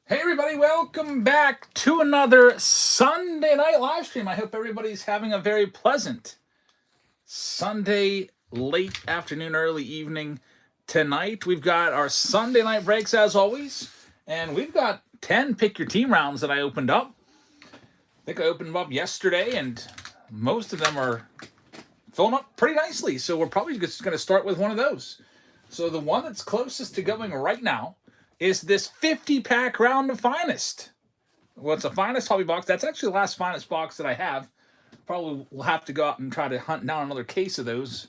Hey everybody, welcome back to another Sunday night live stream. I hope everybody's having a very pleasant Sunday late afternoon, early evening tonight. We've got our Sunday night breaks as always, and we've got 10 pick your team rounds that I opened up. I think I opened them up yesterday, and most of them are filling up pretty nicely. So we're probably just going to start with one of those. So the one that's closest to going right now is this 50-pack round of Finest. Well, it's a Finest hobby box. That's actually the last Finest box that I have. Probably will have to go out and try to hunt down another case of those.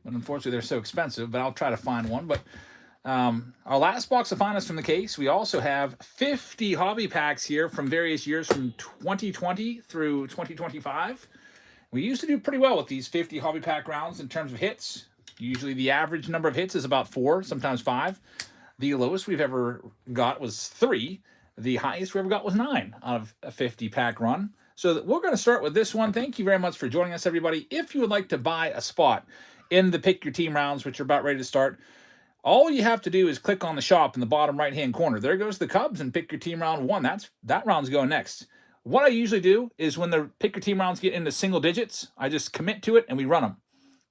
But unfortunately, they're so expensive. But I'll try to find one. But our last box of Finest from the case, we also have 50 hobby packs here from various years from 2020 through 2025. We used to do pretty well with these 50 hobby pack rounds in terms of hits. Usually the average number of hits is about 4, sometimes 5. The lowest we've ever got was 3. The highest we ever got was 9 out of a 50-pack run. So we're going to start with this one. Thank you very much for joining us, everybody. If you would like to buy a spot in the Pick Your Team rounds, which are about ready to start, all you have to do is click on the shop in the bottom right-hand corner. There goes the Cubs and Pick Your Team round 1. That round's going next. What I usually do is when the Pick Your Team rounds get into single digits, I just commit to it and we run them.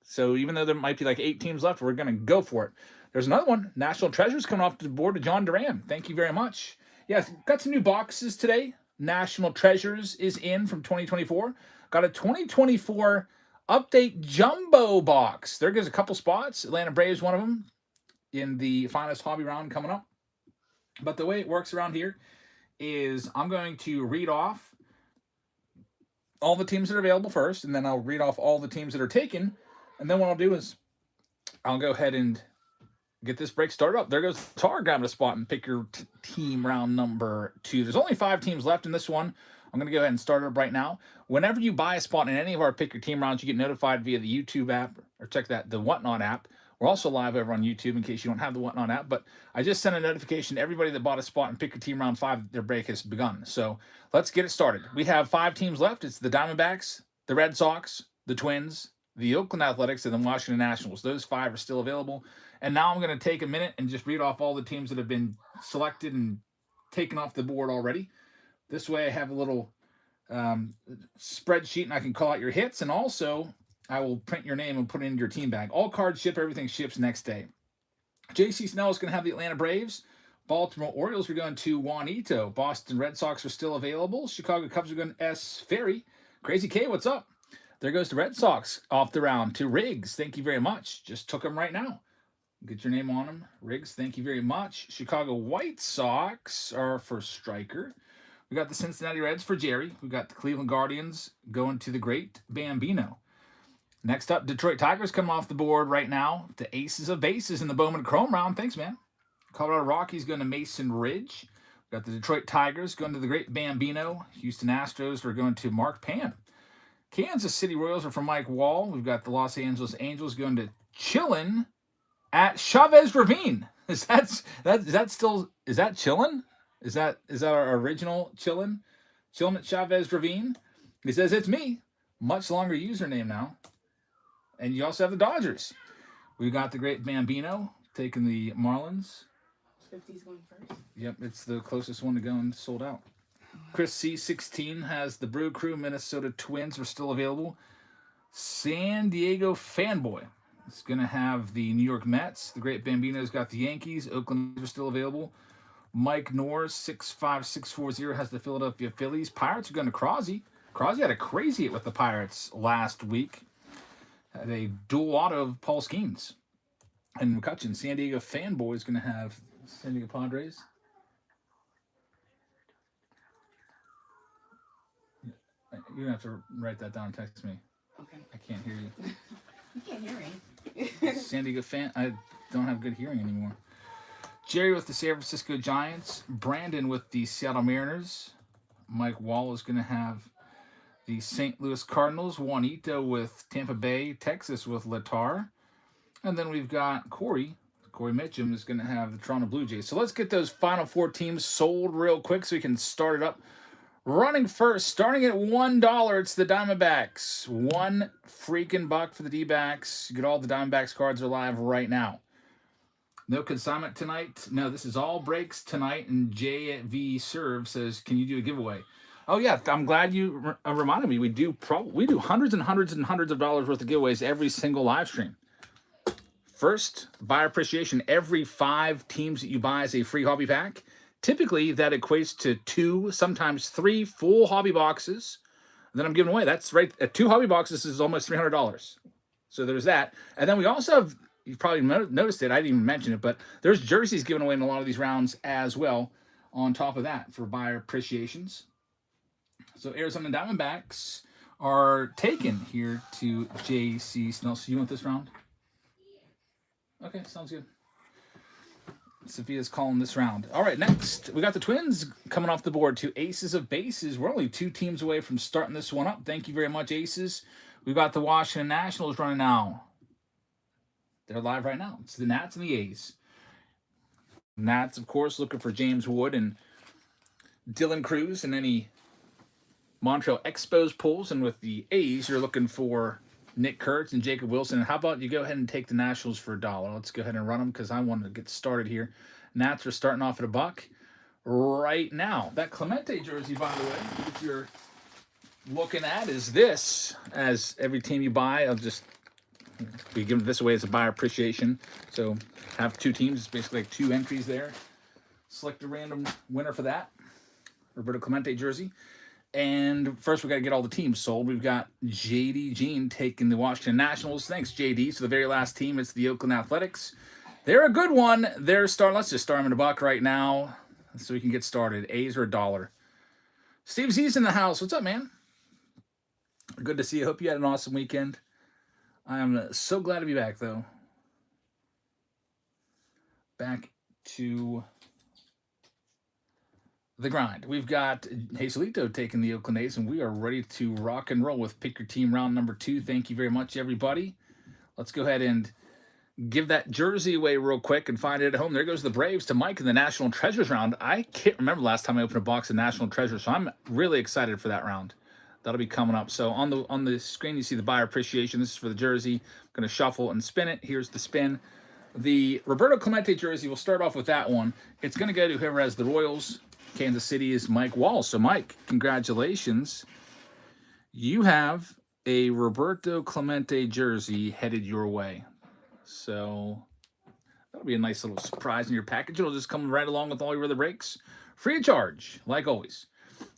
So even though there might be like 8 teams left, we're going to go for it. There's another one. National Treasures coming off the board to John Duran. Thank you very much. Yes, got some new boxes today. National Treasures is in from 2024. Got a 2024 update jumbo box. There goes a couple spots. Atlanta Braves, one of them, in the Finest hobby round coming up. But the way it works around here is I'm going to read off all the teams that are available first, and then I'll read off all the teams that are taken. And then what I'll do is I'll go ahead and get this break started up. There goes Tar grabbing a spot and pick your team round number 2. There's only 5 teams left in this one. I'm going to go ahead and start it up right now. Whenever you buy a spot in any of our pick your team rounds, you get notified via the YouTube app, or check the Whatnot app. We're also live over on YouTube in case you don't have the Whatnot app. But I just sent a notification to everybody that bought a spot in pick your team round 5 that their break has begun. So let's get it started. We have 5 teams left. It's the Diamondbacks, the Red Sox, the Twins, the Oakland Athletics, and the Washington Nationals. Those 5 are still available. And now I'm going to take a minute and just read off all the teams that have been selected and taken off the board already. This way I have a little spreadsheet and I can call out your hits. And also I will print your name and put it in your team bag. All cards ship. Everything ships next day. J.C. Snell is going to have the Atlanta Braves. Baltimore Orioles are going to Juanito. Boston Red Sox are still available. Chicago Cubs are going to S. Ferry. Crazy K, what's up? There goes the Red Sox off the round to Riggs. Thank you very much. Just took them right now. Get your name on them. Riggs, thank you very much. Chicago White Sox are for Striker. We got the Cincinnati Reds for Jerry. We got the Cleveland Guardians going to the great Bambino. Next up, Detroit Tigers coming off the board right now. The Aces of Bases in the Bowman Chrome round. Thanks, man. Colorado Rockies going to Mason Ridge. We got the Detroit Tigers going to the great Bambino. Houston Astros are going to Mark Pan. Kansas City Royals are for Mike Wall. We've got the Los Angeles Angels going to Chillin at Chavez Ravine. Is that still Chillin? Is that our original Chillin? Chillin at Chavez Ravine. He says it's me. Much longer username now. And you also have the Dodgers. We got the great Bambino taking the Marlins. 50's going first. Yep, it's the closest one to go and sold out. Chris C16 has the Brew Crew. Minnesota Twins are still available. San Diego Fanboy is going to have the New York Mets. The great Bambino's got the Yankees. Oakland are still available. Mike Norris 65640 has the Philadelphia Phillies. Pirates are going to Crosby. Crosby had a crazy hit with the Pirates last week. Had a dual auto of Paul Skeens. And McCutcheon, San Diego Fanboy is going to have San Diego Padres. You're going to have to write that down and text me. Okay. I can't hear you. You can't hear me. San Diego fan. I don't have good hearing anymore. Jerry with the San Francisco Giants. Brandon with the Seattle Mariners. Mike Wall is going to have the St. Louis Cardinals. Juanito with Tampa Bay. Texas with Latar. And then we've got Corey. Corey Mitchum is going to have the Toronto Blue Jays. So let's get those final 4 teams sold real quick so we can start it up. Running first, starting at $1, it's the Diamondbacks. $1 freaking buck for the D-backs. You get all the Diamondbacks cards are live right now. No consignment tonight. No, this is all breaks tonight. And JV Serve says, "Can you do a giveaway?" Oh yeah, I'm glad you reminded me. We do hundreds and hundreds and hundreds of dollars worth of giveaways every single live stream. First, buyer appreciation. Every 5 teams that you buy is a free hobby pack. Typically, that equates to 2, sometimes 3 full hobby boxes that I'm giving away. That's right. At 2 hobby boxes is almost $300. So there's that. And then we also have, you've probably noticed it, I didn't even mention it, but there's jerseys given away in a lot of these rounds as well on top of that for buyer appreciations. So Arizona Diamondbacks are taken here to JC Snell. So you want this round? Okay, sounds good. Sophia's calling this round. All right, next, we got the Twins coming off the board to Aces of Bases. We're only 2 teams away from starting this one up. Thank you very much, Aces. We've got the Washington Nationals running now. They're live right now. It's the Nats and the A's. Nats, of course, looking for James Wood and Dylan Cruz and any Montreal Expos pulls. And with the A's, you're looking for Nick Kurtz and Jacob Wilson. And how about you go ahead and take the Nationals for $1? Let's go ahead and run them because I want to get started here. Nats are starting off at $1 right now. That Clemente jersey, by the way, if you're looking at, is this. As every team you buy, I'll just be giving this away as a buyer appreciation. So have 2 teams. It's basically like 2 entries there. Select a random winner for that. Roberto Clemente jersey. And first, we got to get all the teams sold. We've got JD Jean taking the Washington Nationals. Thanks, JD. So the very last team is the Oakland Athletics. They're a good one. They're starting. Let's just start them at $1 right now so we can get started. A's are $1. Steve Z's in the house. What's up, man? Good to see you. Hope you had an awesome weekend. I am so glad to be back, though. Back to the grind. We've got Hazelito taking the Oakland A's, and we are ready to rock and roll with Pick Your Team round number 2. Thank you very much, everybody. Let's go ahead and give that jersey away real quick and find it at home. There goes the Braves to Mike in the National Treasures round. I can't remember last time I opened a box of National Treasures, so I'm really excited for that round. That'll be coming up. So on the screen, you see the buyer appreciation. This is for the jersey. I'm going to shuffle and spin it. Here's the spin. The Roberto Clemente jersey, we'll start off with that one. It's going to go to whoever has the Royals. Kansas City is Mike Wall. So, Mike, congratulations. You have a Roberto Clemente jersey headed your way. So, that'll be a nice little surprise in your package. It'll just come right along with all your other breaks. Free of charge, like always.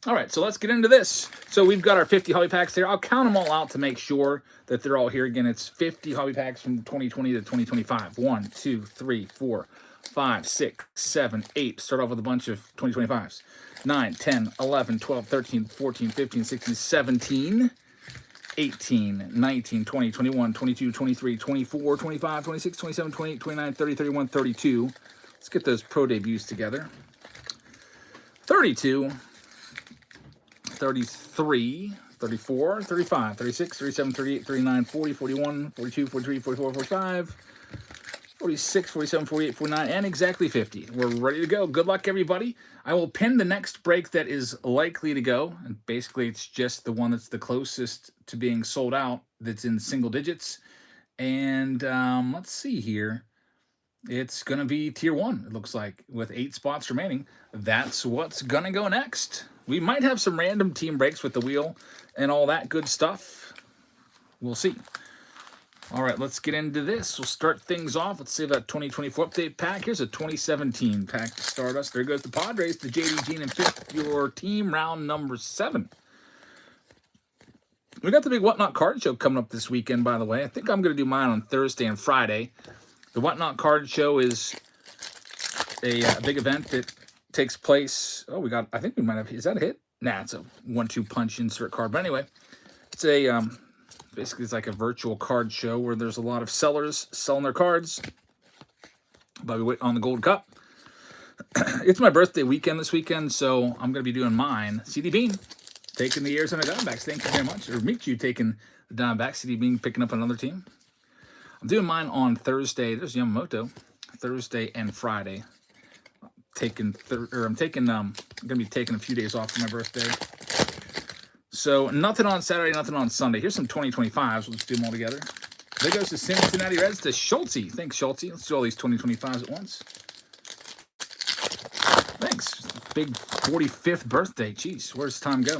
All right, so let's get into this. So, we've got our 50 hobby packs here. I'll count them all out to make sure that they're all here. Again, it's 50 hobby packs from 2020 to 2025. 1, 2, 3, 4, 5, 6, 7, 8. Start off with a bunch of 2025s. 9, 10, 11, 12, 13, 14, 15, 16, 17, 18, 19, 20, 21, 22, 23, 24, 25, 26, 27, 28, 29, 30, 31, 32. Let's get those pro debuts together. 32, 33, 34, 35, 36, 37, 38, 39, 40, 41, 42, 43, 44, 45, 46, 47, 48, 49, and exactly 50. We're ready to go. Good luck, everybody. I will pin the next break that is likely to go. And basically, it's just the one that's the closest to being sold out that's in single digits. And let's see here. It's going to be Tier 1, it looks like, with 8 spots remaining. That's what's going to go next. We might have some random team breaks with the wheel and all that good stuff. We'll see. All right, let's get into this. We'll start things off. Let's see that 2024 update pack. Here's a 2017 pack to start us. There goes the Padres to JD Jean and Pick Your Team round number 7. We got the big Whatnot Card Show coming up this weekend, by the way. I think I'm going to do mine on Thursday and Friday. The Whatnot Card Show is a big event that takes place. Oh, I think we might have, is that a hit? Nah, it's a 1-2 punch insert card. But anyway, it's a, basically, it's like a virtual card show where there's a lot of sellers selling their cards while we wait on the Gold Cup. It's my birthday weekend this weekend, so I'm going to be doing mine. CD Bean taking the Arizona Diamondbacks. Thank you very much. Or meet you taking the Diamondbacks. CD Bean picking up another team. I'm doing mine on Thursday. There's Yamamoto. Thursday and Friday. I'm going to be taking a few days off for my birthday. So nothing on Saturday, nothing on Sunday. Here's some 2025s. We'll just do them all together. There goes the Cincinnati Reds to Schulte. Thanks, Schulte. Let's do all these 2025s at once. Thanks. Big 45th birthday. Jeez, where's time go?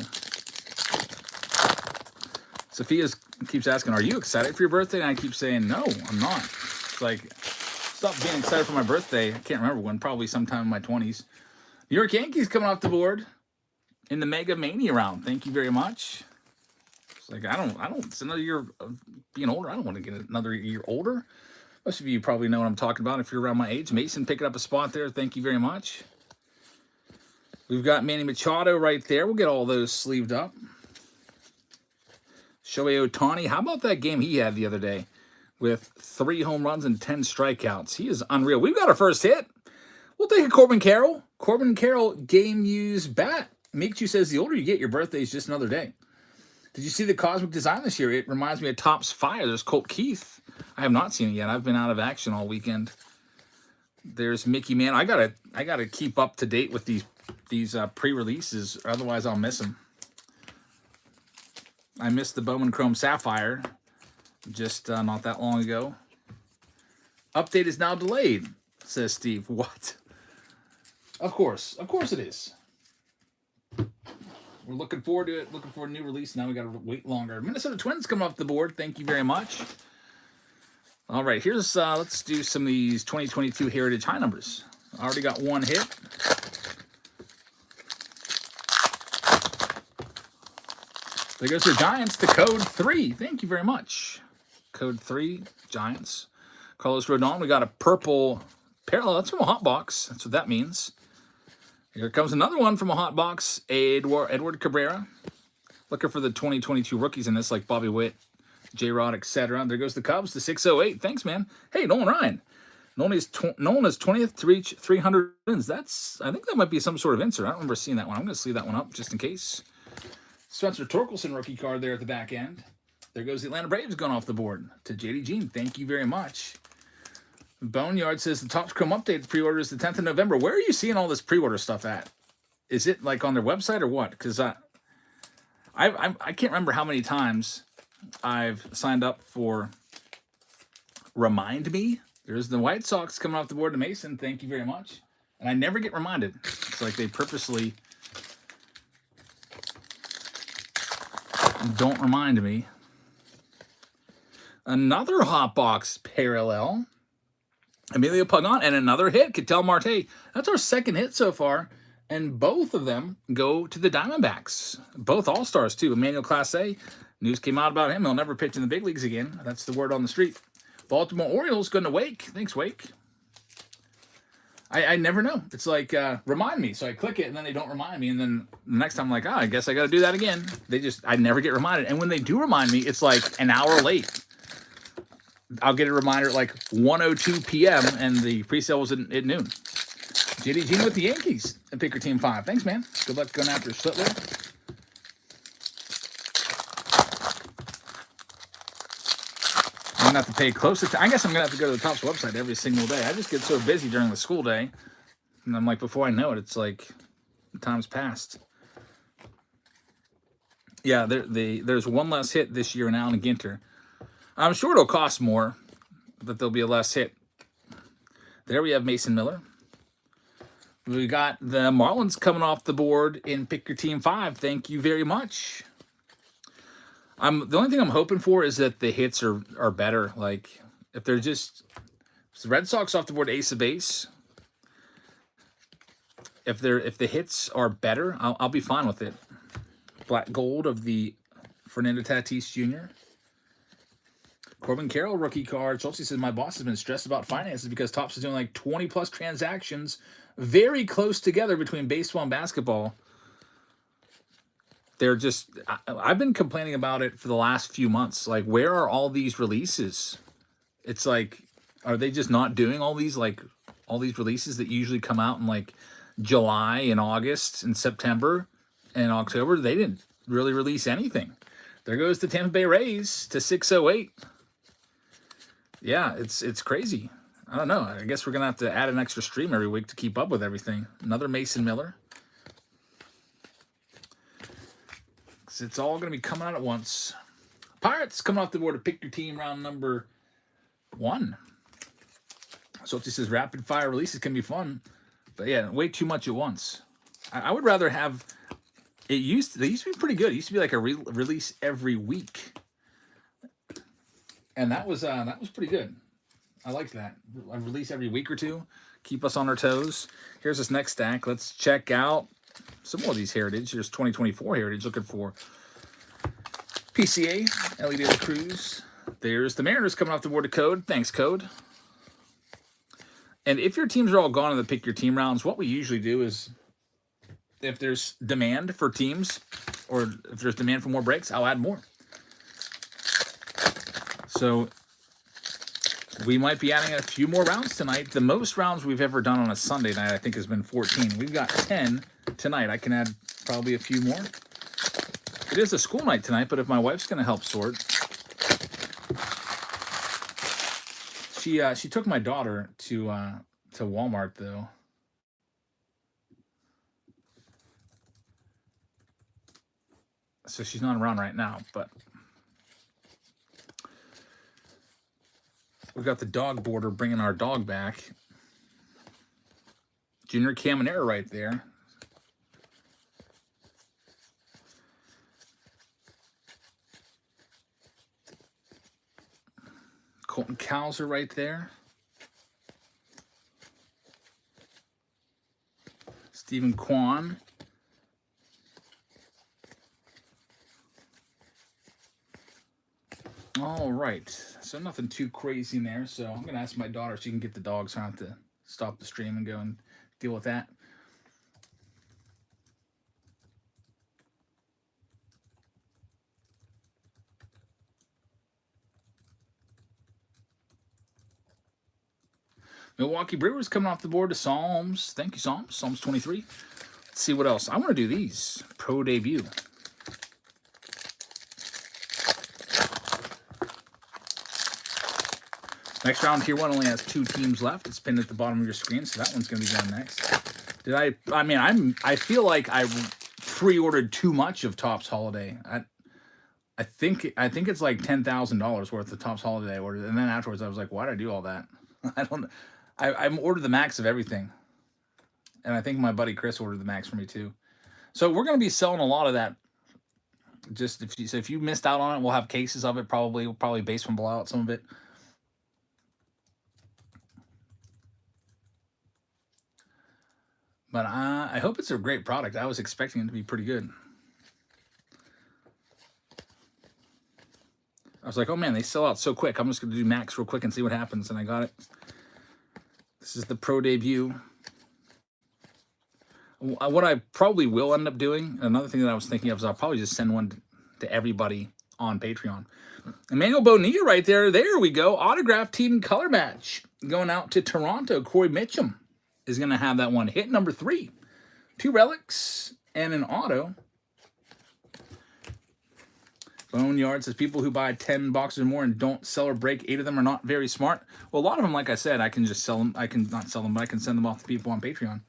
Sophia keeps asking, are you excited for your birthday? And I keep saying, no, I'm not. It's like, stop being excited for my birthday. I can't remember when, probably sometime in my 20s. New York Yankees coming off the board in the Mega Mania round. Thank you very much. It's like, I don't, it's another year of being older. I don't want to get another year older. Most of you probably know what I'm talking about if you're around my age. Mason picking up a spot there. Thank you very much. We've got Manny Machado right there. We'll get all those sleeved up. Shohei Ohtani, how about that game he had the other day with 3 home runs and 10 strikeouts? He is unreal. We've got our first hit. We'll take a Corbin Carroll. Corbin Carroll game used bat. Michu says the older you get, your birthday is just another day. Did you see the Cosmic Design this year? It reminds me of Topps Fire. There's Colt Keith. I have not seen it yet. I've been out of action all weekend. There's Mickey Man. I gotta keep up to date with these pre-releases, otherwise I'll miss them. I missed the Bowman Chrome Sapphire just not that long ago. Update is now delayed, says Steve. What? Of course it is. We're looking forward to it. Looking for a new release. Now we got to wait longer. Minnesota Twins coming off the board. Thank you very much. All right, here's let's do some of these 2022 Heritage High numbers. I already got one hit. There goes the Giants to code 3. Thank you very much. Code 3, Giants. Carlos Rodon, we got a purple parallel. That's from a hot box. That's what that means. Here comes another one from a hot box. Edward Cabrera. Looking for the 2022 rookies in this, like Bobby Witt, J-Rod, etc. There goes the Cubs to 608. Thanks, man. Hey, Nolan Ryan. Nolan is 20th to reach 300 wins. I think that might be some sort of insert. I don't remember seeing that one. I'm going to sleeve that one up just in case. Spencer Torkelson rookie card there at the back end. There goes the Atlanta Braves going off the board to JD Jean. Thank you very much. Boneyard says the Topps Chrome update pre-order is the 10th of November. Where are you seeing all this pre-order stuff at? Is it like on their website or what? Because I can't remember how many times I've signed up for Remind Me. There's the White Sox coming off the board to Mason. Thank you very much. And I never get reminded. It's like they purposely don't remind me. Another hot box parallel. Emilio Pagan and another hit. Ketel Marte. That's our second hit so far. And both of them go to the Diamondbacks. Both All-Stars too. Emmanuel Clase. News came out about him. He'll never pitch in the big leagues again. That's the word on the street. Baltimore Orioles going to Wake. Thanks, Wake. I never know. It's like, remind me. So I click it, and then they don't remind me. And then the next time I'm like, I guess I got to do that again. I never get reminded. And when they do remind me, it's like an hour late. I'll get a reminder at like 1:02 p.m. and the pre-sale was at noon. JD Jean with the Yankees and Picker Team 5. Thanks, man. Good luck going after Schlittler. I'm going to have to pay close attention. I guess I'm going to have to go to the Topps website every single day. I just get so busy during the school day. And I'm like, before I know it, it's like time's passed. Yeah, there's one less hit this year in Allen Ginter. I'm sure it'll cost more, but there'll be a less hit. There we have Mason Miller. We got the Marlins coming off the board in Pick Your Team 5. Thank you very much. The only thing I'm hoping for is that the hits are better. Like, if they're just... the Red Sox off the board, ace of base. If the hits are better, I'll be fine with it. Black gold of the Fernando Tatis Jr. Corbin Carroll rookie card. Chelsea says, my boss has been stressed about finances because Topps is doing like 20-plus transactions very close together between baseball and basketball. They're just... I've been complaining about it for the last few months. Like, where are all these releases? It's like, are they just not doing all these releases that usually come out in like July and August and September and October? They didn't really release anything. There goes the Tampa Bay Rays to 608. Yeah, it's crazy. I don't know. I guess we're going to have to add an extra stream every week to keep up with everything. Another Mason Miller. It's all going to be coming out at once. Pirates coming off the board to pick your team round number 1. So it just says rapid fire releases can be fun, but yeah, way too much at once. I would rather have they used to be pretty good. It used to be like a release every week, and that was pretty good. I liked that. A release every week or two, keep us on our toes. Here's this next stack. Let's check out some more of these Heritage. Here's 2024 Heritage. Looking for PCA, Ellie De La Cruz. There's the Mariners coming off the board to Code. Thanks, Code. And if your teams are all gone in the pick your team rounds, what we usually do is if there's demand for teams or if there's demand for more breaks, I'll add more. So we might be adding a few more rounds tonight. The most rounds we've ever done on a Sunday night, I think, has been 14. We've got 10 tonight. I can add probably a few more. It is a school night tonight, but if my wife's going to help sort, she took my daughter to Walmart though. So she's not around right now, but we've got the dog border bringing our dog back. Junior Caminera right there. Colton Cowser right there. Stephen Kwan. All right. So nothing too crazy in there. So I'm going to ask my daughter if she can get the dog so I don't have to stop the stream and go and deal with that. Milwaukee Brewers coming off the board to Psalms. Thank you, Psalms. Psalms 23. Let's see what else. I want to do these. Pro debut. Next round, Tier 1 only has 2 teams left. It's pinned at the bottom of your screen, so that one's going to be going next. I feel like I pre-ordered too much of Topps Holiday. I think it's like $10,000 worth of Topps Holiday I ordered, and then afterwards I was like, why did I do all that? I don't know. I ordered the max of everything. And I think my buddy Chris ordered the max for me too. So we're going to be selling a lot of that. Just if you missed out on it, we'll have cases of it probably basement blowout, some of it. But I hope it's a great product. I was expecting it to be pretty good. I was like, oh man, they sell out so quick. I'm just going to do max real quick and see what happens. And I got it. This is the Pro debut. What I probably will end up doing, another thing that I was thinking of, is I'll probably just send one to everybody on Patreon. Emmanuel Bonilla right there. There we go. Autograph team color match. Going out to Toronto. Corey Mitchum is going to have that one. Hit number 3. 2 relics and an auto. Boneyard says people who buy 10 boxes or more and don't sell or break 8 of them are not very smart. Well, a lot of them, like I said, I can just sell them. I can not sell them, but I can send them off to people on Patreon.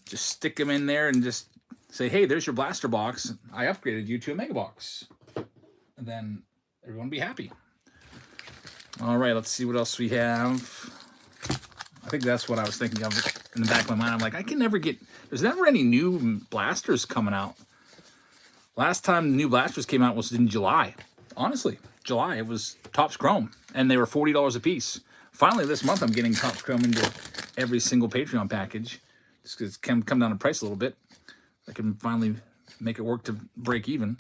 Just stick them in there and just say, hey, there's your blaster box. I upgraded you to a mega box. And then everyone will be happy. All right, let's see what else we have. I think that's what I was thinking of in the back of my mind. I'm like, I can never get... There's never any new blasters coming out. Last time the new blasters came out was in July. Honestly, July. It was Topps Chrome, and they were $40 a piece. Finally, this month, I'm getting Topps Chrome into every single Patreon package. Just because it's come down in price a little bit. I can finally make it work to break even.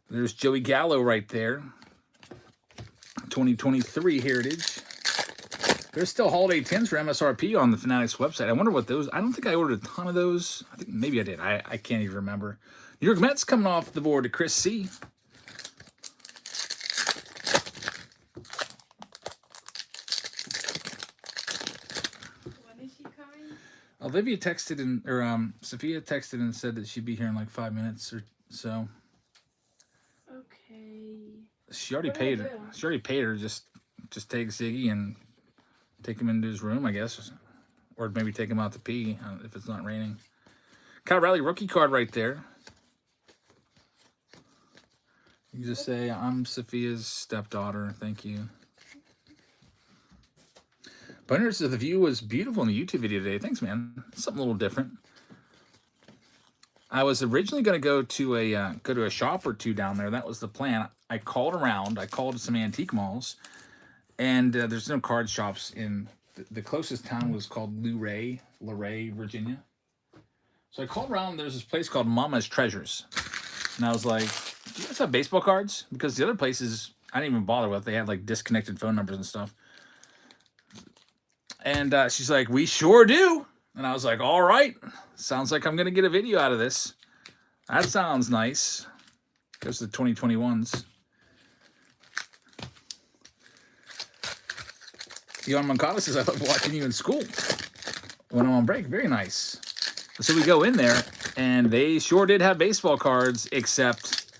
There's Joey Gallo right there. 2023 Heritage. There's still holiday tins for MSRP on the Fanatics website. I wonder what those... I don't think I ordered a ton of those. I think maybe I did. I can't even remember. New York Mets coming off the board to Chris C. When is she coming? Olivia texted Sophia texted and said that she'd be here in like 5 minutes or so. Okay. She already paid her. She already paid her. Just take Ziggy and take him into his room, I guess, or maybe take him out to pee if it's not raining. Kyle Riley rookie card right there. You just say, I'm Sophia's stepdaughter. Thank you. Bunner says the view was beautiful in the YouTube video today. Thanks, man. Something a little different. I was originally going to go to a shop or two down there. That was the plan. I called around. I called some antique malls, and there's no card shops in the closest town was called Luray, Virginia. So I called around. There's this place called Mama's Treasures, and I was like, "Do you guys have baseball cards?" Because the other places I didn't even bother with. They had like disconnected phone numbers and stuff. And she's like, "We sure do." And I was like, "All right, sounds like I'm gonna get a video out of this. That sounds nice." Goes to the 2021s. Yon Mancada says, "I love watching you in school when I'm on break." Very nice. So we go in there, and they sure did have baseball cards, except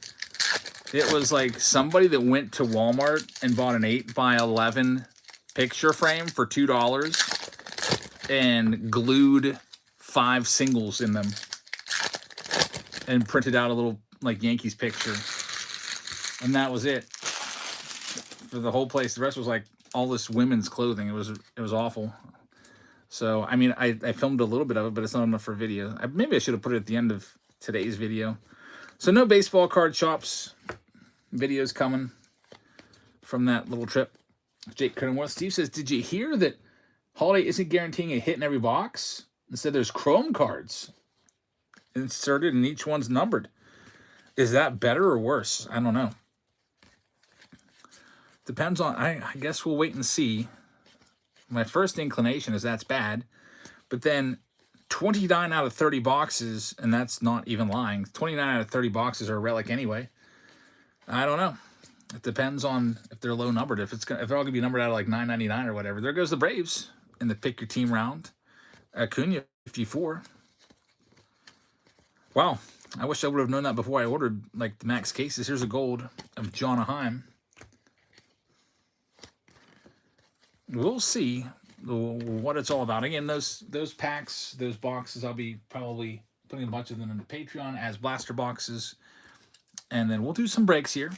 it was like somebody that went to Walmart and bought an 8x11 picture frame for $2 and glued 5 singles in them and printed out a little like Yankees picture, and that was it for the whole place. The rest was like all this women's clothing. It was awful. So I mean, I filmed a little bit of it, but it's not enough for video. Maybe I should have put it at the end of today's video. So no baseball card shops videos coming from that little trip. Jake Cronenworth. Steve says, "Did you hear that Holiday isn't guaranteeing a hit in every box? Instead, there's Chrome cards inserted and each one's numbered. Is that better or worse? I don't know. Depends on, I guess we'll wait and see. My first inclination is that's bad, but then 29 out of 30 boxes, and that's not even lying, 29 out of 30 boxes are a relic anyway. I don't know. It depends on if they're low numbered. If they're all gonna be numbered out of like 999 or whatever. There goes the Braves in the pick your team round. Acuna 54. Wow, I wish I would have known that before I ordered like the max cases. Here's a gold of John Heim. We'll see what it's all about. Again, those packs, those boxes, I'll be probably putting a bunch of them in the Patreon as blaster boxes. And then we'll do some breaks here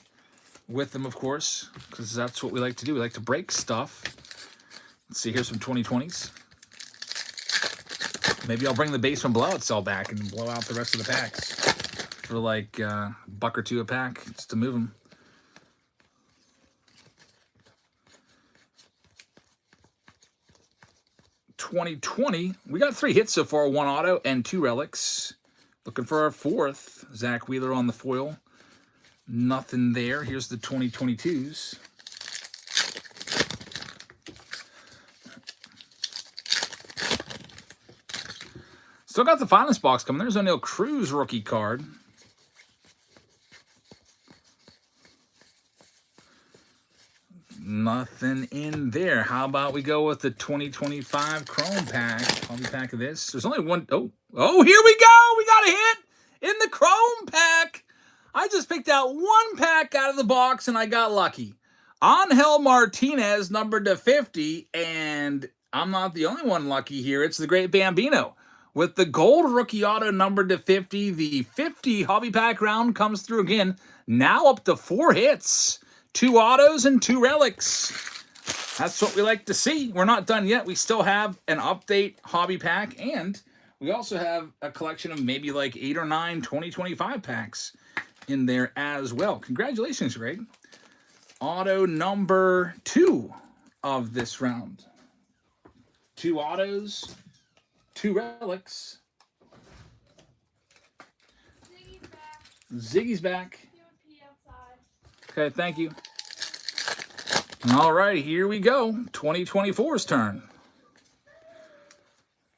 with them, of course, because that's what we like to do. We like to break stuff. Let's see, here's some 2020s. Maybe I'll bring the base from blowout cell back and blow out the rest of the packs for like a buck or two a pack just to move them. $2020, we got 3 hits so far, 1 auto and 2 relics. Looking for our 4th. Zach Wheeler on the foil. Nothing there. Here's the 2022s. Still got the finest box coming. There's O'Neal Cruz rookie card. Nothing in there. How about we go with the 2025 Chrome pack? Hobby pack of this. There's only one. Oh, here we go. We got a hit in the Chrome pack. I just picked out 1 pack out of the box, and I got lucky. Angel Martinez, numbered to 50, and I'm not the only one lucky here. It's the great Bambino. With the gold rookie auto numbered to 50, the 50 hobby pack round comes through again. Now up to 4 hits. 2 autos and 2 relics. That's what we like to see. We're not done yet. We still have an update hobby pack, and we also have a collection of maybe like 8 or 9 2025 packs in there as well. Congratulations, Greg. Auto number 2 of this round. 2 autos, 2 relics. Ziggy's back. Ziggy's back. He would pee outside. Okay, thank you. All right, here we go. 2024's turn.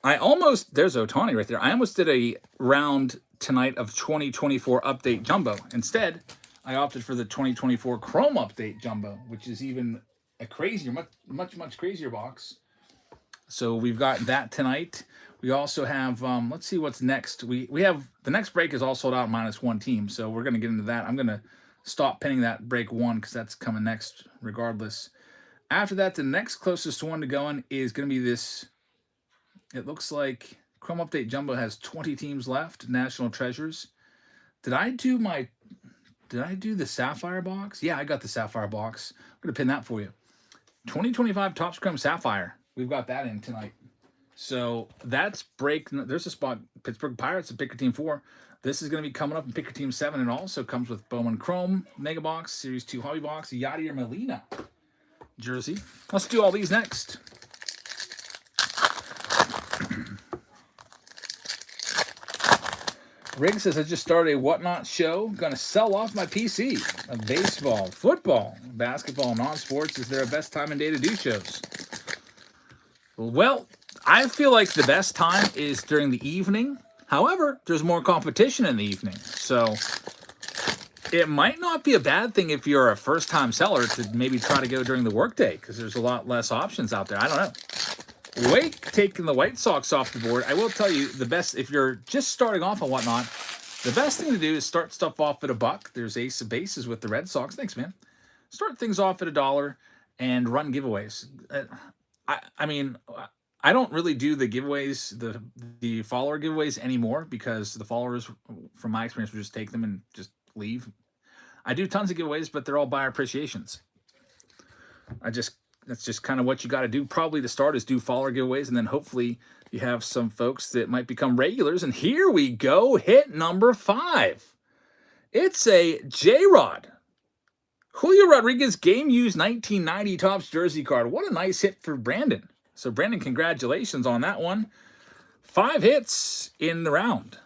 There's Ohtani right there. I almost did a round tonight of 2024 update jumbo. Instead, I opted for the 2024 Chrome update jumbo, which is even a crazier, much crazier box. So we've got that tonight. We also have, let's see what's next. We have, the next break is all sold out minus 1 team. So we're going to get into that. I'm going to stop pinning that break 1 because that's coming next regardless. After that, the next closest one to going is going to be this. It looks like Chrome Update Jumbo has 20 teams left, National Treasures. Did I do my Did I do the Sapphire box? Yeah, I got the Sapphire box. I'm going to pin that for you. 2025 Topps Chrome Sapphire. We've got that in tonight. So that's break. There's a spot. Pittsburgh Pirates and Pick Your Team 4. This is going to be coming up in Pick Your Team 7, and also comes with Bowman Chrome Mega Box, Series 2 Hobby Box, Yadier Molina jersey. Let's do all these next. Riggs says, I just started a Whatnot show. Going to sell off my PC. Baseball, football, basketball, non-sports. Is there a best time and day to do shows? Well, I feel like the best time is during the evening. However, there's more competition in the evening. So it might not be a bad thing if you're a first-time seller to maybe try to go during the workday, because there's a lot less options out there. I don't know. Wake taking the White Sox off the board. I will tell you the best, if you're just starting off on Whatnot, the best thing to do is start stuff off at $1. There's ace of bases with the Red Sox. Thanks, man. Start things off at $1 and run giveaways. I mean, I don't really do the giveaways, the follower giveaways anymore, because the followers, from my experience, will just take them and just leave. I do tons of giveaways, but they're all buyer appreciations. That's just kind of what you got to do. Probably to start is do follower giveaways, and then hopefully you have some folks that might become regulars. And here we go, hit number 5. It's a J-Rod. Julio Rodriguez game used 1990 Topps jersey card. What a nice hit for Brandon. So Brandon, congratulations on that one. 5 hits in the round.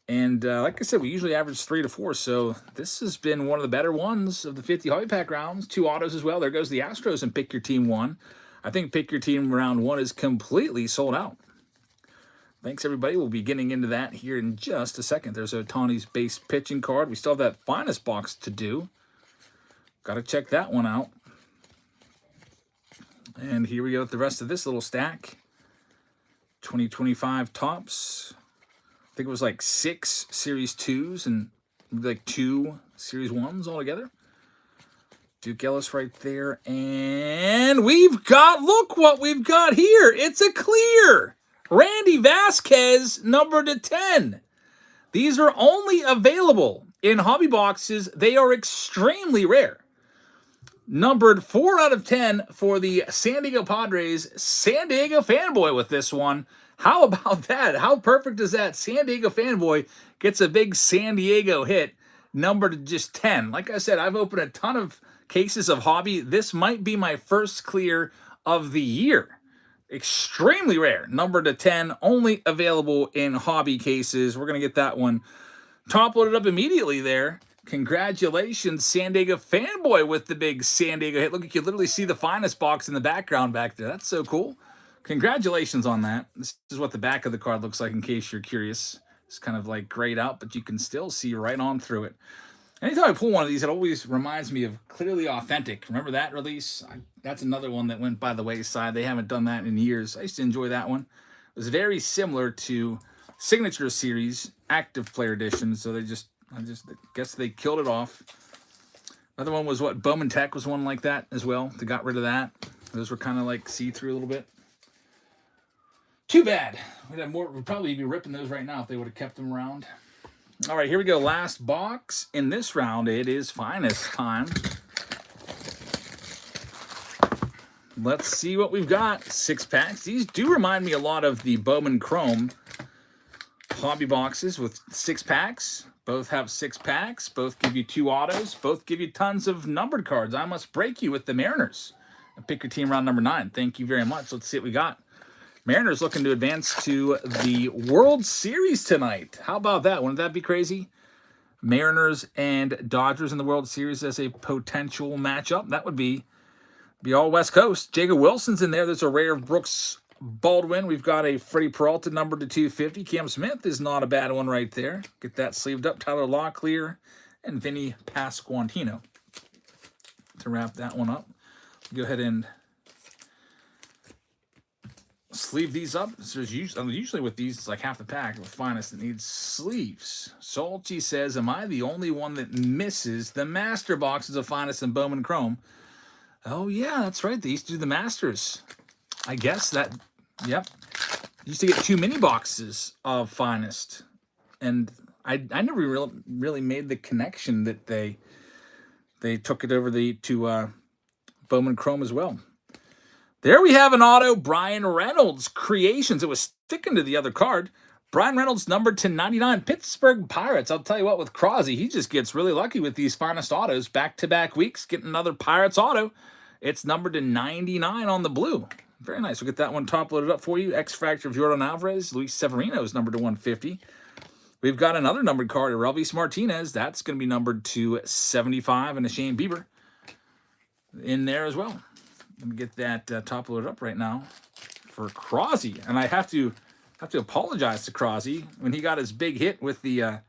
And like I said, we usually average 3 to 4, so this has been one of the better ones of the 50 Hobby Pack rounds. 2 autos as well. There goes the Astros and Pick Your Team 1. I think Pick Your Team round 1 is completely sold out. Thanks, everybody. We'll be getting into that here in just a second. There's Ohtani's base pitching card. We still have that finest box to do. Got to check that one out. And here we go with the rest of this little stack. 2025 Topps. I think it was like 6 Series 2s and like 2 Series 1s altogether. Duke Ellis right there. And we've got, look what we've got here. It's a clear. Randy Vasquez, numbered to 10. These are only available in hobby boxes. They are extremely rare. Numbered 4 out of 10 for the San Diego Padres. San Diego fanboy with this one. How about that? How perfect is that? San Diego fanboy gets a big San Diego hit, numbered to just 10. Like I said, I've opened a ton of cases of hobby. This might be my first clear of the year. Extremely rare. Numbered to 10. Only available in hobby cases. We're going to get that one top loaded up immediately there. Congratulations, San Diego fanboy with the big San Diego hit. Look, you can literally see the finest box in the background back there. That's so cool. Congratulations on that. This is what the back of the card looks like, in case you're curious. It's kind of like grayed out, but you can still see right on through it. Anytime I pull one of these, it always reminds me of Clearly Authentic. Remember that release? That's another one that went by the wayside. They haven't done that in years. I used to enjoy that one. It was very similar to Signature Series Active Player Edition, so I guess they killed it off. Another one was what? Bowman Tech was one like that as well. They got rid of that. Those were kind of like see-through a little bit. Too bad. We'd probably be ripping those right now if they would have kept them around. All right, here we go. Last box in this round. It is finest time. Let's see what we've got. 6 packs. These do remind me a lot of the Bowman Chrome hobby boxes with 6 packs. Both have 6 packs. Both give you 2 autos. Both give you tons of numbered cards. I must break you with the Mariners. Pick Your Team round number 9. Thank you very much. Let's see what we got. Mariners looking to advance to the World Series tonight. How about that? Wouldn't that be crazy? Mariners and Dodgers in the World Series as a potential matchup. That would be all West Coast. Jacob Wilson's in there. There's a rare of Brooks Baldwin. We've got a Freddie Peralta numbered to 250. Cam Smith is not a bad one right there. Get that sleeved up. Tyler Locklear and Vinny Pasquantino to wrap that one up. Go ahead and sleeve these up. So usually with these, it's like half the pack. The finest that needs sleeves. Salty says, am I the only one that misses the master boxes of finest and Bowman Chrome? Oh, yeah, that's right. They used to do the masters. I guess that, yep. Used to get 2 mini boxes of finest. And I never really made the connection that they took it over to Bowman Chrome as well. There we have an auto, Brian Reynolds Creations. It was sticking to the other card. Brian Reynolds, numbered to 99, Pittsburgh Pirates. I'll tell you what, with Crosby, he just gets really lucky with these finest autos. Back-to-back weeks, getting another Pirates auto. It's numbered to 99 on the blue. Very nice. We'll get that one top loaded up for you. X-Factor of Jordan Alvarez. Luis Severino is numbered to 150. We've got another numbered card, Relvis Martinez. That's going to be numbered to 75, and a Shane Bieber in there as well. Let me get that top loaded up right now for Crosby. And I have to apologize to Crosby when he got his big hit with the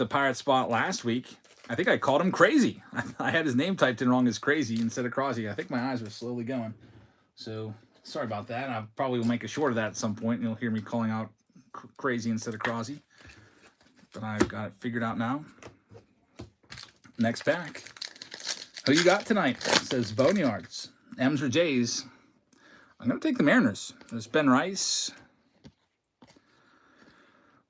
Pirate spot last week. I think I called him crazy. I had his name typed in wrong as Crazy instead of Crosby. I think my eyes were slowly going. So sorry about that. I probably will make a short of that at some point. You'll hear me calling out Crazy instead of Crosby. But I've got it figured out now. Next pack. Who you got tonight? It says Boneyards. M's or J's. I'm going to take the Mariners. There's Ben Rice.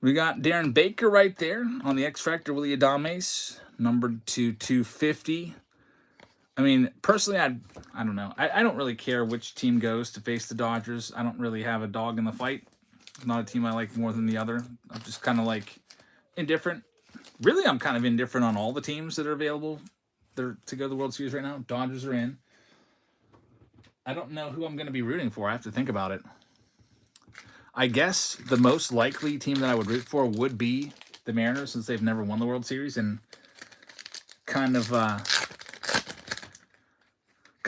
We got Darren Baker right there on the X-Factor, Willie Adames, numbered to 250. I mean, personally, I don't know. I don't really care which team goes to face the Dodgers. I don't really have a dog in the fight. It's not a team I like more than the other. I'm just kind of like indifferent. Really, I'm kind of indifferent on all the teams that are available to go to the World Series right now. Dodgers are in. I don't know who I'm going to be rooting for. I have to think about it. I guess the most likely team that I would root for would be the Mariners, since they've never won the World Series, and kind of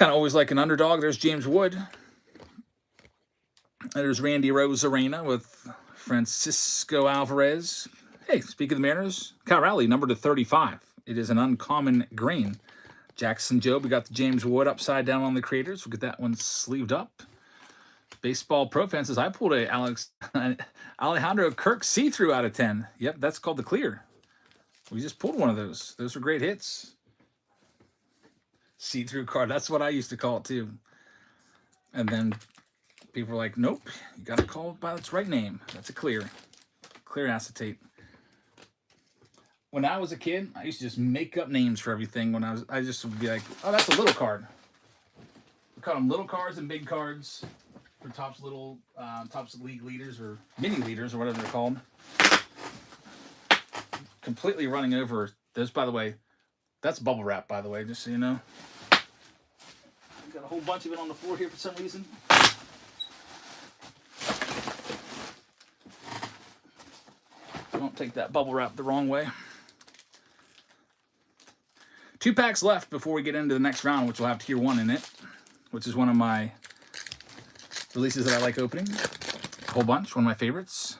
always like an underdog. There's James Wood. There's Randy Rosarena with Francisco Alvarez. Hey, speaking of the Mariners, Kyle Rowley, numbered to 35. It is an uncommon green. Jackson Jobe, we got the James Wood upside down on the creators. We'll get that one sleeved up. Baseball Pro Fan says, I pulled a Alejandro Kirk see-through out of 10. Yep, that's called the clear. We just pulled one of those. Those were great hits. See-through card. That's what I used to call it, too. And then people were like, nope, you got to call it by its right name. That's a clear. Clear acetate. When I was a kid, I used to just make up names for everything. I just would be like, oh, that's a little card. We call them little cards and big cards for Topps League leaders or mini leaders or whatever they're called. Completely running over those, by the way. That's bubble wrap, by the way, just so you know. Got a whole bunch of it on the floor here for some reason. Don't take that bubble wrap the wrong way. 2 packs left before we get into the next round, which will have Tier 1 in it, which is one of my releases that I like opening. A whole bunch, one of my favorites.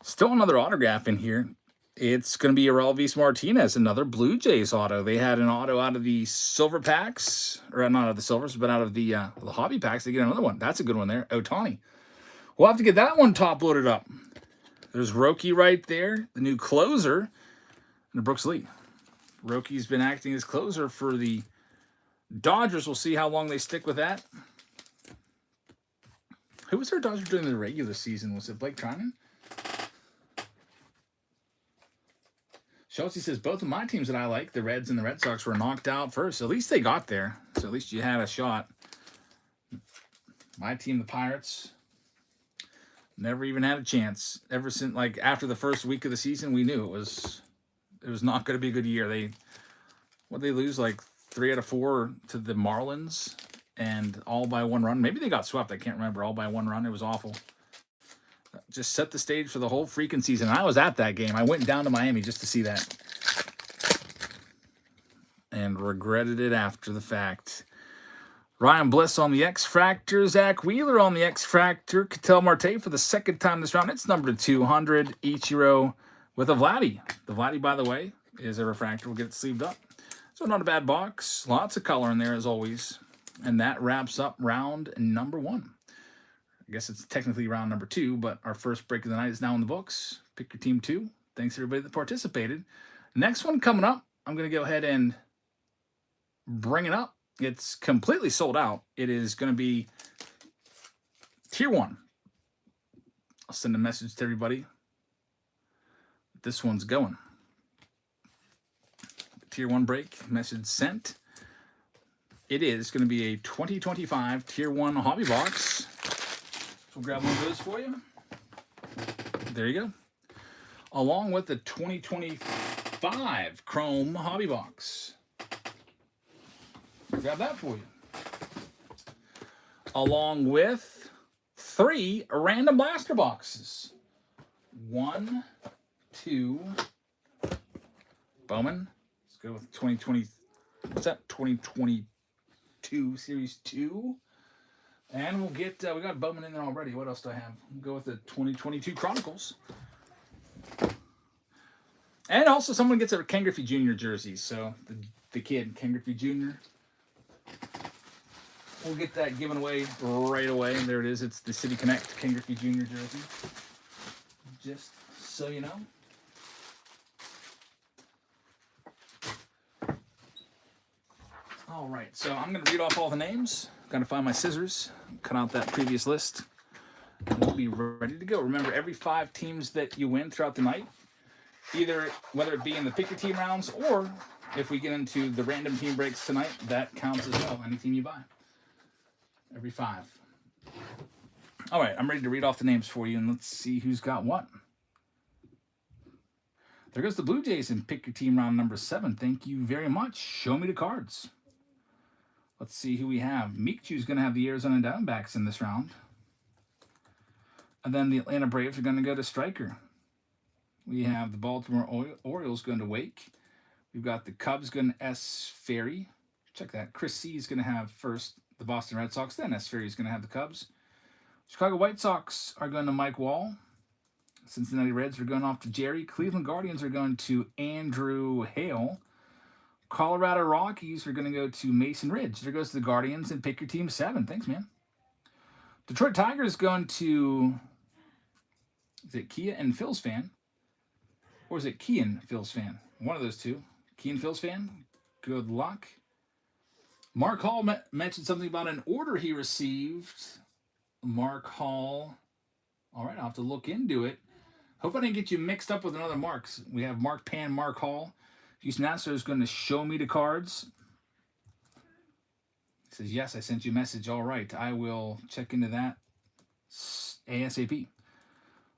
Still another autograph in here. It's going to be a Relvis Martinez, another Blue Jays auto. They had an auto out of the silver packs, or not out of the silvers, but out of the hobby packs. They get another one. That's a good one there. Ohtani. We'll have to get that one top loaded up. There's Roki right there, the new closer, and Brooks Lee. Roki's been acting as closer for the Dodgers. We'll see how long they stick with that. Who was their Dodger during the regular season? Was it Blake Trinan? Schultz says, both of my teams that I like, the Reds and the Red Sox, were knocked out first. At least they got there. So at least you had a shot. My team, the Pirates, never even had a chance. Ever since, like, after the first week of the season, we knew it was not going to be a good year. They lose like 3 out of 4 to the Marlins, and all by 1 run. Maybe they got swept. I can't remember. All by 1 run. It was awful. Just set the stage for the whole freaking season. I was at that game. I went down to Miami just to see that, and regretted it after the fact. Ryan Bliss on the X-Factor. Zach Wheeler on the X-Factor. Ketel Marte for the second time this round. It's numbered to 200. Ichiro with a Vladdy. The Vladdy, by the way, is a refractor. We'll get it sleeved up. So not a bad box. Lots of color in there, as always. And that wraps up round number 1. I guess it's technically round number 2, but our first break of the night is now in the books. Pick your team 2. Thanks, everybody that participated. Next one coming up, I'm going to go ahead and bring it up. It's completely sold out. It is going to be Tier 1. I'll send a message to everybody. this one's going. Tier 1 break, message sent. It is going to be a 2025 Tier 1 hobby box. So we'll grab one of those for you. There you go. Along with the 2025 Chrome hobby box. Grab that for you. Along with 3 random blaster boxes. 1, 2, Bowman. Let's go with 2020. What's that? 2022 Series 2. And we'll get, we got Bowman in there already. What else do I have? We'll go with the 2022 Chronicles. And also someone gets a Ken Griffey Jr. jersey. So the kid, Ken Griffey Jr. We'll get that given away right away. And there it is. It's the City Connect Ken Griffey Jr. jersey. Just so you know. All right, so I'm going to read off all the names. Got to find my scissors, cut out that previous list, and we'll be ready to go. Remember, every 5 teams that you win throughout the night, either whether it be in the pick your team rounds or if we get into the random team breaks tonight, that counts as well. Any team you buy, every 5. All right, I'm ready to read off the names for you, and let's see who's got what. There goes the Blue Jays in pick your team round number 7. Thank you very much. Show me the cards. Let's see who we have. Meekchu's going to have the Arizona Diamondbacks in this round. And then the Atlanta Braves are going to go to Striker. We have the Baltimore Orioles going to Wake. We've got the Cubs going to S. Ferry. Check that. Chris C. is going to have first the Boston Red Sox. Then S. Ferry is going to have the Cubs. Chicago White Sox are going to Mike Wall. Cincinnati Reds are going off to Jerry. Cleveland Guardians are going to Andrew Hale. Colorado Rockies are going to go to Mason Ridge. There goes the Guardians and pick your team 7. Thanks, man. Detroit Tigers going to, is it Kia and Phil's fan? Or is it Key and Phil's fan? One of those two. Key and Phil's fan. Good luck. Mark Hall mentioned something about an order he received. Mark Hall. All right, I'll have to look into it. Hope I didn't get you mixed up with another Marks. We have Mark Pan, Mark Hall. Houston Astros is going to show me the cards. He says, yes, I sent you a message. All right, I will check into that ASAP.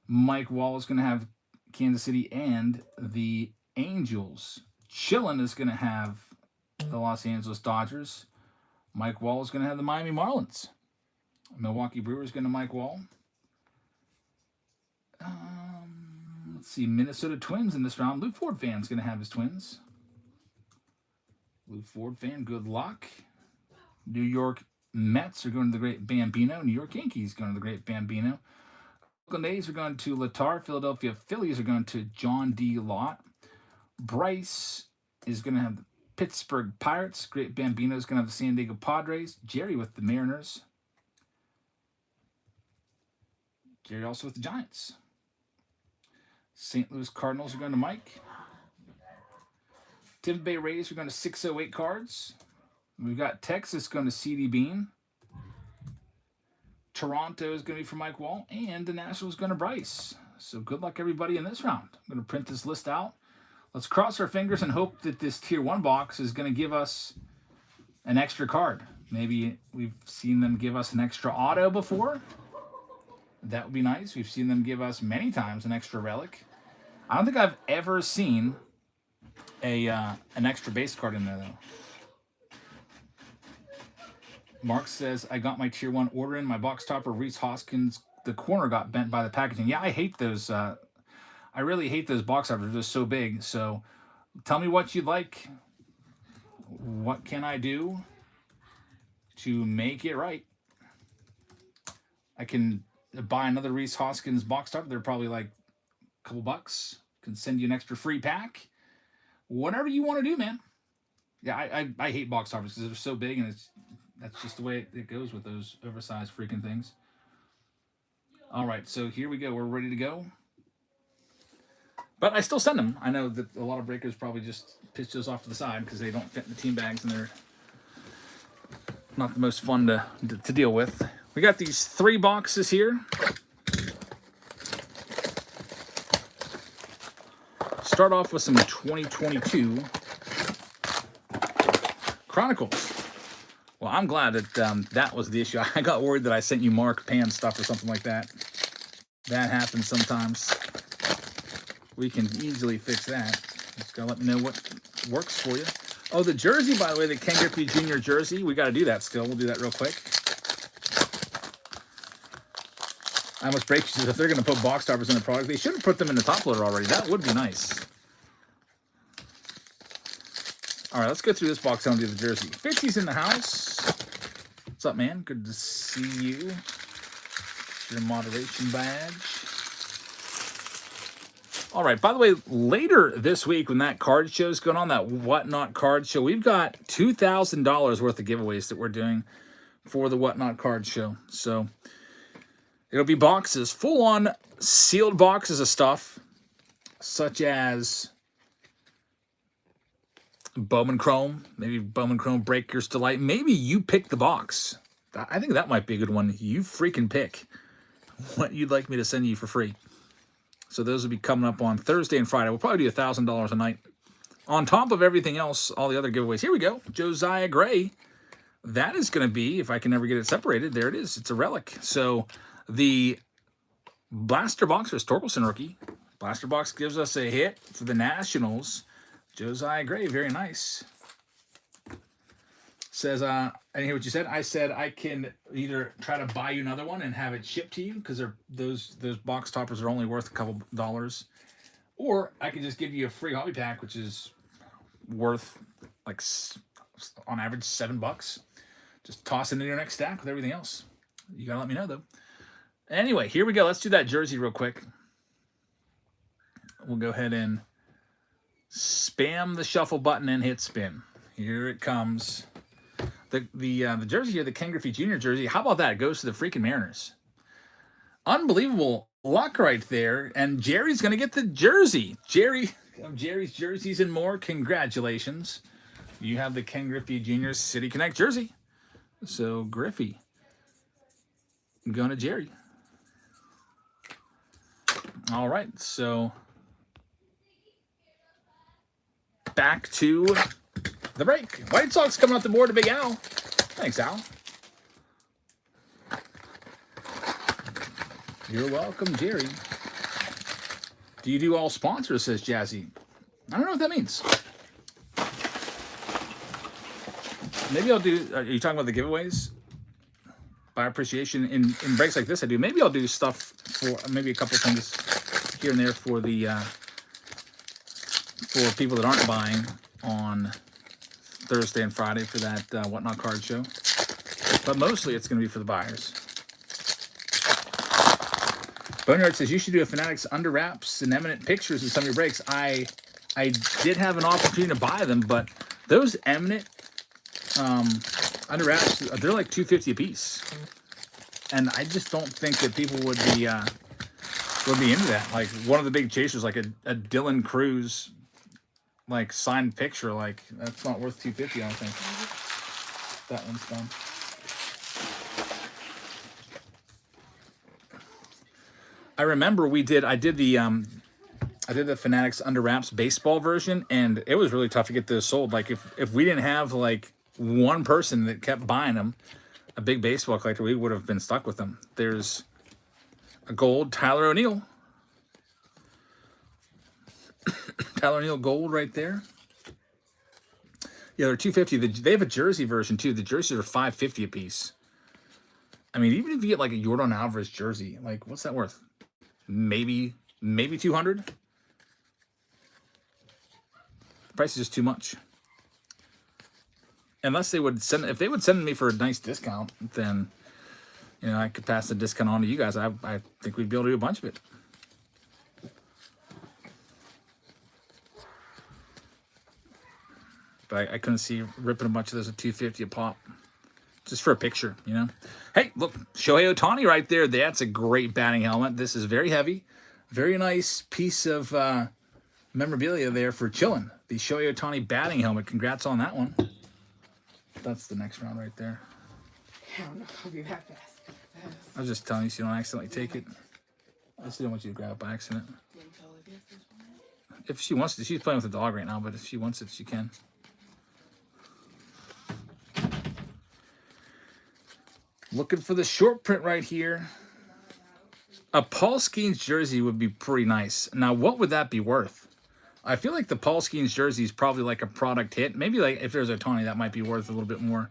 Mike Wall is going to have Kansas City and the Angels. Chillin is going to have the Los Angeles Dodgers. Mike Wall is going to have the Miami Marlins. Milwaukee Brewers going to Mike Wall. Let's see, Minnesota Twins in this round. Lou Ford fan's going to have his Twins. Lou Ford fan, good luck. New York Mets are going to the Great Bambino. New York Yankees going to the Great Bambino. Oakland A's are going to Latar. Philadelphia Phillies are going to John D. Lott. Bryce is going to have the Pittsburgh Pirates. Great Bambino is going to have the San Diego Padres. Jerry with the Mariners. Jerry also with the Giants. St. Louis Cardinals are going to Mike. Tampa Bay Rays are going to 608 cards. We've got Texas going to CD Bean. Toronto is going to be for Mike Wall. And the Nationals going to Bryce. So good luck, everybody, in this round. I'm going to print this list out. Let's cross our fingers and hope that this Tier 1 box is going to give us an extra card. Maybe we've seen them give us an extra auto before. That would be nice. We've seen them give us many times an extra relic. I don't think I've ever seen an extra base card in there, though. Mark says, I got my Tier 1 order in. My box topper, Reese Hoskins, the corner got bent by the packaging. Yeah, I hate those. I really hate those box toppers. They're just so big. So tell me what you'd like. What can I do to make it right? I can buy another Reese Hoskins box topper. They're probably like a couple bucks. Can send you an extra free pack. Whatever you want to do, man. Yeah, I hate box toppers because they're so big, and that's just the way it goes with those oversized freaking things. All right, so here we go. We're ready to go. But I still send them. I know that a lot of breakers probably just pitch those off to the side because they don't fit in the team bags and they're not the most fun to deal with. We got these 3 boxes here. start off with some 2022 Chronicles. Well, I'm glad that that was the issue. I got worried that I sent you Mark Pan stuff or something like that. That happens sometimes. We can easily fix that. Just gotta let me know what works for you. Oh, the jersey, by the way, the Ken Griffey Jr. jersey. We gotta do that still. We'll do that real quick. I must break you. If they're gonna put box toppers in the product, they should have put them in the top loader already. That would be nice. All right, let's go through this box and do the jersey. 50's in the house. What's up, man? Good to see you. Your moderation badge. All right, by the way, later this week when that card show is going on, that Whatnot card show, we've got $2,000 worth of giveaways that we're doing for the Whatnot card show. So it'll be boxes, full-on sealed boxes of stuff, such as Bowman Chrome, maybe Bowman Chrome Breaker's Delight. Maybe you pick the box. I think that might be a good one. You freaking pick what you'd like me to send you for free. So those will be coming up on Thursday and Friday. We'll probably do $1,000 a night. On top of everything else, all the other giveaways. Here we go. Josiah Gray. That is going to be, if I can ever get it separated, there it is. It's a relic. So the Blaster Box for Torkelson rookie. Blaster Box gives us a hit for the Nationals. Josiah Gray, very nice. Says, I didn't hear what you said. I said I can either try to buy you another one and have it shipped to you because those box toppers are only worth a couple dollars, or I can just give you a free hobby pack, which is worth like on average $7. Just toss it in your next stack with everything else. You gotta let me know though. Anyway, here we go. Let's do that jersey real quick. We'll go ahead and spam the shuffle button and hit spin. Here it comes. The jersey here, the Ken Griffey Jr. jersey, how about that? It goes to the freaking Mariners. Unbelievable luck right there. And Jerry's going to get the jersey. Jerry of Jerry's Jerseys and More, congratulations. You have the Ken Griffey Jr. City Connect jersey. So, Griffey, going to Jerry. All right, so back to the break. White Sox coming off the board to Big Al. Thanks, Al. You're welcome, Jerry. Do you do all sponsors, says Jazzy. I don't know what that means. Maybe I'll do, are you talking about the giveaways? By appreciation, in breaks like this I do. Maybe I'll do stuff for, maybe a couple things here and there for the, for people that aren't buying on Thursday and Friday for that Whatnot card show. But mostly it's going to be for the buyers. Boneyard says, you should do a Fanatics under wraps and eminent pictures of some of your breaks. I did have an opportunity to buy them, but those eminent under wraps, they're like $2.50 a piece. And I just don't think that people would be into that. Like one of the big chasers, like a Dylan Cruz like signed picture, like that's not worth $2.50, I don't think. That one's done. I remember I did the Fanatics under wraps baseball version, and it was really tough to get those sold. Like if we didn't have like one person that kept buying them, a big baseball collector, we would have been stuck with them. There's a gold Tyler O'Neill. Tyler O'Neill gold right there. Yeah, they're $2.50. They have a jersey version too. The jerseys are $5.50 a piece. I mean, even if you get like a Yordan Alvarez jersey, like what's that worth? Maybe $200. The price is just too much. Unless they would send, if they would send me for a nice discount, then you know I could pass the discount on to you guys. I think we'd be able to do a bunch of it. But I couldn't see ripping a bunch of those at $2.50 a pop. Just for a picture, you know. Hey, look, Shohei Ohtani right there. That's a great batting helmet. This is very heavy. Very nice piece of memorabilia there for chilling. The Shohei Ohtani batting helmet. Congrats on that one. That's the next round right there. I don't know if I'll be that fast. I was just telling you so you don't accidentally take it. I just didn't want you to grab it by accident. if she wants to. She's playing with the dog right now, but if she wants it, she can. Looking for the short print right here. A Paul Skeens jersey would be pretty nice. Now, what would that be worth? I feel like the Paul Skeens jersey is probably like a product hit. Maybe like if there's a Tawny, that might be worth a little bit more.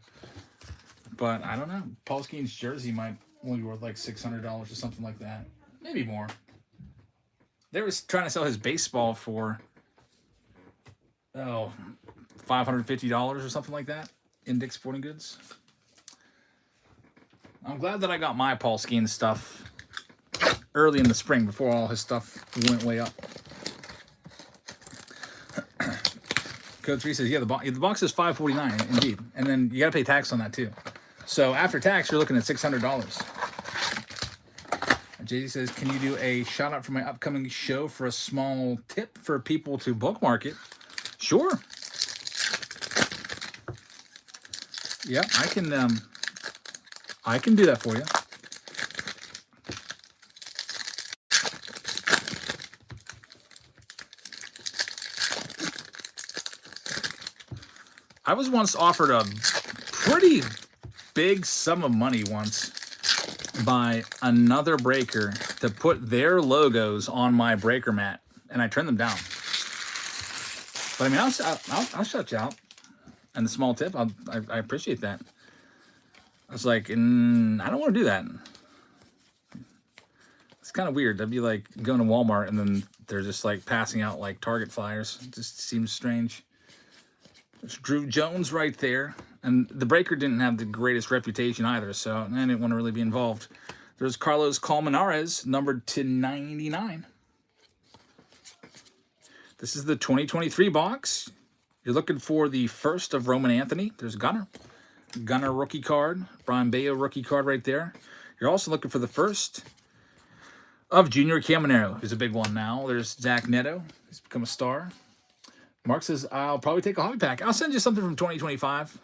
But I don't know. Paul Skeens jersey might only be worth like $600 or something like that. Maybe more. They were trying to sell his baseball for, $550 or something like that. Index Sporting Goods. I'm glad that I got my Paul Skeens stuff early in the spring before all his stuff went way up. Code 3 says, yeah, the box is $549 indeed. And then you got to pay tax on that too. So after tax, you're looking at $600. JD says, can you do a shout out for my upcoming show for a small tip for people to bookmark it? Sure. Yeah, I can do that for you. I was once offered a pretty big sum of money once by another breaker to put their logos on my breaker mat, and I turned them down. But I mean, I'll shut you out. And the small tip, I appreciate that. I was like, I don't want to do that. It's kind of weird. That'd be like going to Walmart and then they're just like passing out like Target flyers. It just seems strange. There's Drew Jones right there. And the breaker didn't have the greatest reputation either, so I didn't want to really be involved. There's Carlos Colmenares, numbered to 99. This is the 2023 box. You're looking for the first of Roman Anthony. There's Gunner. Gunner rookie card. Brian Bayo rookie card right there. You're also looking for the first of Junior Caminero, who's a big one now. There's Zach Neto. He's become a star. Mark says, I'll probably take a hobby pack. I'll send you something from 2025.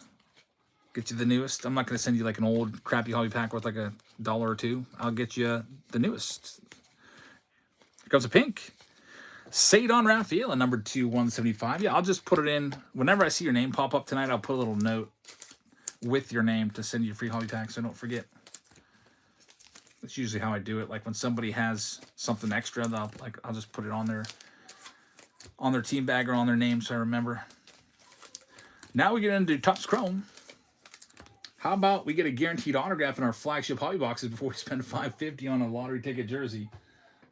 Get you the newest. I'm not going to send you like an old crappy hobby pack worth like $1 or $2. I'll get you the newest. Here comes a pink. Sadon Raphael, numbered to 175. Yeah, I'll just put it in. Whenever I see your name pop up tonight, I'll put a little note with your name to send you a free hobby pack so don't forget. That's usually how I do it. Like when somebody has something extra, I'll just put it on their team bag or on their name so I remember. Now we get into Topps Chrome. How about we get a guaranteed autograph in our flagship hobby boxes before we spend $550 on a lottery ticket jersey?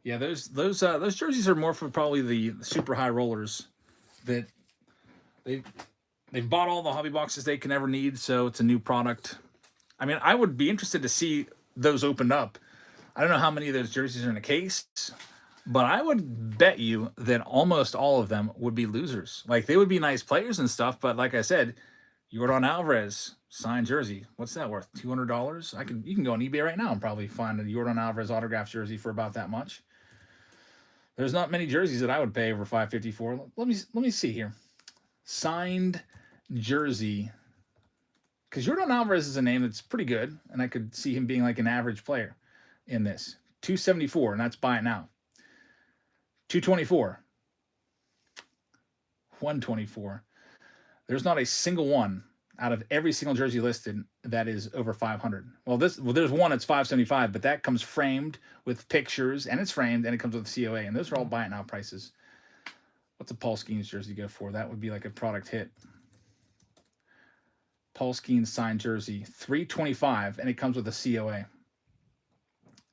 Yeah, those jerseys are more for probably the super high rollers that they've bought all the hobby boxes they can ever need, so it's a new product. I mean, I would be interested to see those opened up. I don't know how many of those jerseys are in a case, but I would bet you that almost all of them would be losers. Like, they would be nice players and stuff, but like I said, Yordan Alvarez signed jersey. What's that worth? $200? You can go on eBay right now and probably find a Yordan Alvarez autographed jersey for about that much. There's not many jerseys that I would pay over $550 for. Let me see here. Signed jersey. Because Yordan Alvarez is a name that's pretty good, and I could see him being like an average player in this. $274, and that's buy it now. $224. $124. There's not a single one out of every single jersey listed that is over $500. Well, there's one that's $575, but that comes framed with pictures, and it's framed, and it comes with a COA, and those are all buy it now prices. What's a Paul Skeens jersey go for? That would be like a product hit. Paul Skeens signed jersey, $325, and it comes with a COA.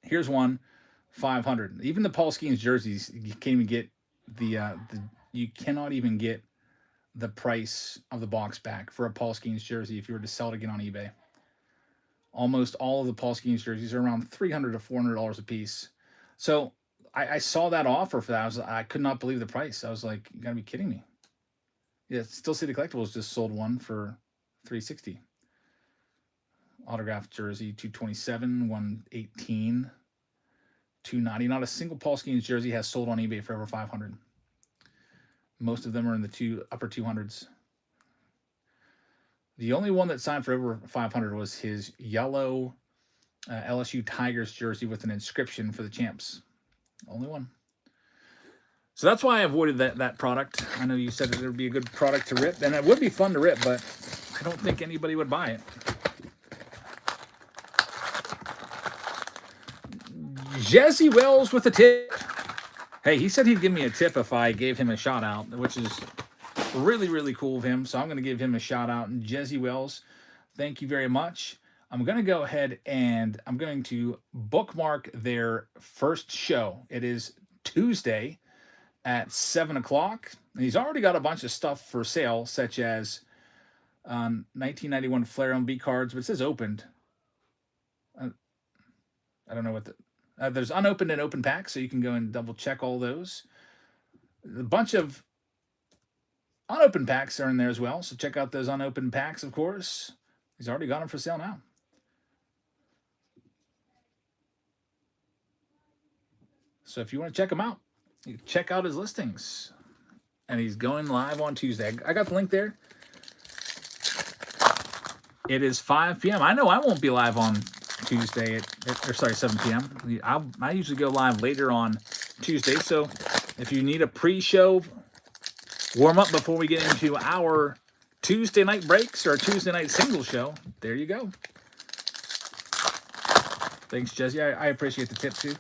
Here's one, $500. Even the Paul Skeens jerseys, you can't even get you cannot even get the price of the box back for a Paul Skeens jersey if you were to sell it again on eBay. Almost all of the Paul Skeens jerseys are around $300 to $400 a piece. So I saw that offer for that. I could not believe the price. I was like, you gotta be kidding me. Yeah, Still City Collectibles just sold one for $360. Autographed jersey, $227, $118, $290. Not a single Paul Skeens jersey has sold on eBay for over $500. Most of them are in the upper 200s. The only one that signed for over $500 was his yellow LSU Tigers jersey with an inscription for the champs. Only one. So that's why I avoided that product. I know you said that it would be a good product to rip, and it would be fun to rip, but I don't think anybody would buy it. Jesse Wells with a tip. Hey, he said he'd give me a tip if I gave him a shout out, which is really, really cool of him. So I'm going to give him a shout out. And Jesse Wells, thank you very much. I'm going to go ahead and I'm going to bookmark their first show. It is Tuesday at 7 o'clock. And he's already got a bunch of stuff for sale, such as 1991 Flair on B cards, but it says opened. I don't know what there's unopened and open packs, so you can go and double check all those. A bunch of unopened packs are in there as well, so check out those unopened packs, of course. He's already got them for sale now. So if you want to check him out, you can check out his listings. And he's going live on Tuesday. I got the link there. It is 5 p.m. I know I won't be live on Tuesday 7 p.m. I usually go live later on Tuesday. So if you need a pre-show warm up before we get into our Tuesday night breaks or Tuesday night single show, there you go. Thanks, Jesse. I appreciate the tip too.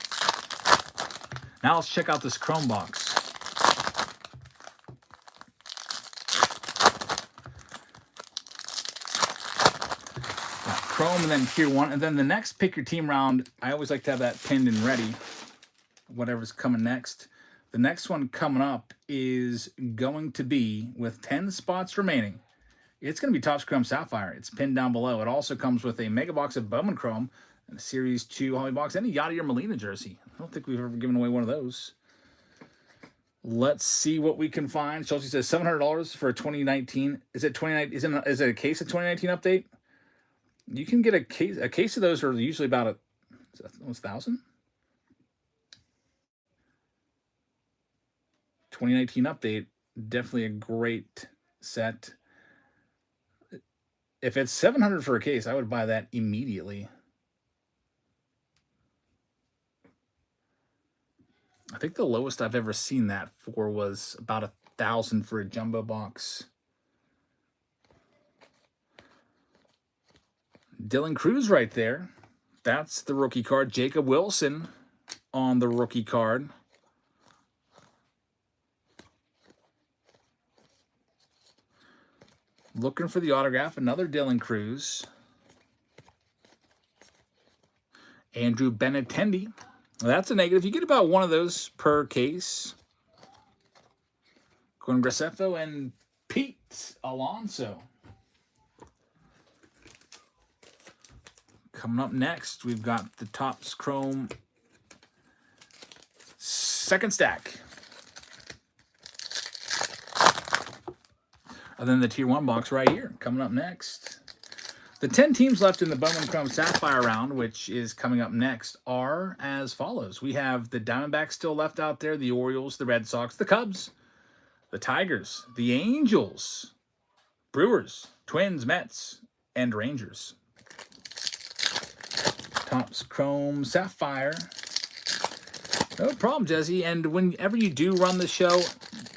Now let's check out this Chrome box. Chrome and then Tier 1. And then the next pick your team round, I always like to have that pinned and ready, whatever's coming next. The next one coming up is going to be, with 10 spots remaining, it's going to be Topps Chrome Sapphire. It's pinned down below. It also comes with a mega box of Bowman Chrome and a Series 2 Holly box and a Yadier Molina jersey. I don't think we've ever given away one of those. Let's see what we can find. Chelsea says $700 for a 2019. Is it 2019? Is it a case of 2019 update? You can get a case. A case of those are usually about almost 1,000. 2019 update, definitely a great set. If it's $700 for a case, I would buy that immediately. I think the lowest I've ever seen that for was about 1,000 for a jumbo box. Dylan Cruz right there. That's the rookie card. Jacob Wilson on the rookie card. Looking for the autograph. Another Dylan Cruz. Andrew Benintendi. That's a negative. You get about one of those per case. Gwen Graceffo and Pete Alonso. Coming up next, we've got the Topps Chrome second stack. And then the Tier 1 box right here, coming up next. The 10 teams left in the Bowman Chrome Sapphire round, which is coming up next, are as follows. We have the Diamondbacks still left out there, the Orioles, the Red Sox, the Cubs, the Tigers, the Angels, Brewers, Twins, Mets, and Rangers. Topps Chrome Sapphire. No problem, Jesse. And whenever you do run the show,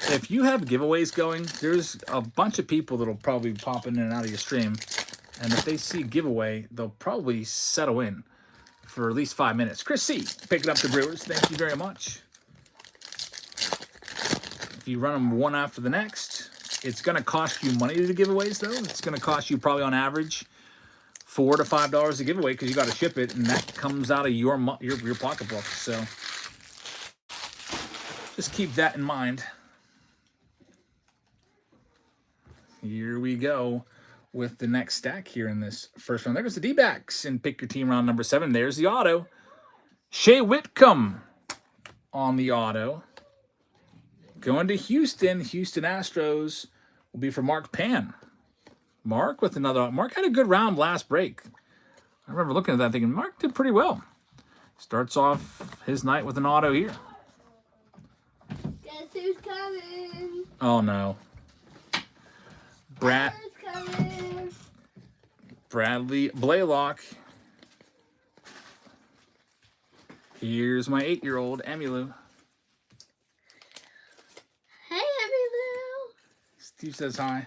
if you have giveaways going, there's a bunch of people that'll probably pop in and out of your stream. And if they see a giveaway, they'll probably settle in for at least 5 minutes. Chris C. picking up the Brewers. Thank you very much. If you run them one after the next, it's going to cost you money to do giveaways, though. It's going to cost you probably on average $4 to $5 a giveaway because you got to ship it, and that comes out of your pocketbook. So just keep that in mind. Here we go with the next stack here in this first round. There goes the D-backs in pick your team round number 7. There's the auto. Shea Whitcomb on the auto. Going to Houston. Houston Astros will be for Mark Pan. Mark with another. Mark had a good round last break. I remember looking at that thinking, Mark did pretty well. Starts off his night with an auto here. Guess who's coming? Oh, no. Bradley Blaylock. Here's my 8-year-old, Emilu. Steve says hi.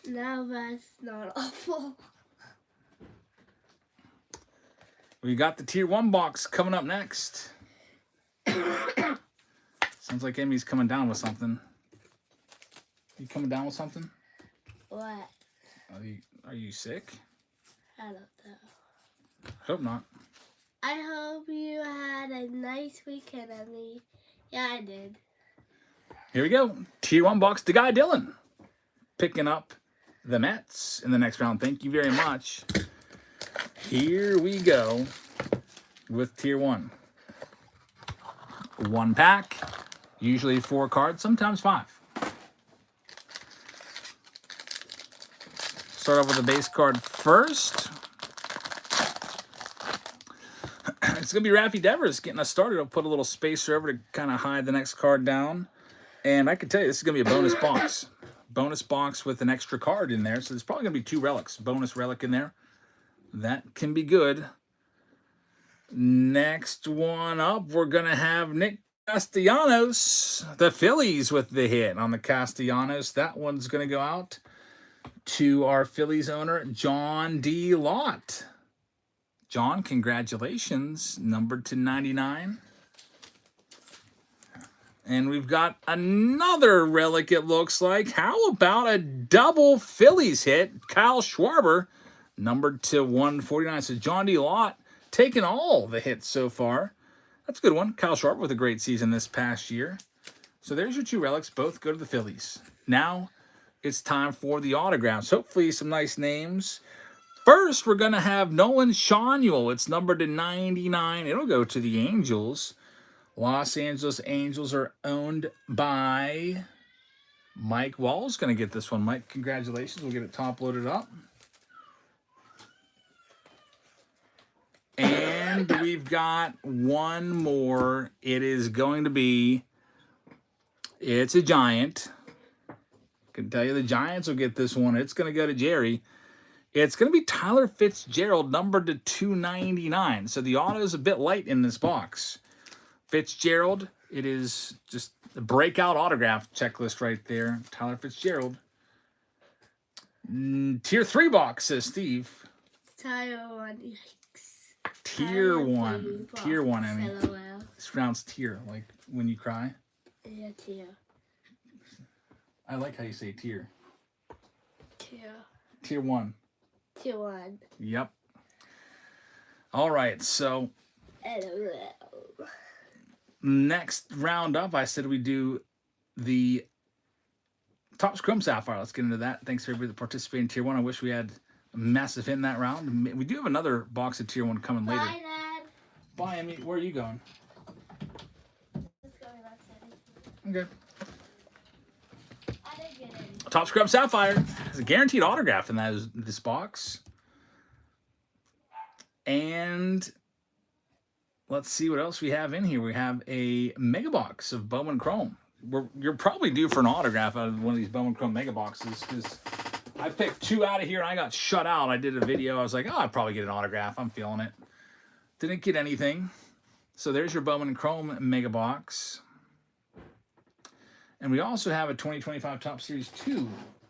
No, that's not awful. We got the Tier 1 box coming up next. Sounds like Emmy's coming down with something. You coming down with something? What? Are you sick? I don't know. Hope not. I hope you had a nice weekend, Emmy. Yeah, I did. Here we go. Tier 1 box to Guy Dillon. Picking up the Mets in the next round. Thank you very much. Here we go with Tier 1. 1 pack. Usually 4 cards, sometimes 5. Start off with the base card first. It's going to be Raffy Devers getting us started. I'll put a little spacer over to kind of hide the next card down. And I can tell you, this is going to be a bonus box. Bonus box with an extra card in there. So there's probably going to be 2 relics. Bonus relic in there. That can be good. Next one up, we're going to have Nick Castellanos. The Phillies with the hit on the Castellanos. That one's going to go out to our Phillies owner, John D. Lott. John, congratulations. Numbered to 99. And we've got another relic, it looks like. How about a double Phillies hit? Kyle Schwarber, numbered to 149. So John D. Lott taking all the hits so far. That's a good one. Kyle Schwarber with a great season this past year. So there's your 2 relics. Both go to the Phillies. Now it's time for the autographs. Hopefully some nice names. First, we're going to have Nolan Schanuel. It's numbered to 99. It'll go to the Angels. Los Angeles Angels are owned by Mike Wall's going to get this one. Mike, congratulations. We'll get it top loaded up. And we've got one more. It is going to be, it's a Giant. I can tell you the Giants will get this one. It's going to go to Jerry. It's going to be Tyler Fitzgerald, numbered to 299. So the auto is a bit light in this box. Fitzgerald, it is just the breakout autograph checklist right there. Tyler Fitzgerald. Tier 3 box, says Steve. Tier 1, yikes. Tier 1. Tier 1, I mean. LOL. This round's tier, like when you cry. Yeah, tier. I like how you say tier. Tier. Tier 1. Tier 1. Yep. All right, so LOL. next round up, I said we do the Topps Chrome Sapphire. Let's get into that. Thanks for everybody that participated in Tier 1. I wish we had a massive hit in that round. We do have another box of Tier 1 coming later. Bye, Dad. Bye, Emmy. Where are you going? Let's go outside. Okay. I didn't get any. Topps Chrome Sapphire has a guaranteed autograph in this box. And let's see what else we have in here. We have a mega box of Bowman Chrome. You're probably due for an autograph out of one of these Bowman Chrome mega boxes because I picked 2 out of here and I got shut out. I did a video. I was like, oh, I'd probably get an autograph. I'm feeling it. Didn't get anything. So there's your Bowman Chrome mega box. And we also have a 2025 Top Series 2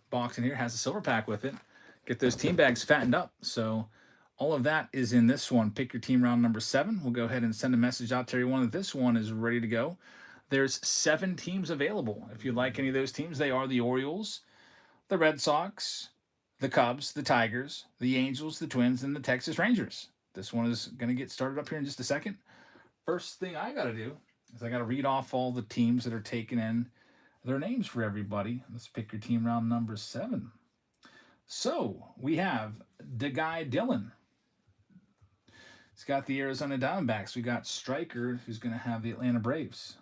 box in here. It has a silver pack with it. Get those team bags fattened up. So all of that is in this one. Pick your team round number 7. We'll go ahead and send a message out to everyone that this one is ready to go. There's 7 teams available. If you like any of those teams, they are the Orioles, the Red Sox, the Cubs, the Tigers, the Angels, the Twins, and the Texas Rangers. This one is going to get started up here in just a second. First thing I got to do is I got to read off all the teams that are taking in their names for everybody. Let's pick your team round number 7. So we have the Guy Dillon. He's got the Arizona Diamondbacks. We got Stryker, who's going to have the Atlanta Braves.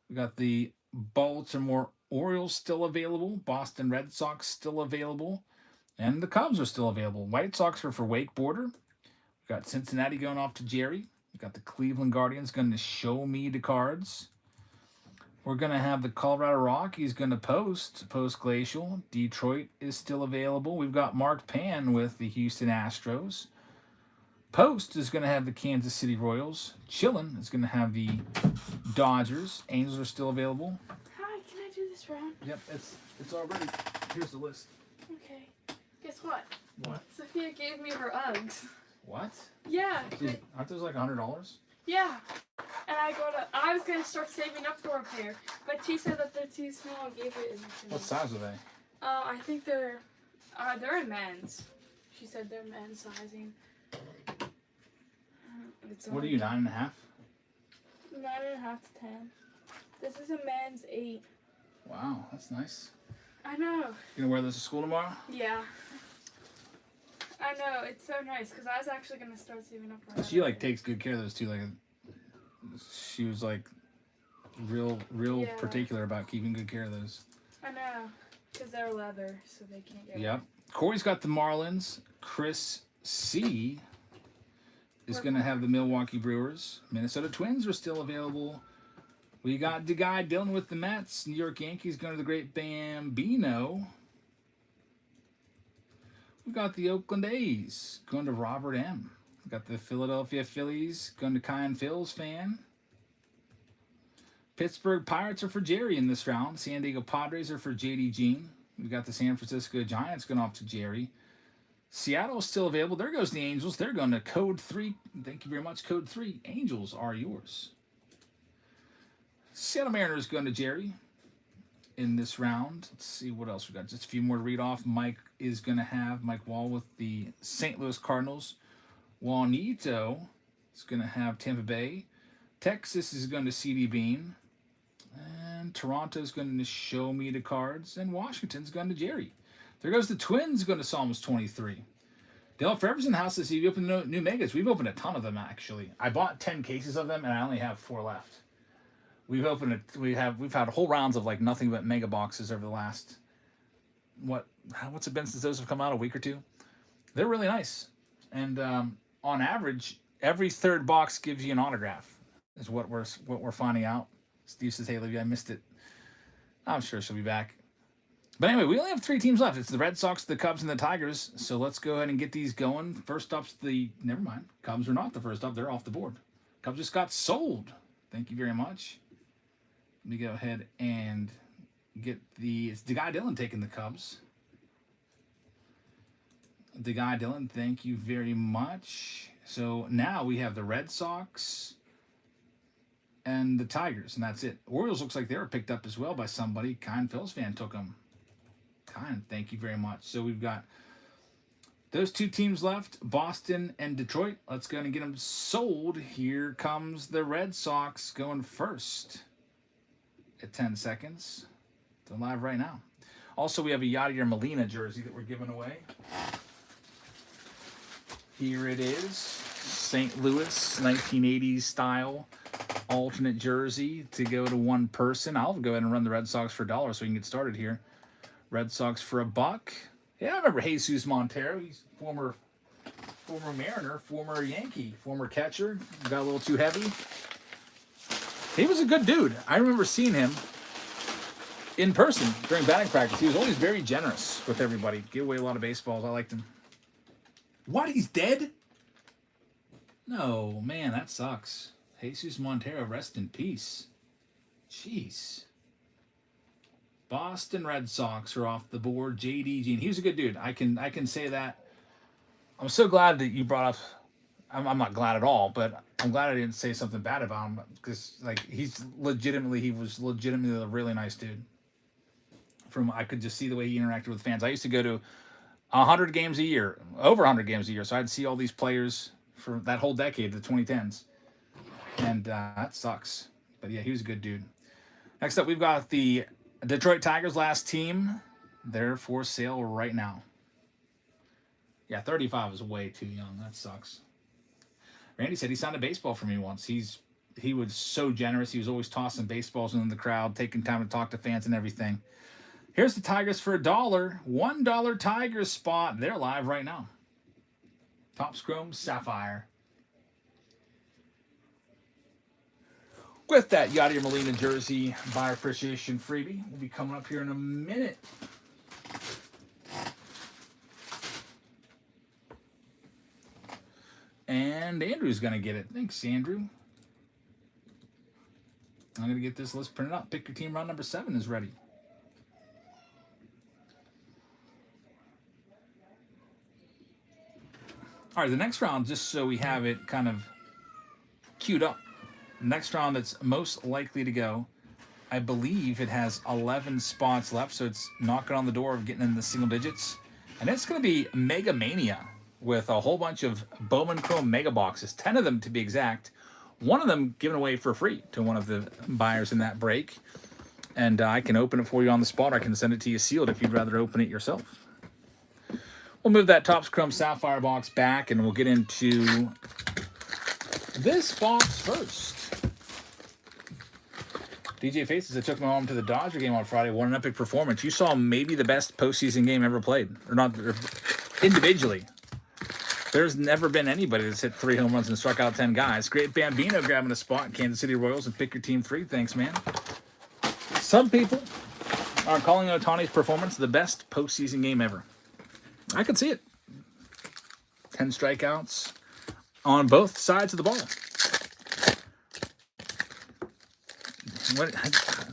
We got the Baltimore Orioles still available. Boston Red Sox still available. And the Cubs are still available. White Sox are for Wake Border. We've got Cincinnati going off to Jerry. We've got the Cleveland Guardians going to show me the cards. We're going to have the Colorado Rockies going to post Glacial. Detroit is still available. We've got Mark Pan with the Houston Astros. Post is going to have the Kansas City Royals. Chillin is going to have the Dodgers. Angels are still available. Hi, can I do this this round? Yep, it's already. Here's the list. Okay. Guess what? What? Sophia gave me her Uggs. What? Yeah. Dude, aren't those like $100? Yeah. And I was gonna start saving up for a pair, but she said that they're too small and gave it to me. What size are they? I think they're in men's. She said they're men's sizing. What are you, 9.5? 9.5 to 10. This is a men's 8. Wow, that's nice. I know. You gonna wear this to school tomorrow? Yeah. I know, it's so nice because I was actually gonna start saving up for it. She like takes good care of those too. Like, she was like real Yeah. particular about keeping good care of those. I know, because they're leather, so they can't get Yep. Corey's got the Marlins. Chris C is going to have the Milwaukee Brewers. Minnesota Twins are still available. We got the guy Dylan with the Mets. New York Yankees going to the Great Bambino. We got the Oakland A's going to Robert M. We got the Philadelphia Phillies going to Kai and Phil's fan. Pittsburgh Pirates are for Jerry in this round. San Diego Padres are for JD Jean. We got the San Francisco Giants going off to Jerry. Seattle's still available. There goes the Angels. They're going to Code 3. Thank you very much, Code 3. Angels are yours. Seattle Mariners going to Jerry in this round. Let's see what else we got. Just a few more to read off. Mike is going to have Mike Wall with the St. Louis Cardinals. Juanito is going to have Tampa Bay. Texas is going to CD Bean. And Toronto's going to Show Me the Cards. And Washington's going to Jerry. There goes the Twins going to Psalms 23. Dale, if forever's in the house this year, we opened new megas. We've opened a ton of them, actually. I bought 10 cases of them, and I only have 4 left. We've opened it. We've had whole rounds of like nothing but mega boxes over the last what's it been since those have come out? A week or two. They're really nice, and on average, every third box gives you an autograph. Is what we're finding out. Steve says, "Hey, Olivia, I missed it." I'm sure she'll be back. But anyway, we only have 3 teams left. It's the Red Sox, the Cubs, and the Tigers. So let's go ahead and get these going. First up's never mind. Cubs are not the first up. They're off the board. Cubs just got sold. Thank you very much. Let me go ahead and get it's the guy Dylan taking the Cubs. The guy Dylan, thank you very much. So now we have the Red Sox and the Tigers, and that's it. Orioles looks like they were picked up as well by somebody. Kind Phil's fan took them. Kind, thank you very much. So we've got those 2 teams left, Boston and Detroit. Let's go and get them sold. Here comes the Red Sox going first at 10 seconds. They're live right now. Also, we have a Yadier Molina jersey that we're giving away. Here it is. St. Louis 1980s style alternate jersey to go to one person. I'll go ahead and run the Red Sox for $1 so we can get started here. Red Sox for $1. Yeah, I remember Jesus Montero. He's former Mariner, former Yankee, former catcher. Got a little too heavy. He was a good dude. I remember seeing him in person during batting practice. He was always very generous with everybody. Gave away a lot of baseballs. I liked him. What? He's dead? No, man, that sucks. Jesus Montero, rest in peace. Jeez. Boston Red Sox are off the board. JD Jean. He was a good dude. I can say that. I'm so glad that you brought up. I'm not glad at all, but I'm glad I didn't say something bad about him because like he was legitimately a really nice dude. I could just see the way he interacted with fans. I used to go to 100 games a year, over 100 games a year, so I'd see all these players for that whole decade, the 2010s, and that sucks. But yeah, he was a good dude. Next up, we've got the Detroit Tigers, last team. They're for sale right now. Yeah, 35 is way too young. That sucks. Randy said he signed a baseball for me once. He was so generous. He was always tossing baseballs in the crowd, taking time to talk to fans and everything. Here's the Tigers for $1. $1 Tigers spot. They're live right now. Topps Chrome Sapphire. With that Yadier Molina jersey buyer appreciation freebie, we'll be coming up here in a minute. And Andrew's going to get it. Thanks, Andrew. I'm going to get this list printed out. Pick your team. Round number 7 is ready. All right, the next round, just so we have it kind of queued up. The next round that's most likely to go, I believe it has 11 spots left, so it's knocking on the door of getting in the single digits. And it's going to be Mega Mania with a whole bunch of Bowman Chrome Mega Boxes, 10 of them to be exact. One of them given away for free to one of the buyers in that break. And I can open it for you on the spot. I can send it to you sealed if you'd rather open it yourself. We'll move that Topps Chrome Sapphire box back, and we'll get into this box first. DJ Faces, I took my mom to the Dodger game on Friday. What an epic performance. You saw maybe the best postseason game ever played. Or not individually. There's never been anybody that's hit 3 home runs and struck out 10 guys. Great Bambino grabbing a spot in Kansas City Royals and pick your team 3. Thanks, man. Some people are calling Ohtani's performance the best postseason game ever. I could see it. 10 strikeouts on both sides of the ball.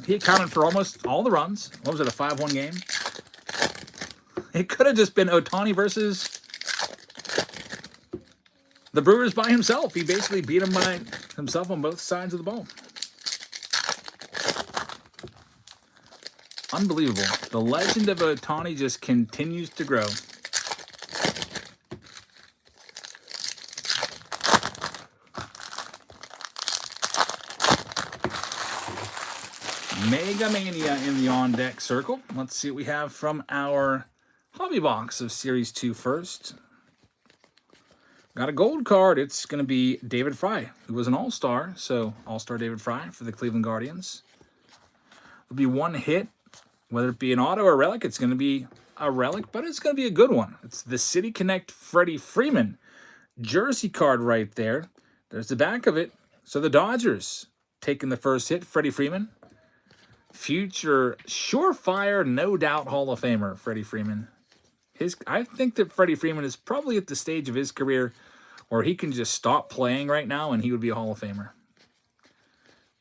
He accounted for almost all the runs. What was it, a 5-1 game? It could have just been Ohtani versus the Brewers by himself. He basically beat him by himself on both sides of the ball. Unbelievable. The legend of Ohtani just continues to grow. Mega Mania in the on-deck circle. Let's see what we have from our hobby box of Series 2 first. Got a gold card. It's going to be David Fry, who was an all-star. So, all-star David Fry for the Cleveland Guardians. There'll be one hit. Whether it be an auto or a relic, it's going to be a relic, but it's going to be a good one. It's the City Connect Freddie Freeman jersey card right there. There's the back of it. So the Dodgers taking the first hit, Freddie Freeman. Future surefire, no doubt Hall of Famer, Freddie Freeman. I think that Freddie Freeman is probably at the stage of his career where he can just stop playing right now and he would be a Hall of Famer.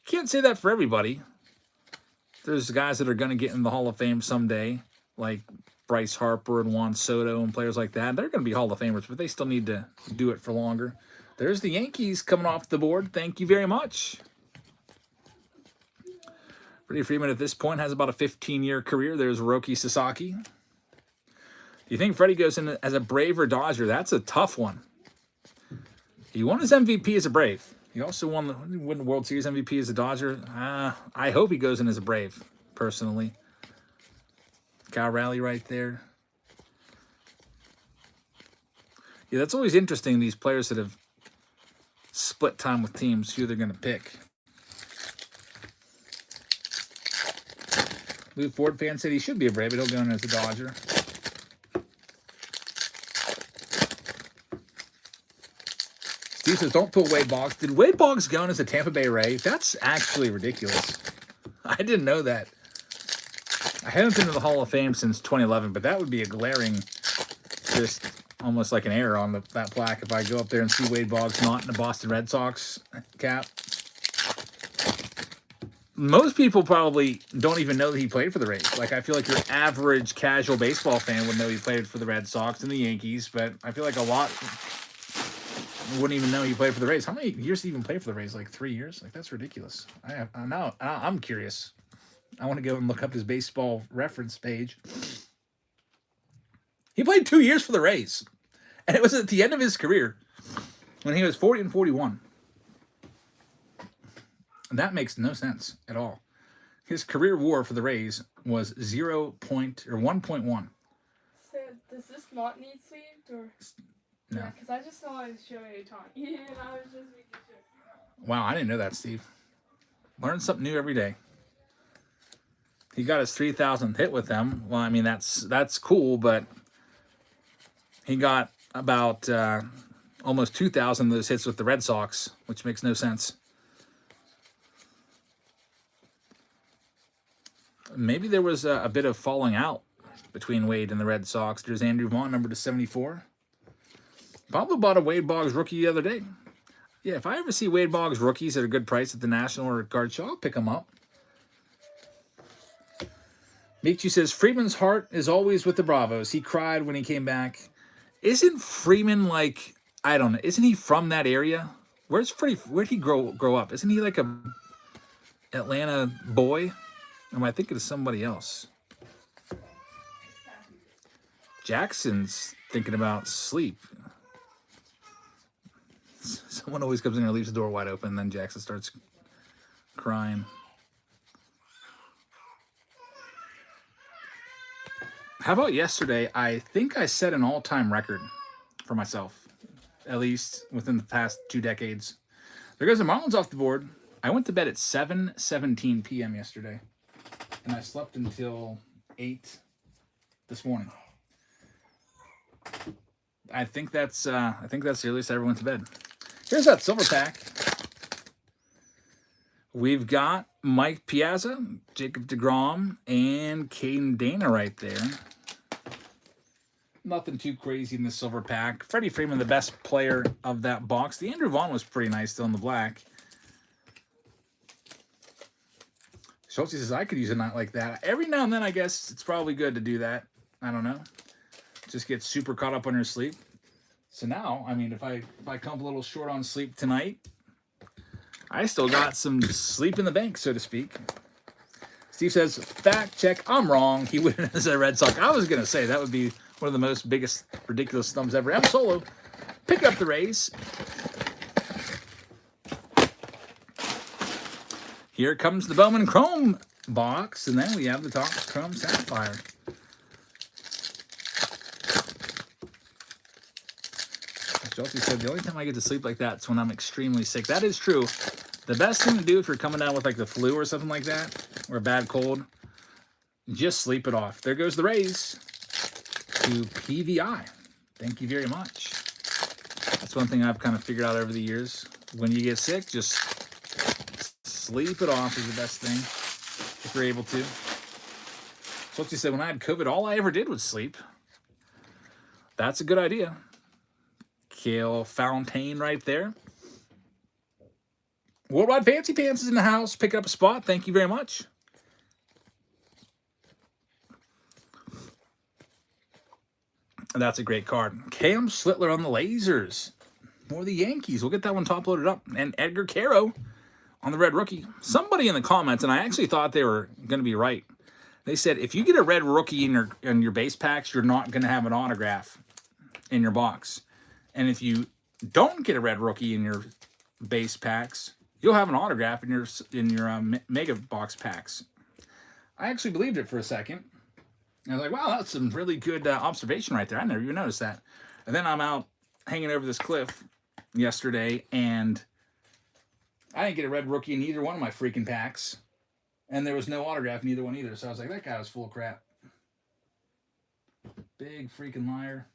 Can't say that for everybody. There's guys that are going to get in the Hall of Fame someday, like Bryce Harper and Juan Soto and players like that. They're going to be Hall of Famers, but they still need to do it for longer. There's the Yankees coming off the board. Thank you very much. Freddie Freeman at this point has about a 15-year career. There's Roki Sasaki. Do you think Freddie goes in as a Brave or Dodger? That's a tough one. He won his MVP as a Brave. He also won the World Series MVP as a Dodger. I hope he goes in as a Brave, personally. Cal Raleigh right there. Yeah, that's always interesting, these players that have split time with teams, who they're going to pick. Lou Ford fan said he should be a Brave, but he'll go in as a Dodger. Steve says, don't pull Wade Boggs. Did Wade Boggs go in as a Tampa Bay Ray? That's actually ridiculous. I didn't know that. I haven't been to the Hall of Fame since 2011, but that would be a glaring, just almost like an error on that plaque if I go up there and see Wade Boggs not in a Boston Red Sox cap. Most people probably don't even know that he played for the Rays. Like, I feel like your average casual baseball fan would know he played for the Red Sox and the Yankees, but I feel like a lot wouldn't even know he played for the Rays. How many years did he even play for the Rays? Like 3 years? Like, that's ridiculous. I'm curious. I want to go and look up his baseball reference page. He played 2 years for the Rays, and it was at the end of his career when he was 40 and 41. That makes no sense at all. His career WAR for the Rays was 1.1. So does this not need sleeved or? No. Yeah, because I just saw it show a ton. Yeah, and I was just making sure. Wow, I didn't know that, Steve. Learn something new every day. He got his 3,000th hit with them. Well, I mean, that's cool, but he got about almost 2,000 of those hits with the Red Sox, which makes no sense. Maybe there was a bit of falling out between Wade and the Red Sox. There's Andrew Vaughn, number to 74. Pablo bought a Wade Boggs rookie the other day. Yeah, if I ever see Wade Boggs rookies at a good price at the National or Card Show, I'll pick them up. Michi says, Freeman's heart is always with the Bravos. He cried when he came back. Isn't Freeman like I don't know. Isn't he from that area? Where'd he grow up? Isn't he like a Atlanta boy? Am I thinking of somebody else? Jackson's thinking about sleep. Someone always comes in there, leaves the door wide open, and then Jackson starts crying. How about yesterday? I think I set an all-time record for myself, at least within the past 2 decades. There goes the Marlins off the board. I went to bed at 7:17 p.m. yesterday, and I slept until 8 this morning. I think that's the earliest I ever went to bed. Here's that silver pack. We've got Mike Piazza, Jacob deGrom, and Caden Dana right there. Nothing too crazy in the silver pack. Freddie Freeman, the best player of that box. The Andrew Vaughn was pretty nice still in the black. Schultz says, I could use a night like that. Every now and then, I guess, it's probably good to do that. I don't know. Just get super caught up on your sleep. So now, I mean, if I come a little short on sleep tonight, I still got some sleep in the bank, so to speak. Steve says, fact check, I'm wrong. He went as a Red Sox. I was going to say that would be one of the most biggest, ridiculous thumbs ever. I'm solo. Pick up the Rays. Here comes the Bowman Chrome box, and then we have the Topps Chrome Sapphire. Chelsea said, the only time I get to sleep like that is when I'm extremely sick. That is true. The best thing to do if you're coming down with like the flu or something like that, or a bad cold, just sleep it off. There goes the Rays to PVI. Thank you very much. That's one thing I've kind of figured out over the years. When you get sick, just sleep it off is the best thing, if you're able to. Chelsea said, when I had COVID, all I ever did was sleep. That's a good idea. Kale Fontaine right there. Worldwide Fancy Pants is in the house. Pick up a spot. Thank you very much. That's a great card. Cam Schlittler on the lasers. More of the Yankees. We'll get that one top loaded up. And Edgar Caro on the red rookie. Somebody in the comments, and I actually thought they were going to be right. They said, if you get a red rookie in your base packs, you're not going to have an autograph in your box. And if you don't get a red rookie in your base packs, you'll have an autograph in your mega box packs. I actually believed it for a second. I was like, wow, that's some really good observation right there. I never even noticed that. And then I'm out hanging over this cliff yesterday, and I didn't get a red rookie in either one of my freaking packs. And there was no autograph in either one either. So I was like, that guy was full of crap. Big freaking liar.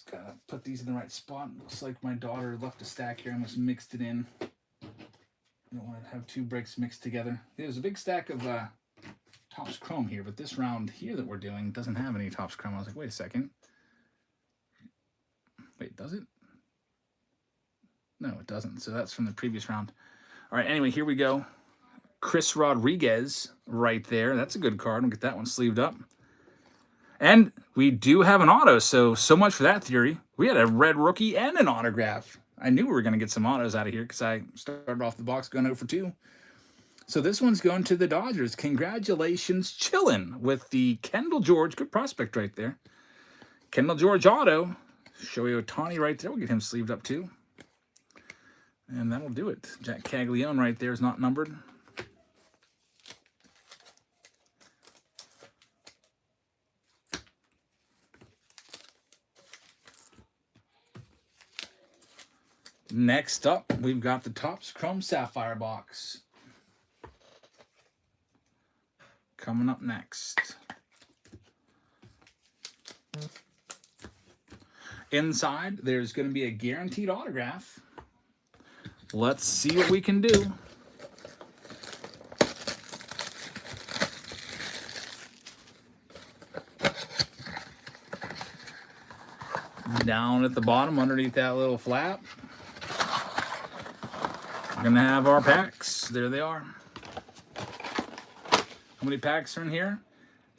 Gotta put these in the right spot. Looks like my daughter left a stack here. I almost mixed it in. I don't want to have 2 breaks mixed together. There's a big stack of Topps Chrome here, but this round here that we're doing doesn't have any Topps Chrome. I was like, wait a second. Wait, does it? No, it doesn't. So that's from the previous round. All right, anyway, here we go. Chris Rodriguez right there. That's a good card. We'll get that one sleeved up. And we do have an auto, so much for that theory. We had a red rookie and an autograph. I knew we were going to get some autos out of here because I started off the box going 0 for 2. So this one's going to the Dodgers. Congratulations, chillin' with the Kendall George. Good prospect right there. Kendall George auto. Shohei Ohtani right there. We'll get him sleeved up too. And that'll do it. Jack Caglione right there is not numbered. Next up, we've got the Topps Chrome Sapphire box. Coming up next. Inside, there's going to be a guaranteed autograph. Let's see what we can do. Down at the bottom, underneath that little flap, we're going to have our packs. There they are. How many packs are in here?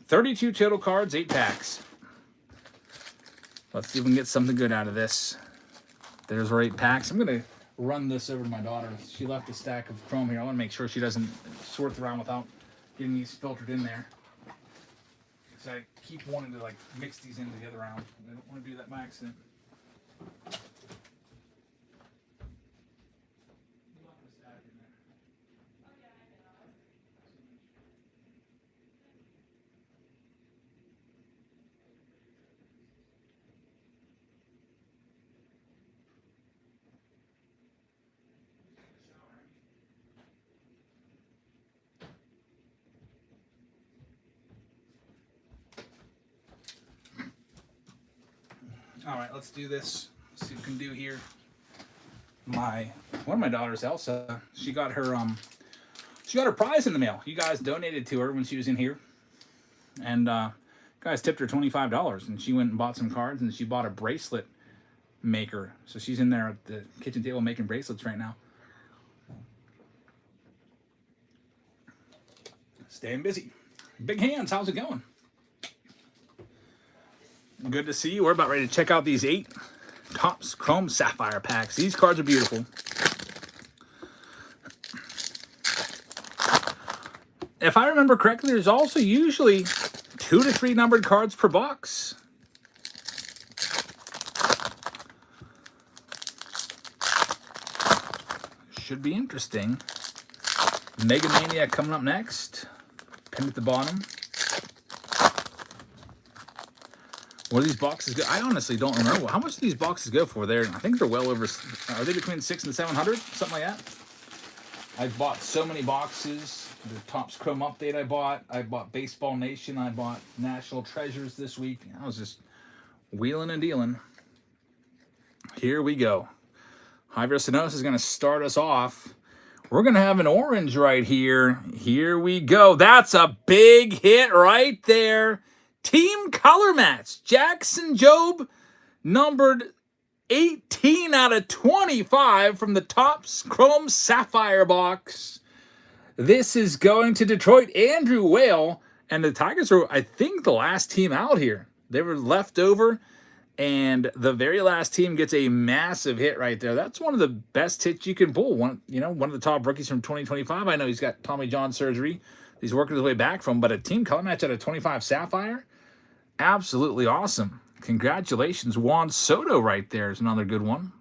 32 total cards, 8 packs. Let's see if we can get something good out of this. There's our 8 packs. I'm going to run this over to my daughter. She left a stack of chrome here. I want to make sure she doesn't sort around without getting these filtered in there. Because I keep wanting to like mix these in together around. I don't want to do that by accident. All right, let's do this. Let's see what we can do here. One of my daughters, Elsa, she got her prize in the mail. You guys donated to her when she was in here, and guys tipped her $25, and she went and bought some cards, and she bought a bracelet maker. So she's in there at the kitchen table making bracelets right now. Staying busy. Big hands, how's it going? Good to see you. We're about ready to check out these 8 Topps Chrome Sapphire packs. These cards are beautiful. If I remember correctly, there's also usually 2 to 3 numbered cards per box. Should be interesting. Mega Mania coming up next. Pin at the bottom. What do these boxes go? I honestly don't remember. How much do these boxes go for? I think they're well over. Are they between 600 and 700? Something like that. I've bought so many boxes. The Topps Chrome Update I bought Baseball Nation. I bought National Treasures this week. I was just wheeling and dealing. Here we go. Javier Sanos is going to start us off. We're going to have an orange right here. Here we go. That's a big hit right there. Team color match. Jackson Jobe, numbered 18 out of 25 from the Topps Chrome Sapphire box. This is going to Detroit. Andrew Whale, and the Tigers were, I think, the last team out here. They were left over, and the very last team gets a massive hit right there. That's one of the best hits you can pull. One of the top rookies from 2025. I know he's got Tommy John surgery. He's working his way back from, but a team color match out of 25 Sapphire. Absolutely awesome. Congratulations. Juan Soto right there is another good one.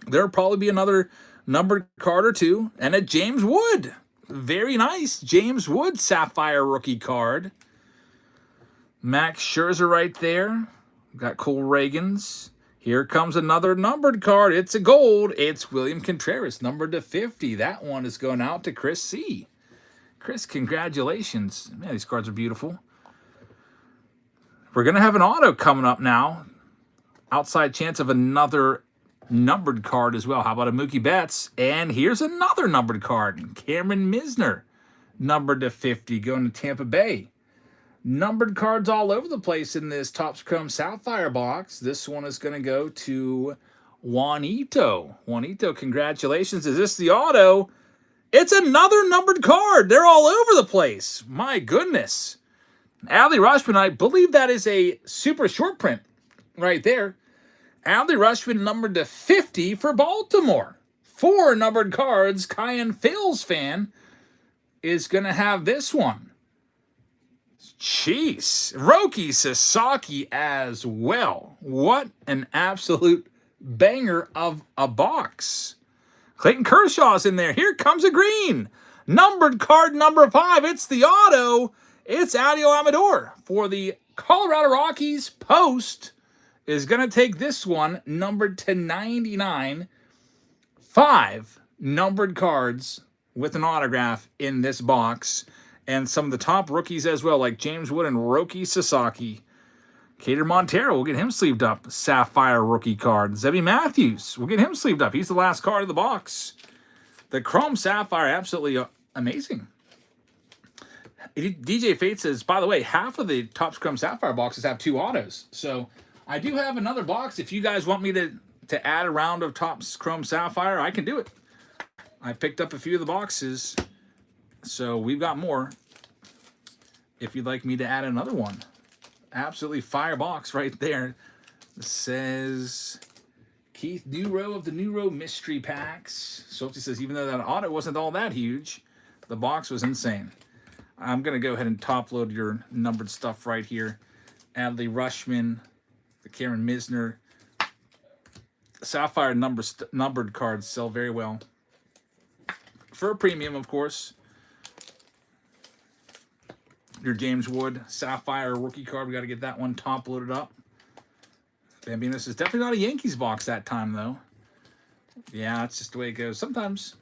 There'll probably be another numbered card or 2. And a James Wood. Very nice. James Wood Sapphire rookie card. Max Scherzer right there. Got Cole Reagans. Here comes another numbered card. It's a gold. It's William Contreras, numbered to 50. That one is going out to Chris C. Chris, congratulations. Man, these cards are beautiful. We're going to have an auto coming up now. Outside chance of another numbered card as well. How about a Mookie Betts? And here's another numbered card. Cameron Misner, numbered to 50, going to Tampa Bay. Numbered cards all over the place in this Topps Chrome Sapphire box. This one is going to go to Juanito. Juanito, congratulations. Is this the auto? It's another numbered card. They're all over the place. My goodness. Adley Rutschman, I believe that is a super short print right there. Adley Rutschman numbered to 50 for Baltimore. 4 numbered cards. Kyan Fales fan is going to have this one. Jeez. Roki Sasaki as well. What an absolute banger of a box. Clayton Kershaw's in there. Here comes a green. Numbered card number 5. It's the auto. It's Adio Amador for the Colorado Rockies. Post is going to take this one, numbered to 99. 5 numbered cards with an autograph in this box. And some of the top rookies as well, like James Wood and Roki Sasaki. Cater Montero, we'll get him sleeved up. Sapphire rookie card. Zebby Matthews, we'll get him sleeved up. He's the last card of the box. The Chrome Sapphire, absolutely amazing. DJ Fate says, by the way, half of the Topps Chrome Sapphire boxes have 2 autos. So I do have another box. If you guys want me to add a round of Topps Chrome Sapphire, I can do it. I picked up a few of the boxes, so we've got more. If you'd like me to add another one. Absolutely fire box right there. It says Keith Newrow of the Newrow Mystery Packs. Sophie says, even though that auto wasn't all that huge, the box was insane. I'm going to go ahead and top load your numbered stuff right here. Adley Rushman, the Karen Misner. Sapphire numbered cards sell very well. For a premium, of course. Your James Wood Sapphire rookie card. We got to get that one top loaded up. Bambinos is definitely not a Yankees box that time, though. Yeah, that's just the way it goes. Sometimes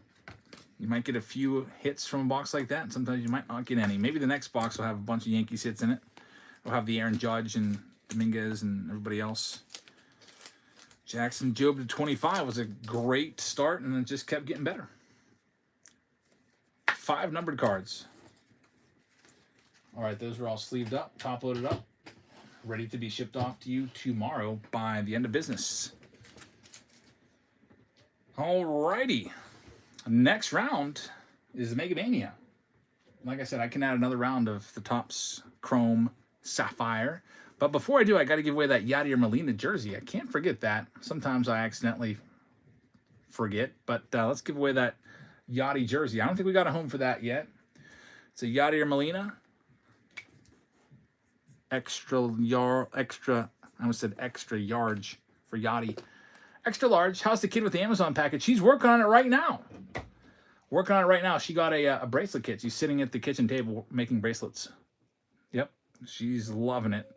you might get a few hits from a box like that, and sometimes you might not get any. Maybe the next box will have a bunch of Yankees hits in it. We'll have the Aaron Judge and Dominguez and everybody else. Jackson Job to 25 was a great start, and it just kept getting better. 5 numbered cards. All right, those are all sleeved up, top loaded up, ready to be shipped off to you tomorrow by the end of business. All righty. Next round is the Mega Mania. Like I said, I can add another round of the Topps Chrome Sapphire. But before I do, I got to give away that Yadier Molina jersey. I can't forget that. Sometimes I accidentally forget. But let's give away that Yachty jersey. I don't think we got a home for that yet. It's a Yadier Molina. Extra, I almost said extra large for Yachty. Extra large. How's the kid with the Amazon package? She's working on it right now. Working on it right now. She got a bracelet kit. She's sitting at the kitchen table making bracelets. Yep. She's loving it.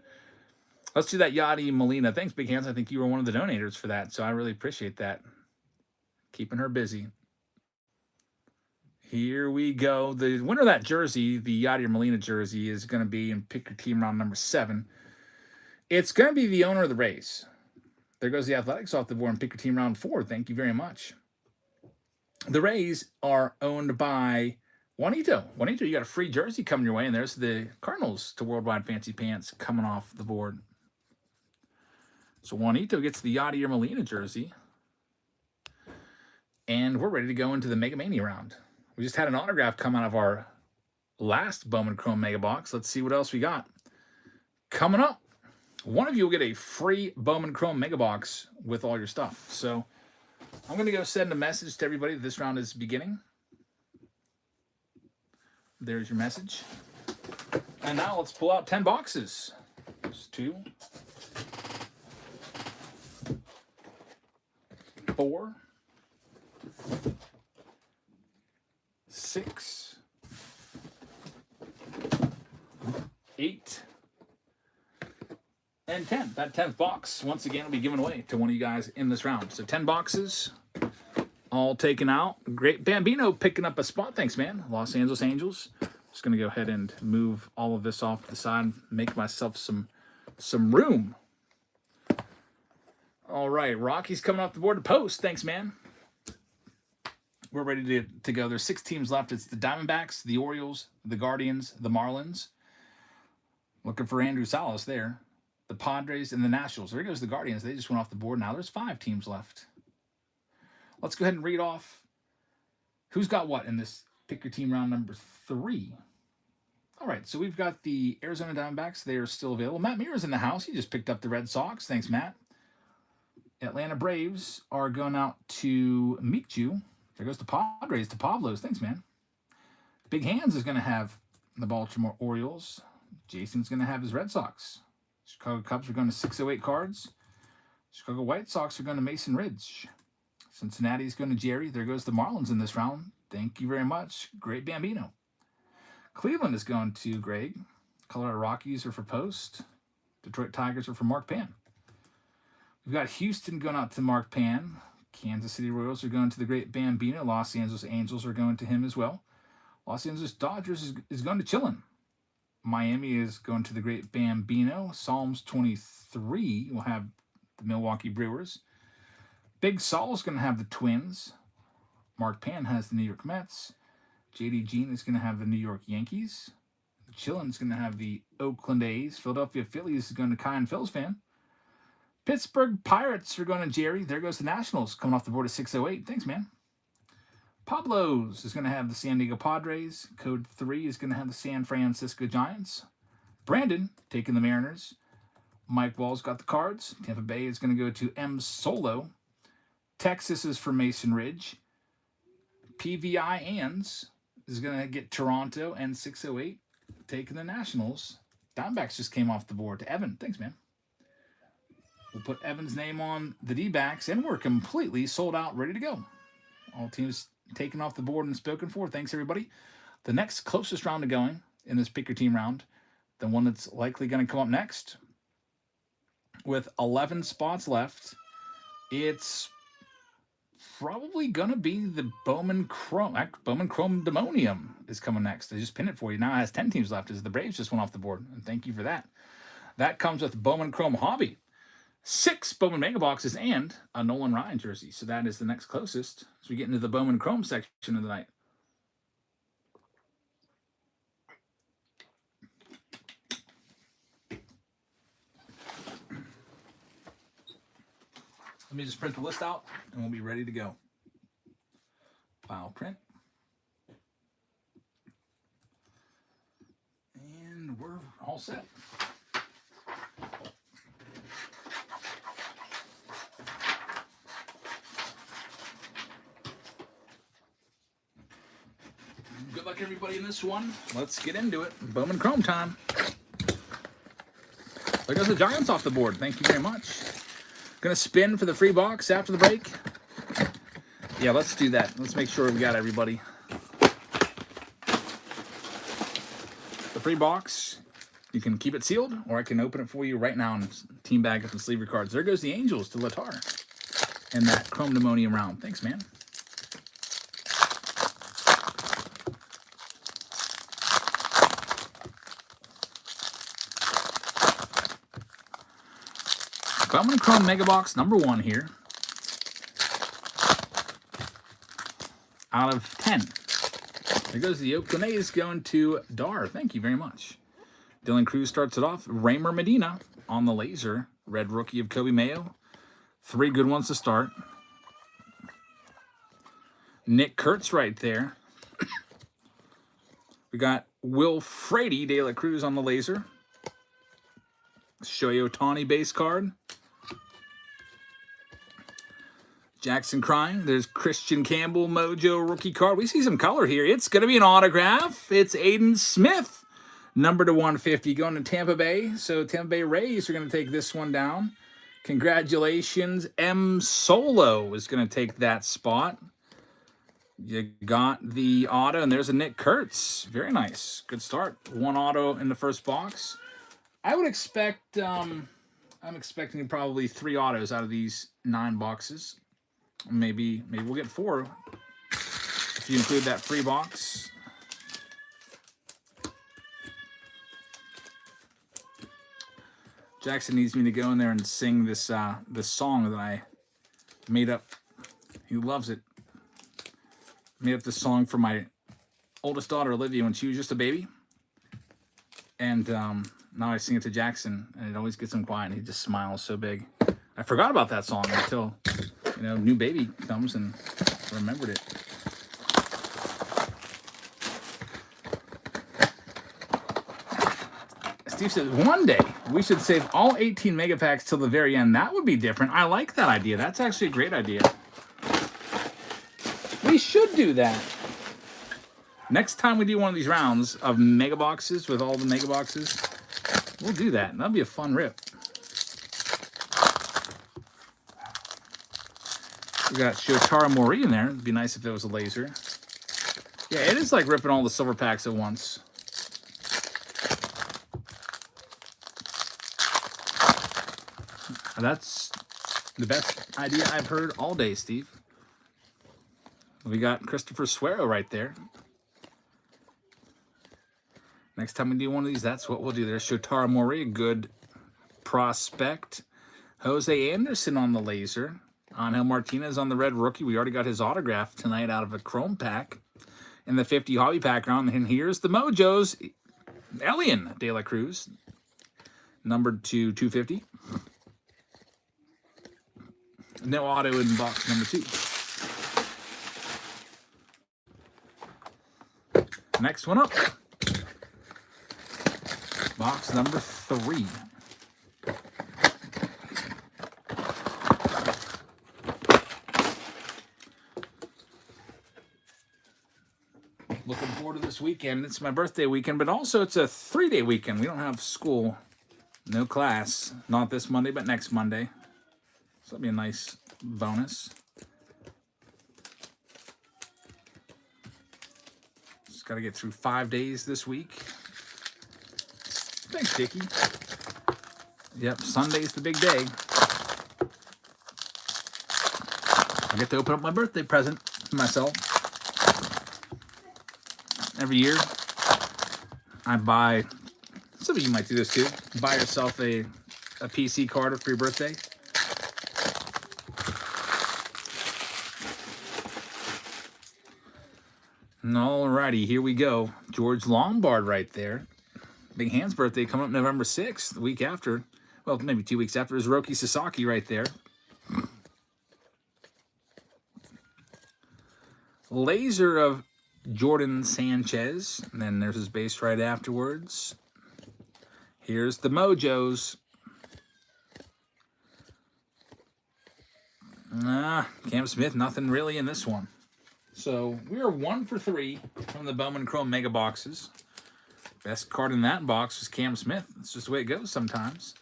Let's do that Yachty Molina. Thanks, Big Hands. I think you were one of the donators for that, so I really appreciate that. Keeping her busy. Here we go. The winner of that jersey, the Yadier Molina jersey, is going to be in Pick Your Team round number 7. It's going to be the owner of the Rays. There goes the Athletics off the board in Pick Your Team round 4. Thank you very much. The Rays are owned by Juanito. Juanito, you got a free jersey coming your way, and there's the Cardinals to Worldwide Fancy Pants coming off the board. So Juanito gets the Yadier Molina jersey. And we're ready to go into the Mega Mania round. We just had an autograph come out of our last Bowman Chrome Mega Box. Let's see what else we got. Coming up, one of you will get a free Bowman Chrome Mega Box with all your stuff. So I'm going to go send a message to everybody that this round is beginning. There's your message. And now let's pull out 10 boxes. There's 2, 4, 6, 8, and 10. That 10th box, once again, will be given away to one of you guys in this round. So 10 boxes, all taken out. Great. Bambino picking up a spot. Thanks, man. Los Angeles Angels. Just going to go ahead and move all of this off to the side, make myself some room. All right, Rocky's coming off the board to post. Thanks, man. We're ready to go. There's 6 teams left. It's the Diamondbacks, the Orioles, the Guardians, the Marlins. Looking for Andrew Salas there. The Padres and the Nationals. There goes the Guardians. They just went off the board. Now there's 5 teams left. Let's go ahead and read off who's got what in this Pick Your Team round number 3. All right, so we've got the Arizona Diamondbacks. They are still available. Matt Mears in the house. He just picked up the Red Sox. Thanks, Matt. Atlanta Braves are going out to meet you. There goes the Padres to Pablo's. Thanks, man. Big Hands is going to have the Baltimore Orioles. Jason's going to have his Red Sox. Chicago Cubs are going to 608 Cards. Chicago White Sox are going to Mason Ridge. Cincinnati's going to Jerry. There goes the Marlins in this round. Thank you very much. Great Bambino. Cleveland is going to Greg. Colorado Rockies are for Post. Detroit Tigers are for Mark Pan. We've got Houston going out to Mark Pan. Kansas City Royals are going to the great Bambino. Los Angeles Angels are going to him as well. Los Angeles Dodgers is going to Chillin. Miami is going to the great Bambino. Psalms 23 will have the Milwaukee Brewers. Big Saul is going to have the Twins. Mark Pan has the New York Mets. JD Jean is going to have the New York Yankees. Chillin is going to have the Oakland A's. Philadelphia Phillies is going to Kai and Phil's fan. Pittsburgh Pirates are going to Jerry. There goes the Nationals coming off the board at 608. Thanks, man. Pablo's is going to have the San Diego Padres. Code 3 is going to have the San Francisco Giants. Brandon taking the Mariners. Mike Wall's got the Cards. Tampa Bay is going to go to M. Solo. Texas is for Mason Ridge. PVI Ans is going to get Toronto and 608 taking the Nationals. Diamondbacks just came off the board to Evan. Thanks, man. We'll put Evan's name on the D-backs, and we're completely sold out, ready to go. All teams taken off the board and spoken for. Thanks, everybody. The next closest round to going in this Pick Your Team round, the one that's likely going to come up next, with 11 spots left, it's probably going to be the Bowman Chrome. Bowman Chrome Demonium is coming next. I just pinned it for you. Now it has 10 teams left as the Braves just went off the board. And thank you for that. That comes with Bowman Chrome Hobby, 6 Bowman Mega Boxes, and a Nolan Ryan jersey. So that is the next closest as we get into the Bowman Chrome section of the night. Let me just print the list out, and we'll be ready to go. File print. And we're all set. Good luck, everybody, in this one. Let's get into it. Bowman Chrome time. There goes the Giants off the board. Thank you very much. Gonna spin for the free box after the break. Yeah, let's do that. Let's make sure we got everybody. The free box, you can keep it sealed, or I can open it for you right now and team bag up and sleeve your cards. There goes the Angels to Latar and that Chrome Demonium round. Thanks, man. Bowman Chrome Mega Box number 1 here. Out of 10. There goes the Oakland A's going to Dar. Thank you very much. Dylan Cruz starts it off. Raymer Medina on the laser. Red rookie of Kobe Mayo. 3 good ones to start. Nick Kurtz right there. We got Will Frady De La Cruz on the laser. Shohei Ohtani base card. Jackson crying. There's Christian Campbell Mojo rookie card. We see some color here. It's going to be an autograph. It's Aiden Smith, number to 150, going to Tampa Bay. So Tampa Bay Rays are going to take this one down. Congratulations. M. Solo is going to take that spot. You got the auto, and there's a Nick Kurtz. Very nice. Good start. 1 auto in the first box. I would expect, I'm expecting probably 3 autos out of these 9 boxes. Maybe we'll get 4 if you include that free box. Jackson needs me to go in there and sing this this song that I made up. He loves it. Made up this song for my oldest daughter Olivia when she was just a baby, and now I sing it to Jackson, and it always gets him quiet. And he just smiles so big. I forgot about that song until, new baby comes and remembered it. Steve says, one day we should save all 18 mega packs till the very end. That would be different. I like that idea. That's actually a great idea. We should do that. Next time we do one of these rounds of mega boxes with all the mega boxes, we'll do that. That'll be a fun rip. We got Shotaro Mori in there. It'd be nice if it was a laser. Yeah, it is like ripping all the silver packs at once. That's the best idea I've heard all day, Steve. We got Christopher Suero right there. Next time we do one of these, that's what we'll do. There's Shotaro Mori, a good prospect. Jose Anderson on the laser. Angel Martinez on the red rookie. We already got his autograph tonight out of a chrome pack in the 50 hobby pack round. And here's the Mojos. Elian De La Cruz, numbered to 250. No auto in box number 2. Next one up. Box number 3. Looking forward to this weekend. It's my birthday weekend, but also it's a 3-day weekend. We don't have school, no class. Not this Monday, but next Monday. So that'll be a nice bonus. Just got to get through 5 days this week. Thanks, Dickie. Yep, Sunday's the big day. I get to open up my birthday present for myself. Every year, I buy, some of you might do this too, buy yourself a PC card for your birthday. Alrighty, here we go. George Lombard right there. Big Hand's birthday coming up November 6th, the week after. Well, maybe 2 weeks after is Roki Sasaki right there. Laser of Jordan Sanchez. And then there's his base right afterwards. Here's the Mojos. Cam Smith, nothing really in this one. So we are 1 for 3 from the Bowman Chrome Mega Boxes. Best card in that box was Cam Smith. That's just the way it goes sometimes.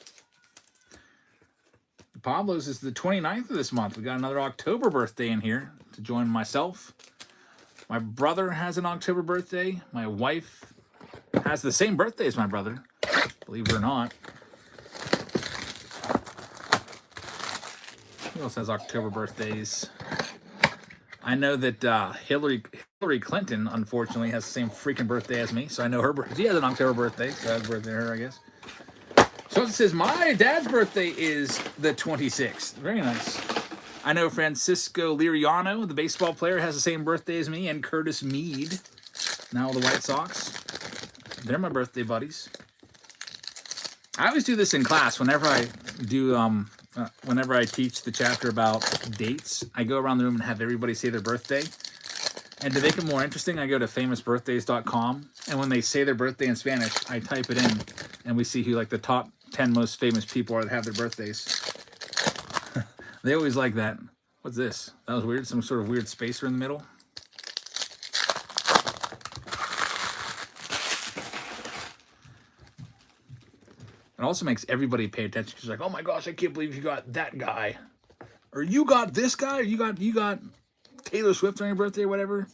Pablo's is the 29th of this month. We got another October birthday in here to join myself. My brother has an October birthday. My wife has the same birthday as my brother, believe it or not. Who else has October birthdays? I know that Hillary Clinton, unfortunately, has the same freaking birthday as me, so I know her birthday. She has an October birthday, so happy birthday to her, I guess. So it says my dad's birthday is the 26th. Very nice. I know Francisco Liriano, the baseball player, has the same birthday as me, and Curtis Mead, now the White Sox. They're my birthday buddies. I always do this in class whenever I do, whenever I teach the chapter about dates. I go around the room and have everybody say their birthday. And to make it more interesting, I go to famousbirthdays.com, and when they say their birthday in Spanish, I type it in, and we see who like the top 10 most famous people are that have their birthdays. They always like that. What's this? That was weird. Some sort of weird spacer in the middle. It also makes everybody pay attention. It's like, oh my gosh, I can't believe you got that guy. Or you got this guy. Or you got Taylor Swift on your birthday or whatever.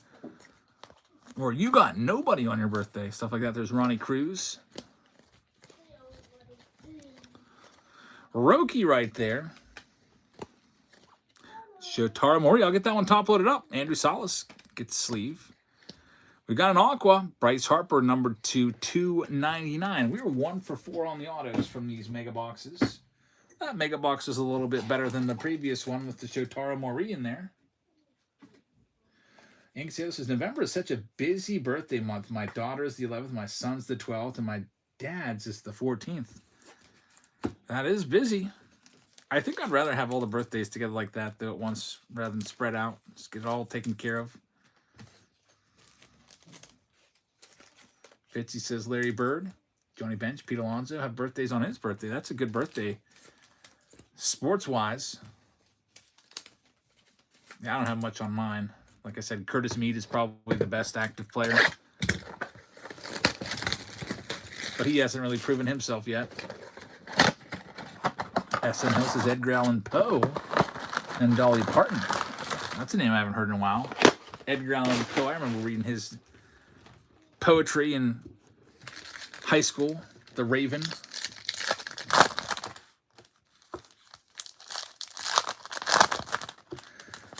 Or you got nobody on your birthday. Stuff like that. There's Ronnie Cruz. Roki right there. Shotaro Mori, I'll get that one top loaded up. Andrew Salas gets sleeve. We got an Aqua, Bryce Harper, number 2/299. We were 1 for 4 on the autos from these mega boxes. That mega box is a little bit better than the previous one with the Shotaro Mori in there. Ink Sales says November is such a busy birthday month. My daughter's the 11th, my son's the 12th, and my dad's is the 14th. That is busy. I think I'd rather have all the birthdays together like that, though, at once, rather than spread out. Just get it all taken care of. Fitzy says Larry Bird, Johnny Bench, Pete Alonso have birthdays on his birthday. That's a good birthday, sports-wise. Yeah, I don't have much on mine. Like I said, Curtis Mead is probably the best active player. But he hasn't really proven himself yet. SN Hill says Edgar Allan Poe and Dolly Parton. That's a name I haven't heard in a while. Edgar Allan Poe, I remember reading his poetry in high school, The Raven.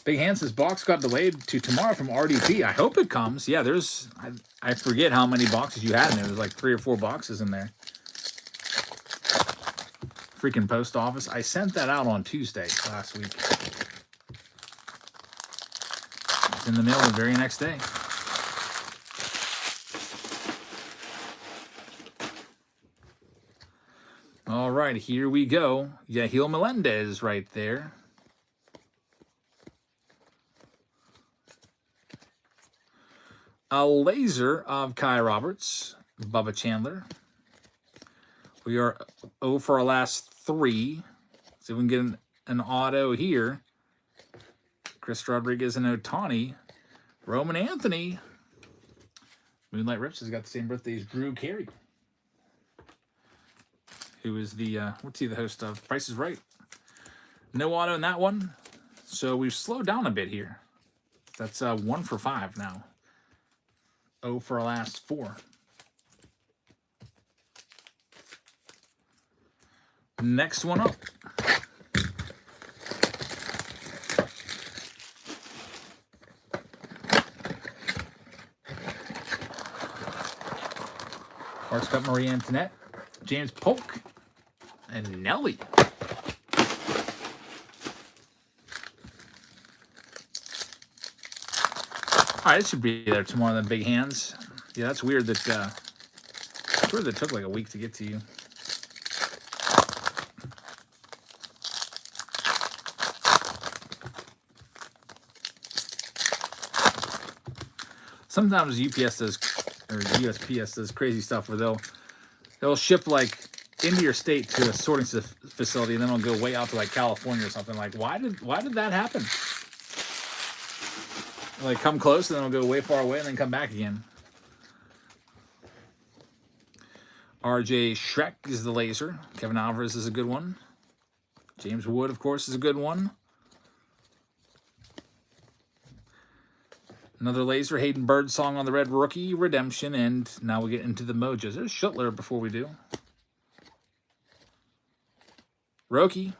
Big Hand says box got delayed to tomorrow from RDP. I hope it comes. Yeah, there's, I forget how many boxes you had in there. There's like 3 or 4 boxes in there. Freaking post office. I sent that out on Tuesday last week. It's in the mail the very next day. All right, here we go. Yahil Melendez right there. A laser of Kai Roberts, Bubba Chandler. We are 0 for our last 3. See if we can get an auto here. Chris Rodriguez and Otani. Roman Anthony. Moonlight Rips has got the same birthday as Drew Carey, who is the, what's he the host of? Price is Right. No auto in that one. So we've slowed down a bit here. That's 1 for 5 now. 0 for our last 4. Next one up. Mark's got Marie Antoinette, James Polk, and Nelly. All right, it should be there tomorrow. Then big hands. Yeah, that's weird that it took like a week to get to you. Sometimes UPS does, or USPS does crazy stuff where they'll ship like into your state to a sorting facility, and then it'll go way out to like California or something. Like, why did that happen? Like come close, and then it'll go way far away, and then come back again. RJ Shrek is the laser. Kevin Alvarez is a good one. James Wood, of course, is a good one. Another laser, Hayden Birdsong on the red rookie, redemption, and now we get into the Mojos. There's Schuttler before we do. Roki.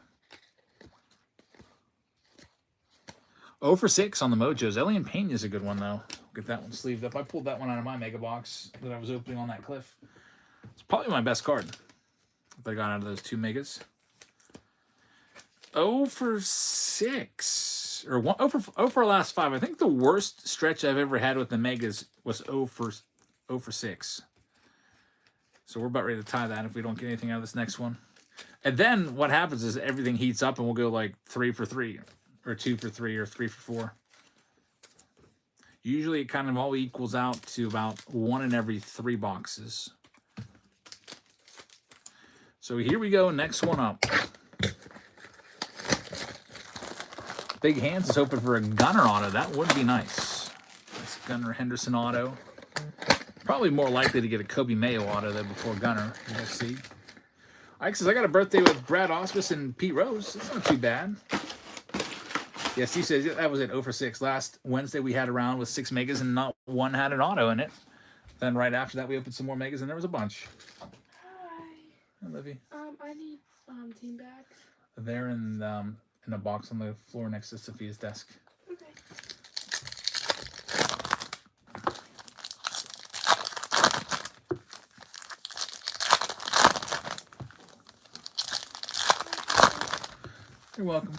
0 for 6 on the Mojos. Elian Payne is a good one, though. Get that one sleeved up. I pulled that one out of my mega box that I was opening on that cliff. It's probably my best card that I got out of those 2 megas. 0 for 6. Or 0 for our last 5. I think the worst stretch I've ever had with the megas was 0 for 6. So we're about ready to tie that if we don't get anything out of this next one. And then what happens is everything heats up and we'll go like 3 for 3. Or 2 for 3 or 3 for 4. Usually it kind of all equals out to about 1 in every 3 boxes. So here we go, next one up. Big Hands is hoping for a Gunner auto. That would be nice. Nice Gunner Henderson auto. Probably more likely to get a Kobe Mayo auto though before Gunner. We'll see. Ike says, I got a birthday with Brad Auspis and Pete Rose. That's not too bad. Yes, he says that was at 0 for 6. Last Wednesday we had a round with 6 megas and not one had an auto in it. Then right after that we opened some more megas and there was a bunch. Hi. Hi, Livy. I need team bags. They're in a box on the floor next to Sophia's desk. Okay. You're welcome.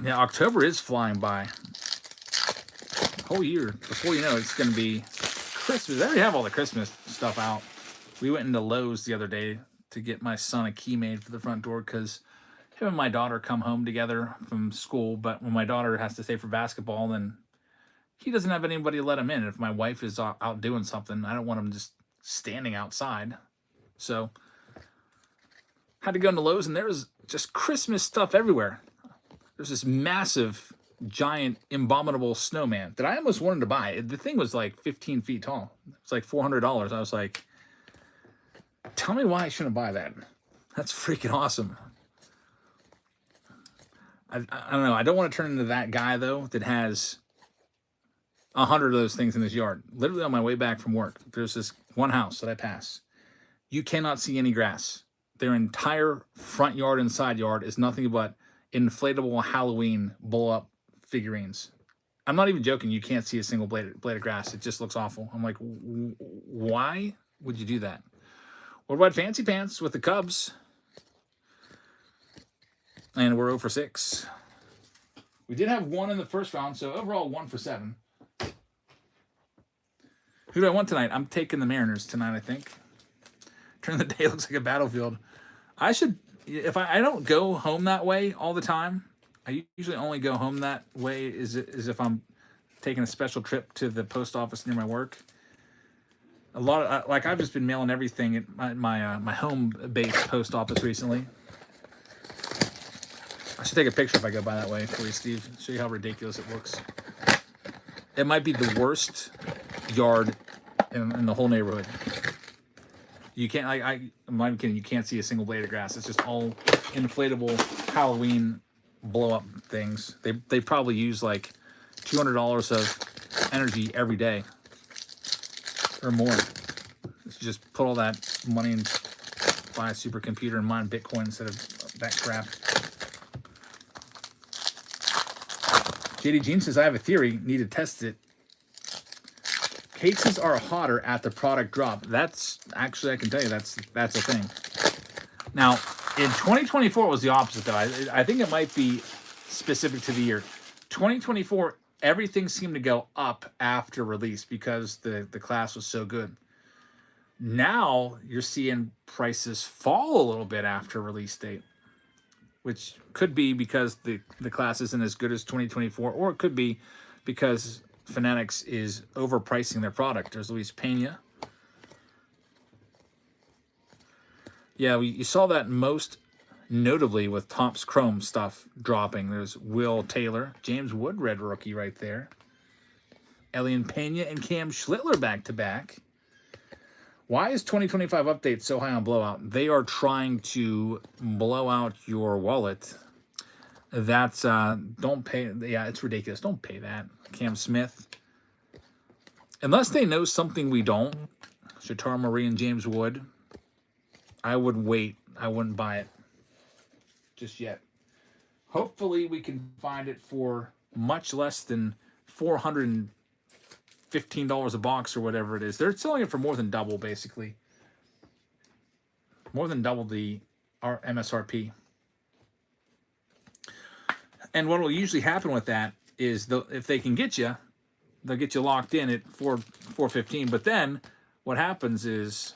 Yeah, October is flying by. Whole year. Before you know it, it's going to be Christmas. They already have all the Christmas stuff out. We went into Lowe's the other day to get my son a key made for the front door because him and my daughter come home together from school. But when my daughter has to stay for basketball, then he doesn't have anybody to let him in. If my wife is out doing something, I don't want him just standing outside. So had to go into Lowe's, and there was just Christmas stuff everywhere. There's this massive, giant, abominable snowman that I almost wanted to buy. The thing was like 15 feet tall. It's like $400. I was like, tell me why I shouldn't buy that. That's freaking awesome. I don't know. I don't want to turn into that guy, though, that has 100 of those things in his yard. Literally on my way back from work, there's this one house that I pass. You cannot see any grass. Their entire front yard and side yard is nothing but inflatable Halloween blow-up figurines. I'm not even joking. You can't see a single blade of grass. It just looks awful. I'm like, why would you do that? What about Fancy Pants with the Cubs? And we're 0 for 6. We did have 1 in the first round, so overall 1 for 7. Who do I want tonight? I'm taking the Mariners tonight, I think. Turn the day looks like a battlefield. I should, if I don't go home that way all the time, I usually only go home that way is if I'm taking a special trip to the post office near my work. A lot of like I've just been mailing everything at my home base post office recently. I should take a picture if I go by that way for you, Steve. Show you how ridiculous it looks. It might be the worst yard in the whole neighborhood. You can't. I'm not kidding. You can't see a single blade of grass. It's just all inflatable Halloween blow up things. They probably use like $200 of energy every day or more. Just put all that money and buy a supercomputer and mine Bitcoin instead of that crap. JD Jean says, I have a theory, need to test it. Cases are hotter at the product drop. That's actually, I can tell you, that's a thing. Now, in 2024 was the opposite though. I think it might be specific to the year. 2024, everything seemed to go up after release because the class was so good. Now you're seeing prices fall a little bit after release date, which could be because the class isn't as good as 2024, or it could be because Fanatics is overpricing their product. There's Luis Pena. Yeah, you saw that most notably with Topps Chrome stuff dropping. There's Will Taylor, James Wood, red rookie right there. Elian Pena and Cam Schlittler back-to-back. Why is 2025 update so high on blowout? They are trying to blow out your wallet. That's, don't pay, yeah, it's ridiculous. Don't pay that. Cam Smith. Unless they know something we don't, Shatar Marie and James Wood, I would wait. I wouldn't buy it just yet. Hopefully we can find it for much less than $415 a box or whatever it is. They're selling it for more than double, basically. More than double our MSRP. And what will usually happen with that is if they can get you, they'll get you locked in at $415. But then what happens is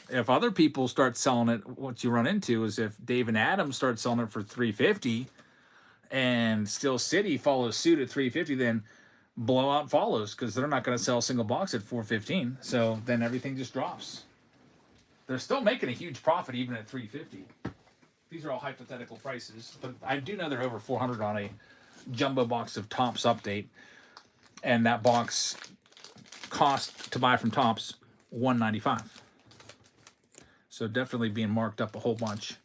if other people start selling it, what you run into is if Dave and Adam start selling it for $350 and Steel City follows suit at $350, then blowout follows because they're not going to sell a single box at $415. So then everything just drops. They're still making a huge profit even at $350. These are all hypothetical prices, but I do know they're over $400 on a jumbo box of Topps update, and that box cost to buy from Topps $195. So definitely being marked up a whole bunch.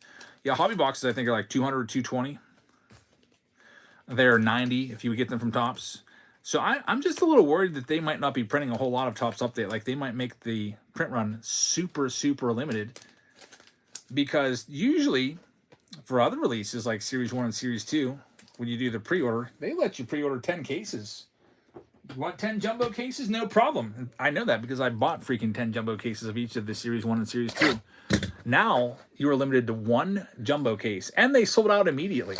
Yeah, hobby boxes I think are like $200 or $220. They're $90 if you would get them from Topps. So I'm just a little worried that they might not be printing a whole lot of Topps update. Like they might make the print run super, super limited, because usually for other releases like Series 1 and Series 2, when you do the pre-order, they let you pre-order 10 cases. You want 10 jumbo cases? No problem. I know that because I bought freaking 10 jumbo cases of each of the Series 1 and Series 2. Now, you are limited to one jumbo case, and they sold out immediately.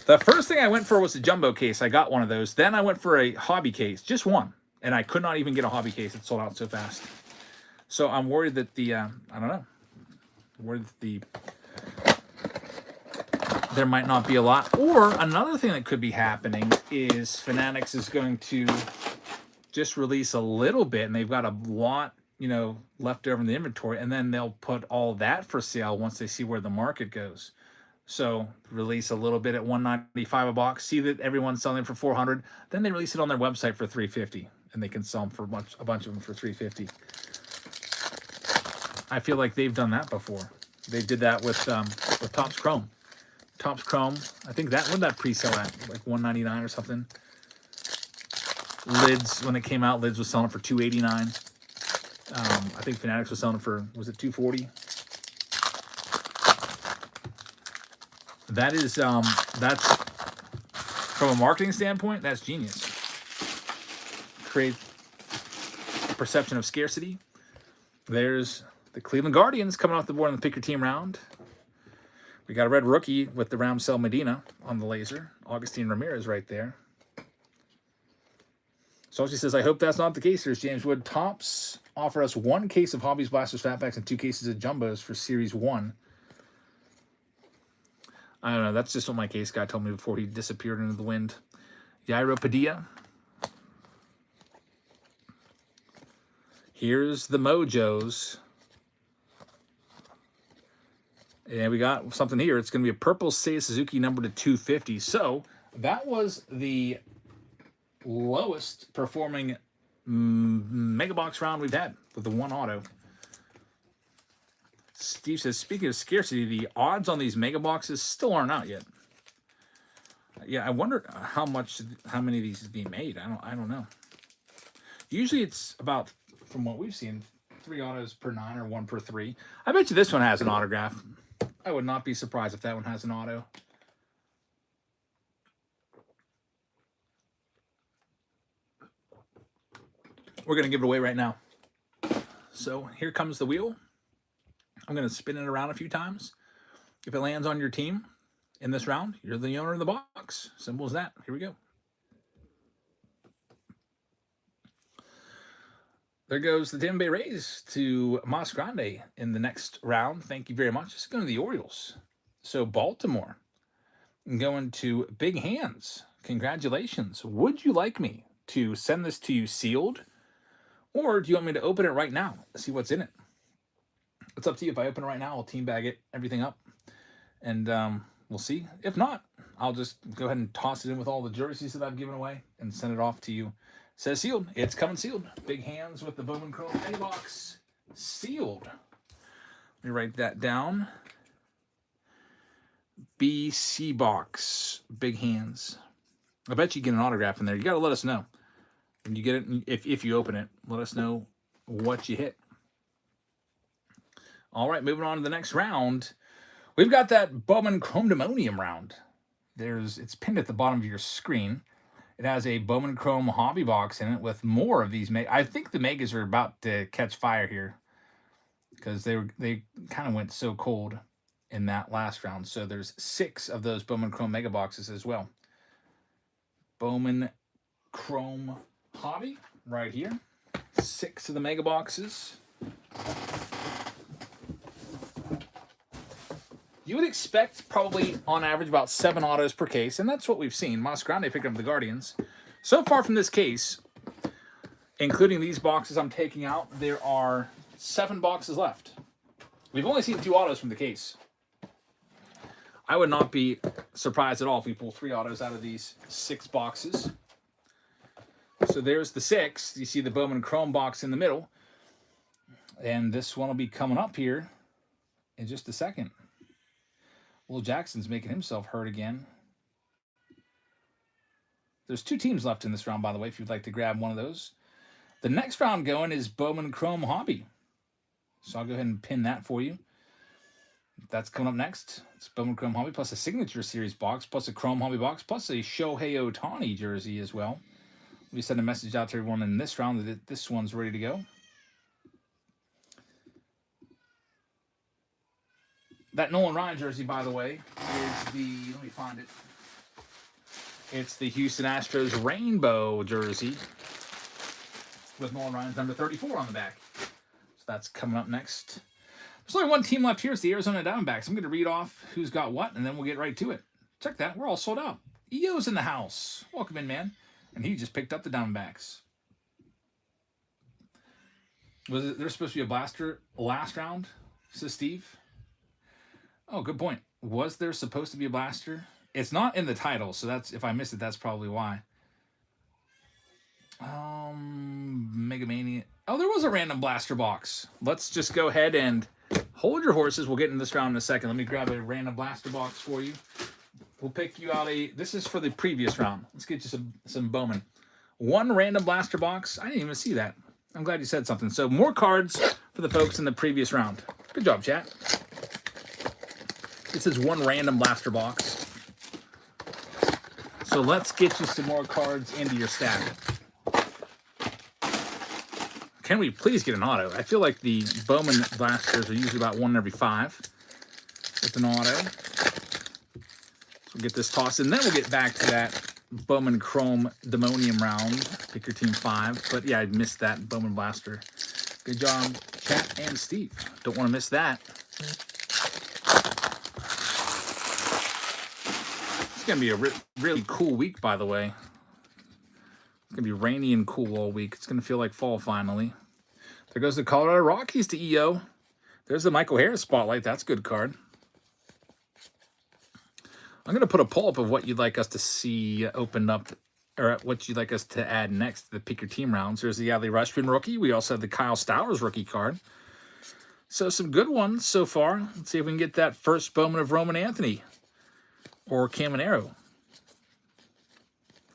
The first thing I went for was a jumbo case. I got one of those. Then I went for a hobby case, just one. And I could not even get a hobby case. It sold out so fast. So I'm worried that I don't know. I'm worried that there might not be a lot. Or another thing that could be happening is Fanatics is going to just release a little bit, and they've got a lot, left over in the inventory, and then they'll put all that for sale once they see where the market goes. So release a little bit at $195 a box, see that everyone's selling for $400, then they release it on their website for $350, and they can sell them for a bunch of them for $350. I feel like they've done that before. They did that with Topps Chrome. Topps Chrome, I think what did that pre-sell at? Like $199 or something. Lids, when it came out, Lids was selling it for $289. I think Fanatics was selling it for, was it $240? That is, that's, from a marketing standpoint, that's genius. Create a perception of scarcity. There's the Cleveland Guardians coming off the board in the pick your team round. We got a red rookie with the Ramsell Medina on the laser. Augustine Ramirez right there. So she says, I hope that's not the case. There's James Wood. Topps offer us one case of Hobbies, Blasters, Fatbacks, and 2 cases of Jumbos for Series 1. I don't know. That's just what my case guy told me before he disappeared into the wind. Yairo Padilla. Here's the Mojos. And we got something here. It's going to be a purple Seiya Suzuki number to 250. So that was the lowest performing mega box round we've had with the one auto. Steve says, speaking of scarcity, the odds on these mega boxes still aren't out yet. Yeah, I wonder how many of these is being made. I don't know. Usually it's about, from what we've seen, 3 autos per 9 or 1 per 3. I bet you this one has an autograph. I would not be surprised if that one has an auto. We're going to give it away right now. So here comes the wheel. I'm going to spin it around a few times. If it lands on your team in this round, you're the owner of the box. Simple as that. Here we go. There goes the Tampa Bay Rays to Mas Grande in the next round. Thank you very much. It's going to the Orioles. So Baltimore going to Big Hands. Congratulations. Would you like me to send this to you sealed? Or do you want me to open it right now? See what's in it. It's up to you. If I open it right now, I'll team bag it, everything up. And we'll see. If not, I'll just go ahead and toss it in with all the jerseys that I've given away and send it off to you. Says sealed. It's coming sealed. Big Hands with the Bowman Chrome mini box. Sealed. Let me write that down. BC box. Big Hands. I bet you get an autograph in there. You got to let us know. When you get it, if you open it, let us know what you hit. All right, moving on to the next round. We've got that Bowman Chrome Demonium round. It's pinned at the bottom of your screen. It has a Bowman Chrome hobby box in it with more of these. I think the megas are about to catch fire here because they kind of went so cold in that last round. So there's 6 of those Bowman Chrome mega boxes as well. Bowman Chrome hobby right here. 6 of the mega boxes. You would expect probably on average about 7 autos per case, and that's what we've seen. Mas Grande picked up the Guardians. So far from this case, including these boxes I'm taking out, there are 7 boxes left. We've only seen 2 autos from the case. I would not be surprised at all if we pull 3 autos out of these 6 boxes. So there's the 6. You see the Bowman Chrome box in the middle. And this one will be coming up here in just a second. Will Jackson's making himself hurt again. There's 2 teams left in this round, by the way, if you'd like to grab one of those. The next round going is Bowman Chrome Hobby. So I'll go ahead and pin that for you. That's coming up next. It's Bowman Chrome Hobby plus a Signature Series box, plus a Chrome Hobby box, plus a Shohei Ohtani jersey as well. We send a message out to everyone in this round that this one's ready to go. That Nolan Ryan jersey, by the way, is let me find it. It's the Houston Astros rainbow jersey with Nolan Ryan's number 34 on the back. So that's coming up next. There's only one team left here. It's the Arizona Diamondbacks. I'm going to read off who's got what, and then we'll get right to it. Check that. We're all sold out. EO's in the house. Welcome in, man. And he just picked up the Diamondbacks. There's supposed to be a blaster last round, says Steve. Oh, good point. Was there supposed to be a blaster? It's not in the title, so that's, if I missed it, that's probably why. Mega Mania. Oh, there was a random blaster box. Let's just go ahead and hold your horses. We'll get into this round in a second. Let me grab a random blaster box for you. We'll pick you out this is for the previous round. Let's get you some Bowman. 1 random blaster box. I didn't even see that. I'm glad you said something. So more cards for the folks in the previous round. Good job, chat. This is 1 random blaster box. So let's get you some more cards into your stack. Can we please get an auto? I feel like the Bowman blasters are usually about 1 every 5 with an auto. So we'll get this tossed, and then we'll get back to that Bowman Chrome Demonium round. Pick your team 5. But yeah, I missed that Bowman blaster. Good job, chat and Steve. Don't want to miss that. It's going to be a really cool week, by the way. It's going to be rainy and cool all week. It's going to feel like fall finally. There goes the Colorado Rockies to EO. There's the Michael Harris spotlight. That's a good card. I'm going to put a poll up of what you'd like us to see opened up, or what you'd like us to add next to the Pick Your Team rounds. There's the Adley Rutschman rookie. We also have the Kyle Stowers rookie card. So some good ones so far. Let's see if we can get that first Bowman of Roman Anthony or Caminero.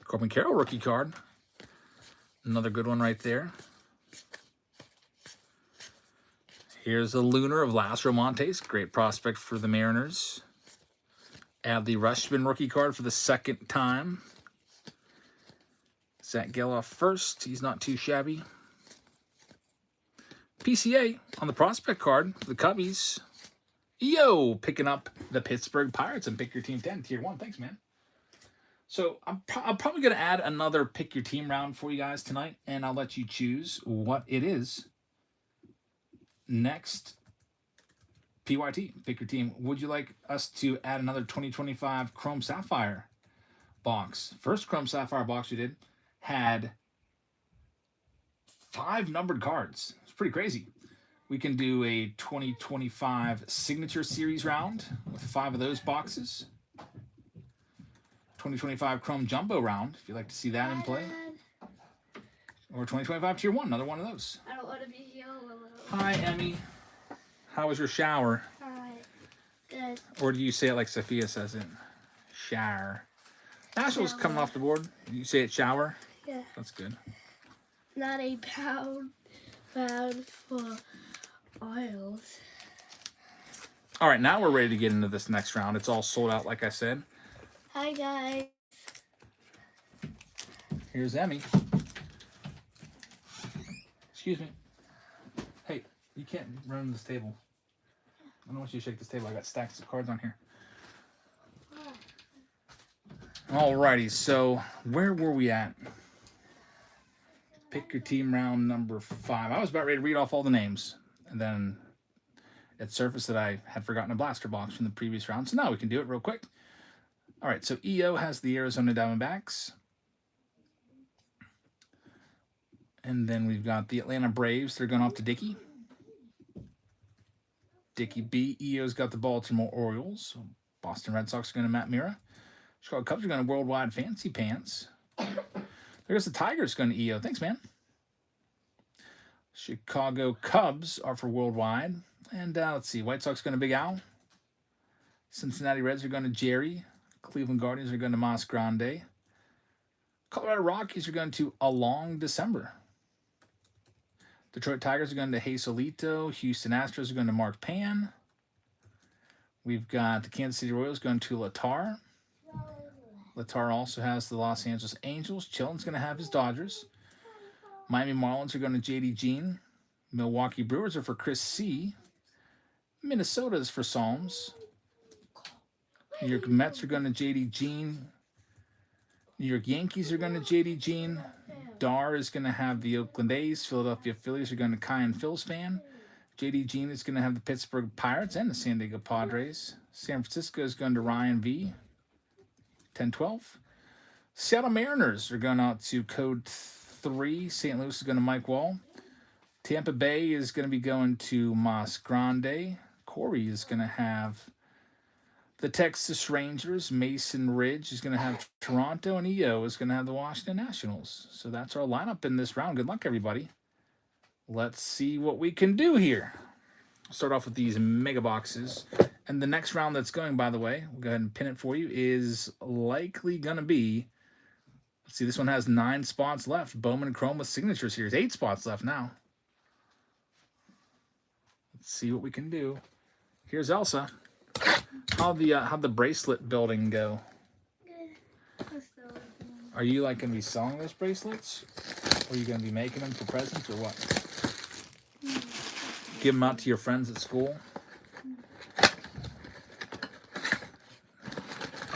Corbin Carroll rookie card. Another good one right there. Here's a Lunar of Lázaro Montes. Great prospect for the Mariners. Adley Rutschman rookie card for the second time. Zach Geloff first. He's not too shabby. PCA on the prospect card for the Cubbies. EO picking up the Pittsburgh Pirates and Pick Your Team 10, Tier 1. Thanks, man. So I'm probably going to add another Pick Your Team round for you guys tonight, and I'll let you choose what it is. Next, PYT, Pick Your Team. Would you like us to add another 2025 Chrome Sapphire box? First Chrome Sapphire box we did had 5 numbered cards. It's pretty crazy. We can do a 2025 Signature Series round with 5 of those boxes. 2025 Chrome Jumbo round, if you'd like to see that in play. Or 2025 Tier 1, another one of those. I don't want to be here alone. Hi, Emmy. How was your shower? Hi. Good. Or do you say it like Sophia says it? Shower. National's coming off the board. You say it shower? Yeah. That's good. Not a pound for oils. All right, now we're ready to get into this next round. It's all sold out, like I said. Hi, guys. Here's Emmy. Excuse me. Hey, you can't run this table. I don't want you to shake this table. I got stacks of cards on here. Alrighty, so where were we at? Pick Your Team round number 5. I was about ready to read off all the names, and then it surfaced that I had forgotten a blaster box from the previous round, so now we can do it real quick. All right, so EO has the Arizona Diamondbacks. And then we've got the Atlanta Braves. They're going off to Dickey. Dickey B. EO's got the Baltimore Orioles. Boston Red Sox are going to Matt Mira. Chicago Cubs are going to Worldwide Fancy Pants. There's the Tigers going to EO. Thanks, man. Chicago Cubs are for Worldwide. And let's see. White Sox going to Big Al. Cincinnati Reds are going to Jerry. Cleveland Guardians are going to Mas Grande. Colorado Rockies are going to Along December. Detroit Tigers are going to Hazelito. Houston Astros are going to Mark Pan. We've got the Kansas City Royals going to Latar. Latar also has the Los Angeles Angels. Chilton's going to have his Dodgers. Miami Marlins are going to J.D. Jean. Milwaukee Brewers are for Chris C. Minnesota is for Psalms. New York Mets are going to J.D. Jean. New York Yankees are going to J.D. Jean. Dar is going to have the Oakland A's. Philadelphia Phillies are going to Kai and Phil's fan. J.D. Jean is going to have the Pittsburgh Pirates and the San Diego Padres. San Francisco is going to Ryan V. 10-12. Seattle Mariners are going out to Code 3. St. Louis is going to Mike Wall. Tampa Bay is going to be going to Mas Grande. Corey is going to have the Texas Rangers. Mason Ridge is going to have Toronto, and EO is going to have the Washington Nationals. So that's our lineup in this round. Good luck, everybody. Let's see what we can do here. Start off with these mega boxes. And the next round that's going, by the way, we'll go ahead and pin it for you, is likely going to be, let's see, this one has 9 spots left. Bowman and Chrome with Signature Series. 8 spots left now. Let's see what we can do. Here's Elsa. How'd the bracelet building go? Are you like going to be selling those bracelets? Or are you going to be making them for presents or what? Give them out to your friends at school?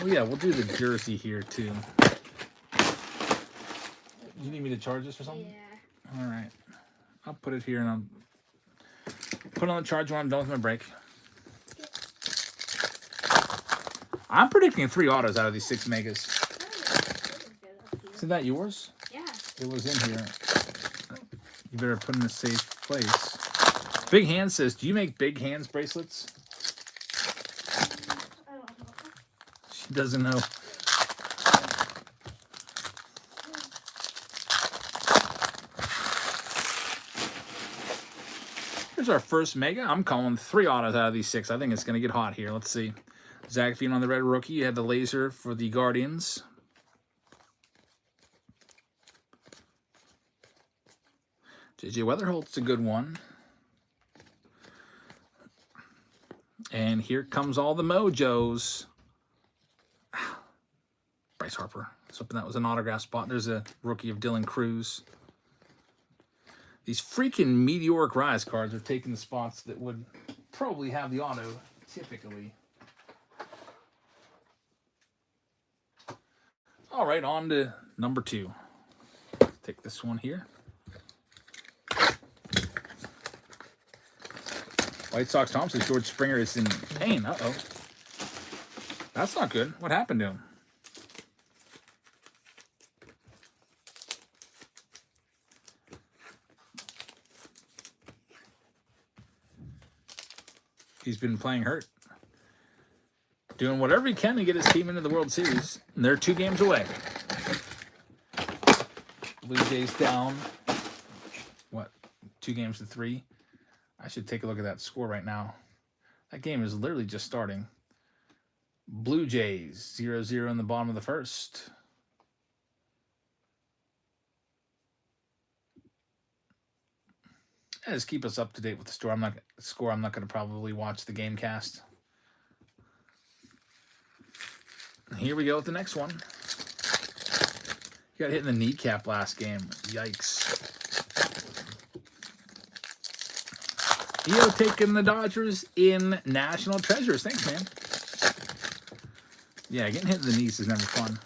Oh yeah, we'll do the jersey here too. You need me to charge this or something? Yeah. All right. I'll put it here and I'll put it on the charge when I'm done with my break. I'm predicting 3 autos out of these 6 megas. Isn't that yours? Yeah. It was in here. You better put in a safe place. Big Hand says, do you make Big Hands bracelets? I don't know. She doesn't know. Here's our first mega. I'm calling 3 autos out of these 6. I think it's going to get hot here. Let's see. Zach Fiend on the red rookie. You had the laser for the Guardians. JJ Weatherholt's a good one. And here comes all the mojos. Bryce Harper. I was hoping that was an autograph spot. There's a rookie of Dylan Cruz. These freaking meteoric rise cards are taking the spots that would probably have the auto typically. All right, on to number 2. Take this one here. White Sox Tom says George Springer is in pain. Uh-oh. That's not good. What happened to him? He's been playing hurt. Doing whatever he can to get his team into the World Series. And they're 2 games away. Blue Jays down. What? 2 games to 3? I should take a look at that score right now. That game is literally just starting. Blue Jays 0-0 in the bottom of the first. Yeah, just keep us up to date with the score. I'm not going to probably watch the game cast. Here we go with the next one. He got hit in the kneecap last game. Yikes. EO taking the Dodgers in National Treasures. Thanks, man. Yeah, getting hit in the knees is never fun.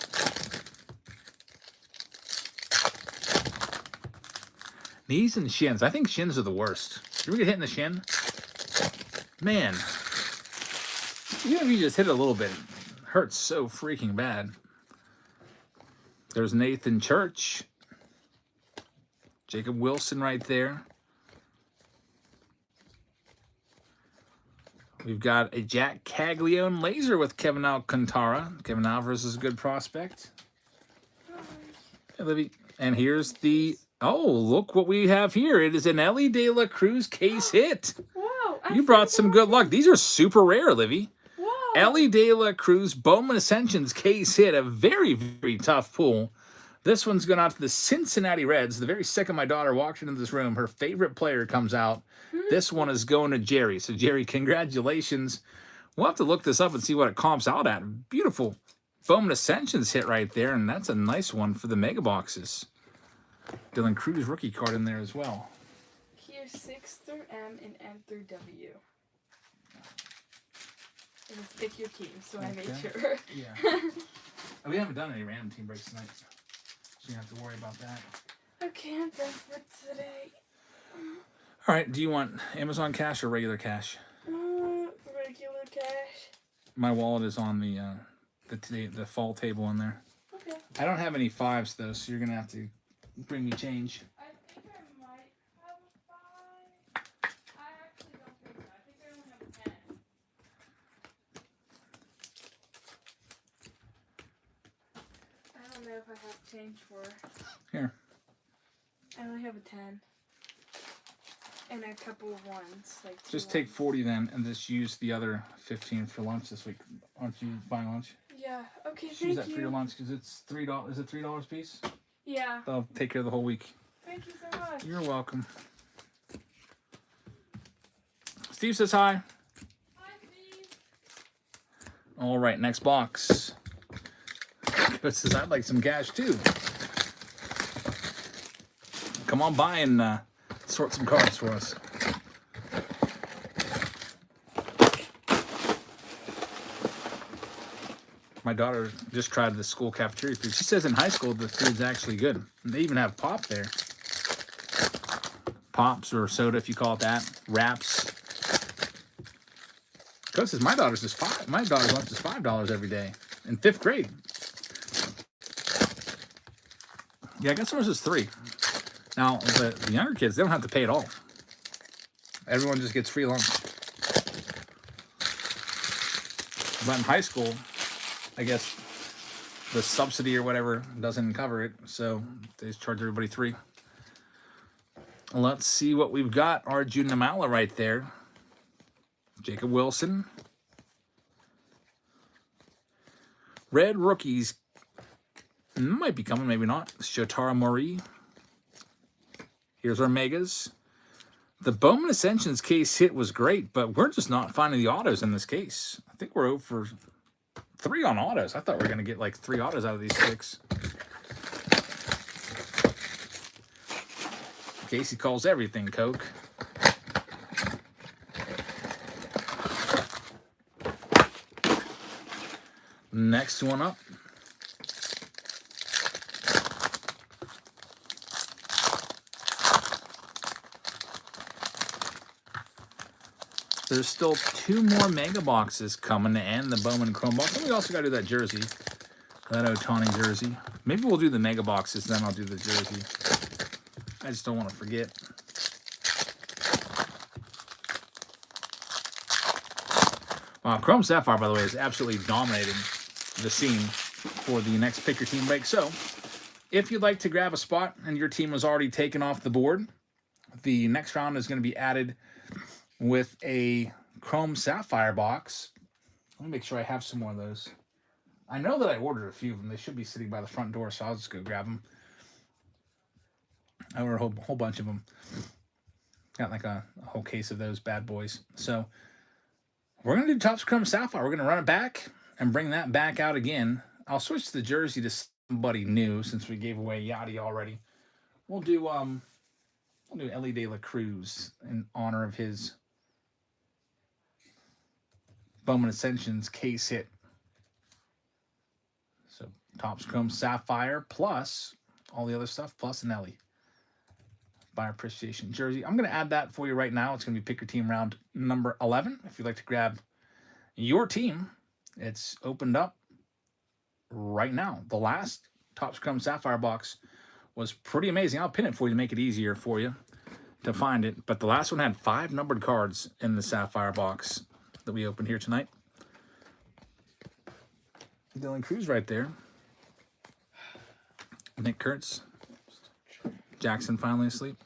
Knees and shins. I think shins are the worst. You ever get hit in the shin? Man. Even if you just hit it a little bit, it hurts so freaking bad. There's Nathan Church. Jacob Wilson right there. We've got a Jack Caglione laser with Kevin Alcantara. Kevin Alvarez is a good prospect. Hey, Libby. And here's the... Oh, look what we have here. It is an Ellie De La Cruz case hit. Wow. You brought some good luck. These are super rare, Livy. Wow. Ellie De La Cruz Bowman Ascensions case hit. A very, very tough pull. This one's going out to the Cincinnati Reds. The very second my daughter walked into this room, her favorite player comes out. This one is going to Jerry. So, Jerry, congratulations. We'll have to look this up and see what it comps out at. Beautiful Bowman Ascensions hit right there, and that's a nice one for the mega boxes. Dylan Cruz rookie card in there as well. Here's 6 through M and M through W. And it's pick your team, so I made sure. Yeah. We haven't done any random team breaks tonight, so you don't have to worry about that. Okay, I'm done for today. All right, do you want Amazon cash or regular cash? Regular cash. My wallet is on the fall table in there. Okay. I don't have any 5s though, so you're gonna have to bring me change. I think I might have a 5. I actually don't think so. I think I only have a 10. I don't know if I have change for. Here. I only have a 10. And a couple of ones. Like Just take 40 then, and just use the other 15 for lunch this week. Aren't you buying lunch? Yeah. Okay. Just use that for your lunch because it's $3. Is it $3 a piece? Yeah. They'll take care of the whole week. Thank you so much. You're welcome. Steve says hi. Hi, Steve. All right, next box. It says I'd like some cash too. Come on by and sort some cards for us. My daughter just tried the school cafeteria food. She says in high school the food's actually good. And they even have pop there. Pops or soda if you call it that. Wraps. Coach says my daughter's just five. My daughter's lunch is $5 every day in 5th grade. Yeah, I guess ours is $3. Now the younger kids, they don't have to pay at all. Everyone just gets free lunch. But in high school, I guess the subsidy or whatever doesn't cover it, so they just charge everybody $3. Let's see what we've got. Arjun Namala right there. Jacob Wilson. Red rookies might be coming, maybe not. Shotara Mori. Here's our megas. The Bowman Ascensions case hit was great, but we're just not finding the autos in this case. I think we're 0 for 3 on autos. I thought we were going to get like 3 autos out of these 6. Casey calls everything Coke. Next one up. There's still 2 more mega boxes coming to end the Bowman Chrome box. And we also got to do that jersey, that Ohtani jersey. Maybe we'll do the mega boxes, then I'll do the jersey. I just don't want to forget. Wow, Chrome Sapphire, by the way, is absolutely dominating the scene for the next Pick Your Team break. So, if you'd like to grab a spot and your team was already taken off the board, the next round is going to be added with a Chrome Sapphire box. Let me make sure I have some more of those. I know that I ordered a few of them. They should be sitting by the front door, so I'll just go grab them. I ordered a whole bunch of them. Got like a whole case of those bad boys. So we're going to do Topps Chrome Sapphire. We're going to run it back and bring that back out again. I'll switch the jersey to somebody new since we gave away Yachty already. We'll do Ellie De La Cruz in honor of his Bowman Ascensions case hit. So Topps Chrome Sapphire plus all the other stuff plus an Ellie. Buyer appreciation jersey. I'm going to add that for you right now. It's going to be Pick Your Team round number 11. If you'd like to grab your team, it's opened up right now. The last Topps Chrome Sapphire box was pretty amazing. I'll pin it for you to make it easier for you to find it. But the last one had 5 numbered cards in the Sapphire box that we opened here tonight. Dylan Cruz right there. Nick Kurtz. Jackson finally asleep.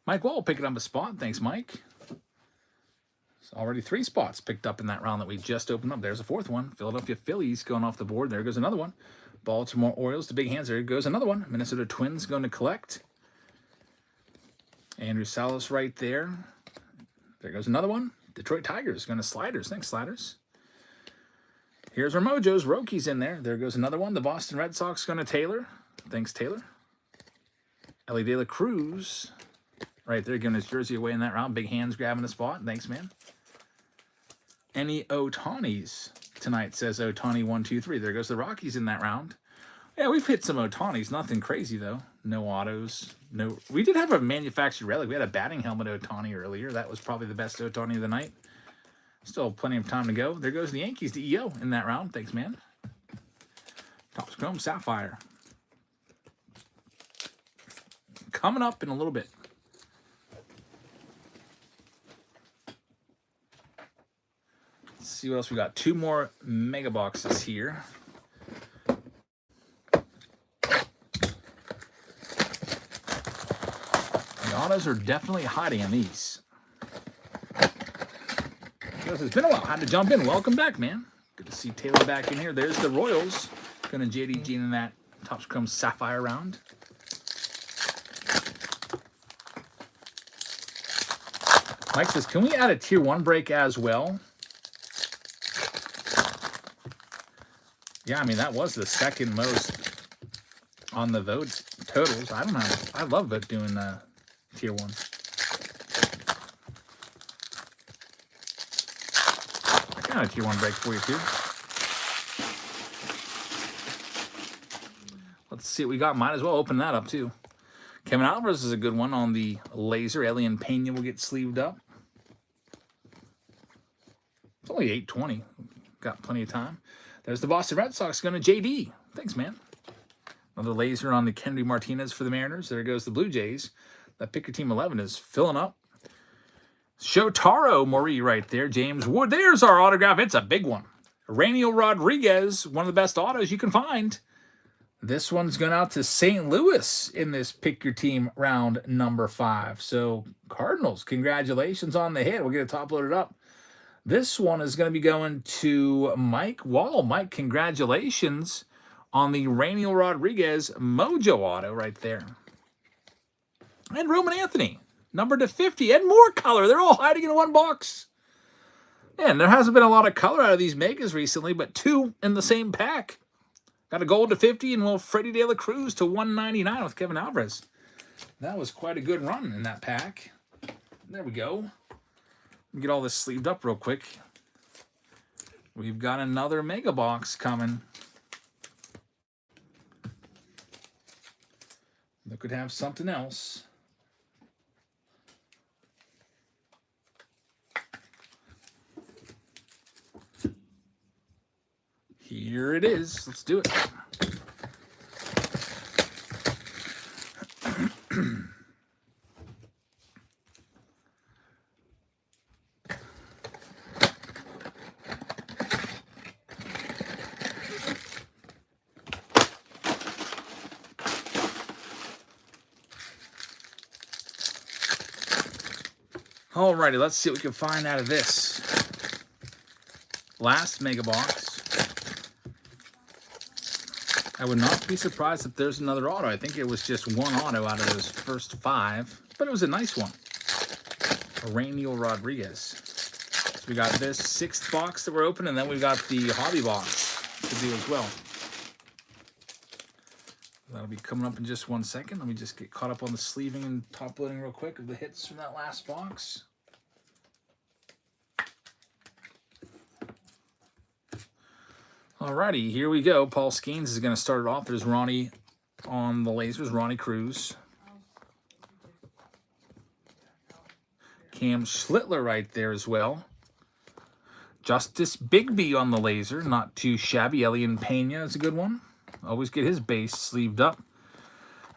Mike Wall picking up a spot. Thanks, Mike. It's already 3 spots picked up in that round that we just opened up. There's a 4th one. Philadelphia Phillies going off the board. There goes another one. Baltimore Orioles, the big hands. There goes another one. Minnesota Twins going to collect. Andrew Salas right there. There goes another one. Detroit Tigers going to sliders. Thanks, sliders. Here's our Mojos. Rockies in there. There goes another one. The Boston Red Sox going to Taylor. Thanks, Taylor. Ellie De La Cruz right there giving his jersey away in that round. Big hands grabbing the spot. Thanks, man. Any Ohtanis tonight, says Ohtani 123. There goes the Rockies in that round. Yeah, we've hit some Ohtanis. Nothing crazy, though. No autos. No. We did have a manufactured relic. We had a batting helmet Ohtani earlier. That was probably the best Ohtani of the night. Still plenty of time to go. There goes the Yankees, the EO in that round. Thanks, man. Topps Chrome Sapphire. Coming up in a little bit. Let's see what else we got. 2 more mega boxes here. The autos are definitely hiding in these. It's been a while. Had to jump in. Welcome back, man. Good to see Taylor back in here. There's the Royals. Going to JD Gene in that Topps Chrome Sapphire round. Mike says, can we add a tier 1 break as well? Yeah, I mean, that was the second most on the vote totals. I don't know. I love it doing tier 1. I can add a tier 1 break for you, too. Let's see what we got. Might as well open that up, too. Kevin Alvarez is a good one on the laser. Elian Pena will get sleeved up. It's only 8:20. Got plenty of time. There's the Boston Red Sox going to JD. Thanks, man. Another laser on the Kennedy Martinez for the Mariners. There goes the Blue Jays. That Pick Your Team 11 is filling up. Shotaro Mori right there. James Wood. There's our autograph. It's a big one. Rainiel Rodriguez, one of the best autos you can find. This one's going out to St. Louis in this Pick Your Team round number 5. So, Cardinals, congratulations on the hit. We'll get it top loaded up. This one is going to be going to Mike Wall. Mike, congratulations on the Rainiel Rodriguez Mojo auto right there. And Roman Anthony, number to 50, and more color. They're all hiding in one box. And there hasn't been a lot of color out of these megas recently, but 2 in the same pack. Got a gold to 50 and will Freddie De La Cruz to 199 with Kevin Alvarez. That was quite a good run in that pack. There we go. Let me get all this sleeved up real quick. We've got another mega box coming. That could have something else. Here it is. Let's do it. Alrighty, let's see what we can find out of this. Last mega box. I would not be surprised if there's another auto. I think it was just one auto out of those first 5, but it was a nice one. Rainiel Rodriguez. So we got this 6th box that we're opening, and then we've got the hobby box to do as well. That'll be coming up in just 1 second. Let me just get caught up on the sleeving and top loading real quick of the hits from that last box. Alrighty, here we go. Paul Skeens is going to start it off. There's Ronnie on the lasers, Ronnie Cruz. Cam Schlittler right there as well. Justice Bigby on the laser, not too shabby. Elian Pena is a good one. Always get his base sleeved up.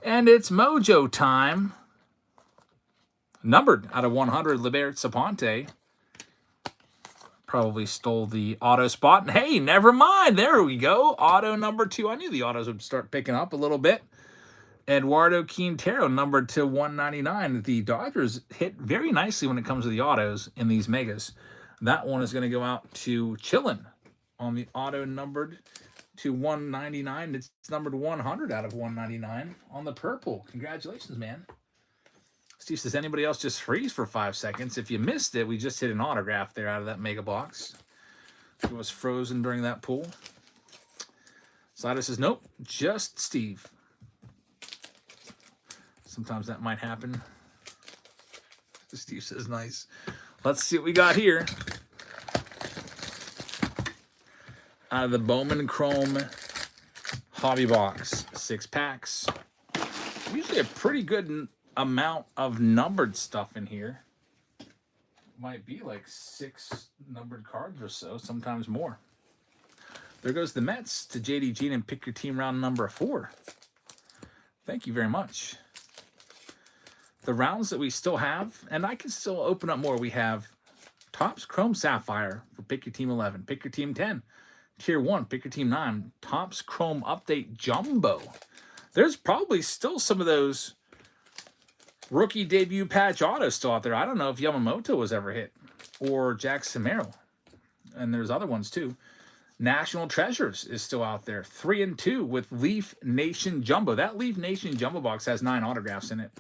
And it's Mojo time. Numbered out of 100, Libert Saponte. Probably stole the auto spot. And hey, never mind. There we go. Auto number 2. I knew the autos would start picking up a little bit. Eduardo Quintero, numbered to 199. The Dodgers hit very nicely when it comes to the autos in these megas. That one is going to go out to Chillin on the auto numbered to 199. It's numbered 100 out of 199 on the purple. Congratulations, man. Steve says, anybody else just freeze for 5 seconds? If you missed it, we just hit an autograph there out of that mega box. It was frozen during that pull. Slider says, nope, just Steve. Sometimes that might happen. Steve says, nice. Let's see what we got here. Out of the Bowman Chrome hobby box. 6 packs. Usually a pretty good amount of numbered stuff in here. Might be like 6 numbered cards or so, sometimes more. There goes the Mets to JD Jean and Pick Your Team round number 4. Thank you very much. The rounds that we still have, and I can still open up more. We have Topps Chrome Sapphire for Pick Your Team 11, Pick Your Team 10, Tier 1, Pick Your Team 9, Topps Chrome Update Jumbo. There's probably still some of those rookie debut patch autos still out there. I don't know if Yamamoto was ever hit, or Jack Samaro. And there's other ones too. National Treasures is still out there. 3 and 2 with Leaf Nation Jumbo. That Leaf Nation Jumbo box has 9 autographs in it.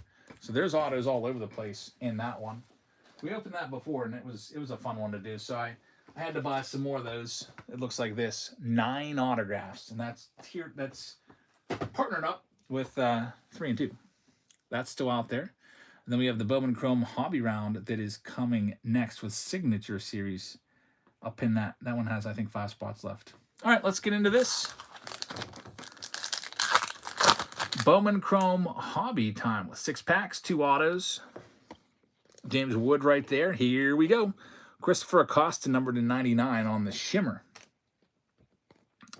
So there's autos all over the place in that one. We opened that before, and it was a fun one to do. So I had to buy some more of those. It looks like this. 9 autographs. And that's here. That's partnered up with 3 and 2. That's still out there. And then we have the Bowman Chrome Hobby Round that is coming next with Signature Series. I'll pin that. That one has, I think, 5 spots left. All right, let's get into this. Bowman Chrome Hobby time with 6 packs, 2 autos. James Wood right there. Here we go. Christopher Acosta, numbered to 99 on the Shimmer.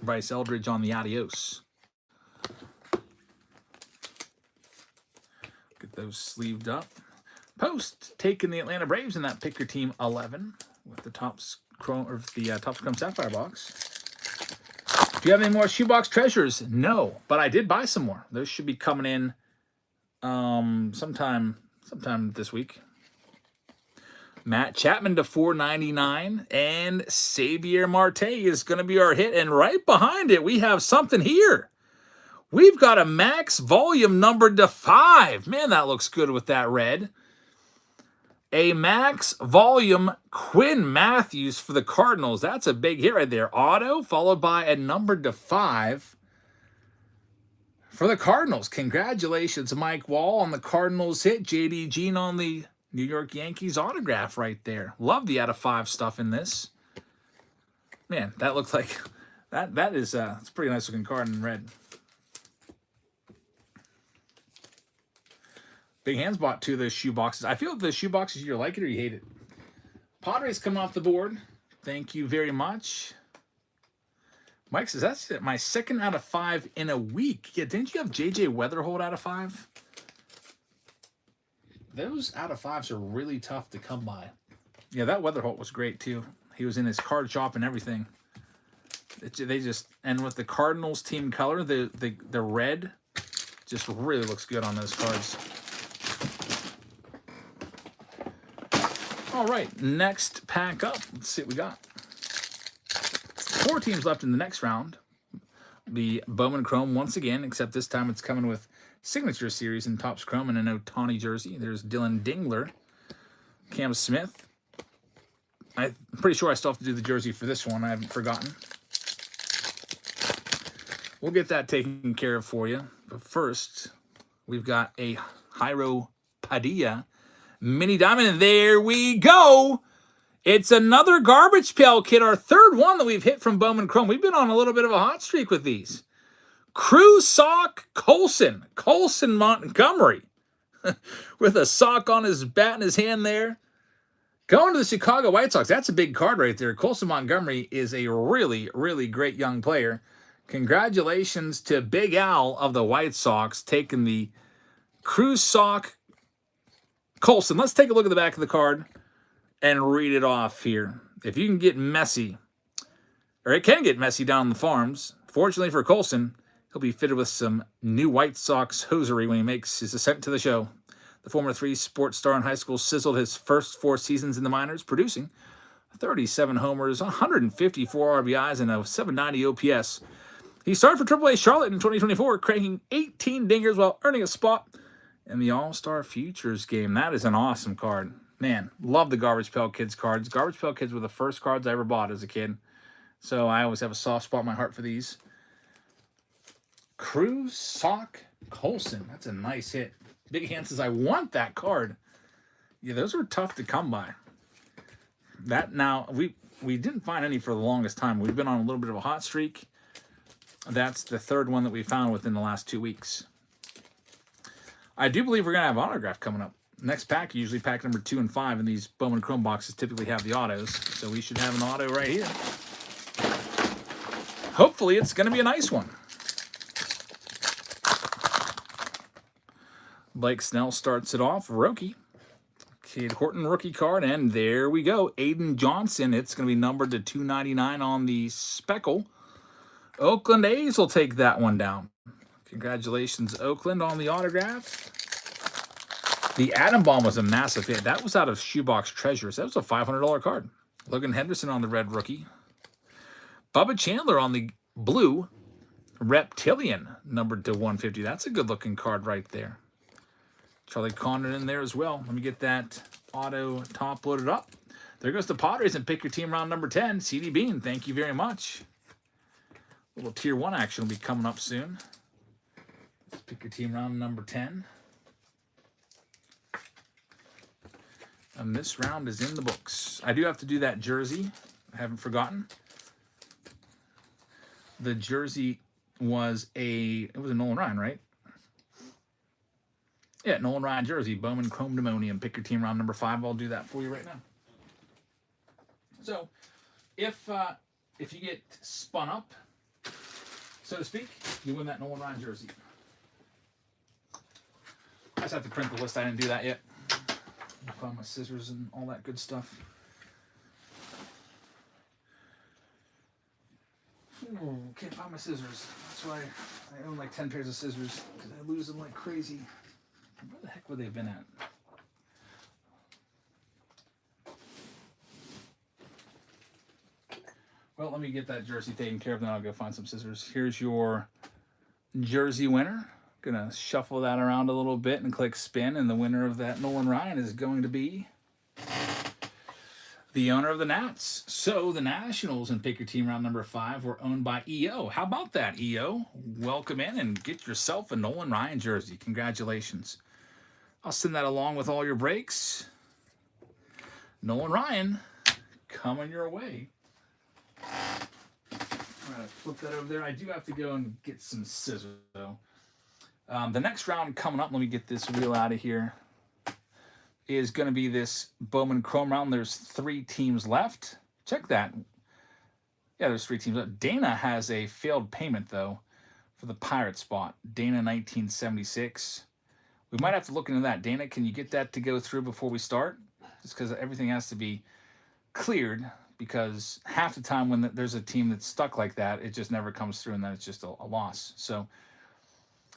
Bryce Eldridge on the Adios. Get those sleeved up. Post taking the Atlanta Braves in that Pick Your Team 11 with the Topps Chrome Sapphire box. Do you have any more shoebox treasures? No, but I did buy some more. Those should be coming in sometime this week. Matt Chapman to 499, and Xavier Marte is going to be our hit. And right behind it, we have something here. We've got a Max Volume numbered to 5. Man, that looks good with that red. A Max Volume Quinn Matthews for the Cardinals. That's a big hit right there. Auto, followed by a numbered to 5 for the Cardinals. Congratulations, Mike Wall on the Cardinals hit. J.D. Jean on the New York Yankees autograph right there. Love the out of 5 stuff in this. Man, that looks like that is it's a pretty nice looking card in red. Big Hands bought 2 of those shoe boxes. I feel like the shoe boxes, you like it or you hate it. Padres come off the board. Thank you very much. Mike says, that's it. My 2nd out of 5 in a week. Yeah, didn't you have J.J. Weatherhold out of 5? Those out of 5s are really tough to come by. Yeah, that Weatherholt was great too. He was in his card shop and everything. And with the Cardinals team color, the red just really looks good on those cards. All right, next pack up. Let's see what we got. 4 teams left in the next round. The Bowman Chrome once again, except this time it's coming with Signature Series and Topps Chrome and an Ohtani jersey. There's Dylan Dingler, Cam Smith. I'm pretty sure I still have to do the jersey for this one. I haven't forgotten. We'll get that taken care of for you. But first, we've got a Jairo Padilla Mini Diamond. And there we go. It's another Garbage Pail Kid, our 3rd one that we've hit from Bowman Chrome. We've been on a little bit of a hot streak with these. Crew Sock Colson Montgomery, with a sock on his bat in his hand there. Going to the Chicago White Sox. That's a big card right there. Colson Montgomery is a really, really great young player. Congratulations to Big Al of the White Sox taking the Crew Sock Colson. Let's take a look at the back of the card and read it off here. If you can get messy, or it can get messy down in the farms, fortunately for Colson, he'll be fitted with some new White Sox hosiery when he makes his ascent to the show. The former 3 sports star in high school sizzled his first 4 seasons in the minors, producing 37 homers, 154 RBIs, and a 790 OPS. He started for AAA Charlotte in 2024, cranking 18 dingers while earning a spot in the All-Star Futures game. That is an awesome card. Man, love the Garbage Pail Kids cards. Garbage Pail Kids were the first cards I ever bought as a kid. So I always have a soft spot in my heart for these. Crew Sock Colson. That's a nice hit. Big Hand says, I want that card. Yeah, those are tough to come by. That now, we didn't find any for the longest time. We've been on a little bit of a hot streak. That's the 3rd one that we found within the last 2 weeks. I do believe we're going to have autograph coming up. Next pack, usually pack number 2 and 5, and these Bowman Chrome boxes typically have the autos. So we should have an auto right here. Hopefully it's going to be a nice one. Blake Snell starts it off. Rookie. Cade Horton rookie card. And there we go. Aiden Johnson. It's going to be numbered to 299 on the speckle. Oakland A's will take that one down. Congratulations, Oakland, on the autograph. The Atom Bomb was a massive hit. That was out of Shoebox Treasures. That was a $500 card. Logan Henderson on the red rookie. Bubba Chandler on the blue. Reptilian, numbered to 150. That's a good-looking card right there. Charlie Condon in there as well. Let me get that auto top loaded up. There goes the Padres and Pick Your Team round number 10. CD Bean, thank you very much. A little Tier 1 action will be coming up soon. Let's Pick Your Team round number 10. And this round is in the books. I do have to do that jersey. I haven't forgotten. The jersey was it was a Nolan Ryan, right? Yeah, Nolan Ryan jersey, Bowman Chrome Demonium. Pick Your Team round number 5. I'll do that for you right now. So if you get spun up, so to speak, you win that Nolan Ryan jersey. I just have to print the list. I didn't do that yet. I found my scissors and all that good stuff. Ooh, can't find my scissors. That's why I own like 10 pairs of scissors, because I lose them like crazy. Where the heck would they have been at? Well, let me get that jersey taken care of, then I'll go find some scissors. Here's your jersey winner. Gonna shuffle that around a little bit and click spin, and the winner of that Nolan Ryan is going to be the owner of the Nats. So the Nationals in Pick Your Team round number 5 were owned by EO. How about that, EO? Welcome in and get yourself a Nolan Ryan jersey. Congratulations. I'll send that along with all your breaks. Nolan Ryan coming your way. I'm going to flip that over there. I do have to go and get some scissors, though. The next round coming up, let me get this wheel out of here, is going to be this Bowman Chrome round. There's 3 teams left. Check that. Yeah, there's 3 teams left. Dana has a failed payment, though, for the Pirate spot. Dana 1976. We might have to look into that. Dana, can you get that to go through before we start? Just because everything has to be cleared, because half the time when there's a team that's stuck like that, it just never comes through, and then it's just a loss. So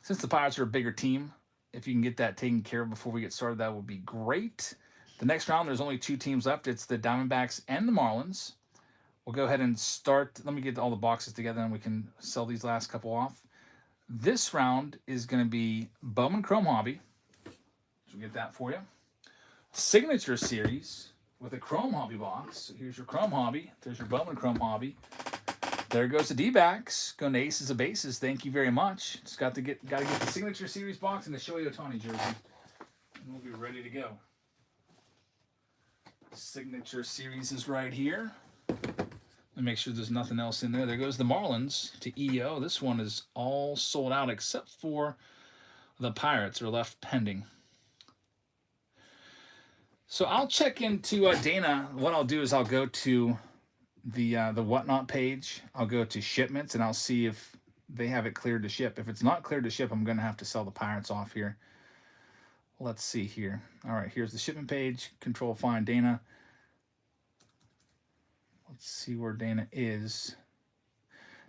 since the Pirates are a bigger team, if you can get that taken care of before we get started, that would be great. The next round, there's only 2 teams left. It's the Diamondbacks and the Marlins. We'll go ahead and start. Let me get all the boxes together, and we can sell these last couple off. This round is going to be Bowman Chrome Hobby. So we'll get that for you. Signature Series with a Chrome Hobby box. So here's your Chrome Hobby. There's your Bowman Chrome Hobby. There goes the D-backs. Going to Aces of Bases. Thank you very much. Just got to get the Signature Series box and the Shohei Ohtani jersey, and we'll be ready to go. Signature Series is right here. Let me make sure there's nothing else in there. There goes the Marlins to EO. This one is all sold out except for the Pirates are left pending. So I'll check into Dana. What I'll do is I'll go to the Whatnot page. I'll go to shipments, and I'll see if they have it cleared to ship. If it's not cleared to ship, I'm going to have to sell the Pirates off here. Let's see here. All right, here's the shipment page. Control find Dana. Let's see where Dana is.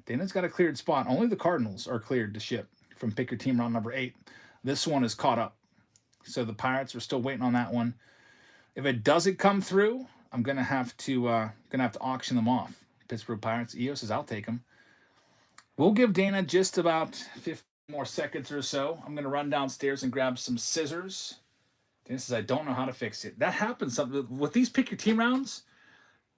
Dana's got a cleared spot. Only the Cardinals are cleared to ship from Pick Your Team round number 8. This one is caught up. So the Pirates are still waiting on that one. If it doesn't come through, I'm gonna have to auction them off. Pittsburgh Pirates. EO says I'll take them. We'll give Dana just about 15 more seconds or so. I'm gonna run downstairs and grab some scissors. Dana says I don't know how to fix it. That happens with these Pick Your Team rounds.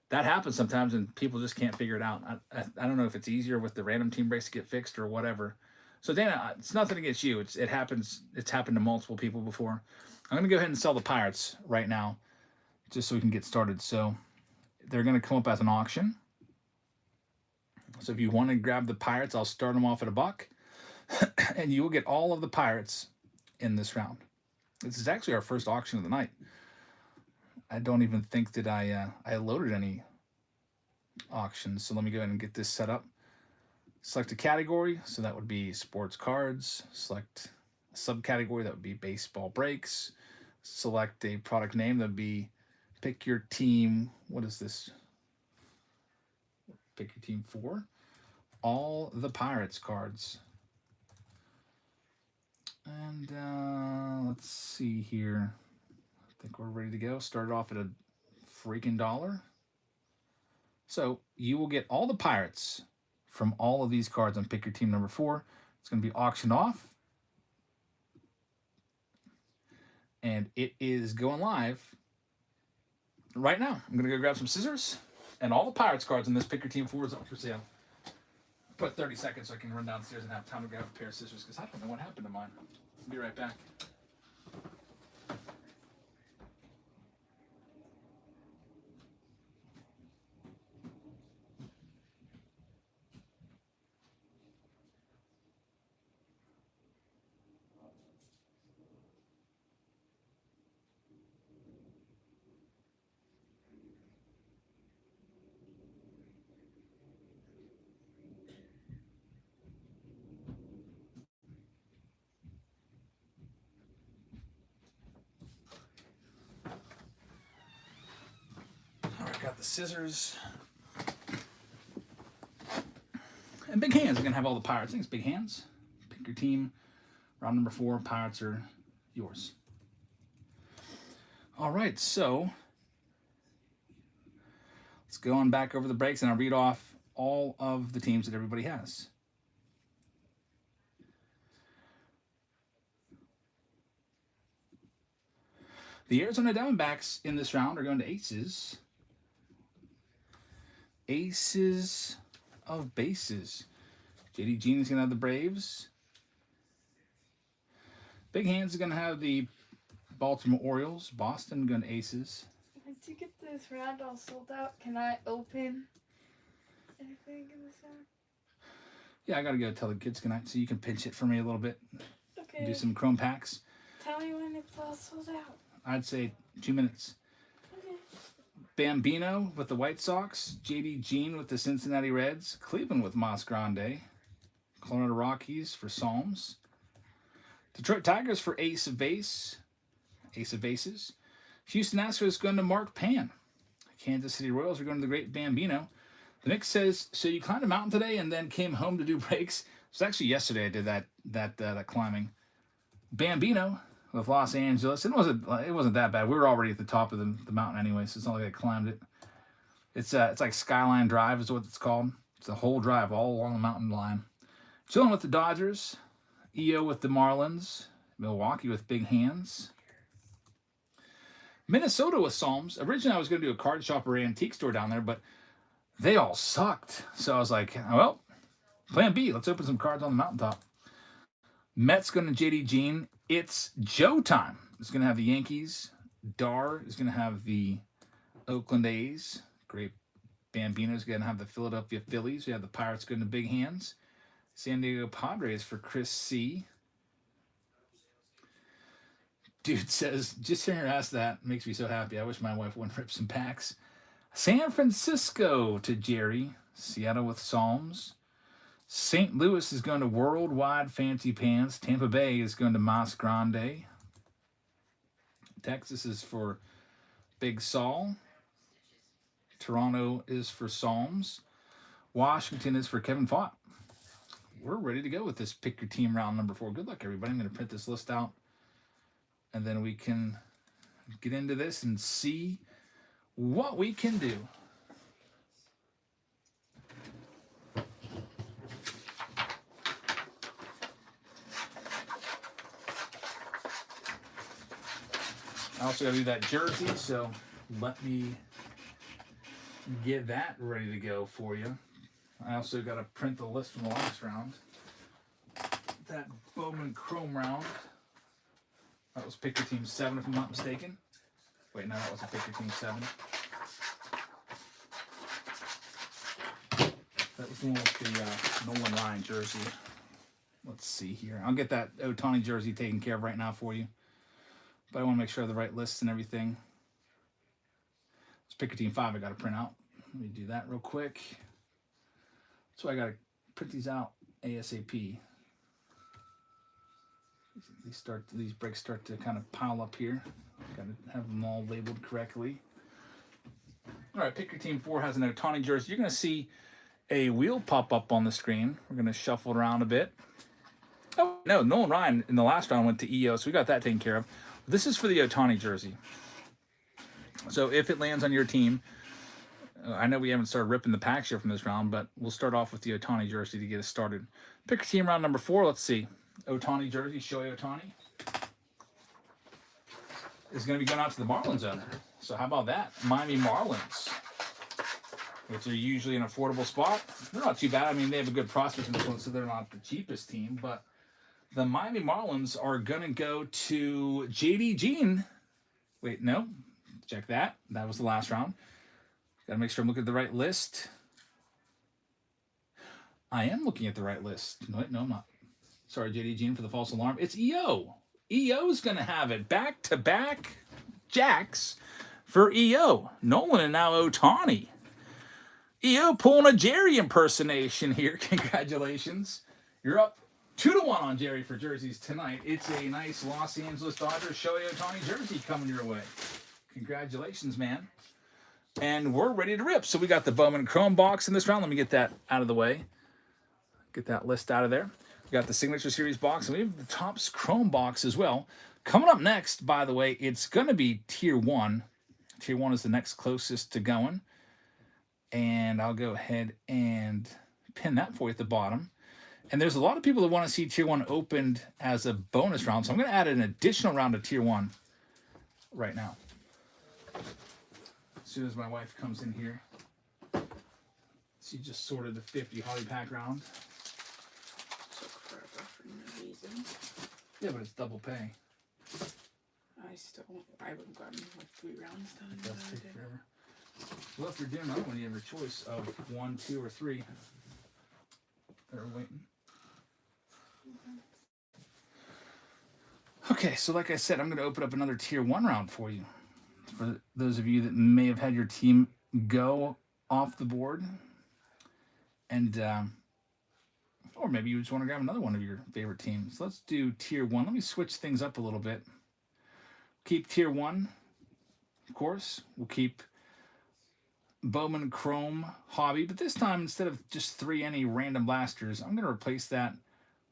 That happens sometimes, and people just can't figure it out. I don't know if it's easier with the random team breaks to get fixed or whatever. So Dana, it's nothing against you. It happens. It's happened to multiple people before. I'm gonna go ahead and sell the Pirates right now, just so we can get started. So they're going to come up as an auction. So if you want to grab the Pirates, I'll start them off at $1, and you will get all of the Pirates in this round. This is actually our first auction of the night. I don't even think that I loaded any auctions. So let me go ahead and get this set up. Select a category. So that would be sports cards. Select a subcategory. That would be baseball breaks. Select a product name. That would be Pick Your Team. What is this? Pick Your Team 4. All the Pirates cards. And let's see here. I think we're ready to go. Started off at a freaking $1. So you will get all the Pirates from all of these cards on Pick Your Team number 4. It's going to be auctioned off. And it is going live right now. I'm going to go grab some scissors, and all the Pirates cards in this Pick Your Team 4 is up for sale. Put 30 seconds so I can run downstairs and have time to grab a pair of scissors, because I don't know what happened to mine. I'll be right back. scissors. And Big Hands is going to have all the Pirates. Thanks, Big Hands. Pick your team. Round number 4, Pirates are yours. All right, so let's go on back over the breaks, and I'll read off all of the teams that everybody has. The Arizona Diamondbacks in this round are going to aces. Aces of bases. JD Jean is going to have the Braves. Big Hands is going to have the Baltimore Orioles. Boston going to aces. To get this round all sold out, can I open anything in this round? Yeah, I got to go tell the kids goodnight, so you can pinch it for me a little bit. Okay. Do some Chrome packs. Tell me when it's all sold out. I'd say 2 minutes. Okay. Bambino with the White Sox. JD Jean with the Cincinnati Reds. Cleveland with Mas Grande. Colorado Rockies for Psalms. Detroit Tigers for Ace of Base. Ace of Bases. Houston Astros going to Mark Pan. Kansas City Royals are going to the great Bambino. The Nick says, so you climbed a mountain today and then came home to do breaks? It was actually yesterday I did that climbing. Bambino with Los Angeles. It wasn't that bad. We were already at the top of the mountain anyway, so it's not like I climbed it. It's like Skyline Drive is what it's called. It's the whole drive all along the mountain line. Chilling with the Dodgers. EO with the Marlins. Milwaukee with Big Hands. Minnesota with Psalms. Originally I was going to do a card shop or antique store down there, but they all sucked. So I was like, well, plan B. Let's open some cards on the mountaintop. Mets going to JD Jean. It's Joe time. It's going to have the Yankees. Dar is going to have the Oakland A's. Great Bambino is going to have the Philadelphia Phillies. We have the Pirates going to Big Hands. San Diego Padres for Chris C. Dude says, just hearing her ask that makes me so happy. I wish my wife wouldn't rip some packs. San Francisco to Jerry. Seattle with Psalms. St. Louis is going to Worldwide Fancy Pants. Tampa Bay is going to Mas Grande. Texas is for Big Saul. Toronto is for Psalms. Washington is for Kevin Fott. We're ready to go with this Pick Your Team round number 4. Good luck, everybody. I'm going to print this list out, and then we can get into this and see what we can do. I also got to do that jersey, so let me get that ready to go for you. I also got to print the list from the last round. That Bowman Chrome round. That was Pick Your Team 7, if I'm not mistaken. Wait, no, that wasn't Pick Your Team 7. That was the one with the Nolan Ryan jersey. Let's see here. I'll get that Ohtani jersey taken care of right now for you. But I want to make sure I have the right lists and everything. It's Pick Your Team 5 I got to print out. Let me do that real quick. So I got to print these out ASAP. These breaks start to kind of pile up here. Got to have them all labeled correctly. All right, Pick Your Team 4 has an Ohtani jersey. You're going to see a wheel pop up on the screen. We're going to shuffle it around a bit. Oh, no, Nolan Ryan in the last round went to EO, so we got that taken care of. This is for the Ohtani jersey. So if it lands on your team, I know we haven't started ripping the packs here from this round, but we'll start off with the Ohtani jersey to get us started. Pick Your Team round number 4. Let's see. Ohtani jersey, Shohei Ohtani, is going to be going out to the Marlins owner. So how about that? Miami Marlins, which are usually an affordable spot. They're not too bad. I mean, they have a good prospect in this one, so they're not the cheapest team. But the Miami Marlins are going to go to JD Jean. Wait, no. Check that. That was the last round. Got to make sure I'm looking at the right list. I am looking at the right list. No, wait, no, I'm not. Sorry, JD Jean, for the false alarm. It's EO. EO's going to have it. Back-to-back jacks for EO. Nolan and now Ohtani. EO pulling a Jerry impersonation here. Congratulations. You're up 2-1 on Jerry for jerseys tonight. It's a nice Los Angeles Dodgers Shohei Ohtani jersey coming your way. Congratulations, man. And we're ready to rip. So we got the Bowman Chrome box in this round. Let me get that out of the way. Get that list out of there. We got the Signature Series box, and we have the Topps Chrome box as well. Coming up next, by the way, it's going to be Tier 1. Tier 1 is the next closest to going. And I'll go ahead and pin that for you at the bottom. And there's a lot of people that want to see Tier 1 opened as a bonus round. So I'm going to add an additional round of Tier 1 right now. As soon as my wife comes in here. She just sorted the 50 Holly Pack round. Took forever for no reason. Yeah, but it's double pay. I would have gotten like 3 rounds done. It does take forever. Well, if you're doing another one, you have your choice of 1, 2, or 3. They're waiting. Okay, so like I said, I'm going to open up another Tier 1 round for you. For those of you that may have had your team go off the board. And, or maybe you just want to grab another one of your favorite teams. Let's do Tier 1. Let me switch things up a little bit. Keep Tier 1, of course. We'll keep Bowman Chrome Hobby. But this time, instead of just 3 any random blasters, I'm going to replace that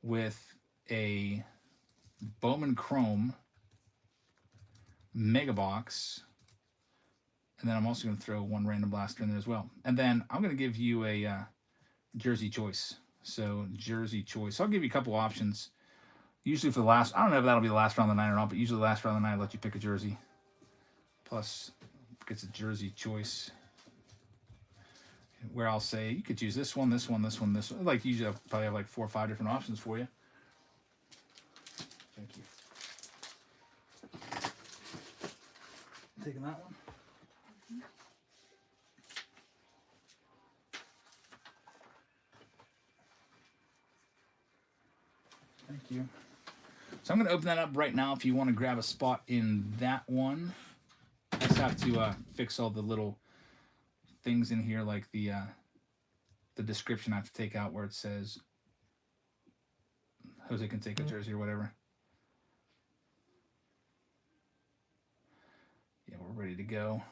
with a Bowman Chrome Mega Box. And then I'm also going to throw 1 random blaster in there as well. And then I'm going to give you a jersey choice. So jersey choice. I'll give you a couple options. Usually for the last, I don't know if that'll be the last round of the night or not, but usually the last round of the night I'll let you pick a jersey. Plus, gets a jersey choice. Where I'll say, you could use this one, this one, this one, this one. Like usually I'll probably have like 4 or 5 different options for you. Thank you. Taking that one. Thank you. So I'm going to open that up right now if you want to grab a spot in that one. I just have to fix all the little things in here, like the description I have to take out where it says Jose can take a jersey or whatever. Yeah, we're ready to go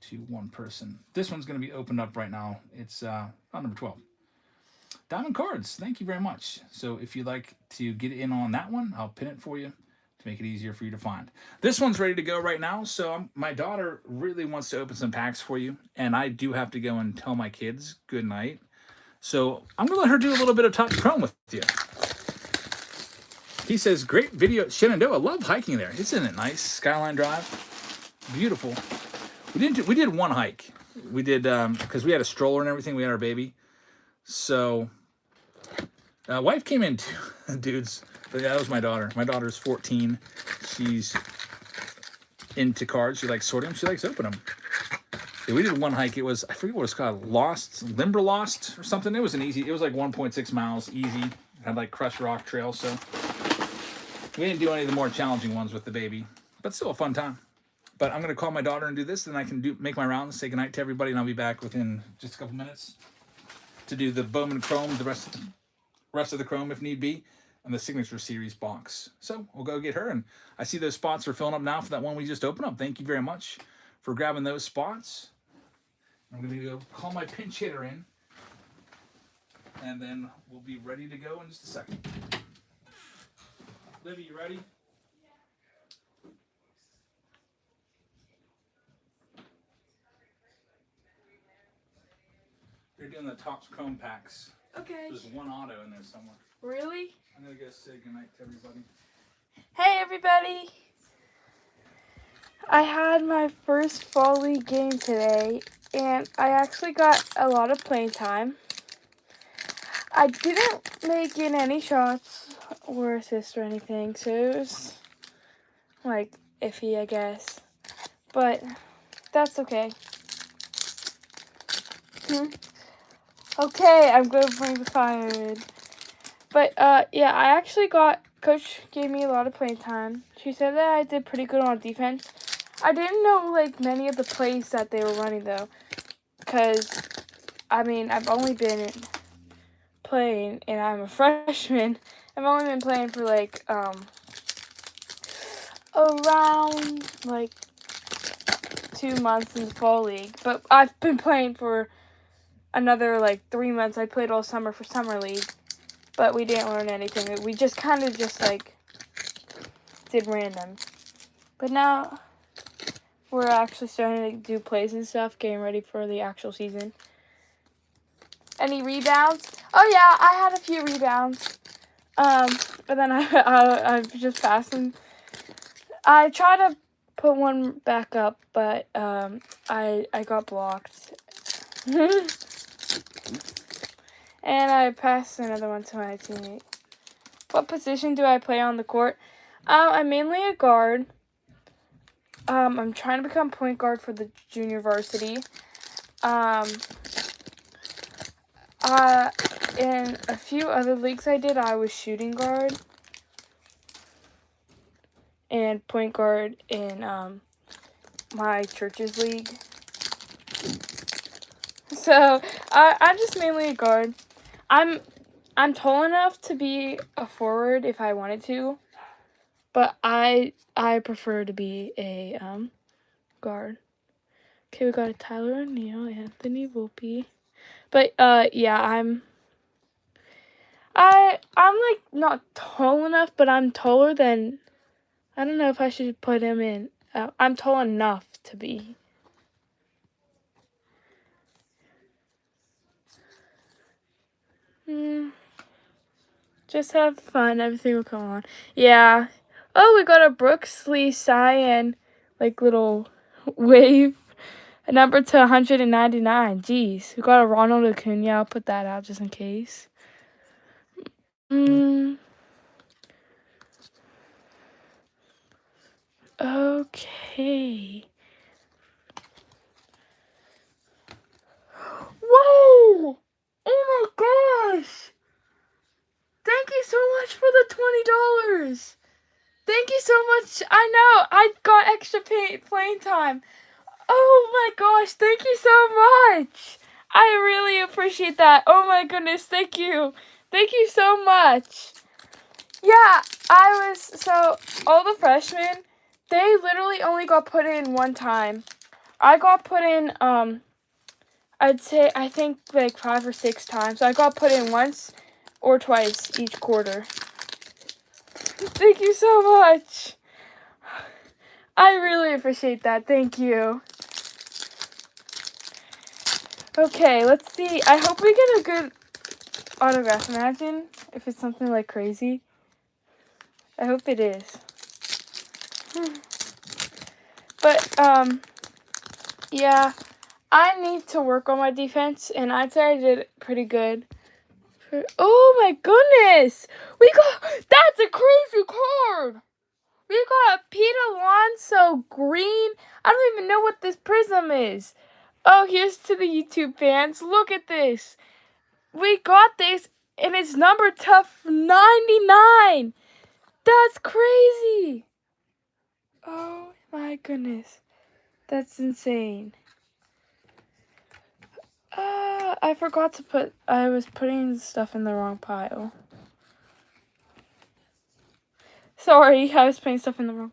to 1 person. This one's going to be opened up right now. It's round number 12. Diamond Cards, thank you very much. So if you'd like to get in on that one, I'll pin it for you to make it easier for you to find. This one's ready to go right now. So my daughter really wants to open some packs for you, and I do have to go and tell my kids good night. So I'm going to let her do a little bit of Topps Chrome with you. He says, great video, Shenandoah. Love hiking there. Isn't it nice? Skyline Drive. Beautiful. We did 1 hike. We did, because we had a stroller and everything. We had our baby. So, wife came in too, dudes. But yeah, that was my daughter. My daughter's 14. She's into cards. She likes sorting them. She likes opening them. Yeah, we did 1 hike. It was, I forget what it's called, Limberlost or something. It was it was like 1.6 miles, easy. Had like crushed rock trail. So we didn't do any of the more challenging ones with the baby, but still a fun time. But I'm going to call my daughter and do this, then I can make my rounds, say goodnight to everybody, and I'll be back within just a couple minutes to do the Bowman Chrome, the rest of the Chrome if need be, and the Signature Series box. So we'll go get her, and I see those spots are filling up now for that one we just opened up. Thank you very much for grabbing those spots. I'm going to go call my pinch hitter in, and then we'll be ready to go in just a second. Libby, you ready? They're doing the Topps Chrome packs. Okay. There's 1 auto in there somewhere. Really? I'm going to go say goodnight to everybody. Hey everybody! I had my first fall league game today, and I actually got a lot of playing time. I didn't make in any shots or assists or anything, so it was like iffy, I guess. But that's okay. Okay, I'm going to bring the fire in. But, yeah, I actually Coach gave me a lot of playing time. She said that I did pretty good on defense. I didn't know, like, many of the plays that they were running, though. Because, I mean, I've only been playing, and I'm a freshman. I've only been playing for, like, around, like, 2 months in the fall league, but I've been playing for another like 3 months. I played all summer for summer league, but we didn't learn anything. We just kind of just like did random. But now we're actually starting to do plays and stuff, getting ready for the actual season. Any rebounds? Oh yeah, I had a few rebounds. But then I just passed them. I tried to put one back up, but I got blocked. And I passed another one to my teammate. What position do I play on the court? I'm mainly a guard. I'm trying to become point guard for the junior varsity. In a few other leagues I did, I was shooting guard and point guard in my church's league. So I'm just mainly a guard. I'm tall enough to be a forward if I wanted to, but I prefer to be a guard. Okay, we got a Tyler O'Neill, Anthony Volpe. But yeah, I'm like not tall enough, but I'm taller than, I don't know if I should put him in. I'm tall enough to be. Just have fun. Everything will come on. Yeah. Oh, we got a Brooksley Cyan, like little wave. A number to 199. Jeez. We got a Ronald Acuna. I'll put that out just in case. Okay. Whoa! Oh my gosh! Thank you so much for the $20. Thank you so much. I know. I got extra playing time. Oh my gosh. Thank you so much. I really appreciate that. Oh my goodness. Thank you. Thank you so much. Yeah, so all the freshmen, they literally only got put in one time. I got put in, I think like 5 or 6 times. I got put in once or twice each quarter. Thank you so much. I really appreciate that. Thank you. Okay, let's see. I hope we get a good autograph. Imagine if it's something like crazy. I hope it is. But, yeah, I need to work on my defense, and I'd say I did pretty good. Oh my goodness! That's a crazy card! We got a Pete Alonso green. I don't even know what this prism is. Oh, here's to the YouTube fans. Look at this. We got this, and it's number to 99. That's crazy. Oh my goodness. That's insane. I forgot to I was putting stuff in the wrong pile. Sorry, I was putting stuff in the wrong.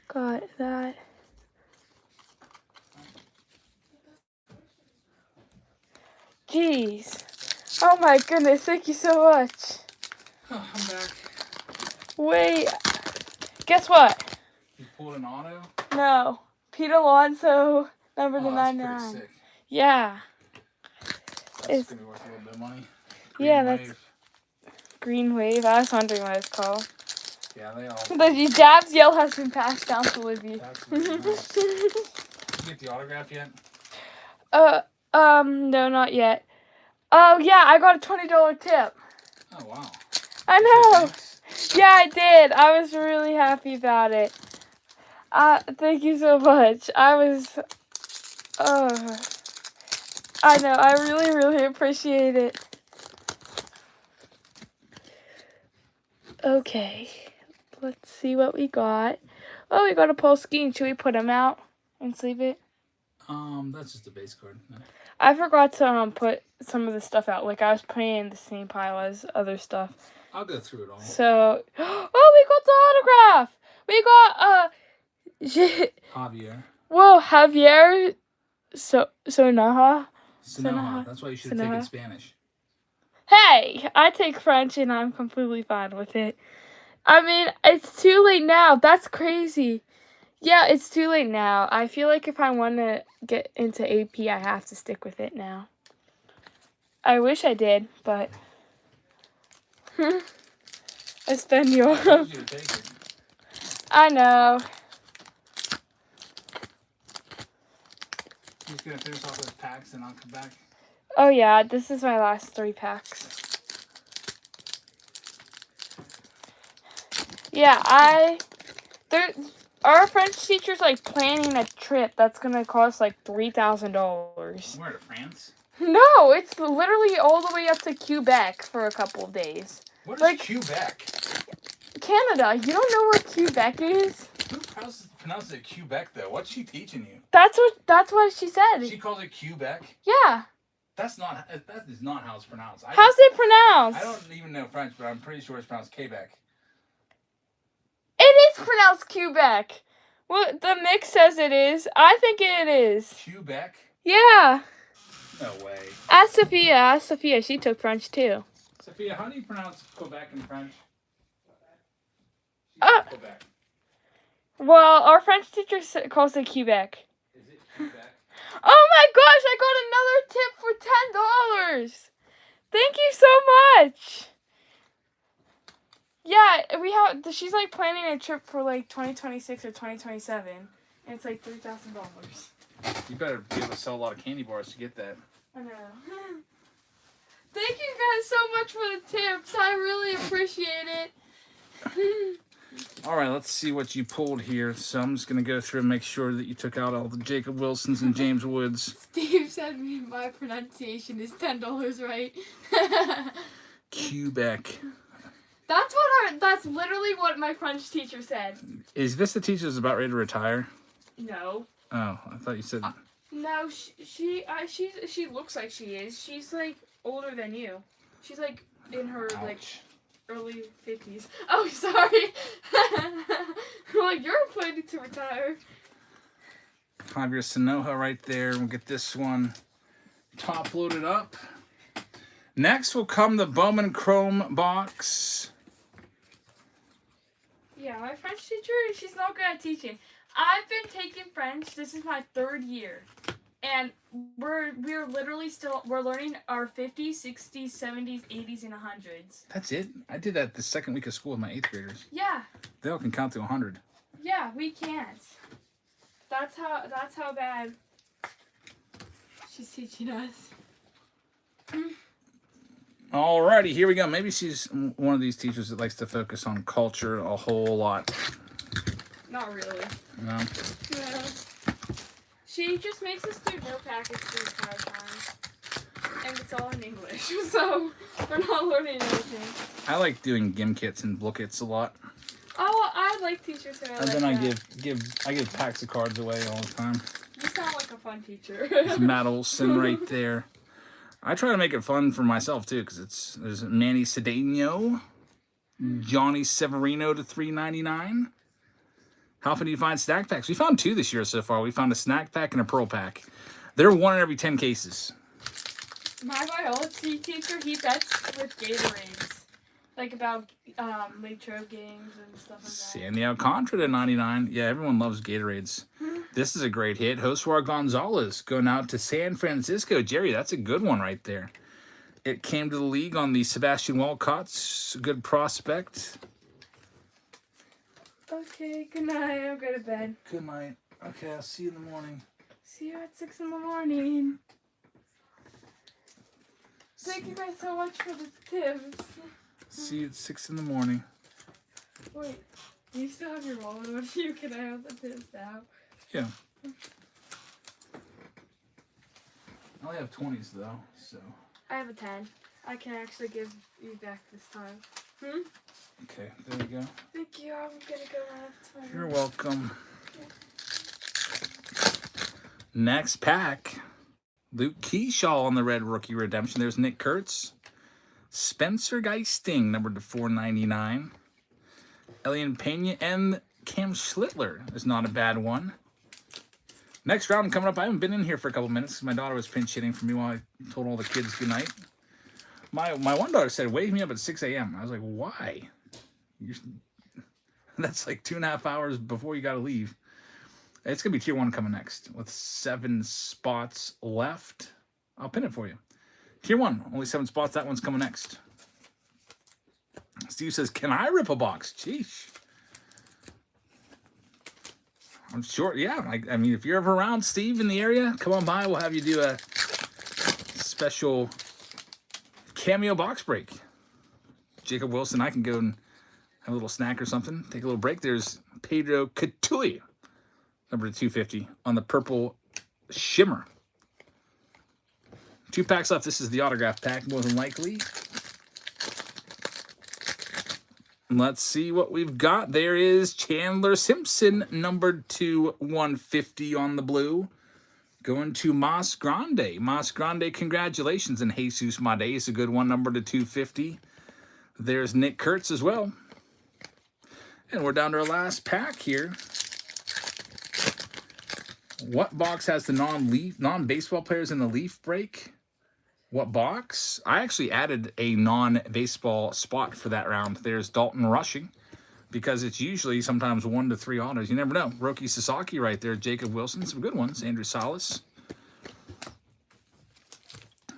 Got that. Jeez. Oh my goodness, thank you so much. Oh, I'm back. Wait. Guess what? You pulled an auto? No. Pete Alonso, number to That's 99. pretty sick. Yeah. That's going to be worth a little bit of money. Yeah, that's Green Wave. I was wondering what it's called. Yeah, they all. The Dab's yell has been passed down to Libby. That's really nice. Did you get the autograph yet? No, not yet. Oh, yeah, I got a $20 tip. Oh, wow. I know. Yeah, I did. I was really happy about it. Thank you so much. I know. I really, really appreciate it. Okay. Let's see what we got. Oh, we got a Polsky. Should we put him out and sleeve it? That's just a base card. No. I forgot to put some of the stuff out. Like I was putting in the same pile as other stuff. I'll go through it all. So, oh, we got the autograph. We got Javier. Whoa, Javier. Sonaha. Sonoha. That's why you should have taken Spanish. Hey, I take French and I'm completely fine with it. I mean, it's too late now. That's crazy. Yeah, it's too late now. I feel like if I want to get into AP, I have to stick with it now. I wish I did, but Espanol. I told you to take it. I know. He's gonna finish off those packs and I'll come back. Oh yeah, this is my last 3 packs. Yeah, our French teacher's like planning a trip that's gonna cost like $3,000. Where, to France? No, it's literally all the way up to Quebec for a couple of days. What is Like- Quebec? Canada, you don't know where Quebec is? Who pronounces it Quebec though? What's she teaching you? That's what she said. She calls it Quebec? Yeah. That is not how it's pronounced. How's it pronounced? I don't even know French, but I'm pretty sure it's pronounced Quebec. It is pronounced Quebec. Well, the mix says it is. I think it is. Quebec? Yeah. No way. Ask Sophia. Ask Sophia. She took French too. Sophia, how do you pronounce Quebec in French? Quebec. Well, our French teacher calls it Quebec. Is it Quebec? Oh my gosh, I got another tip for $10. Thank you so much. Yeah, she's like planning a trip for like 2026 or 2027. And it's like $3,000. You better be able to sell a lot of candy bars to get that. I know. Thank you guys so much for the tips. I really appreciate it. All right, let's see what you pulled here. So I'm just going to go through and make sure that you took out all the Jacob Wilsons and James Woods. Steve said my pronunciation is $10 right. Quebec. That's literally what my French teacher said. Is this the teacher that's about ready to retire? No. Oh, I thought you said... No, she looks like she is. She's like older than you. She's like in her like Ouch. early 50s. Oh, sorry. Well, you're planning to retire. Javier Sonoha right there. We'll get this one top loaded up. Next will come the Bowman Chrome box. Yeah, my French teacher, she's not good at teaching. I've been taking French. This is my 3rd year. And we're literally we're learning our 50s, 60s, 70s, 80s, and 100s. That's it? I did that the second week of school with my 8th graders. Yeah. They all can count to 100. Yeah, we can't. That's how bad she's teaching us. Alrighty, here we go. Maybe she's one of these teachers that likes to focus on culture a whole lot. Not really. No? No. She just makes us do no package the entire time. And it's all in English, so we're not learning anything. I like doing gim kits and book kits a lot. Oh, I like teachers who are And like then I that. give packs of cards away all the time. You sound like a fun teacher. It's Matt Olson right there. I try to make it fun for myself too, because there's Manny Cedeno, Johnny Severino to $3.99. How often do you find snack packs? We found 2 this year so far. We found a snack pack and a pearl pack. They're 1 in every 10 cases. My biology teacher, he bets with Gatorades. Like about Latrobe games and stuff like that. Sandy Alcantara to $99. Yeah, everyone loves Gatorades. This is a great hit. Josuar Gonzalez going out to San Francisco. Jerry, that's a good one right there. It came to the league on the Sebastian Walcott's good prospect. Okay, good night. I'll go to bed. Good night. Okay, I'll see you in the morning. See you at 6 in the morning. Thank you guys so much for the tips. See you at 6 in the morning. Wait, do you still have your wallet on you? Can I have the tips now? Yeah. I only have 20s though, so. I have a 10. I can actually give you back this time. Okay, there we go. Thank you. I'm gonna go out. You're welcome. Next pack. Luke Keyshaw on the red rookie redemption. There's Nick Kurtz. Spencer Geisting, numbered to 499. Elian Pena and Cam Schlittler is not a bad one. Next round coming up. I haven't been in here for a couple minutes because my daughter was pinch hitting for me while I told all the kids goodnight. My one daughter said, wake me up at 6 a.m. I was like, why? That's like 2.5 hours before you got to leave. It's going to be Tier 1 coming next with 7 spots left. I'll pin it for you. Tier 1, only 7 spots. That one's coming next. Steve says, can I rip a box? Sheesh. I'm sure, yeah. I mean, if you're ever around, Steve, in the area, come on by. We'll have you do a special cameo box break. Jacob Wilson, I can go and have a little snack or something. Take a little break. There's Pedro Catuy, number 250, on the purple shimmer. 2 packs left. This is the autograph pack, more than likely. Let's see what we've got. There is Chandler Simpson, numbered to 150 on the blue. Going to Mas Grande. Mas Grande, congratulations. And Jesus Made is a good one, numbered to 250. There's Nick Kurtz as well. And we're down to our last pack here. What box has the non-baseball players in the leaf break? What box? I actually added a non-baseball spot for that round. There's Dalton Rushing, because it's usually sometimes 1 to 3 autos. You never know. Roki Sasaki right there. Jacob Wilson, some good ones. Andrew Salas.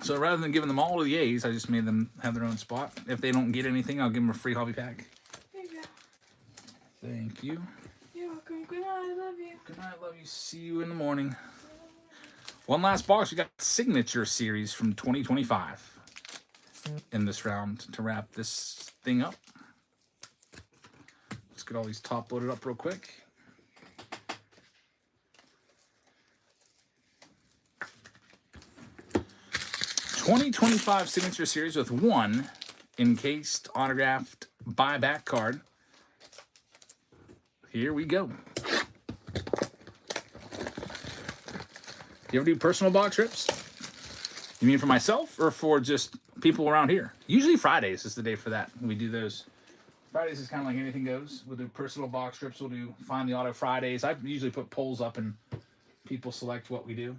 So rather than giving them all to the A's, I just made them have their own spot. If they don't get anything, I'll give them a free hobby pack. There you go. Thank you. You're welcome. Good night. I love you. Good night. Love you. See you in the morning. One last box. We got Signature Series from 2025 in this round to wrap this thing up. Let's get all these top loaded up real quick. '25 Signature Series with 1 encased autographed buyback card. Here we go. You ever do personal box rips? You mean for myself or for just people around here? Usually Fridays is the day for that. We do those. Fridays is kind of like anything goes. We'll do personal box rips. We'll do Find the Auto Fridays. I usually put polls up and people select what we do.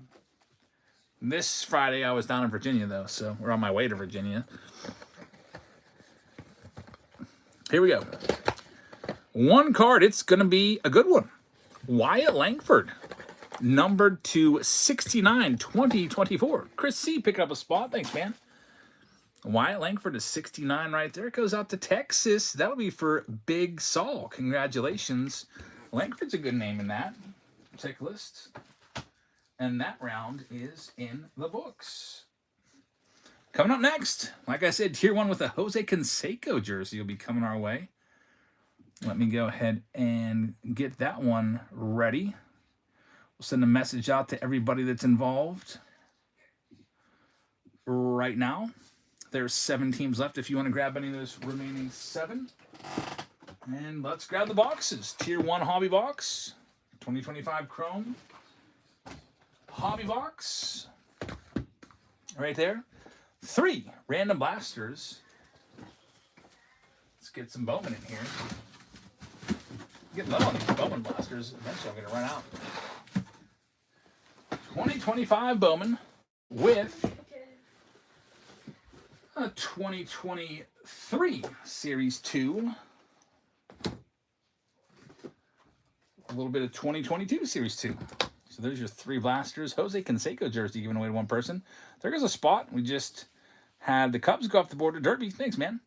This Friday I was down in Virginia though, so we're on my way to Virginia. Here we go. One card. It's going to be a good one. Wyatt Langford. Numbered to 69, 2024. Chris C. picking up a spot. Thanks, man. Wyatt Langford is 69 right there. It goes out to Texas. That'll be for Big Saul. Congratulations. Langford's a good name in that tick list. And that round is in the books. Coming up next, like I said, Tier 1 with a Jose Canseco jersey will be coming our way. Let me go ahead and get that one ready. We'll send a message out to everybody that's involved right now. There's 7 teams left if you want to grab any of those remaining 7. And let's grab the boxes. Tier 1 hobby box, 2025 Chrome hobby box. Right there. 3 random blasters. Let's get some Bowman in here. Get low on these Bowman blasters. Eventually I'm going to run out. 2025 Bowman with a 2023 Series 2. A little bit of 2022 Series 2. So there's your 3 blasters. Jose Canseco jersey given away to one person. There goes a spot. We just had the Cubs go off the board to Derby. Thanks, man.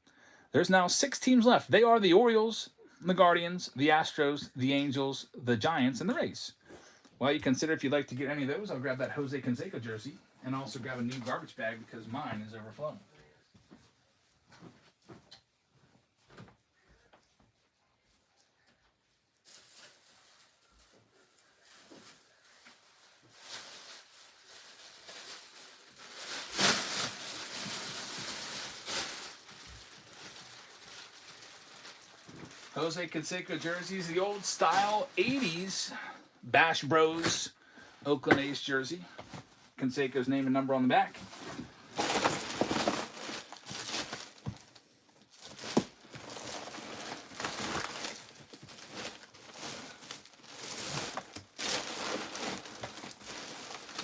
There's now 6 teams left. They are the Orioles, the Guardians, the Astros, the Angels, the Giants, and the Rays. Well, you consider if you'd like to get any of those, I'll grab that Jose Canseco jersey and also grab a new garbage bag because mine is overflowing. Jose Canseco jerseys, the old style 80s Bash Bros Oakland A's jersey. Canseco's name and number on the back.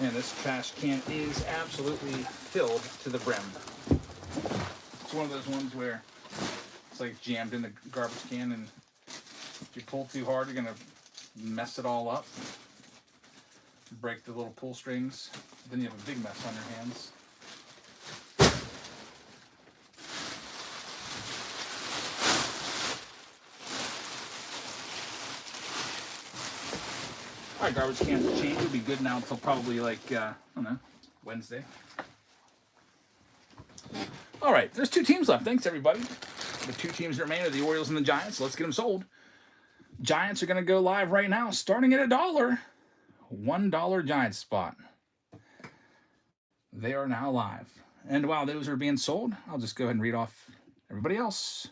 And this trash can is absolutely filled to the brim. It's one of those ones where it's like jammed in the garbage can, and if you pull too hard, you're gonna mess it all up. Break the little pull strings. Then you have a big mess on your hands. All right, garbage cans will change. It'll be good now until probably like, I don't know, Wednesday. All right, there's 2 teams left. Thanks, everybody. The 2 teams that remain are the Orioles and the Giants. Let's get them sold. Giants are going to go live right now, starting at $1. $1 Giants spot. They are now live. And while those are being sold, I'll just go ahead and read off everybody else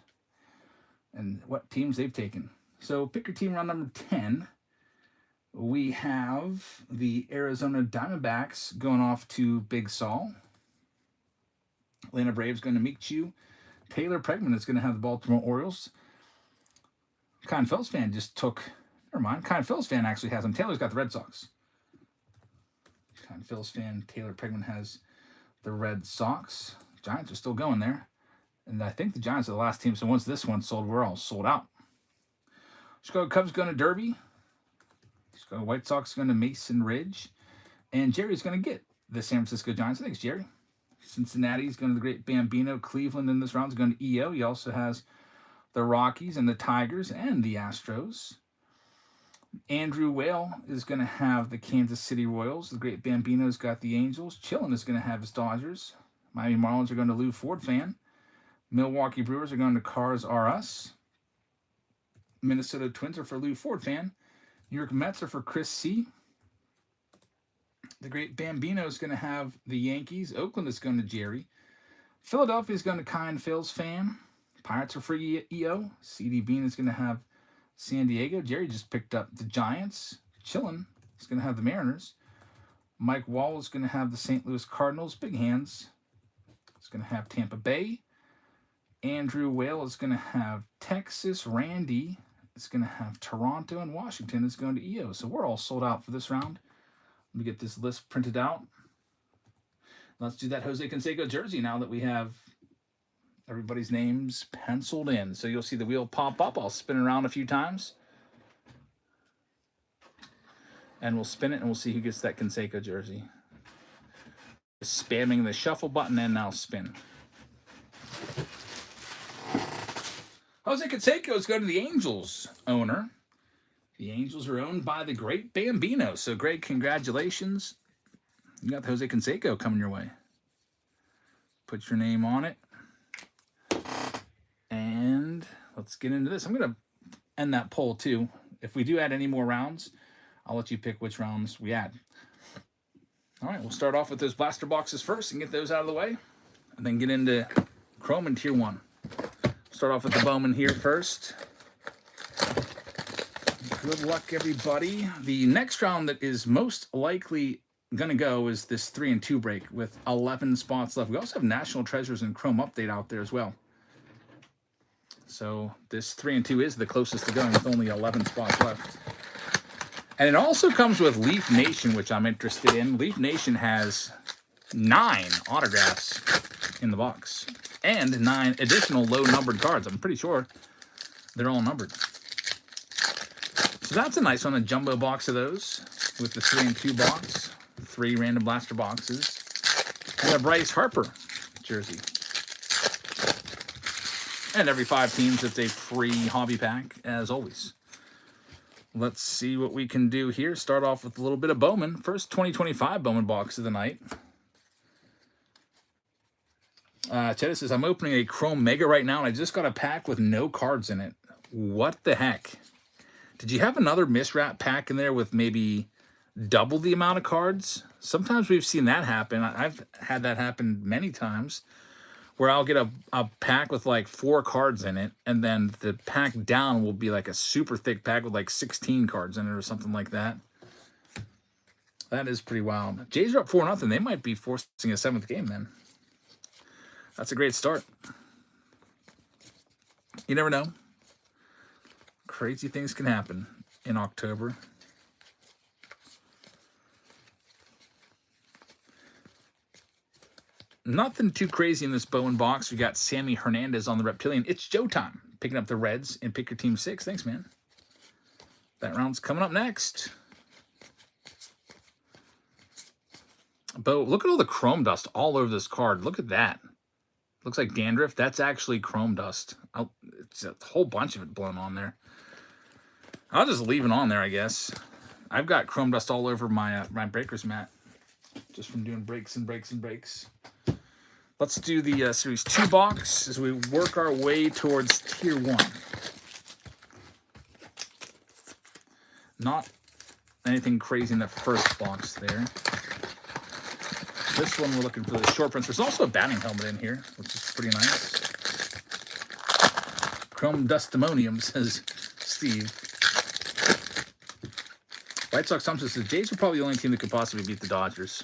and what teams they've taken. So pick your team round number 10. We have the Arizona Diamondbacks going off to Big Saul. Atlanta Braves going to meet you. Taylor Pregman is going to have the Baltimore Orioles. Con Phil's fan just took... Never mind. Con Phil's fan actually has them. Taylor's got the Red Sox. Con Phil's fan, Taylor Pregman, has the Red Sox. Giants are still going there. And I think the Giants are the last team. So once this one's sold, we're all sold out. Chicago Cubs going to Derby. Chicago White Sox going to Mason Ridge. And Jerry's going to get the San Francisco Giants. Thanks, Jerry. Cincinnati's going to the Great Bambino. Cleveland in this round is going to EO. He also has the Rockies and the Tigers and the Astros. Andrew Whale is going to have the Kansas City Royals. The Great Bambino's got the Angels. Chillin is going to have his Dodgers. Miami Marlins are going to Lou Ford fan. Milwaukee Brewers are going to Cars R Us. Minnesota Twins are for Lou Ford fan. New York Mets are for Chris C. The Great Bambino is going to have the Yankees. Oakland is going to Jerry. Philadelphia is going to Kind Phil's fan. Pirates are for EO. CD Bean is going to have San Diego. Jerry just picked up the Giants. Chillin is going to have the Mariners. Mike Wall is going to have the St. Louis Cardinals. Big Hands is going to have Tampa Bay. Andrew Whale is going to have Texas. Randy is going to have Toronto, and Washington is going to EO. So we're all sold out for this round. Let me get this list printed out. Let's do that Jose Canseco jersey now that we have everybody's names penciled in. So you'll see the wheel pop up. I'll spin it around a few times. And we'll spin it and we'll see who gets that Canseco jersey. Spamming the shuffle button and now spin. Jose Canseco is going to the Angels owner. The Angels are owned by the Great Bambino. So, Greg, congratulations. You got the Jose Canseco coming your way. Put your name on it. And let's get into this. I'm going to end that poll, too. If we do add any more rounds, I'll let you pick which rounds we add. All right, we'll start off with those blaster boxes first and get those out of the way. And then get into Chrome and Tier 1. Start off with the Bowman here first. Good luck, everybody. The next round that is most likely going to go is this 3 and 2 break with 11 spots left. We also have National Treasures and Chrome Update out there as well. So this 3 and 2 is the closest to going with only 11 spots left. And it also comes with Leaf Nation, which I'm interested in. Leaf Nation has 9 autographs in the box and 9 additional low-numbered cards. I'm pretty sure they're all numbered. So that's a nice one, a jumbo box of those with the 3 and 2 box, 3 random blaster boxes, and a Bryce Harper jersey. And every 5 teams, it's a free hobby pack, as always. Let's see what we can do here. Start off with a little bit of Bowman. First 2025 Bowman box of the night. Cheddar says, I'm opening a Chrome Mega right now, and I just got a pack with no cards in it. What the heck? Did you have another miswrap pack in there with maybe double the amount of cards? Sometimes we've seen that happen. I've had that happen many times, where I'll get a pack with like 4 cards in it, and then the pack down will be like a super thick pack with like 16 cards in it or something like that. That is pretty wild. Jays are up 4-0. They might be forcing a 7th game then. That's a great start. You never know. Crazy things can happen in October. Nothing too crazy in this Bowman box. We got Sammy Hernandez on the Reptilian. It's Joe time. Picking up the Reds and pick your team 6. Thanks, man. That round's coming up next. Bo, look at all the chrome dust all over this card. Look at that. Looks like dandruff. That's actually chrome dust. It's a whole bunch of it blown on there. I'll just leave it on there, I guess. I've got chrome dust all over my my breakers mat, just from doing breaks and breaks and breaks. Let's do the Series 2 box as we work our way towards Tier 1. Not anything crazy in the first box there. This one we're looking for the short prints. There's also a batting helmet in here, which is pretty nice. Chrome Dustimonium, says Steve. White Sox Thompson says, Jays are probably the only team that could possibly beat the Dodgers.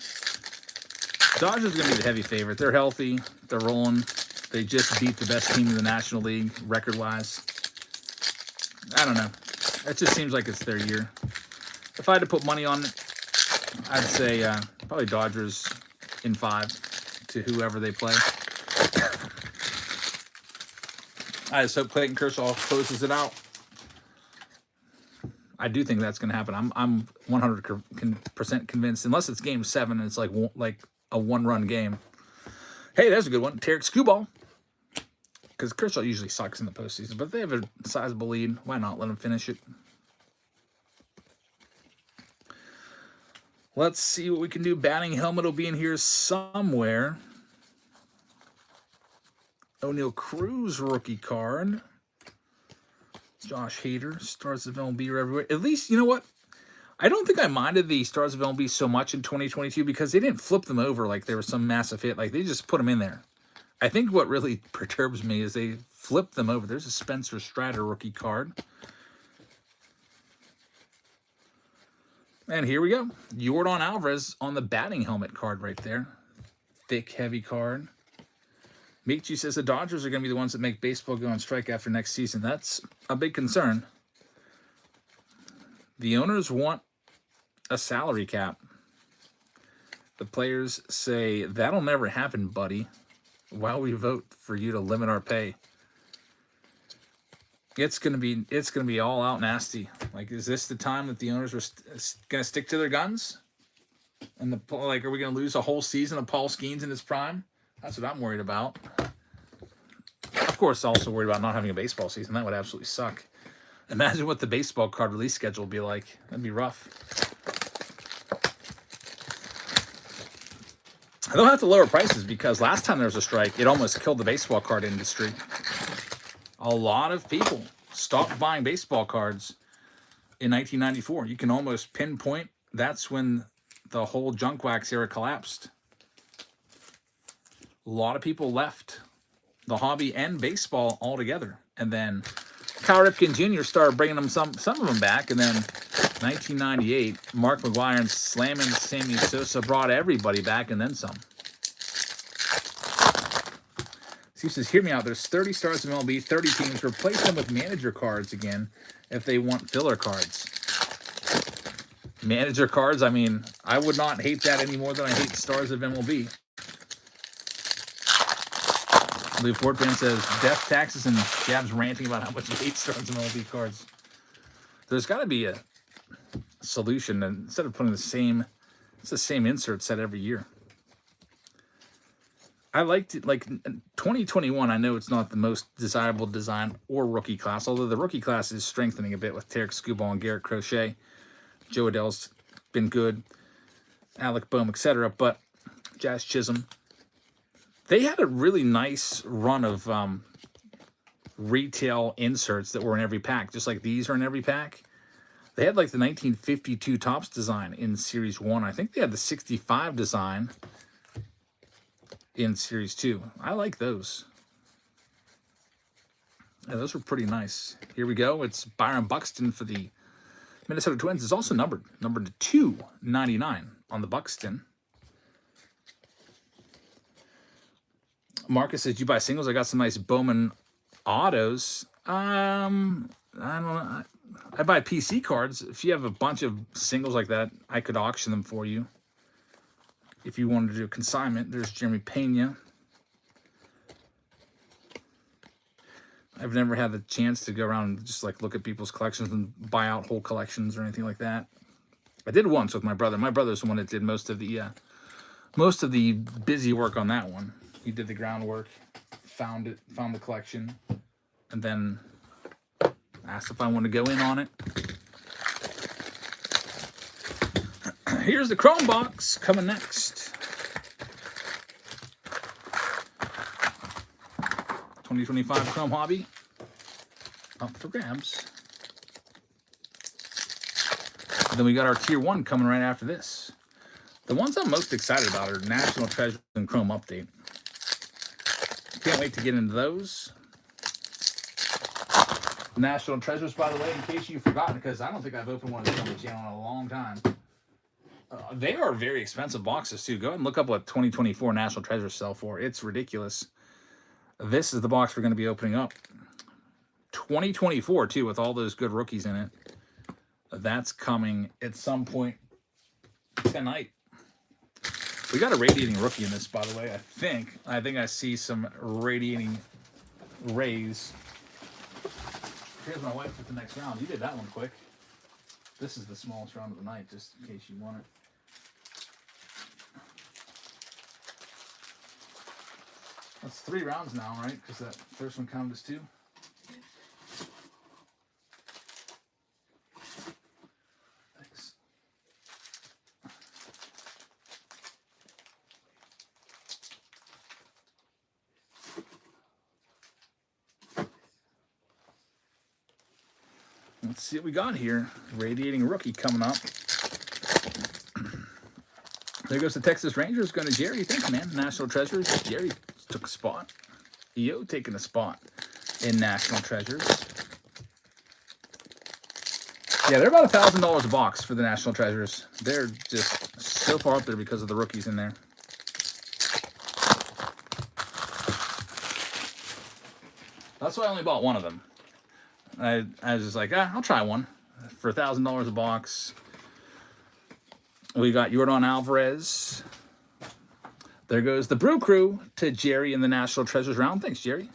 Dodgers are going to be the heavy favorite. They're healthy. They're rolling. They just beat the best team in the National League, record-wise. I don't know. It just seems like it's their year. If I had to put money on it, I'd say probably Dodgers in 5 to whoever they play. I just hope Clayton Kershaw closes it out. I do think that's going to happen. I'm 100% convinced, unless it's Game 7 and it's like a 1-run game. Hey, there's a good one. Tarek Skubal. Because Kershaw usually sucks in the postseason, but if they have a sizable lead, why not let him finish it? Let's see what we can do. Batting helmet will be in here somewhere. O'Neal Cruz rookie card. Josh Hader. Stars of MLB are everywhere. At least, you know what? I don't think I minded the Stars of MLB so much in 2022 because they didn't flip them over like there was some massive hit. Like, they just put them in there. I think what really perturbs me is they flip them over. There's a Spencer Strider rookie card. And here we go. Yordan Alvarez on the batting helmet card right there. Thick, heavy card. Michi says the Dodgers are going to be the ones that make baseball go on strike after next season. That's a big concern. The owners want a salary cap. The players say, that'll never happen, buddy. While we vote for you to limit our pay. It's gonna be all out nasty. Like, is this the time that the owners are gonna stick to their guns? And are we gonna lose a whole season of Paul Skeens in his prime? That's what I'm worried about. Of course, also worried about not having a baseball season. That would absolutely suck. Imagine what the baseball card release schedule would be like. That'd be rough. They'll have to lower prices because last time there was a strike, it almost killed the baseball card industry. A lot of people stopped buying baseball cards in 1994. You can almost pinpoint that's when the whole junk wax era collapsed. A lot of people left the hobby and baseball altogether. And then Cal Ripken Jr. started bringing them some of them back. And then 1998, Mark McGwire and slamming Sammy Sosa brought everybody back and then some. He says, hear me out. There's 30 stars in MLB, 30 teams. Replace them with manager cards again if they want filler cards. Manager cards, I mean, I would not hate that any more than I hate stars of MLB. Lee Ford fan says, death, taxes, and Gab's ranting about how much he hates stars of MLB cards. There's got to be a solution, and instead of putting it's the same insert set every year. I liked it, like 2021, I know it's not the most desirable design or rookie class, although the rookie class is strengthening a bit with Tarek Skubal and Garrett Crochet. Joe Adell's been good, Alec Boehm, etc. But Jazz Chisholm, they had a really nice run of retail inserts that were in every pack, just like these are in every pack. They had like the 1952 Topps design in Series 1. I think they had the 65 design in Series 2. I like those. Yeah, those were pretty nice. Here we go. It's Byron Buxton for the Minnesota Twins. It's also numbered to 299 on the Buxton. Marcus says, you buy singles? I got some nice Bowman autos. I don't know. I buy PC cards. If you have a bunch of singles like that, I could auction them for you. if you wanted to do consignment, there's Jeremy Pena. I've never had the chance to go around and just like look at people's collections and buy out whole collections or anything like that. I did once with my brother. My brother's the one that did most of the busy work on that one. He did the groundwork, found the collection, and then asked if I wanted to go in on it. Here's the Chrome box coming next. 2025 Chrome Hobby. Up for grabs. And then we got our Tier 1 coming right after this. The ones I'm most excited about are National Treasures and Chrome Update. Can't wait to get into those. National Treasures, by the way, in case you've forgotten, because I don't think I've opened one of these on the channel in a long time. They are very expensive boxes, too. Go ahead and look up what 2024 National Treasures sell for. It's ridiculous. This is the box we're going to be opening up. 2024, too, with all those good rookies in it. That's coming at some point tonight. We got a radiating rookie in this, by the way, I think. I think I see some radiating rays. Here's my wife with the next round. You did that one quick. This is the smallest round of the night, just in case you want it. That's 3 rounds now, right? Because that first one counted as 2. Thanks. Let's see what we got here. Radiating rookie coming up. There goes the Texas Rangers. Going to Jerry. Thanks, man. National Treasures. Jerry took a spot. EO taking a spot in National Treasures. Yeah, they're about $1,000 a box for the National Treasures. They're just so far up there because of the rookies in there. That's why I only bought one of them. I was just like, I'll try one for $1,000 a box. We got Yordan Alvarez. There goes the Brew Crew to Jerry in the National Treasures round. Thanks, Jerry.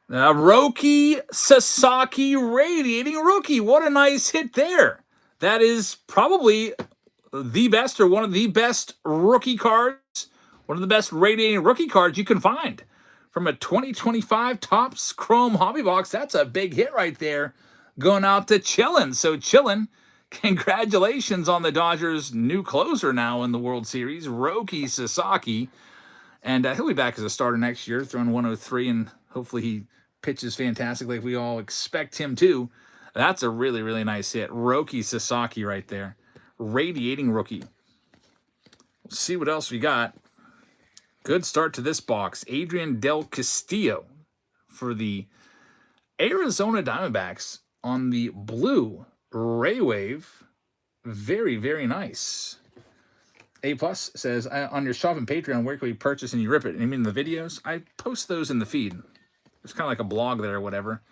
Roki Sasaki Radiating Rookie. What a nice hit there. That is probably the best or one of the best rookie cards. One of the best radiating rookie cards you can find. From a 2025 Topps Chrome Hobby Box. That's a big hit right there. Going out to Chillin. So Chillin, congratulations on the Dodgers' new closer now in the World Series, Roki Sasaki. And he'll be back as a starter next year, throwing 103, and hopefully he pitches fantastic like we all expect him to. That's a really, really nice hit. Roki Sasaki right there. Radiating rookie. We'll see what else we got. Good start to this box. Adrian Del Castillo for the Arizona Diamondbacks on the blue Ray Wave. Very, very nice. A Plus says, on your shop and Patreon, where can we purchase and you rip it? And you mean the videos? I post those in the feed. It's kind of like a blog there or whatever.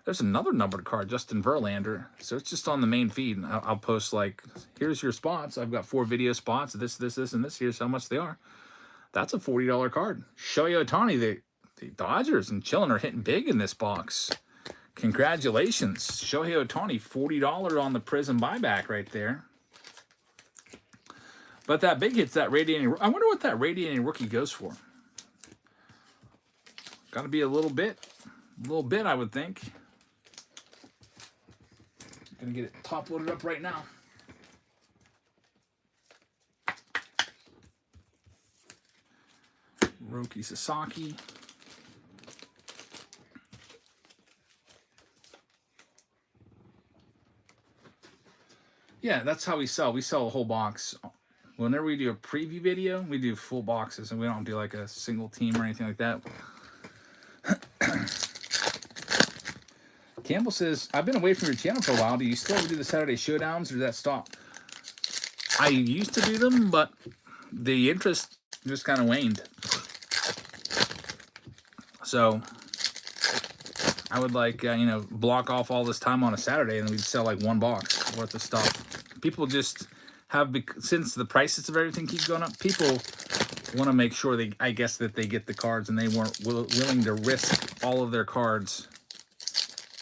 There's another numbered card, Justin Verlander. So it's just on the main feed. I'll post like, here's your spots. I've got 4 video spots. This, and this. Here's how much they are. That's a $40 card. Shohei Ohtani, the Dodgers and Chillin are hitting big in this box. Congratulations. Shohei Ohtani, $40 on the Prism buyback right there. But that big hit's that radiating. I wonder what that radiating rookie goes for. Got to be a little bit, I would think. Gonna get it top loaded up right now. Roki Sasaki. Yeah, that's how we sell. We sell a whole box. Whenever we do a preview video, we do full boxes, and we don't do like a single team or anything like that. Campbell says, I've been away from your channel for a while. Do you still do the Saturday Showdowns, or did that stop? I used to do them, but the interest just kind of waned. So I would like, block off all this time on a Saturday, and then we'd sell like one box worth of stuff. People just since the prices of everything keep going up, people want to make sure I guess that they get the cards, and they weren't willing to risk all of their cards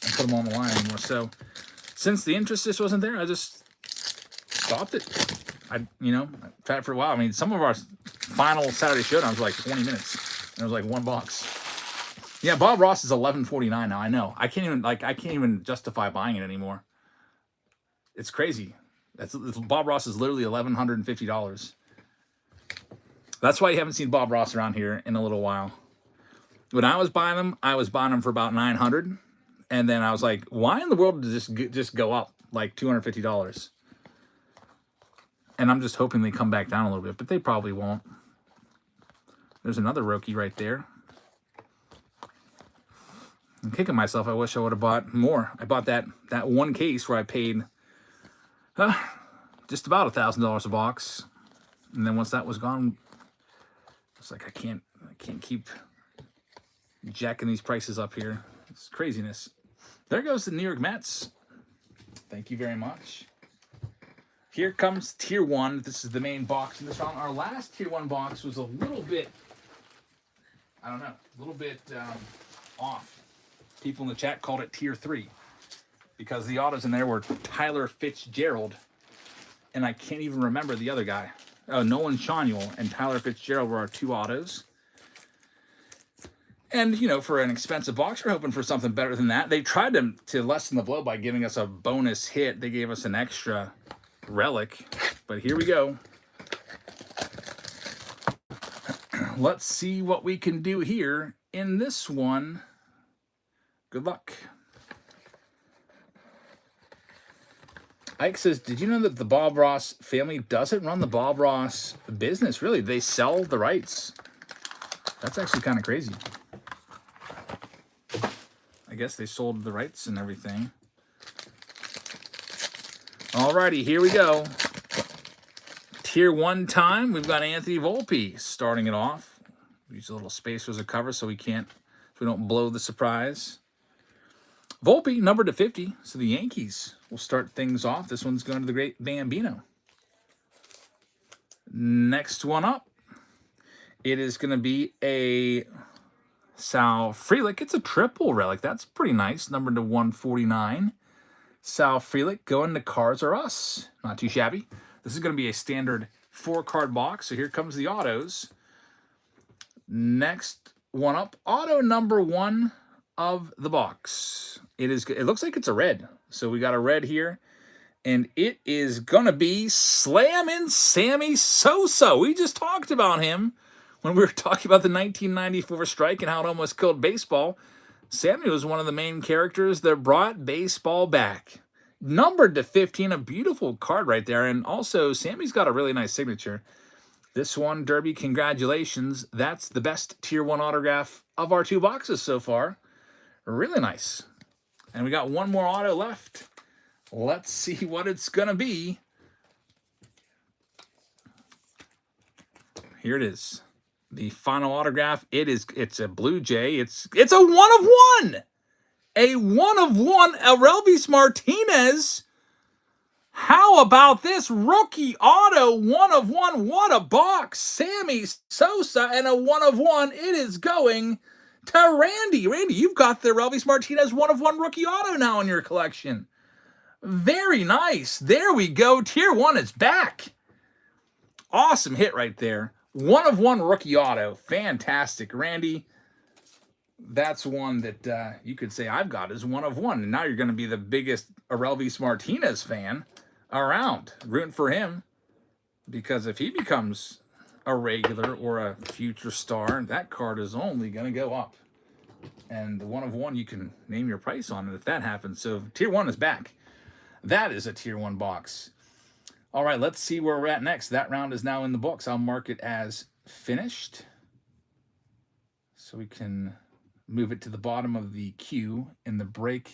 and put them on the line anymore. So since the interest just wasn't there, I just stopped it. I tried for a while. I mean, some of our final Saturday showdowns were like 20 minutes, and it was like $1. Yeah, Bob Ross is $11.49 now. I know. I can't even justify buying it anymore. It's crazy. Bob Ross is literally $1,150. That's why you haven't seen Bob Ross around here in a little while. When I was buying them for about $900, and then I was like, why in the world did this just go up like $250? And I'm just hoping they come back down a little bit, but they probably won't. There's another rookie right there. I'm kicking myself. I wish I would have bought more. I bought that one case where I paid just about $1,000 a box, and then once that was gone, it's like I can't keep jacking these prices up here. It's craziness. There goes the New York Mets. Thank you very much. Here comes Tier 1. This is the main box in this round. Our last Tier 1 box was a little bit, I don't know, a little bit off. People in the chat called it Tier 3 because the autos in there were Tyler Fitzgerald, and I can't even remember the other guy. Oh, Nolan Shawnuel and Tyler Fitzgerald were our 2 autos. And, for an expensive box, we're hoping for something better than that. They tried to lessen the blow by giving us a bonus hit. They gave us an extra relic, but here we go. Let's see what we can do here in this one. Good luck. Ike says, did you know that the Bob Ross family doesn't run the Bob Ross business? Really, they sell the rights. That's actually kind of crazy. I guess they sold the rights and everything. Alrighty, here we go. Tier 1 time. We've got Anthony Volpe starting it off. Use a little spacer as a cover so we don't blow the surprise. Volpe, numbered to 50. So the Yankees will start things off. This one's going to the great Bambino. Next one up. It is going to be a Sal Frelick. It's a triple relic. That's pretty nice. Numbered to 149. Sal Frelick going to Cars R Us. Not too shabby. This is going to be a standard 4-card box. So here comes the autos. Next one up. Auto number 1 of the box. It looks like it's a red. So we got a red here. And it is going to be Slammin' Sammy Sosa. We just talked about him when we were talking about the 1994 strike and how it almost killed baseball. Sammy was one of the main characters that brought baseball back. Numbered to 15, a beautiful card right there. And also, Sammy's got a really nice signature. This one, Derby, congratulations. That's the best Tier 1 autograph of our 2 boxes so far. Really nice. And we got one more auto left. Let's see what it's going to be. Here it is. The final autograph. It's a Blue Jay. It's a 1-of-1. A 1-of-1 Aurelvis Martinez. How about this rookie auto 1-of-1? What a box. Sammy Sosa and a 1-of-1. It is going to Randy. Randy, you've got the Aurelvis Martinez 1-of-1 rookie auto now in your collection. Very nice. There we go. Tier 1 is back. Awesome hit right there. 1-of-1 rookie auto. Fantastic. Randy, that's one that you could say I've got is 1-of-1. And now you're going to be the biggest Aurelvis Martinez fan around. Rooting for him. Because if he becomes a regular or a future star, that card is only going to go up. And the 1-of-1, you can name your price on it if that happens. So Tier 1 is back. That is a Tier 1 box. All right, let's see where we're at next. That round is now in the books. I'll mark it as finished. So we can move it to the bottom of the queue in the break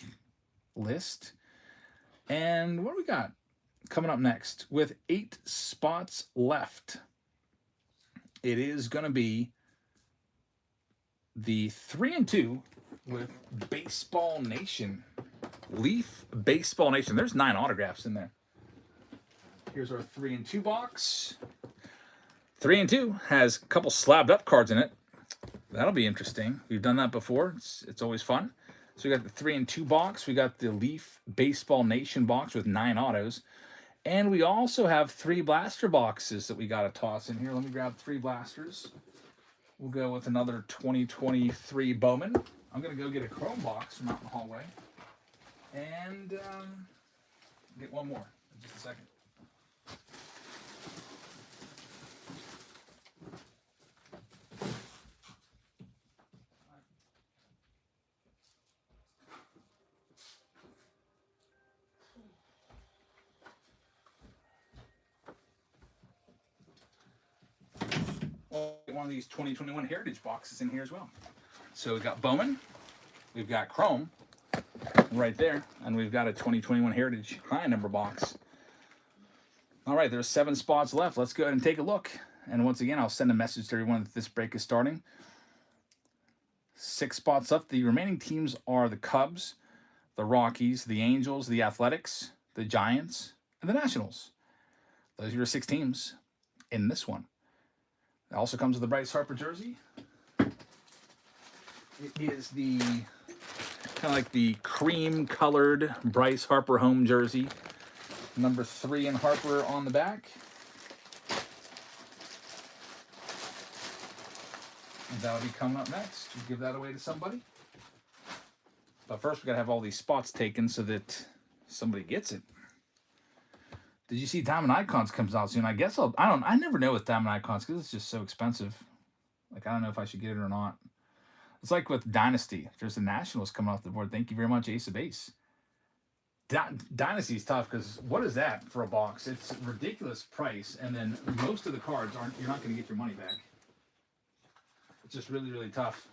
list. And what do we got coming up next? With 8 spots left, it is going to be the 3 and 2 with Baseball Nation. Leaf Baseball Nation. There's 9 autographs in there. Here's our 3 and 2 box. 3 and 2 has a couple slabbed up cards in it. That'll be interesting. We've done that before. It's always fun. So we got the 3 and 2 box. We got the Leaf Baseball Nation box with 9 autos. And we also have 3 blaster boxes that we got to toss in here. Let me grab 3 blasters. We'll go with another 2023 Bowman. I'm going to go get a chrome box from out in the hallway. And get one more in just a second. Get one of these 2021 Heritage boxes in here as well. So we've got Bowman, we've got Chrome right there, and we've got a 2021 Heritage high number box. All right, there's 7 spots left. Let's go ahead and take a look. And once again, I'll send a message to everyone that this break is starting. 6 spots up. The remaining teams are the Cubs, the Rockies, the Angels, the Athletics, the Giants, and the Nationals. Those are your 6 teams in this one. It also comes with the Bryce Harper jersey. It is the kind of like the cream colored Bryce Harper home jersey. Number 3 in Harper on the back. And that'll be coming up next. We'll give that away to somebody. But first we gotta have all these spots taken so that somebody gets it. Did you see Diamond Icons comes out soon? I guess I never know with Diamond Icons because it's just so expensive. Like, I don't know if I should get it or not. It's like with Dynasty. There's the Nationals coming off the board. Thank you very much, Ace of Base. Dynasty's tough because what is that for a box? It's a ridiculous price, and then most of the cards you're not going to get your money back. It's just really, really tough.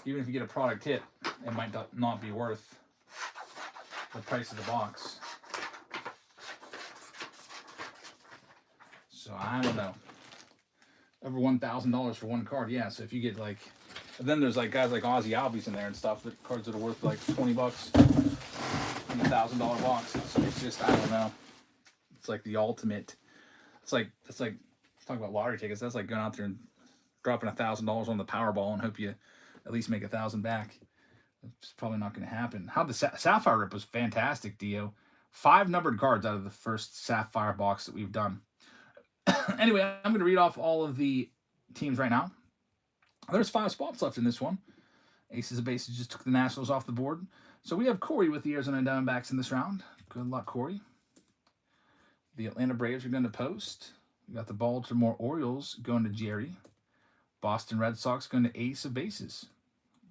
Even if you get a product hit, it might not be worth the price of the box. So I don't know. Over $1,000 for one card, yeah. So if you get like, then there's like guys like Ozzy Albies in there and stuff. The cards that are worth like $20 in a $1,000 box. It's just, I don't know. It's like the ultimate. It's like talk about lottery tickets. That's like going out there and dropping $1,000 on the Powerball and hope you at least make 1,000 back. It's probably not going to happen. How the Sapphire rip was fantastic, Dio. 5 numbered cards out of the first Sapphire box that we've done. Anyway, I'm going to read off all of the teams right now. There's 5 spots left in this one. Aces of Bases just took the Nationals off the board. So we have Corey with the Arizona Diamondbacks in this round. Good luck, Corey. The Atlanta Braves are going to post. We got the Baltimore Orioles going to Jerry. Boston Red Sox going to Ace of Bases.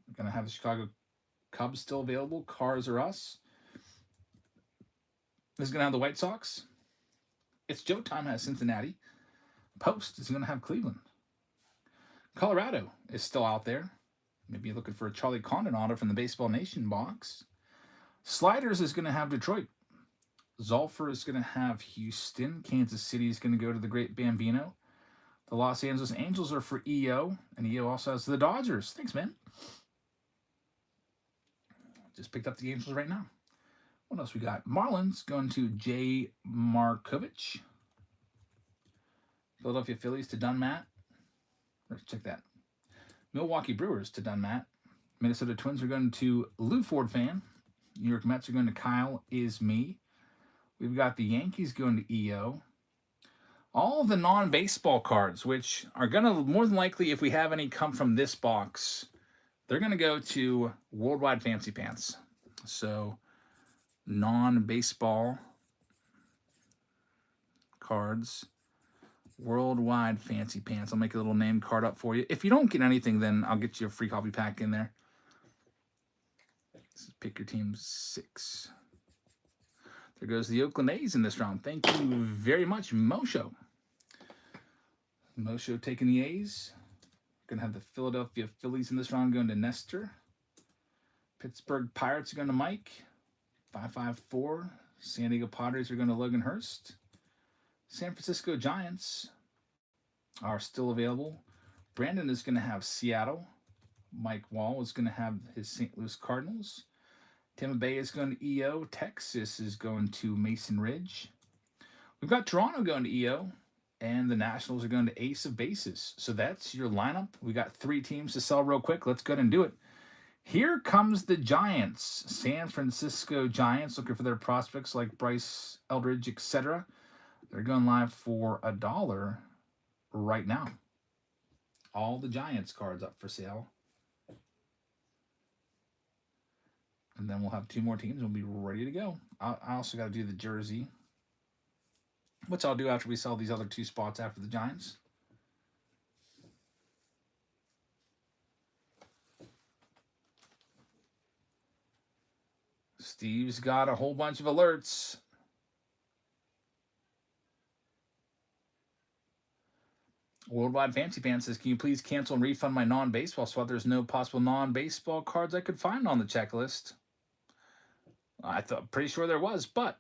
We're going to have the Chicago Cubs still available. Cars are us. This is going to have the White Sox. It's Joe Time has Cincinnati. Post is going to have Cleveland. Colorado is still out there. Maybe you're looking for a Charlie Condon auto from the Baseball Nation box. Sliders is going to have Detroit. Zolfer is going to have Houston. Kansas City is going to go to the Great Bambino. The Los Angeles Angels are for EO. And EO also has the Dodgers. Thanks, man. Just picked up the Angels right now. What else we got? Marlins going to J. Markovich. Philadelphia Phillies to Dunmat. Let's check that. Milwaukee Brewers to Dunmat. Minnesota Twins are going to Lou Ford Fan. New York Mets are going to Kyle Is Me. We've got the Yankees going to EO. All of the non-baseball cards, which are going to more than likely, if we have any come from this box, they're going to go to Worldwide Fancy Pants. So non-baseball cards, Worldwide Fancy Pants. I'll make a little name card up for you. If you don't get anything, then I'll get you a free copy pack in there. Pick your team 6. There goes the Oakland A's in this round. Thank you very much, Mosho. Mosho taking the A's. Going to have the Philadelphia Phillies in this round going to Nestor. Pittsburgh Pirates are going to Mike. 554. San Diego Padres are going to Logan Hurst. San Francisco Giants are still available. Brandon is going to have Seattle. Mike Wall is going to have his St. Louis Cardinals. Tampa Bay is going to EO. Texas is going to Mason Ridge. We've got Toronto going to EO. And the Nationals are going to Ace of Bases. So that's your lineup. We got 3 teams to sell real quick. Let's go ahead and do it. Here comes the Giants. San Francisco Giants, looking for their prospects like Bryce Eldridge, etc. They're going live for $1 right now. All the Giants cards up for sale. And then we'll have 2 more teams and we'll be ready to go. I also got to do the jersey, which I'll do after we sell these other 2 spots after the Giants. Steve's got a whole bunch of alerts. Worldwide Fancy Pants says, can you please cancel and refund my non-baseball spot? There's no possible non-baseball cards I could find on the checklist. I thought pretty sure there was, but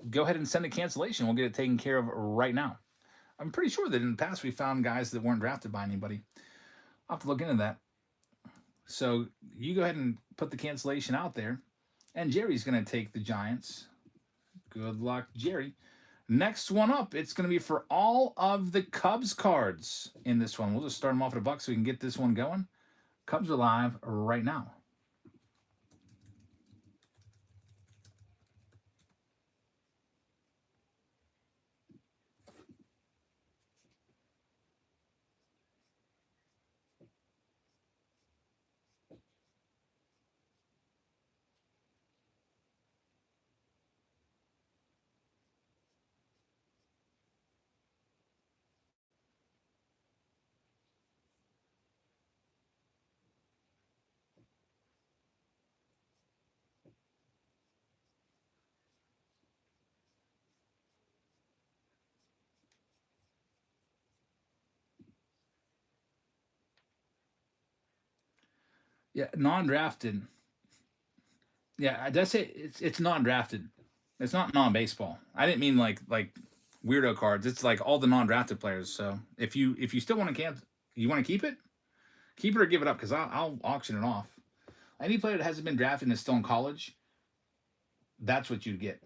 go ahead and send a cancellation. We'll get it taken care of right now. I'm pretty sure that in the past we found guys that weren't drafted by anybody. I'll have to look into that. So you go ahead and put the cancellation out there. And Jerry's going to take the Giants. Good luck, Jerry. Next one up, it's going to be for all of the Cubs cards in this one. We'll just start them off at $1 so we can get this one going. Cubs are live right now. Yeah, non-drafted. Yeah, that's it. It's non-drafted. It's not non-baseball. I didn't mean like weirdo cards. It's like all the non-drafted players. So if you still want to cancel, you want to keep it or give it up, because I'll auction it off. Any player that hasn't been drafted and is still in college, that's what you get.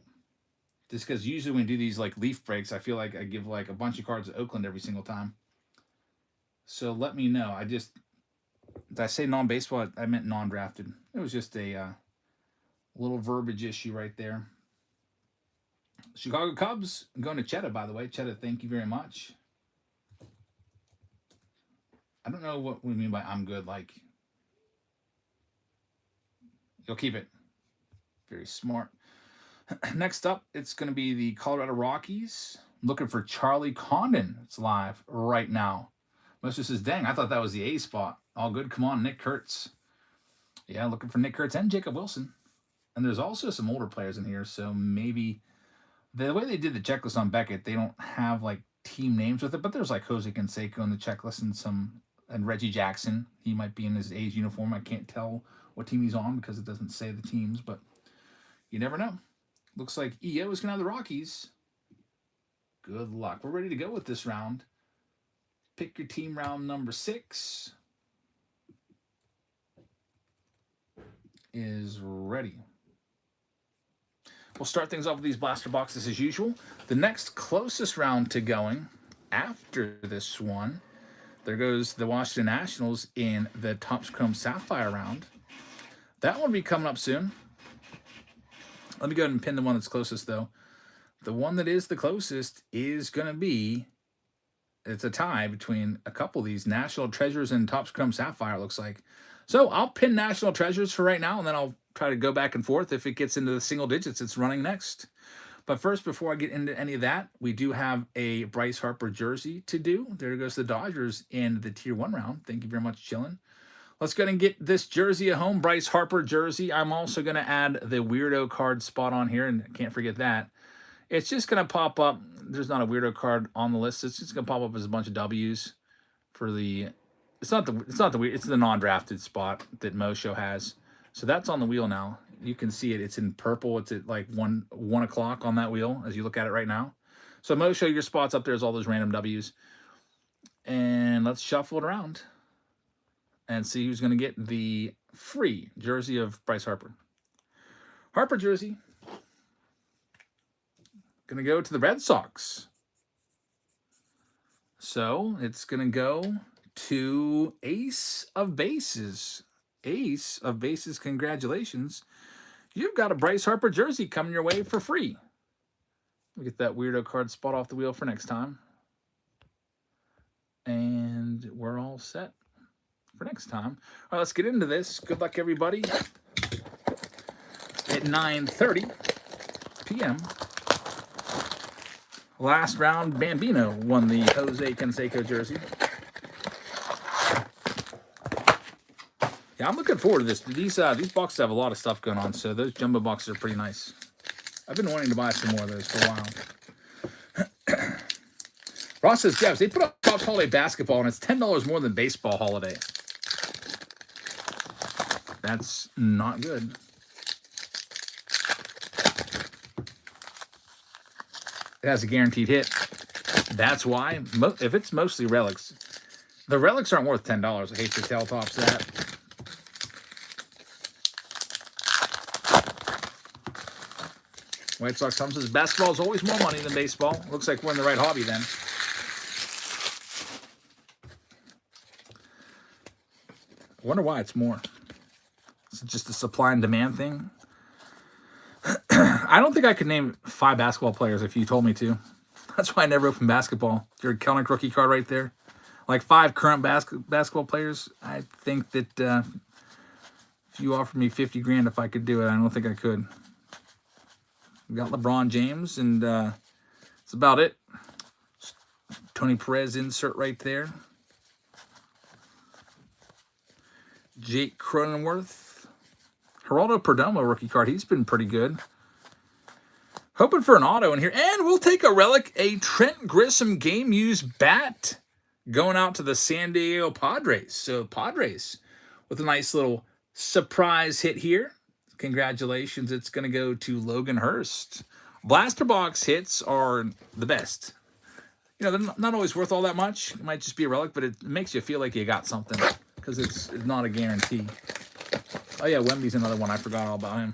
Just because usually when we do these like leaf breaks, I feel like I give like a bunch of cards to Oakland every single time. So let me know. Did I say non-baseball? I meant non-drafted. It was just a little verbiage issue right there. Chicago Cubs, I'm going to Cheddar, by the way. Cheddar, thank you very much. I don't know what we mean by I'm good. Like, you'll keep it. Very smart. Next up, it's going to be the Colorado Rockies. I'm looking for Charlie Condon. It's live right now. Most says, dang, I thought that was the A spot. All good. Come on, Nick Kurtz. Yeah, looking for Nick Kurtz and Jacob Wilson. And there's also some older players in here, so maybe the way they did the checklist on Beckett, they don't have like team names with it, but there's like Jose Canseco in the checklist and Reggie Jackson. He might be in his A's uniform. I can't tell what team he's on because it doesn't say the teams, but you never know. Looks like EO is going to have the Rockies. Good luck. We're ready to go with this round. Pick your team, round number 6 is ready. We'll start things off with these blaster boxes as usual. The next closest round to going after this one, there goes the Washington Nationals in the Topps Chrome Sapphire round. That one will be coming up soon. Let me go ahead and pin the one that's closest, though. The one that is the closest is going to be, it's a tie between a couple of these, National Treasures and Topps Chrome Sapphire, it looks like. So I'll pin National Treasures for right now, and then I'll try to go back and forth. If it gets into the single digits, it's running next. But first, before I get into any of that, we do have a Bryce Harper jersey to do. There goes the Dodgers in the Tier 1 round. Thank you very much, Chillin'. Let's go ahead and get this jersey at home, Bryce Harper jersey. I'm also going to add the weirdo card spot on here, and can't forget that. It's just going to pop up. There's not a weirdo card on the list. It's just going to pop up as a bunch of W's for the. It's not the weird. It's the non-drafted spot that Mosho has. So that's on the wheel now. You can see it. It's in purple. It's at like 1 o'clock on that wheel as you look at it right now. So Mosho, your spot's up there is all those random W's. And let's shuffle it around and see who's going to get the free jersey of Bryce Harper. Harper jersey. Going to go to the Red Sox. So it's going to go to Ace of Bases. Ace of Bases, congratulations. You've got a Bryce Harper jersey coming your way for free. We'll get that weirdo card spot off the wheel for next time. And we're all set for next time. All right, let's get into this. Good luck, everybody. At 9:30 p.m. Last round, Bambino won the Jose Canseco jersey. Yeah, I'm looking forward to this. These boxes have a lot of stuff going on, so those jumbo boxes are pretty nice. I've been wanting to buy some more of those for a while. Ross says, Jebs, they put up Topps Holiday Basketball, and it's $10 more than Baseball Holiday. That's not good. It has a guaranteed hit. That's why. If it's mostly relics, the relics aren't worth $10. I hate to tell Topps that. White Sox Tom says basketball is always more money than baseball. Looks like we're in the right hobby then. I wonder why it's more. Is it just a supply and demand thing? I don't think I could name 5 basketball players if you told me to. That's why I never opened basketball. Your Kelnick rookie card right there. Like 5 current basketball players. I think that if you offered me $50,000 if I could do it, I don't think I could. We got LeBron James, and that's about it. Tony Perez insert right there. Jake Cronenworth. Geraldo Perdomo rookie card. He's been pretty good. Hoping for an auto in here. And we'll take a relic, a Trent Grissom game-used bat going out to the San Diego Padres. So Padres with a nice little surprise hit here. Congratulations. It's going to go to Logan Hurst. Blaster box hits are the best. You know, they're not always worth all that much. It might just be a relic, but it makes you feel like you got something because it's not a guarantee. Oh, yeah, Wemby's another one. I forgot all about him.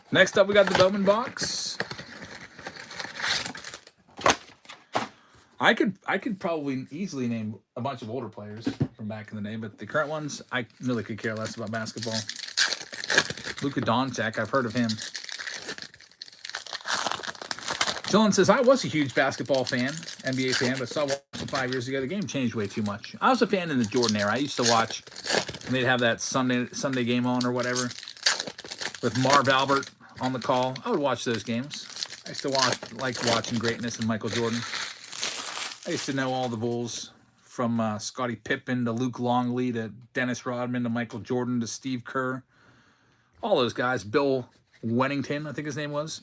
Next up, we got the Bowman box. I could probably easily name a bunch of older players from back in the day, but the current ones, I really could care less about basketball. Luka Doncic, I've heard of him. Dylan says, I was a huge basketball fan, NBA fan, but saw watching 5 years ago. The game changed way too much. I was a fan in the Jordan era. I used to watch, and they'd have that Sunday game on or whatever with Marv Albert on the call. I would watch those games. I used to like watching greatness and Michael Jordan. I used to know all the Bulls from Scottie Pippen to Luke Longley to Dennis Rodman to Michael Jordan to Steve Kerr. All those guys. Bill Wennington, I think his name was.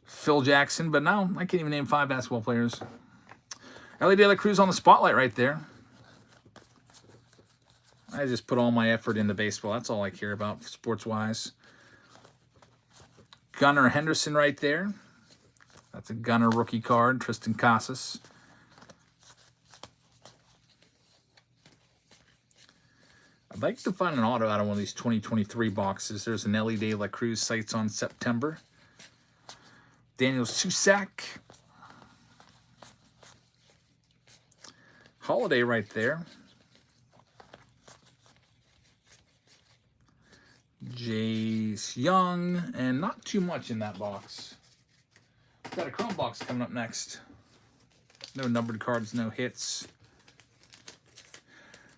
Phil Jackson. But now I can't even name 5 basketball players. Ellie De La Cruz on the spotlight right there. I just put all my effort into baseball. That's all I care about sports-wise. Gunnar Henderson right there. That's a Gunnar rookie card. Tristan Casas. I'd like to find an auto out of one of these 2023 boxes. There's an Ellie De La Cruz sights on September. Daniel Susak. Holiday right there. Jace Young. And not too much in that box. Got a Chrome box coming up next. No numbered cards, no hits.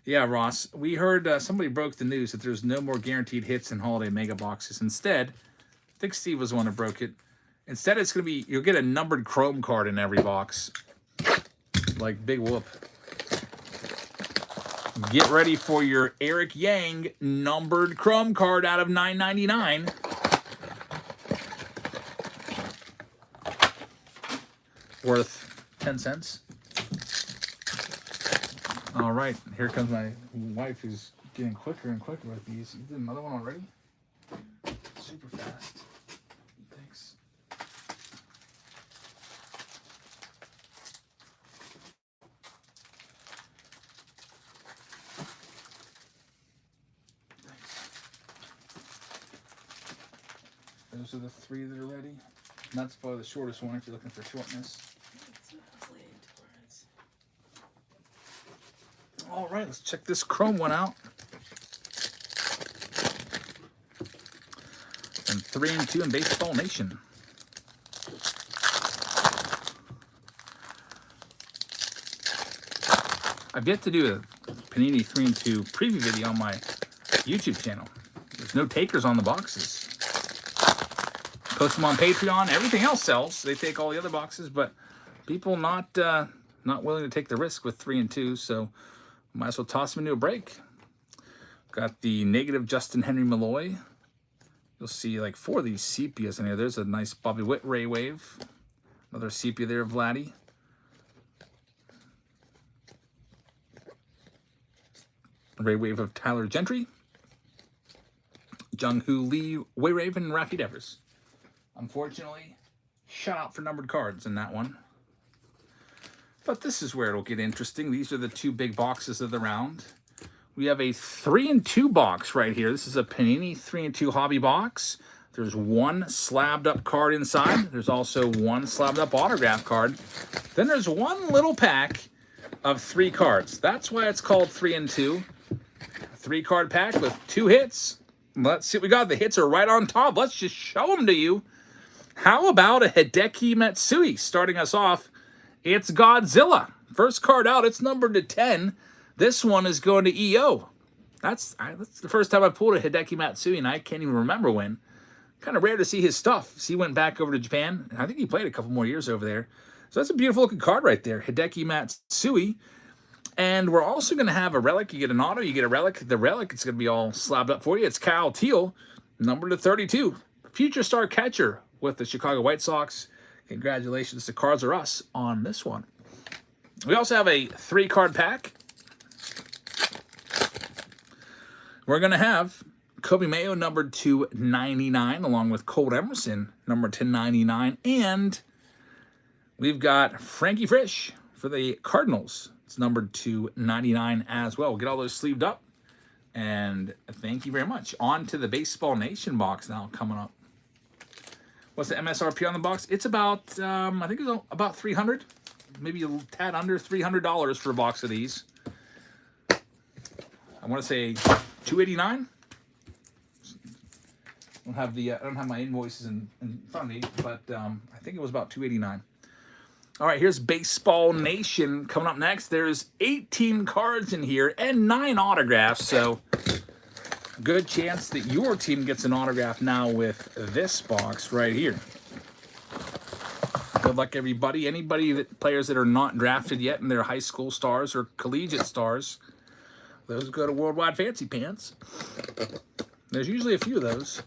Yeah, Ross, we heard somebody broke the news that there's no more guaranteed hits in holiday mega boxes. Instead, I think Steve was the one that broke it. Instead, it's going to be, you'll get a numbered Chrome card in every box. Like, big whoop. Get ready for your Eric Yang numbered Chrome card out of $9.99. Worth 10 cents. All right, here comes my wife who's getting quicker and quicker with these. You did another one already? Super fast. Thanks. Those are the 3 that are ready. And that's probably the shortest one if you're looking for shortness. All right, let's check this chrome one out. And 3 and 2 in Baseball Nation. I've yet to do a Panini 3 and 2 preview video on my YouTube channel. There's no takers on the boxes. Post them on Patreon. Everything else sells. They take all the other boxes, but people not willing to take the risk with 3 and 2, so might as well toss them into a break. Got the negative Justin Henry Malloy. You'll see like 4 of these sepias in here. There's a nice Bobby Witt Ray Wave. Another sepia there of Vladdy. Ray Wave of Tyler Gentry. Jung-Hoo Lee, Way Raven, and Rafi Devers. Unfortunately, shut out for numbered cards in that one. But this is where it'll get interesting. These are the 2 big boxes of the round. We have a 3 and 2 box right here. This is a Panini 3 and 2 hobby box. There's 1 slabbed up card inside. There's also 1 slabbed up autograph card. Then there's 1 little pack of 3 cards. That's why it's called 3 and 2. A 3-card pack with 2 hits. Let's see what we got. The hits are right on top. Let's just show them to you. How about a Hideki Matsui starting us off? It's Godzilla. First card out. It's numbered to 10. This one is going to EO. That's the first time I pulled a Hideki Matsui, and I can't even remember when. Kind of rare to see his stuff. So he went back over to Japan, and I think he played a couple more years over there. So that's a beautiful looking card right there. Hideki Matsui. And we're also going to have a relic. You get an auto, you get a relic. The relic, it's going to be all slabbed up for you. It's Kyle Teal, number to 32. Future star catcher with the Chicago White Sox. Congratulations to Cards Are Us on this one. We also have a 3-card pack. We're going to have Kobe Mayo, numbered to 99, along with Colt Emerson, numbered to 99. And we've got Frankie Frisch for the Cardinals. It's numbered to 99 as well. We'll get all those sleeved up. And thank you very much. On to the Baseball Nation box now coming up. What's the MSRP on the box? It's about, I think it's about $300. Maybe a tad under $300 for a box of these. I want to say $289. I don't have my invoices in front of me, but I think it was about $289. All right, here's Baseball Nation coming up next. There's 18 cards in here and 9 autographs, so good chance that your team gets an autograph now with this box right here. Good luck, everybody. Players that are not drafted yet and they're high school stars or collegiate stars, those go to Worldwide Fancy Pants. There's usually a few of those.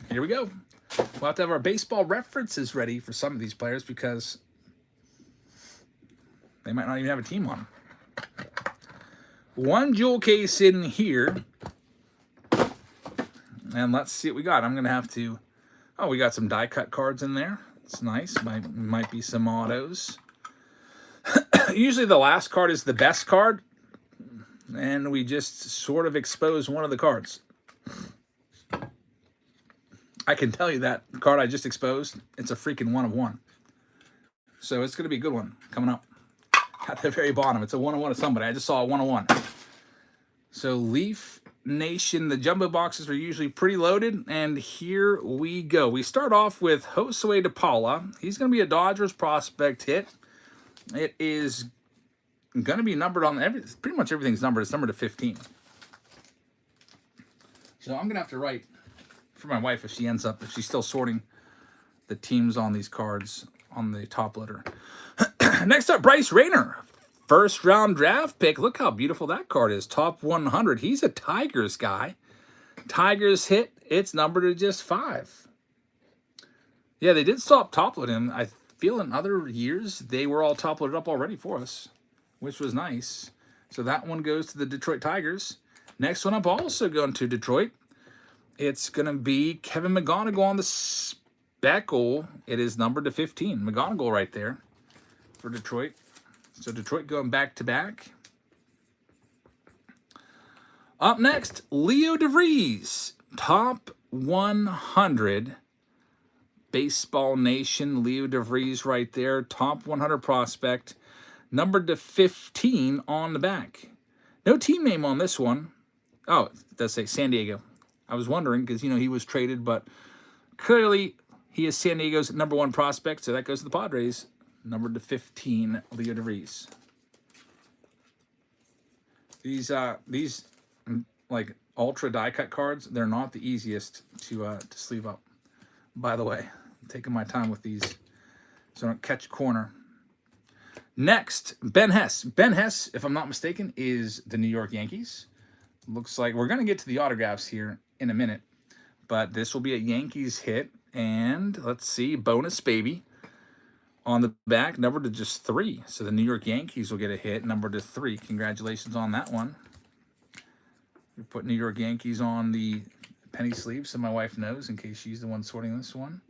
Here we go. We'll have to have our baseball references ready for some of these players because they might not even have a team on them. 1 jewel case in here. And let's see what we got. I'm going to have to... Oh, we got some die cut cards in there. It's nice. Might be some autos. Usually the last card is the best card. And we just sort of expose one of the cards. I can tell you that card I just exposed, it's a freaking 1 of 1. So it's going to be a good one coming up. At the very bottom, it's a 1 of 1 of somebody. I just saw a 1 of 1. So Leaf Nation, the jumbo boxes are usually pretty loaded. And here we go. We start off with Josue DePaula. He's going to be a Dodgers prospect hit. It is going to be numbered on pretty much everything's numbered. It's numbered to 15. So I'm going to have to write for my wife if she's still sorting the teams on these cards on the top letter. Next up, Bryce Rayner. First round draft pick. Look how beautiful that card is. Top 100. He's a Tigers guy. Tigers hit. It's numbered to just 5. Yeah, they did stop top load him. I feel in other years they were all top loaded up already for us, which was nice. So that one goes to the Detroit Tigers. Next one up also going to Detroit. It's going to be Kevin McGonigal on the speckle. It is numbered to 15. McGonigal right there for Detroit. So Detroit going back to back. Up next, Leo DeVries. Top 100 Baseball Nation, Leo DeVries right there. Top 100 prospect. Numbered to 15 on the back. No team name on this one. Oh, it does say San Diego. I was wondering because, he was traded, but clearly he is San Diego's #1 prospect, so that goes to the Padres. Numbered to 15, Leo DeVries. These like ultra die cut cards, they're not the easiest to sleeve up. By the way, I'm taking my time with these so I don't catch a corner. Next, Ben Hess. Ben Hess, if I'm not mistaken, is the New York Yankees. Looks like we're going to get to the autographs here in a minute, but this will be a Yankees hit. And let's see, bonus baby on the back, numbered to just 3. So the New York Yankees will get a hit, numbered to 3. Congratulations on that one. We put New York Yankees on the penny sleeve so my wife knows in case she's the one sorting this one.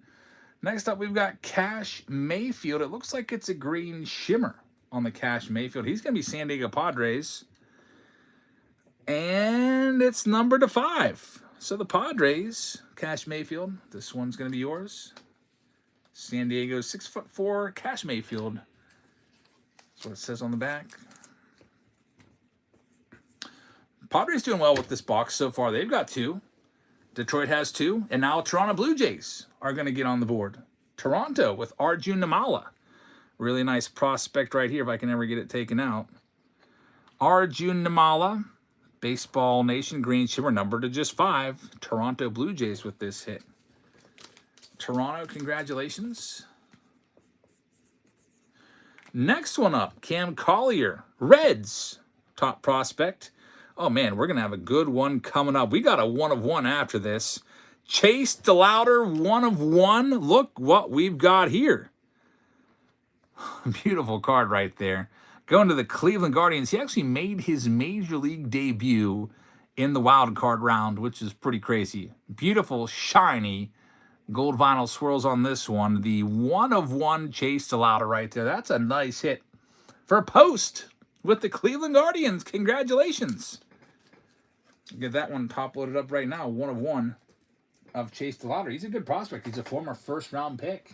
Next up, we've got Cash Mayfield. It looks like it's a green shimmer on the Cash Mayfield. He's going to be San Diego Padres. And it's numbered to 5. So the Padres, Cash Mayfield, this one's going to be yours. San Diego 6'4" Cash Mayfield. That's what it says on the back. Padres doing well with this box so far. They've got 2. Detroit has 2. And now Toronto Blue Jays are going to get on the board. Toronto with Arjun Namala. Really nice prospect right here if I can ever get it taken out. Arjun Namala. Baseball Nation, green shimmer, numbered to just 5. Toronto Blue Jays with this hit. Toronto, congratulations. Next one up, Cam Collier, Reds, top prospect. Oh man, we're gonna have a good one coming up. We got a 1 of 1 after this. Chase DeLauder, 1 of 1. Look what we've got here. Beautiful card right there. Going to the Cleveland Guardians. He actually made his major league debut in the wild card round, which is pretty crazy. Beautiful, shiny gold vinyl swirls on this one. The 1 of 1 Chase DeLauder right there. That's a nice hit for Post with the Cleveland Guardians. Congratulations. Get that one top loaded up right now. 1 of 1 of Chase DeLauder. He's a good prospect. He's a former first-round pick.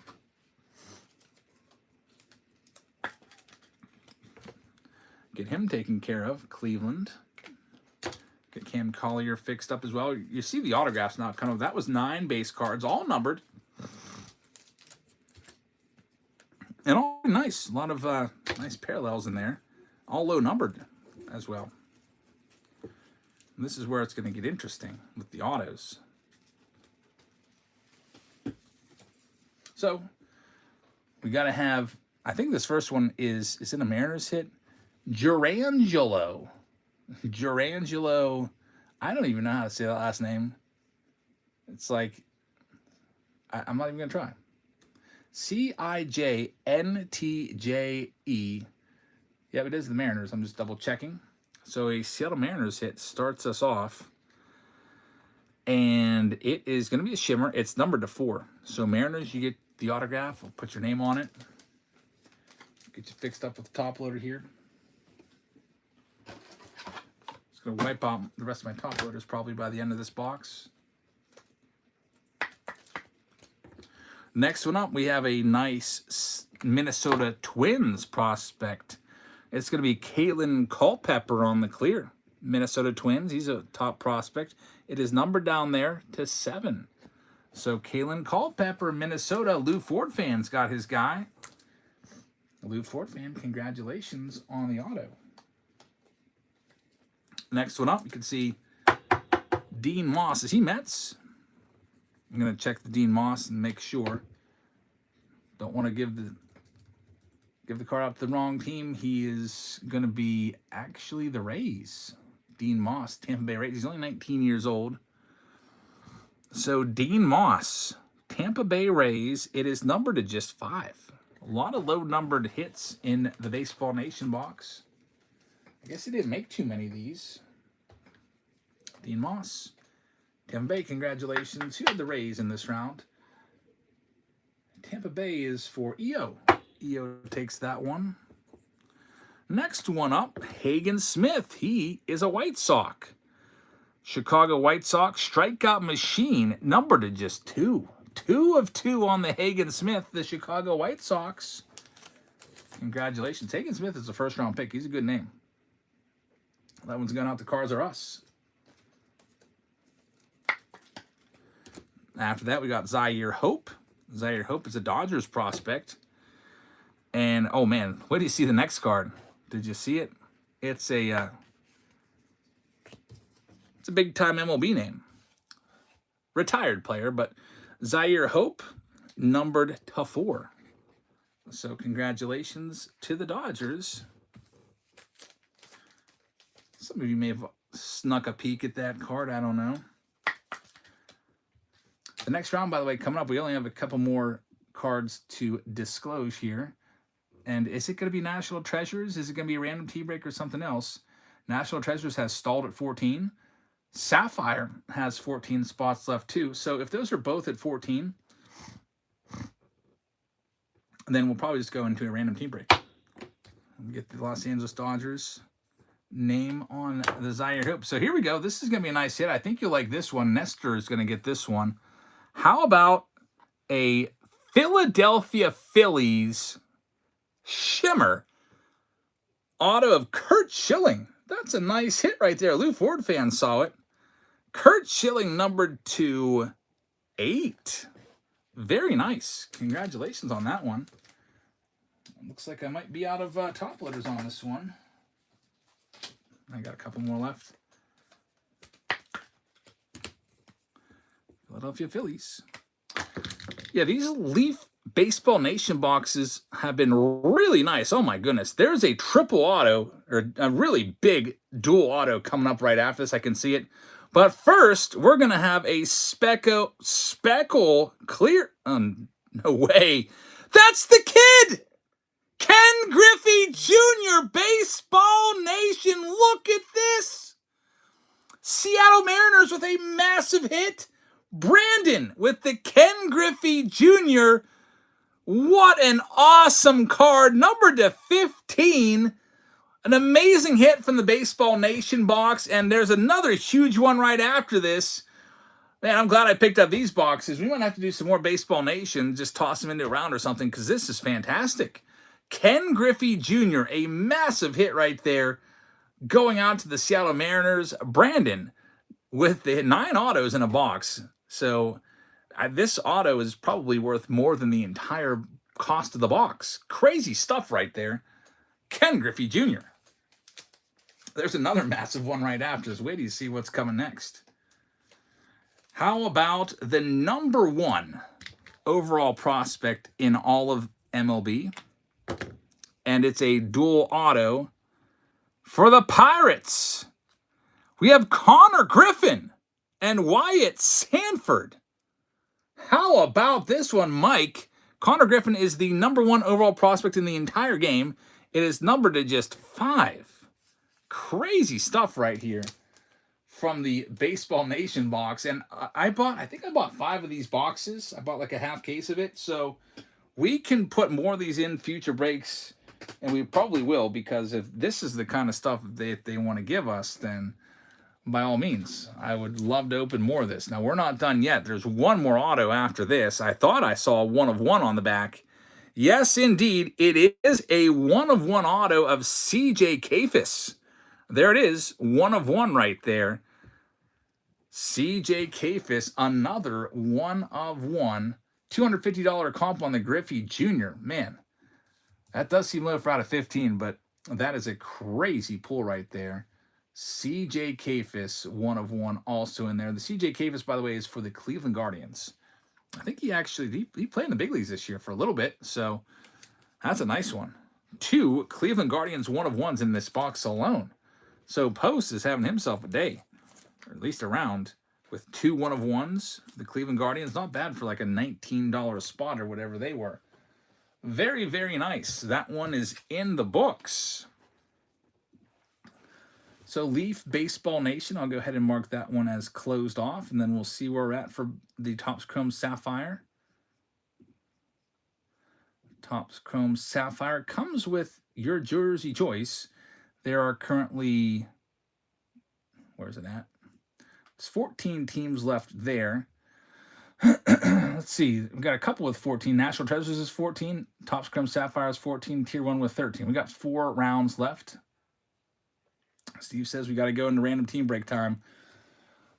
Get him taken care of, Cleveland. Get Cam Collier fixed up as well. You see the autographs now kind of. That was 9 base cards, all numbered. And all nice. A lot of nice parallels in there. All low numbered as well. And this is where it's going to get interesting with the autos. So, we got to have, I think this first one is it a Mariners hit? Jurangelo. I don't even know how to say that last name. It's like, I'm not even going to try.Cijntje. Yep, it is the Mariners. I'm just double checking. So a Seattle Mariners hit starts us off. And it is going to be a shimmer. It's numbered to 4. So Mariners, you get the autograph. I'll put your name on it. Get you fixed up with the top loader here. Going to wipe out the rest of my top loaders probably by the end of this box. Next one up, we have a nice Minnesota Twins prospect. It's going to be Kalen Culpepper on the clear. Minnesota Twins, he's a top prospect. It is numbered down there to 7. So Kalen Culpepper, Minnesota. Lou Ford fans got his guy. Lou Ford fan, congratulations on the auto. Next one up, you can see Dean Moss. Is he Mets? I'm going to check the Dean Moss and make sure. Don't want to give the card out to the wrong team. He is going to be actually the Rays. Dean Moss, Tampa Bay Rays. He's only 19 years old. So Dean Moss, Tampa Bay Rays. It is numbered to just 5. A lot of low-numbered hits in the Baseball Nation box. I guess he didn't make too many of these. Dean Moss. Tampa Bay, congratulations. Who had the Rays in this round? Tampa Bay is for EO. EO takes that one. Next one up, Hagen Smith. He is a White Sox. Chicago White Sox strikeout machine, numbered to just 2. 2 of 2 on the Hagen Smith, the Chicago White Sox. Congratulations. Hagen Smith is a first-round pick. He's a good name. That one's going out to Cars R Us. After that, we got Zaire Hope. Zaire Hope is a Dodgers prospect. And, oh, man, wait till you see the next card. Did you see it? It's a big-time MLB name. Retired player, but Zaire Hope, numbered to 4. So congratulations to the Dodgers. Some of you may have snuck a peek at that card. I don't know. The next round, by the way, coming up, we only have a couple more cards to disclose here. And is it going to be National Treasures? Is it going to be a random T-break or something else? National Treasures has stalled at 14. Sapphire has 14 spots left too. So if those are both at 14, then we'll probably just go into a random team break. We'll get the Los Angeles Dodgers name on the Zaire Hope. So here we go. This is going to be a nice hit. I think you'll like this one. Nestor is going to get this one. How about a Philadelphia Phillies shimmer auto of Kurt Schilling? That's a nice hit right there. Lou Ford fans saw it. Kurt Schilling, numbered to 8. Very nice. Congratulations on that one. Looks like I might be out of top letters on this one. I got a couple more left. Philadelphia Phillies. Yeah, these Leaf Baseball Nation boxes have been really nice. Oh my goodness. There's a triple auto, or a really big dual auto coming up right after this. I can see it. But first, we're going to have a speckle clear. No way. That's the kid! Ken Griffey Jr., Baseball Nation. Look at this. Seattle Mariners with a massive hit. Brandon with the Ken Griffey Jr. What an awesome card. Numbered to 15. An amazing hit from the Baseball Nation box. And there's another huge one right after this. Man, I'm glad I picked up these boxes. We might have to do some more Baseball Nation. Just toss them into a round or something, because this is fantastic. Ken Griffey Jr., a massive hit right there. Going out to the Seattle Mariners. Brandon with the 9 autos in a box. So this auto is probably worth more than the entire cost of the box. Crazy stuff right there. Ken Griffey Jr. There's another massive one right after this. Wait till you see what's coming next. How about the number 1 overall prospect in all of MLB? And it's a dual auto for the Pirates. We have Connor Griffin and Wyatt Sanford. How about this one, Mike? Connor Griffin is the number 1 overall prospect in the entire game. It is numbered to just 5. Crazy stuff right here from the Baseball Nation box. And I think I bought 5 of these boxes. I bought like a half case of it. So we can put more of these in future breaks. And we probably will, because if this is the kind of stuff that they want to give us, then by all means, I would love to open more of this. Now, we're not done yet. There's one more auto after this. I thought I saw 1 of 1 on the back. Yes, indeed, it is a 1 of 1 auto of CJ Kafis. There it is, 1 of 1 right there. CJ Kafis, another 1 of 1. $250 comp on the Griffey Jr. Man, that does seem low for out of 15, but that is a crazy pull right there. CJ Kafis, 1 of 1 also in there. The CJ Kafis, by the way, is for the Cleveland Guardians. I think he played in the big leagues this year for a little bit, so that's a nice one. 2 Cleveland Guardians 1 of 1s in this box alone. So Post is having himself a day, or at least a round, with 2 1 of 1s for the Cleveland Guardians. Not bad for like a $19 spot or whatever they were. Very, very nice. That one is in the books. So Leaf Baseball Nation, I'll go ahead and mark that one as closed off, and then we'll see where we're at for the Topps Chrome Sapphire. Topps Chrome Sapphire comes with your jersey choice. There are currently, where is it at? There's 14 teams left there. Let's see. We got a couple with 14. National Treasures is 14. Top Scrum Sapphire is 14. Tier 1 with 13. We got 4 rounds left. Steve says we got to go into random team break time.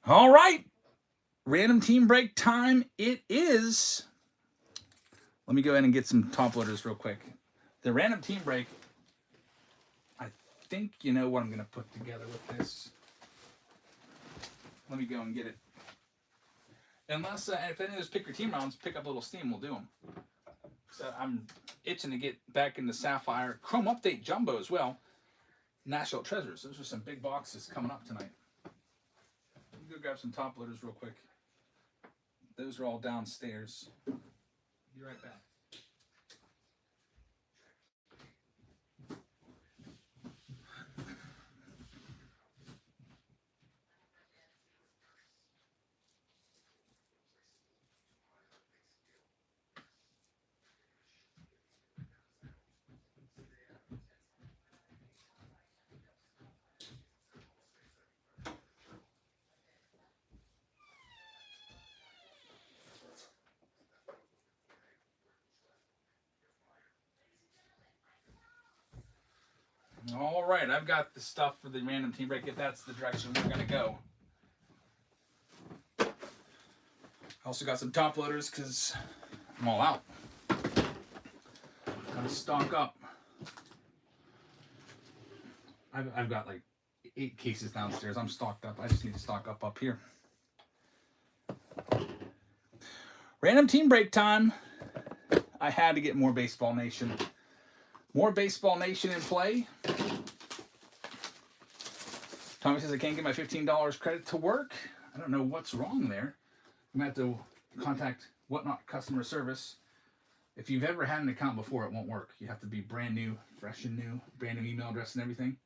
All right. Random team break time it is. Let me go ahead and get some top loaders real quick. The random team break, I think you know what I'm going to put together with this. Let me go and get it. Unless, if any of those pick your team rounds, pick up a little steam, we'll do them. So I'm itching to get back into Sapphire. Chrome Update Jumbo as well. National Treasures. Those are some big boxes coming up tonight. Let me go grab some top loaders real quick. Those are all downstairs. Be right back. All right, I've got the stuff for the random team break if that's the direction we're going to go. I also got some top loaders because I'm all out. Gotta stock up. I've got like 8 cases downstairs. I'm stocked up. I just need to stock up here. Random team break time. I had to get more Baseball Nation. More Baseball Nation in play. Tommy says I can't get my $15 credit to work. I don't know what's wrong there. I'm going to have to contact Whatnot customer service. If you've ever had an account before, it won't work. You have to be brand new, fresh and new, brand new email address and everything.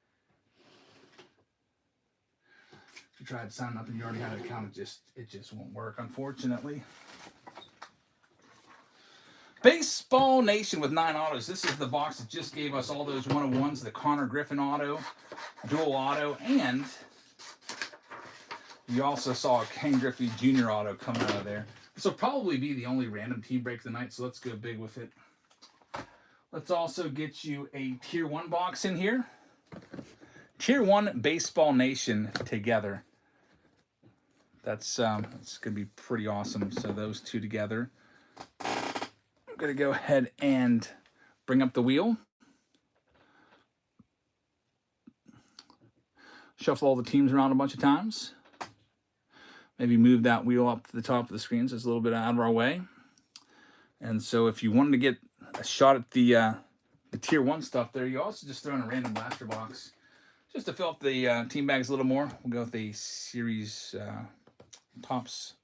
If you tried signing up and you already had an account, it just won't work, unfortunately. Baseball Nation with 9 autos. This is the box that just gave us all those 101s, the Connor Griffin auto, dual auto, and you also saw a Ken Griffey Jr. auto coming out of there. This will probably be the only random team break of the night, so let's go big with it. Let's also get you a Tier 1 box in here. Tier 1 Baseball Nation together. That's going to be pretty awesome. So those two together. I'm going to go ahead and bring up the wheel. Shuffle all the teams around a bunch of times. Maybe move that wheel up to the top of the screen so it's a little bit out of our way. And so if you wanted to get a shot at the Tier 1 stuff there, you also just throw in a random blaster box. Just to fill up the team bags a little more. We'll go with the Series Tops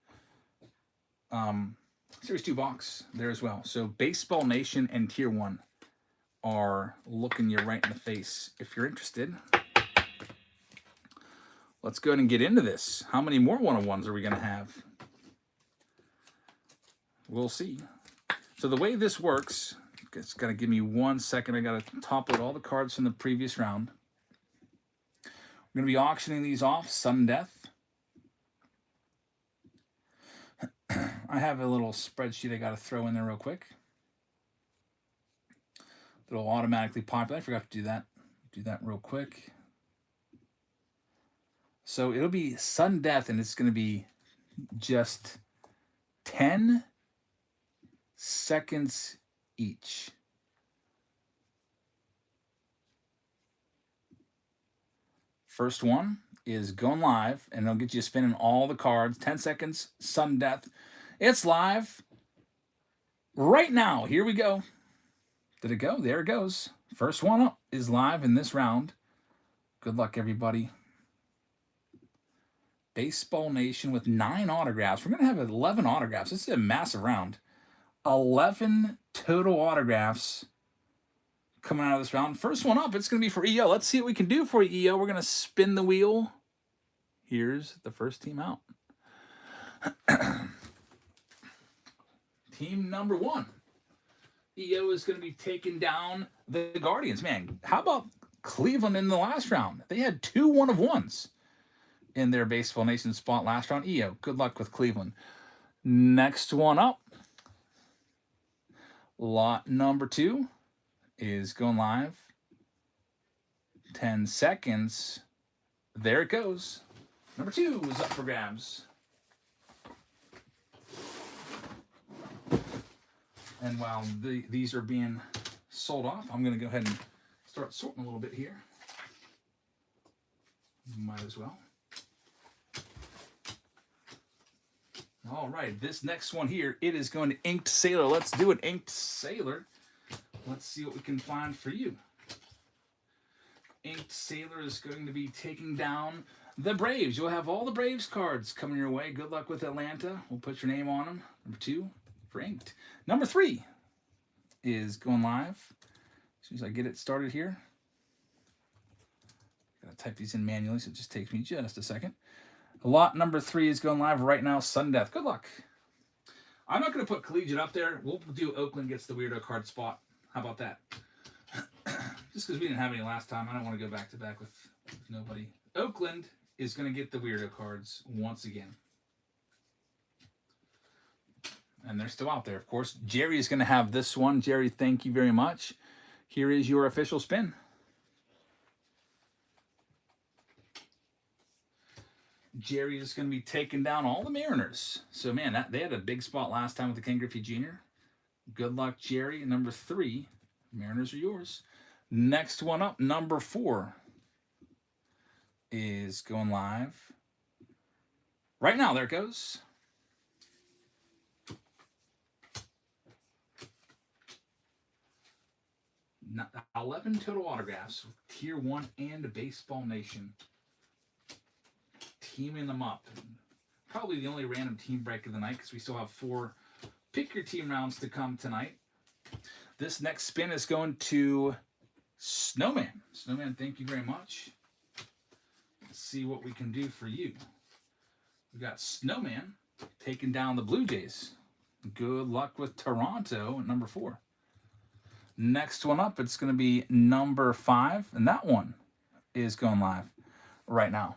Series 2 box there as well. So Baseball Nation and Tier 1 are looking you right in the face. If you're interested, let's go ahead and get into this. How many more 101s are we going to have? We'll see. So the way this works, it's got to give me 1 second. I got to top load all the cards from the previous round. We're going to be auctioning these off, sudden death. I have a little spreadsheet I got to throw in there real quick. It'll automatically populate. I forgot to do that. Do that real quick. So it'll be sudden death, and it's going to be just 10 seconds each. First one is going live, and it'll get you spinning all the cards. 10 seconds, sudden death. It's live right now. Here we go. Did it go? There it goes. First one up is live in this round. Good luck, everybody. Baseball Nation with 9 autographs. We're going to have 11 autographs. This is a massive round. 11 total autographs coming out of this round. First one up, it's going to be for EO. Let's see what we can do for you, EO. We're going to spin the wheel. Here's the first team out. Team number 1. EO is going to be taking down the Guardians. Man, how about Cleveland in the last round? They had 2 1-of-1s. in their Baseball Nation spot last round. EO, good luck with Cleveland. Next one up, lot number 2 is going live. 10 seconds. There it goes. Number 2 is up for grabs. And while these are being sold off, I'm going to go ahead and start sorting a little bit here. Might as well. All right, this next one here, it is going to Inked Sailor. Let's do it, Inked Sailor. Let's see what we can find for you. Inked Sailor is going to be taking down the Braves. You'll have all the Braves cards coming your way. Good luck with Atlanta. We'll put your name on them. Number 2 for Inked. Number 3 is going live. As soon as I get it started here. Gotta type these in manually, so it just takes me just a second. Lot number 3 is going live right now. Sudden Death. Good luck. I'm not going to put Collegiate up there. We'll do Oakland gets the weirdo card spot. How about that? Just because we didn't have any last time, I don't want to go back to back with nobody. Oakland is going to get the weirdo cards once again. And they're still out there, of course. Jerry is going to have this one. Jerry, thank you very much. Here is your official spin. Jerry is going to be taking down all the Mariners. So, man, they had a big spot last time with the Ken Griffey Jr. Good luck, Jerry. Number 3, Mariners are yours. Next one up, number 4, is going live. Right now, there it goes. 11 total autographs with Tier 1 and Baseball Nation. Teaming them up. Probably the only random team break of the night because we still have 4 pick your team rounds to come tonight. This next spin is going to Snowman. Snowman, thank you very much. Let's see what we can do for you. We got Snowman taking down the Blue Jays. Good luck with Toronto at number 4. Next one up, it's going to be number 5, and that one is going live right now.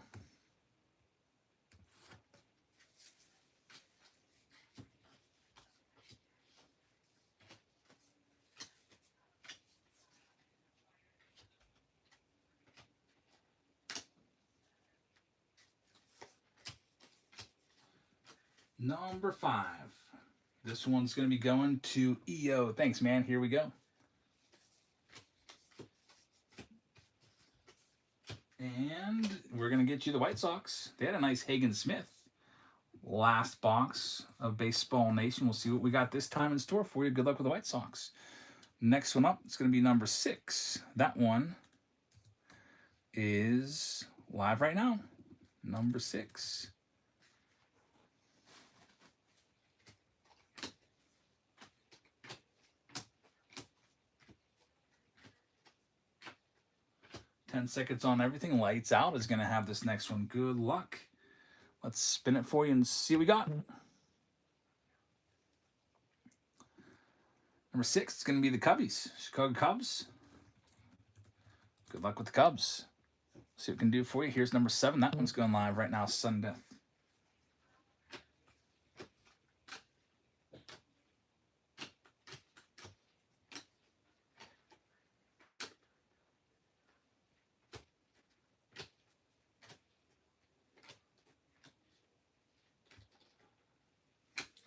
Number 5. This one's going to be going to EO. Thanks, man. Here we go. And we're going to get you the White Sox. They had a nice Hagen Smith. Last box of Baseball Nation. We'll see what we got this time in store for you. Good luck with the White Sox. Next one up, it's going to be number 6. That one is live right now. Number 6. Ten seconds on everything. Lights out is going to have this next one. Good luck. Let's spin it for you and see what we got. Number 6 is going to be the Cubbies. Chicago Cubs. Good luck with the Cubs. See what we can do for you. Here's number 7. That one's going live right now. Sudden Death.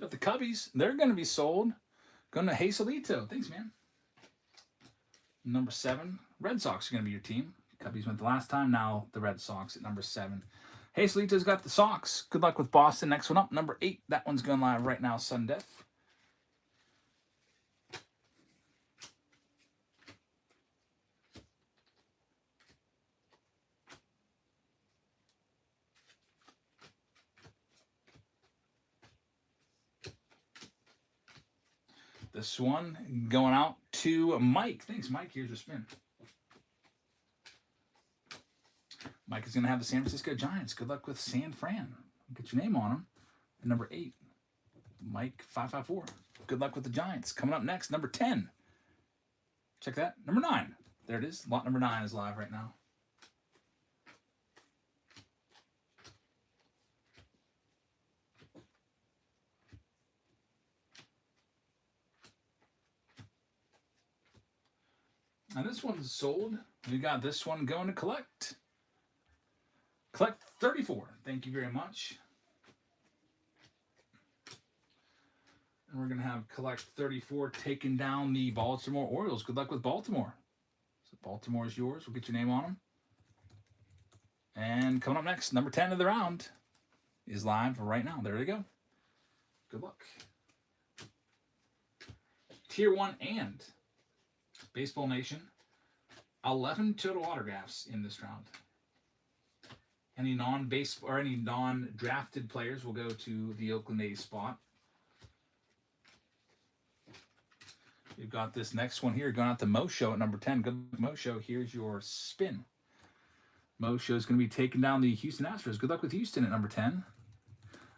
But the Cubbies, they're going to be sold. Going to Hazelito. Thanks, man. Number 7. Red Sox are going to be your team. Cubbies went the last time. Now the Red Sox at number 7. Hazelito's got the Sox. Good luck with Boston. Next one up, number 8. That one's going live right now. Sudden Death. This one going out to Mike. Thanks, Mike. Here's your spin. Mike is going to have the San Francisco Giants. Good luck with San Fran. Get your name on them. And number 8, Mike 554. Good luck with the Giants. Coming up next, number 10. Check that. Number 9. There it is. Lot number 9 is live right now. And this one's sold. We got this one going to collect. Collect 34. Thank you very much. And we're going to have collect 34 taking down the Baltimore Orioles. Good luck with Baltimore. So Baltimore is yours. We'll get your name on them. And coming up next, number 10 of the round is live right now. There you go. Good luck. Tier 1 and Baseball Nation. 11 total autographs in this round. Any non-base or any non-drafted players will go to the Oakland A's spot. We've got this next one here going out to Mo Show at number 10. Good luck, Mo Show. Here's your spin. Mo Show is going to be taking down the Houston Astros. Good luck with Houston at number 10.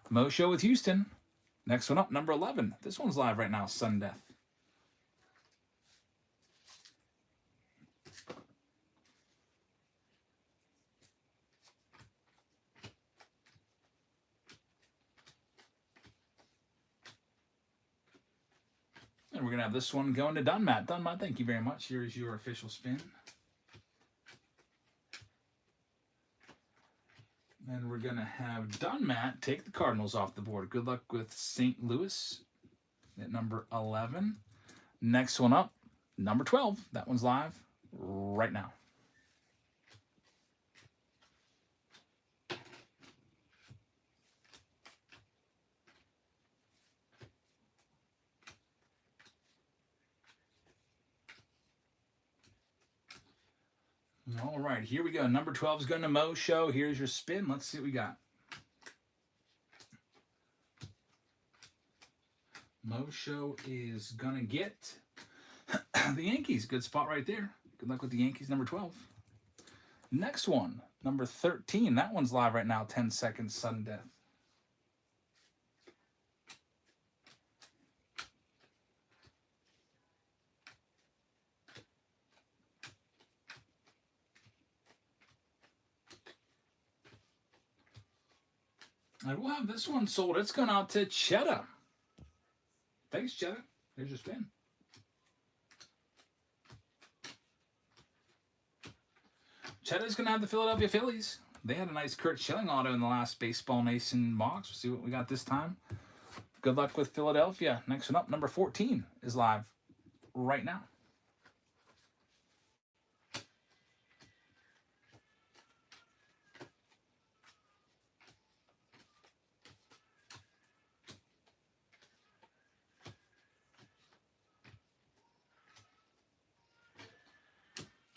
Mo Show with Houston. Next one up, number 11. This one's live right now, Sudden Death. And we're going to have this one going to Dunmat. Dunmat, thank you very much. Here's your official spin. And we're going to have Dunmat take the Cardinals off the board. Good luck with St. Louis at number 11. Next one up, number 12. That one's live right now. All right, here we go. Number 12 is going to Mo Show. Here's your spin. Let's see what we got. Mo Show is going to get the Yankees. Good spot right there. Good luck with the Yankees, number 12. Next one, number 13. That one's live right now. 10 seconds, sudden death. I will have this one sold. It's going out to Cheddar. Thanks, Cheddar. There's your spin. Cheddar's going to have the Philadelphia Phillies. They had a nice Kurt Schilling auto in the last Baseball Nation box. We'll see what we got this time. Good luck with Philadelphia. Next one up, number 14 is live right now.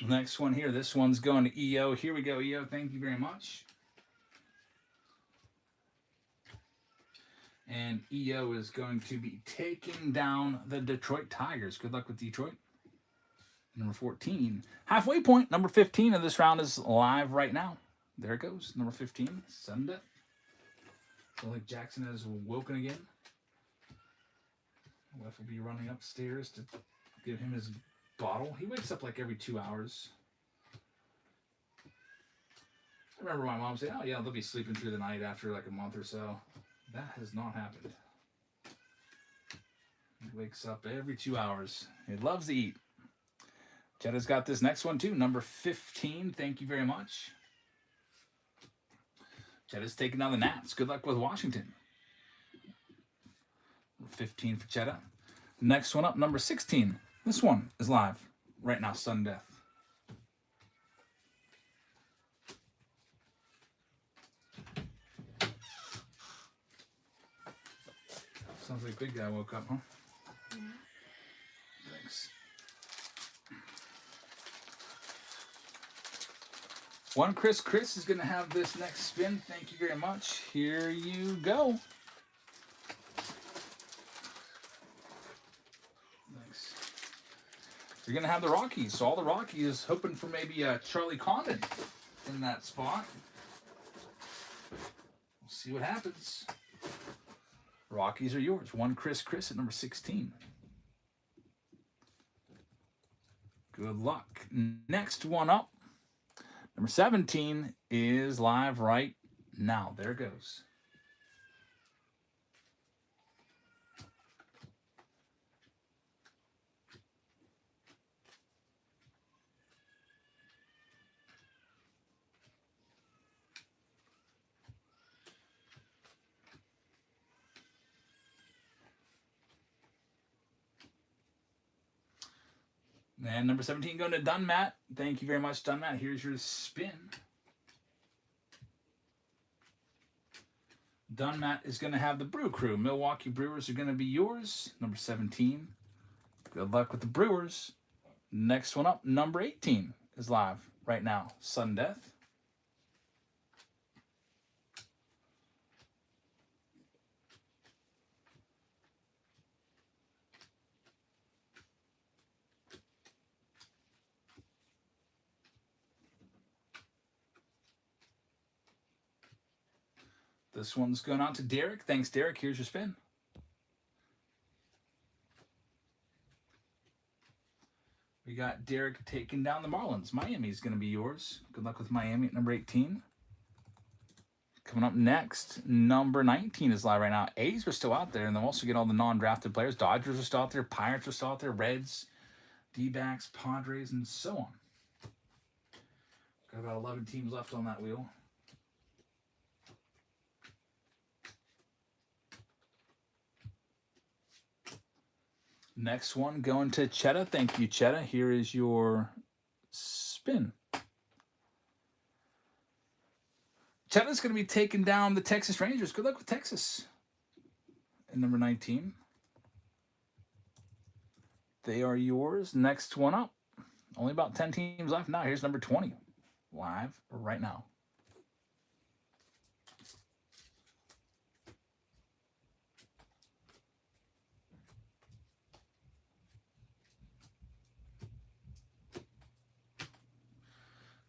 Next one here. This one's going to EO. Here we go, EO. Thank you very much. And EO is going to be taking down the Detroit Tigers. Good luck with Detroit. Number 14. Halfway point. Number 15 of this round is live right now. There it goes. Number 15. Sudden death. Looks like Jackson has woken again. Wife will be running upstairs to give him his bottle. He wakes up like every 2 hours. I remember my mom saying, oh yeah, they'll be sleeping through the night after like a month or so. That has not happened. He wakes up every 2 hours. He loves to eat. Cheddar's got this next one too. Number 15. Thank you very much. Cheddar's taking down the Nats. Good luck with Washington. Number 15 for Cheddar. Next one up, number 16. This one is live right now, sudden death. Sounds like big guy woke up, huh? Yeah. Thanks. One Chris is going to have this next spin. Thank you very much. Here you go. Thanks. You're going to have the Rockies. So all the Rockies hoping for maybe Charlie Condon in that spot. We'll see what happens. Rockies are yours. One Chris at number 16. Good luck. Next one up. Number 17 is live right now. There it goes. And number 17 going to Dunmat. Thank you very much, Dunmat. Here's your spin. Dunmat is going to have the Brew Crew. Milwaukee Brewers are going to be yours. Number 17. Good luck with the Brewers. Next one up, number 18 is live right now. Sudden Death. This one's going out to Derek. Thanks, Derek. Here's your spin. We got Derek taking down the Marlins. Miami's going to be yours. Good luck with Miami at number 18. Coming up next, number 19 is live right now. A's are still out there, and they'll also get all the non-drafted players. Dodgers are still out there. Pirates are still out there. Reds, D-backs, Padres, and so on. Got about 11 teams left on that wheel. Next one going to Chetta. Thank you, Chetta. Here is your spin. Chetta's going to be taking down the Texas Rangers. Good luck with Texas. And number 19. They are yours. Next one up. Only about 10 teams left now. Here's number 20. Live right now.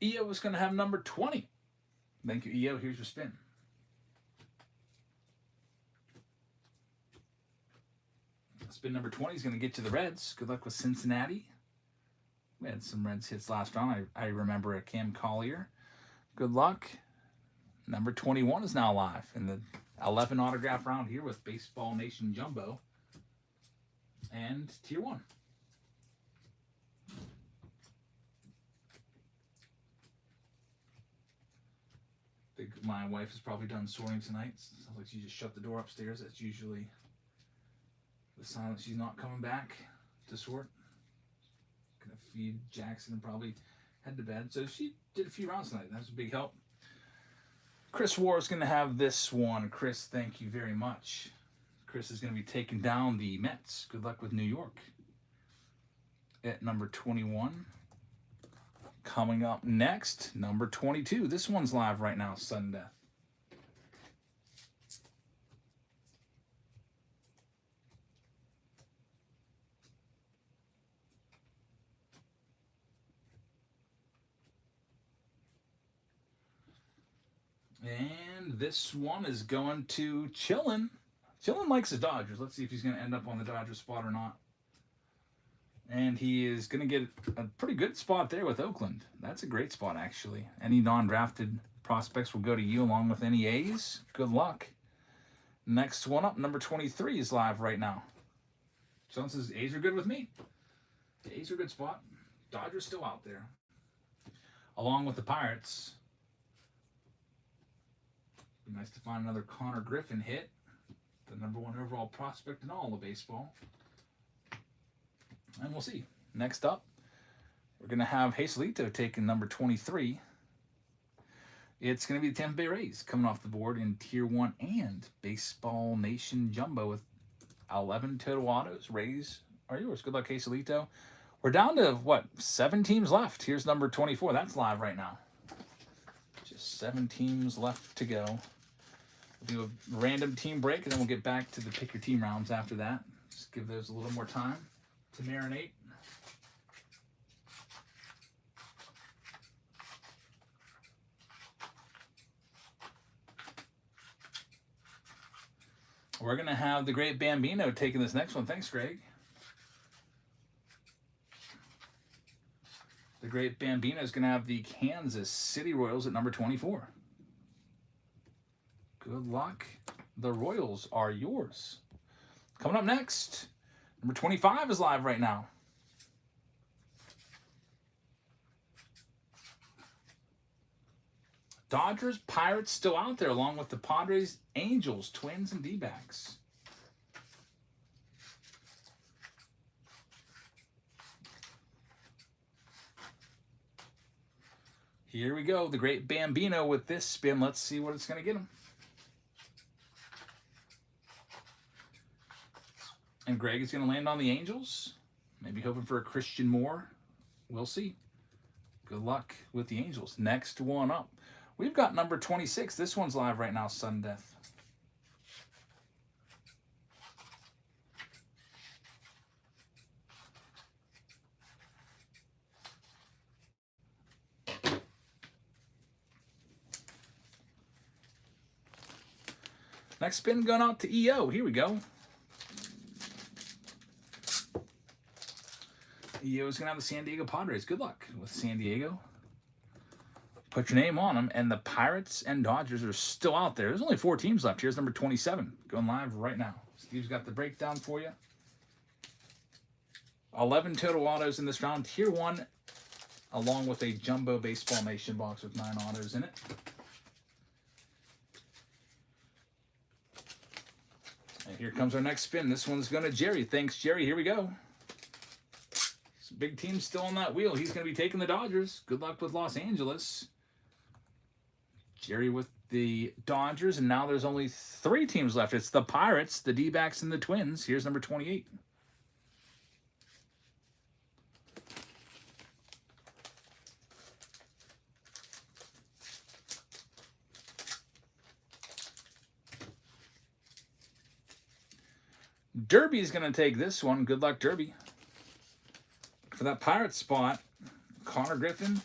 EO is going to have number 20. Thank you, EO. Here's your spin. Spin number 20 is going to get you the Reds. Good luck with Cincinnati. We had some Reds hits last round. I remember a Cam Collier. Good luck. Number 21 is now live in the 11 autograph round here with Baseball Nation Jumbo and Tier 1. My wife is probably done sorting tonight. Sounds like she just shut the door upstairs. That's usually the sign that she's not coming back to sort. Gonna feed Jackson and probably head to bed. So she did a few rounds tonight. That was a big help. Chris War is gonna have this one. Chris, thank you very much. Chris is gonna be taking down the Mets. Good luck with New York. At number 21. Coming up next, number 22. This one's live right now, Sudden Death. And this one is going to Chillin. Chillin likes the Dodgers. Let's see if he's going to end up on the Dodgers spot or not. And he is going to get a pretty good spot there with Oakland. That's a great spot, actually. Any non-drafted prospects will go to you along with any A's. Good luck. Next one up, number 23 is live right now. Sean says, A's are good with me. The A's are a good spot. Dodgers still out there. Along with the Pirates. Be nice to find another Connor Griffin hit. The number 1 overall prospect in all of baseball. And we'll see. Next up, we're going to have Jesulito taking number 23. It's going to be the Tampa Bay Rays coming off the board in Tier 1 and Baseball Nation Jumbo with 11 total autos. Rays are yours. Good luck, Jesulito. We're down to, 7 teams left. Here's number 24. That's live right now. Just 7 teams left to go. We'll do a random team break, and then we'll get back to the pick your team rounds after that. Just give those a little more time to marinate. We're going to have the great Bambino taking this next one. Thanks, Greg. The great Bambino is going to have the Kansas City Royals at number 24. Good luck. The Royals are yours. Coming up next, number 25 is live right now. Dodgers, Pirates still out there, along with the Padres, Angels, Twins, and D-backs. Here we go. The great Bambino with this spin. Let's see what it's going to get him. And Greg is going to land on the Angels. Maybe hoping for a Christian Moore. We'll see. Good luck with the Angels. Next one up. We've got number 26. This one's live right now, Sudden Death. Next spin going out to EO. Here we go. EO is going to have the San Diego Padres. Good luck with San Diego. Put your name on them. And the Pirates and Dodgers are still out there. There's only 4 teams left. Here's number 27. Going live right now. Steve's got the breakdown for you. 11 total autos in this round. Tier 1, along with a jumbo Baseball Nation box with 9 autos in it. And here comes our next spin. This one's going to Jerry. Thanks, Jerry. Here we go. Big team still on that wheel. He's going to be taking the Dodgers. Good luck with Los Angeles. Jerry with the Dodgers, and now there's only 3 teams left. It's the Pirates, the D-backs, and the Twins. Here's number 28. Derby's going to take this one. Good luck, Derby. For that Pirates spot, Connor Griffin.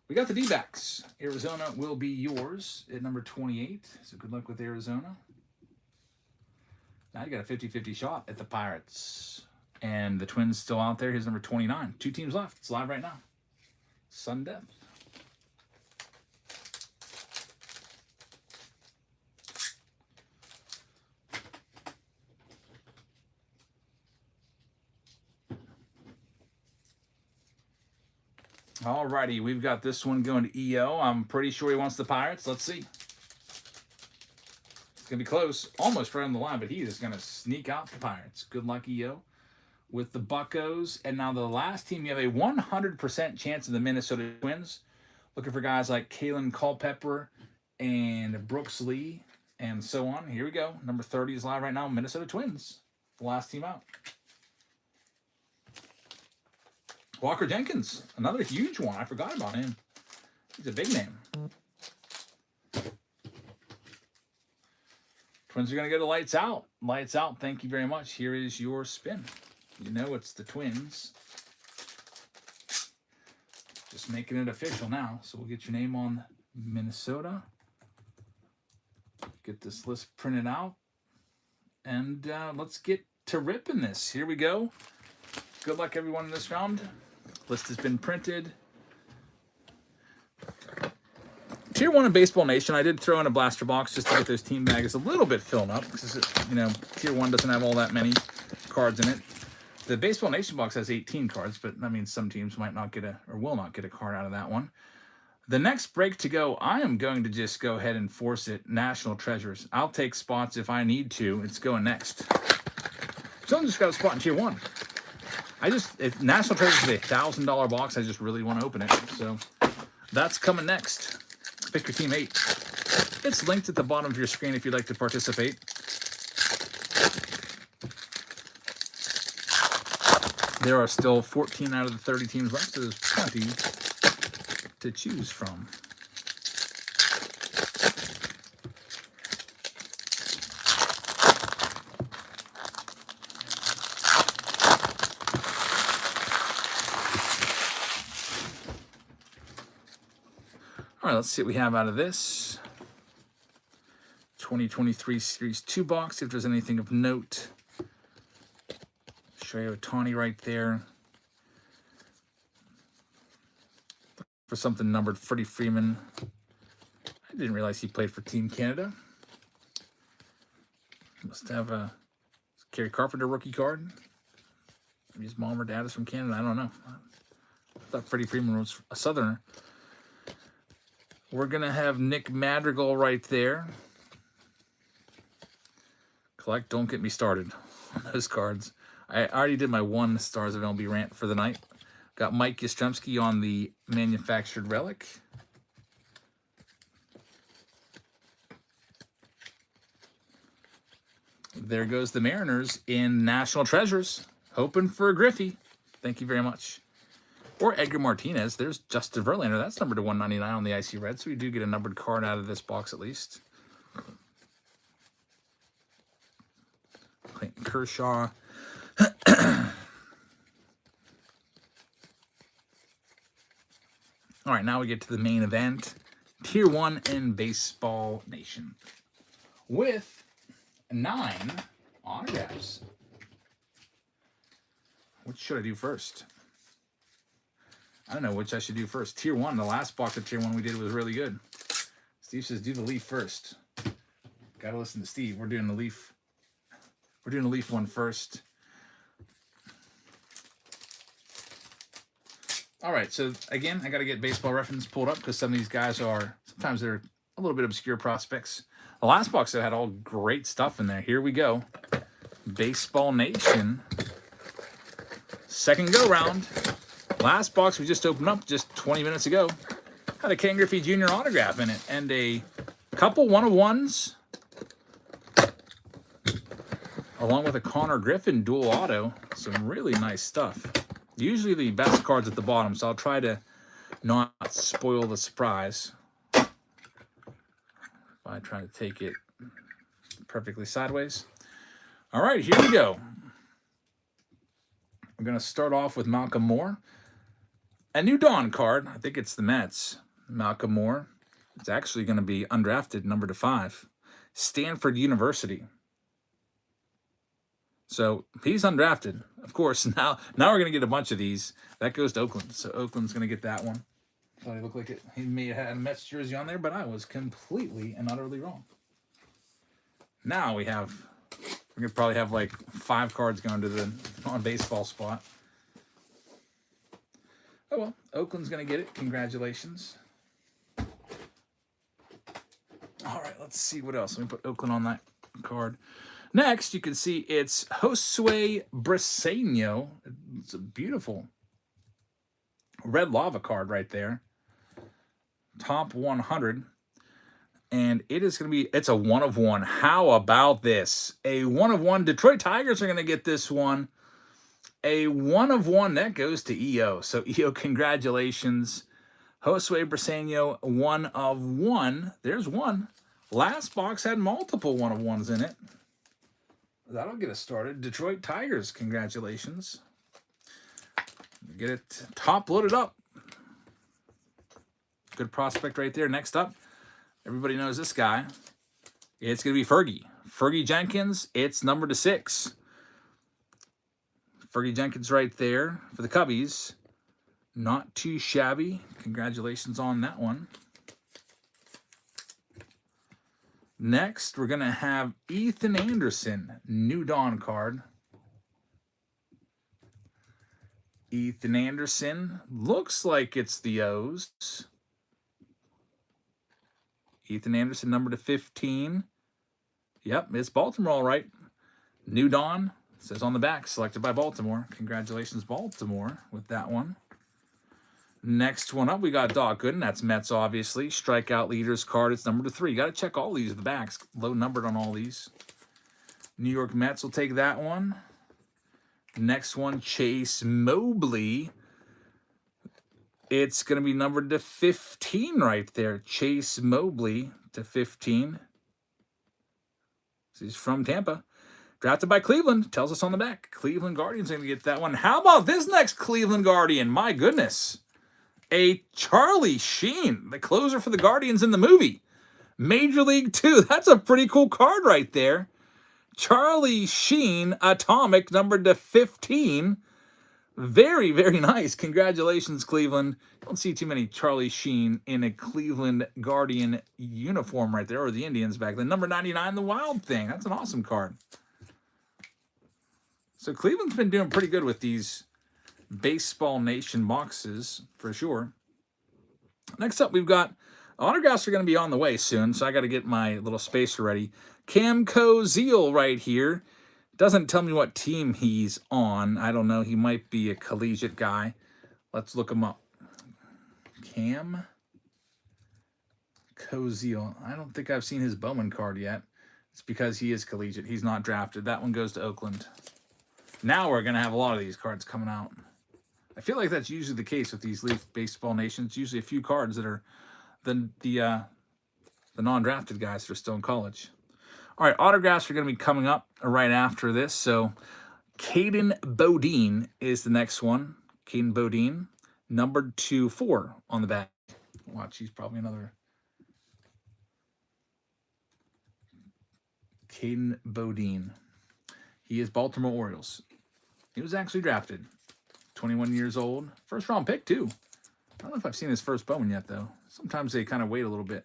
We got the D-backs. Arizona will be yours at number 28. So good luck with Arizona. Now you got a 50-50 shot at the Pirates. And the Twins still out there. Here's number 29. 2 teams left. It's live right now. Sudden Death. Alrighty, we've got this one going to EO. I'm pretty sure he wants the Pirates. Let's see. It's going to be close. Almost right on the line, but he is going to sneak out the Pirates. Good luck, EO, with the Buccos. And now the last team, you have a 100% chance of the Minnesota Twins. Looking for guys like Kalen Culpepper and Brooks Lee and so on. Here we go. Number 30 is live right now. Minnesota Twins. The last team out. Walker Jenkins, another huge one. I forgot about him. He's a big name. Twins are going to go to lights out. Lights out. Thank you very much. Here is your spin. You know it's the Twins. Just making it official now. So we'll get your name on Minnesota. Get this list printed out. And let's get to ripping this. Here we go. Good luck, everyone, in this round. List has been printed. Tier 1 in Baseball Nation, I did throw in a blaster box just to get those team bags a little bit filled up because, you know, Tier 1 doesn't have all that many cards in it. The Baseball Nation box has 18 cards, but that means some teams might not get or will not get a card out of that one. The next break to go, I am going to just go ahead and force it. National Treasures. I'll take spots if I need to. It's going next. Someone just got a spot in Tier 1. If National Treasures is a $1,000 box, I just really want to open it. So that's coming next. Pick your team 8. It's linked at the bottom of your screen if you'd like to participate. There are still 14 out of the 30 teams left, so there's plenty to choose from. All right, let's see what we have out of this. 2023 Series 2 box, if there's anything of note. Shohei Ohtani right there. For something numbered, Freddie Freeman. I didn't realize he played for Team Canada. Must have a Kerry Carpenter rookie card. Maybe his mom or dad is from Canada. I don't know. I thought Freddie Freeman was a Southerner. We're going to have Nick Madrigal right there. Collect, don't get me started on those cards. I already did my 1 Stars of MLB rant for the night. Got Mike Yastrzemski on the manufactured relic. there goes the Mariners in National Treasures. Hoping for a Griffey. Thank you very much. Or Edgar Martinez. There's Justin Verlander. That's numbered to 199 on the Icy Red. So we do get a numbered card out of this box at least. Clayton Kershaw. All right, now we get to the main event. Tier 1 in Baseball Nation. With 9 autographs. Which should I do first? I don't know which I should do first. Tier 1, the last box of Tier 1 we did was really good. Steve says do the Leaf first. Gotta listen to Steve. We're doing the Leaf. We're doing the Leaf one first. All right, so again, I got to get Baseball Reference pulled up because some of these guys are, sometimes they're a little bit obscure prospects. The last box that had all great stuff in there. Here we go. Baseball Nation. Second go round. Last box we just opened up just 20 minutes ago. Had a Ken Griffey Jr. autograph in it and a couple one-of-ones along with a Connor Griffin dual auto. Some really nice stuff. Usually the best cards at the bottom, so I'll try to not spoil the surprise. If I try to take it perfectly sideways. All right, here we go. We're going to start off with Malcolm Moore. A new Dawn card. I think it's the Mets. Malcolm Moore. It's actually going to be undrafted, number to 5. Stanford University. So he's undrafted. Of course, now we're going to get a bunch of these. That goes to Oakland. So Oakland's going to get that one. Thought he looked like it. He may have had a Mets jersey on there, but I was completely and utterly wrong. Now we're going to probably have like 5 cards going to the on-baseball spot. Oh, well, Oakland's going to get it. Congratulations. All right, let's see what else. Let me put Oakland on that card. Next, you can see it's Josue Briseño. It's a beautiful red lava card right there. Top 100. And it is going to be, it's a 1-of-1. How about this? A 1-of-1. Detroit Tigers are going to get this one. A 1-of-1. That goes to EO. So, EO, congratulations. Josue Briseño, 1-of-1. There's one. Last box had multiple 1-of-1s in it. That'll get us started. Detroit Tigers, congratulations. Get it top loaded up. Good prospect right there. Next up, everybody knows this guy. It's going to be Fergie. Fergie Jenkins, it's number to 6. Fergie Jenkins right there for the Cubbies. Not too shabby. Congratulations on that one. Next, we're going to have Ethan Anderson, New Dawn card. Ethan Anderson, looks like it's the O's. Ethan Anderson, number to 15. Yep, it's Baltimore, all right. New Dawn, says on the back, selected by Baltimore. Congratulations, Baltimore, with that one. Next one up, we got Doc Gooden. That's Mets, obviously. Strikeout leaders card. It's number to 3. Got to check all these at the backs. Low numbered on all these. New York Mets will take that one. Next one, Chase Mobley. It's going to be numbered to 15 right there. Chase Mobley to 15. So he's from Tampa. Drafted by Cleveland. Tells us on the back. Cleveland Guardians are going to get that one. How about this next Cleveland Guardian? My goodness. A Charlie Sheen, the closer for the Guardians in the movie. Major League 2. That's a pretty cool card right there. Charlie Sheen, Atomic, numbered to 15. Very, very nice. Congratulations, Cleveland. Don't see too many Charlie Sheen in a Cleveland Guardian uniform right there, or the Indians back then. Number 99, the Wild Thing. That's an awesome card. So Cleveland's been doing pretty good with these Baseball Nation boxes, for sure. Next up, we've got autographs are going to be on the way soon, so I got to get my little spacer ready. Camco Zeal right here. Doesn't tell me what team he's on. I don't know. He might be a collegiate guy. Let's look him up. Cam Cozeal. I don't think I've seen his Bowman card yet. It's because he is collegiate. He's not drafted. That one goes to Oakland. Now we're going to have a lot of these cards coming out. I feel like that's usually the case with these Leaf Baseball Nations. Usually a few cards that are the non-drafted guys that are still in college. All right, autographs are going to be coming up right after this. So Caden Bodine is the next one. Caden Bodine, numbered to 4 on the back. Watch, he's probably another. Caden Bodine. He is Baltimore Orioles. He was actually drafted. 21 years old. First round pick, too. I don't know if I've seen his first Bowman yet, though. Sometimes they kind of wait a little bit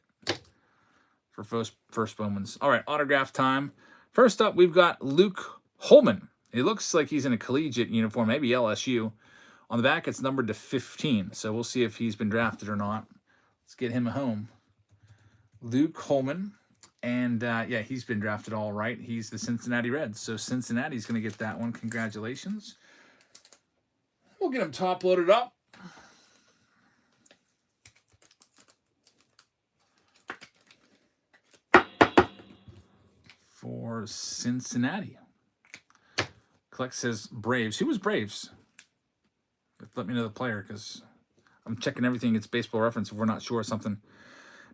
for first Bowmans. All right, autograph time. First up, we've got Luke Holman. It looks like he's in a collegiate uniform, maybe LSU. On the back, it's numbered to 15, so we'll see if he's been drafted or not. Let's get him a home. Luke Holman. And, yeah, he's been drafted all right. He's the Cincinnati Reds, so Cincinnati's going to get that one. Congratulations. We'll get him top loaded up. For Cincinnati. Collect says Braves. Who was Braves? Let me know the player, because I'm checking everything. It's Baseball Reference if we're not sure of something.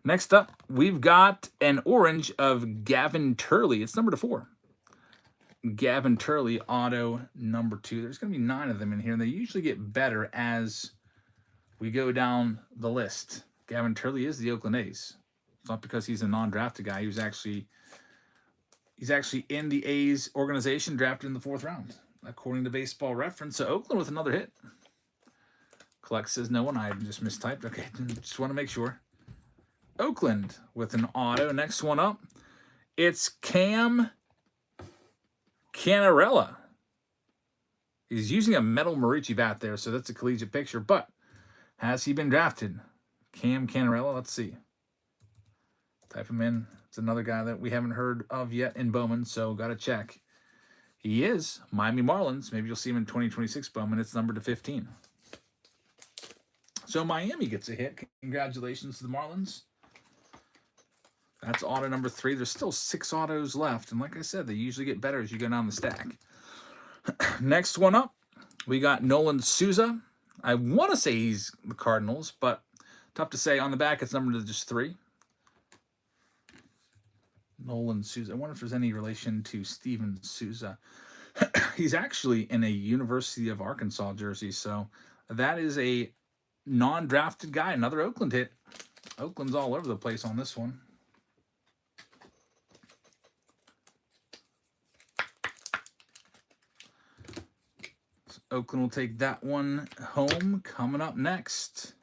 Next up, we've got an orange of Gavin Turley. It's number to 4. Gavin Turley, auto number 2. There's going to be 9 of them in here, and they usually get better as we go down the list. Gavin Turley is the Oakland A's. It's not because he's a non-drafted guy. He's actually in the A's organization, drafted in the 4th round, according to Baseball Reference. So Oakland with another hit. Collect says no one. I just mistyped. Okay, just want to make sure. Oakland with an auto. Next one up, it's Cam Canarella. He's using a metal Marucci bat there, so that's a collegiate picture. But has he been drafted? Cam Canarella, let's see. Type him in. It's another guy that we haven't heard of yet in Bowman, so got to check. He is Miami Marlins. Maybe you'll see him in 2026 Bowman. It's numbered to 15. So Miami gets a hit. Congratulations to the Marlins. That's auto number 3. There's still 6 autos left. And like I said, they usually get better as you go down the stack. Next one up, we got Nolan Souza. I want to say he's the Cardinals, but tough to say. On the back, it's numbered to just 3. Nolan Souza. I wonder if there's any relation to Steven Souza. He's actually in a University of Arkansas jersey, so that is a non-drafted guy. Another Oakland hit. Oakland's all over the place on this one. Oakland will take that one home. Coming up next,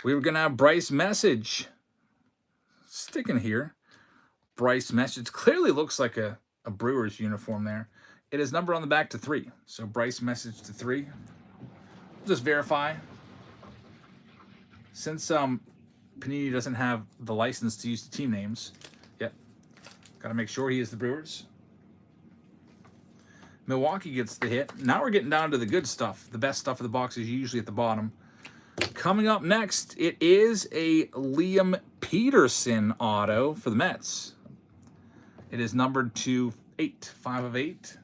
we were going to have Bryce Message. Sticking here. Bryce Message. Clearly looks like a Brewers uniform there. It is numbered on the back to 3. So Bryce Message to 3. Just verify. Since Panini doesn't have the license to use the team names, yep, got to make sure he is the Brewers. Milwaukee gets the hit. Now we're getting down to the good stuff. The best stuff of the box is usually at the bottom. Coming up next, it is a Liam Peterson auto for the Mets. It is numbered to 8, 5 of 8.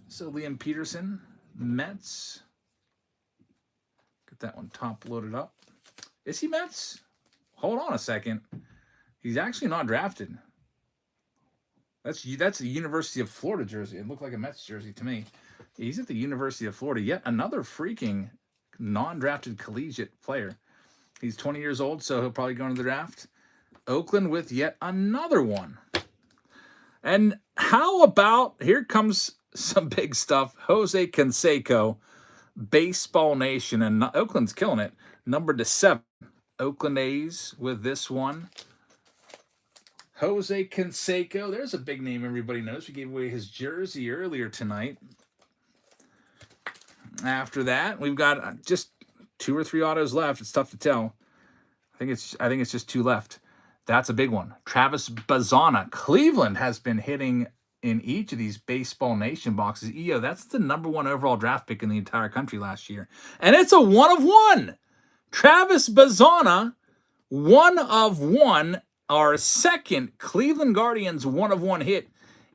So Liam Peterson, Mets. Get that one top loaded up. Is he Mets? Hold on a second. He's actually not drafted. That's a University of Florida jersey. It looked like a Mets jersey to me. He's at the University of Florida. Yet another freaking non-drafted collegiate player. He's 20 years old, so he'll probably go into the draft. Oakland with yet another one. And how about, here comes some big stuff. Jose Canseco, Baseball Nation, and Oakland's killing it. Numbered to 7. Oakland A's with this one. Jose Canseco. There's a big name everybody knows. We gave away his jersey earlier tonight. After that, we've got just 2 or 3 autos left. It's tough to tell. I think it's just 2 left. That's a big one. Travis Bazana. Cleveland has been hitting in each of these Baseball Nation boxes. EO, that's the #1 overall draft pick in the entire country last year. And it's a 1 of 1. Travis Bazana, 1 of 1. our second Cleveland Guardians 1-of-1 hit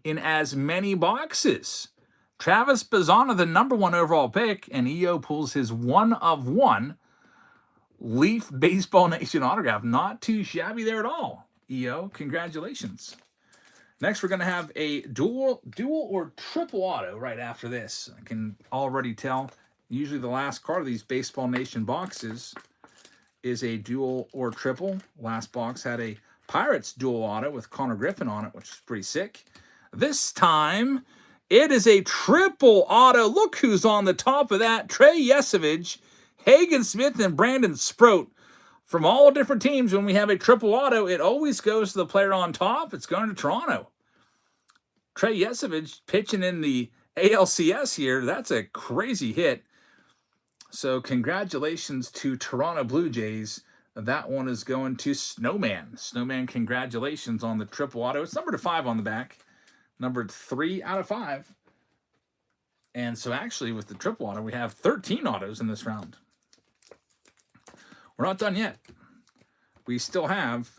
in as many boxes. Travis Bazzana, the #1 overall pick, and EO pulls his 1-of-1 Leaf Baseball Nation autograph. Not too shabby there at all. EO, congratulations. Next, we're going to have a dual or triple auto right after this. I can already tell. Usually the last card of these Baseball Nation boxes is a dual or triple. Last box had a Pirates dual auto with Connor Griffin on it, which is pretty sick. This time, it is a triple auto. Look who's on the top of that. Trey Yesevich, Hagen Smith, and Brandon Sproat. From all different teams, when we have a triple auto, it always goes to the player on top. It's going to Toronto. Trey Yesevich pitching in the ALCS here. That's a crazy hit. So congratulations to Toronto Blue Jays. That one is going to Snowman. Snowman, congratulations on the triple auto. It's numbered 5 on the back. Numbered 3 out of 5. And so actually with the triple auto, we have 13 autos in this round. We're not done yet. We still have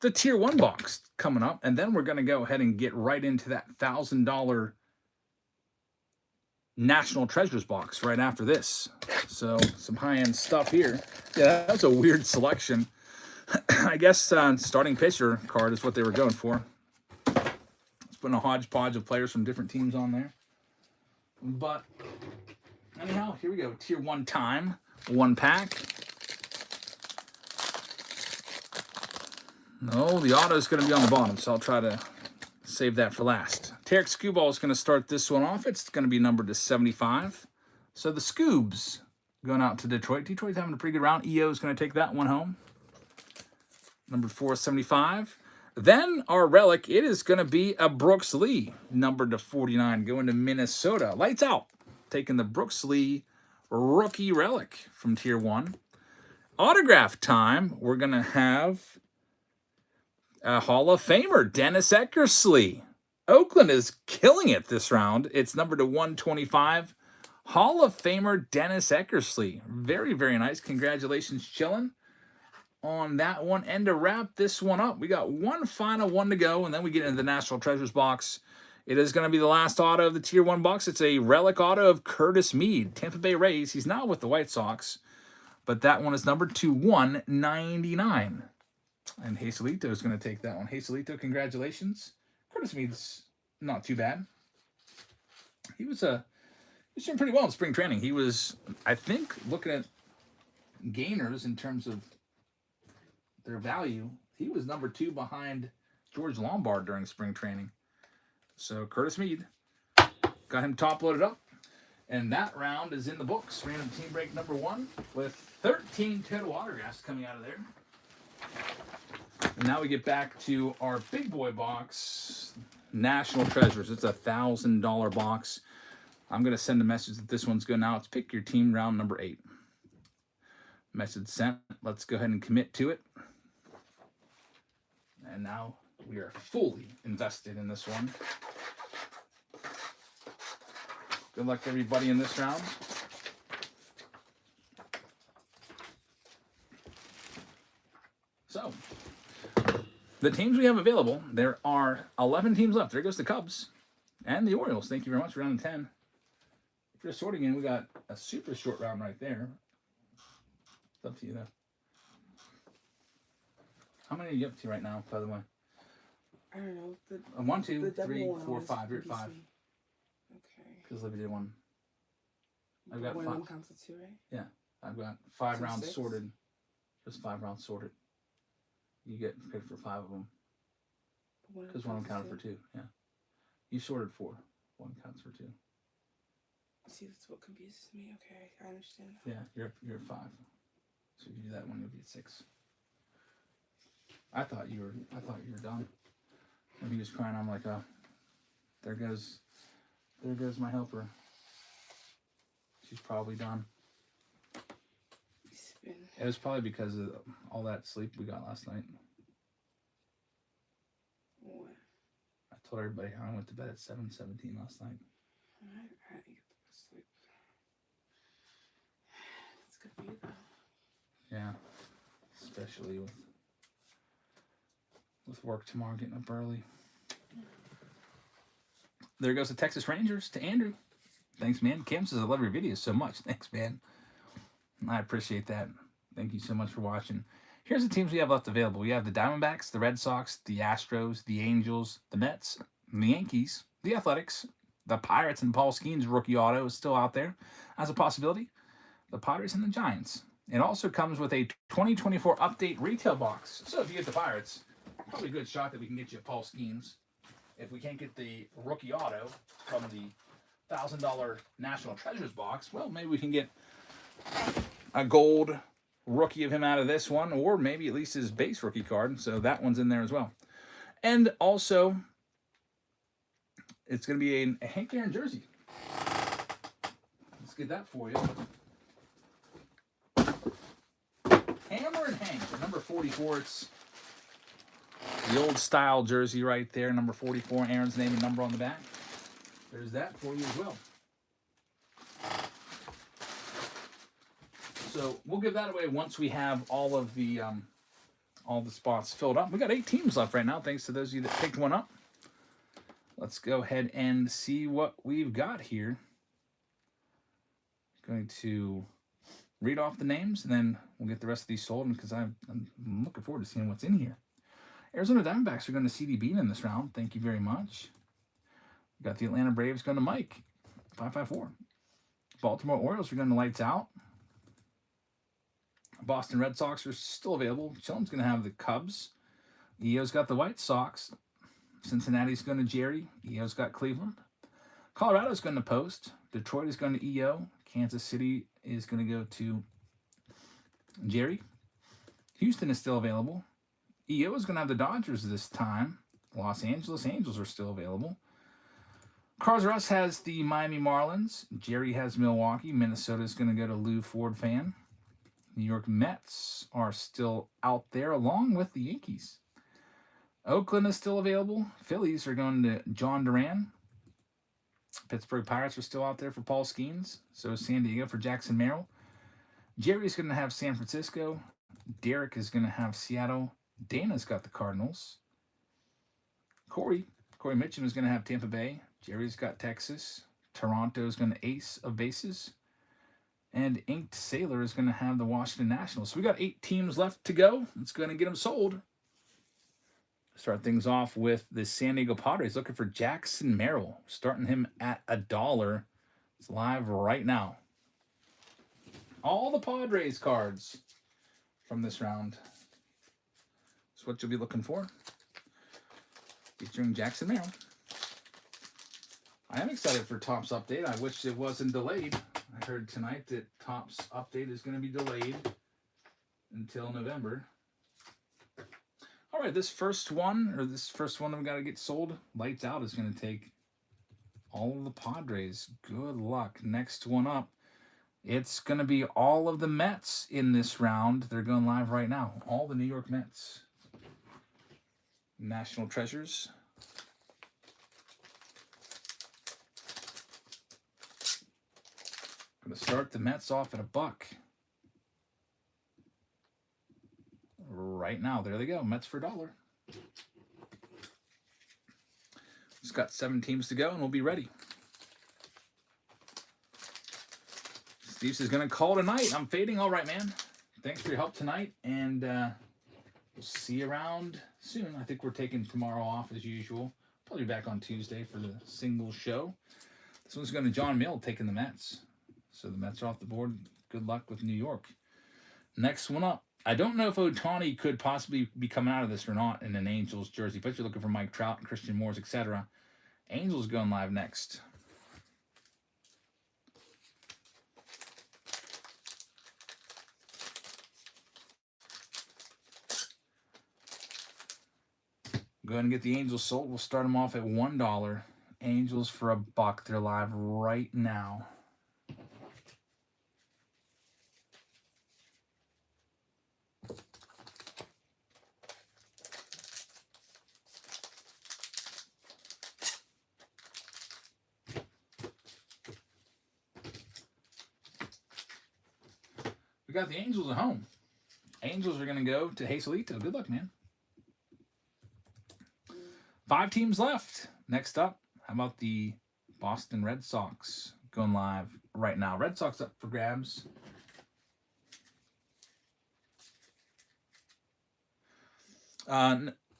the Tier 1 box coming up, and then we're going to go ahead and get right into that $1,000 National Treasures box right after this. So some high-end stuff here. Yeah, that's a weird selection. I guess starting pitcher card is what they were going for. It's putting a hodgepodge of players from different teams on there. But anyhow, here we go. Tier 1 time. 1 pack. No, the auto is going to be on the bottom, so I'll try to save that for last. Tarek Skubal is going to start this one off. It's going to be numbered to 75. So the Scoobs going out to Detroit. Detroit's having a pretty good round. EO is going to take that one home. Number 475. Then our relic, it is going to be a Brooks Lee, numbered to 49, going to Minnesota. Lights out. Taking the Brooks Lee rookie relic from Tier 1. Autograph time, we're going to have a Hall of Famer, Dennis Eckersley. Oakland is killing it this round. It's numbered to 125. Hall of Famer, Dennis Eckersley. Very, very nice. Congratulations, Chillin', on that one. And to wrap this one up, we got one final one to go, and then we get into the National Treasures box. It is going to be the last auto of the Tier 1 box. It's a relic auto of Curtis Mead, Tampa Bay Rays. He's now with the White Sox, but that one is numbered to 199. And Hazelito is going to take that one. Hazelito, congratulations. Curtis Mead's not too bad. He was doing pretty well in spring training. He was, I think, looking at gainers in terms of their value, he was number 2 behind George Lombard during spring training. So Curtis Mead, got him top loaded up. And that round is in the books. Random team break number 1 with 13 total autographs coming out of there. And now we get back to our big boy box, National Treasures. It's a $1,000 box. I'm going to send a message that this one's going out. It's pick your team, round number 8. Message sent. Let's go ahead and commit to it. And now we are fully invested in this one. Good luck to everybody in this round. So, the teams we have available, there are 11 teams left. There goes the Cubs and the Orioles. Thank you very much. Round 10. If you're sorting in, we got a super short round right there. It's up to you, though. How many are you up to right now, by the way? I don't know. 1, 2, the 3, double 4, one 5. You're at 5. Okay. Because Libby did 1. I've got One 5. of them counts as 2, right? Yeah, I've got 5 So rounds 6? sorted. Just 5 rounds sorted. You get picked for 5 of them. Because one of them counted for 2. Yeah. You sorted 4. 1 counts for 2. See, that's what confuses me. Okay, I understand. Yeah, you're at 5. So if you do that one, you'll be at 6. I thought you were done. When he was crying, I'm like, oh, there goes my helper. She's probably done. It was probably because of all that sleep we got last night. What? I told everybody how I went to bed at 7:17 last night. Alright, you get the best sleep. It's good for you though. Yeah, especially with with work tomorrow, getting up early. There goes the Texas Rangers to Andrew. Thanks, man. Kim says, I love your videos so much. Thanks, man. I appreciate that. Thank you so much for watching. Here's the teams we have left available. We have the Diamondbacks, the Red Sox, the Astros, the Angels, the Mets, the Yankees, the Athletics, the Pirates, and Paul Skeens' rookie auto is still out there as a possibility. The Padres and the Giants. It also comes with a 2024 update retail box. So if you get the Pirates, probably a good shot that we can get you a Paul Skeens. If we can't get the rookie auto from the $1,000 National Treasures box, well, maybe we can get a gold rookie of him out of this one, or maybe at least his base rookie card. So that one's in there as well. And also, it's going to be a Hank Aaron jersey. Let's get that for you. Hammer and Hank, number 44. It's the old style jersey right there, number 44. Aaron's name and number on the back. There's that for you as well. So we'll give that away once we have all the spots filled up. We got 8 teams left right now, thanks to those of you that picked one up. Let's go ahead and see what we've got here. Going to read off the names, and then we'll get the rest of these sold, because I'm looking forward to seeing what's in here. Arizona Diamondbacks are going to CD Bean in this round. Thank you very much. We got the Atlanta Braves going to Mike, 554. Baltimore Orioles are going to Lights Out. Boston Red Sox are still available. Chilton's going to have the Cubs. EO's got the White Sox. Cincinnati's going to Jerry. EO's got Cleveland. Colorado's going to Post. Detroit is going to EO. Kansas City is going to go to Jerry. Houston is still available. EO is going to have the Dodgers this time. Los Angeles Angels are still available. Cars R Us has the Miami Marlins. Jerry has Milwaukee. Minnesota is going to go to Lou Ford Fan. New York Mets are still out there along with the Yankees. Oakland is still available. Phillies are going to John Duran. Pittsburgh Pirates are still out there for Paul Skeens. So is San Diego for Jackson Merrill. Jerry's going to have San Francisco. Derek is going to have Seattle. Dana's got the Cardinals. Corey Mitchum is going to have Tampa Bay. Jerry's got Texas. Toronto's going to Ace of Bases. And Inked Sailor is going to have the Washington Nationals. So we got 8 teams left to go. Let's go ahead and get them sold. Start things off with the San Diego Padres looking for Jackson Merrill. Starting him at $1. It's live right now. All the Padres cards from this round. That's what you'll be looking for. Featuring Jackson Merrill. I am excited for Topps Update. I wish it wasn't delayed. I heard tonight that Topps Update is going to be delayed until November. All right, this first one that we got to get sold, Lights Out, is going to take all of the Padres. Good luck. Next one up, it's going to be all of the Mets in this round. They're going live right now. All the New York Mets. National Treasures. Going to start the Mets off at $1. Right now, there they go. Mets for $1. Just got 7 teams to go, and we'll be ready. Steve is going to call tonight. I'm fading. All right, man. Thanks for your help tonight, and we'll see you around soon. I think we're taking tomorrow off as usual. Probably back on Tuesday for the single show. This one's going to John Mill taking the Mets. So the Mets are off the board. Good luck with New York. Next one up. I don't know if Ohtani could possibly be coming out of this or not in an Angels jersey, but you're looking for Mike Trout and Christian Moores, etc. Angels going live next. Go ahead and get the Angels sold. We'll start them off at $1. Angels for $1. They're live right now. We got the Angels at home. Angels are going to go to Hazelito. Good luck, man. 5 teams left. Next up, how about the Boston Red Sox going live right now? Red Sox up for grabs.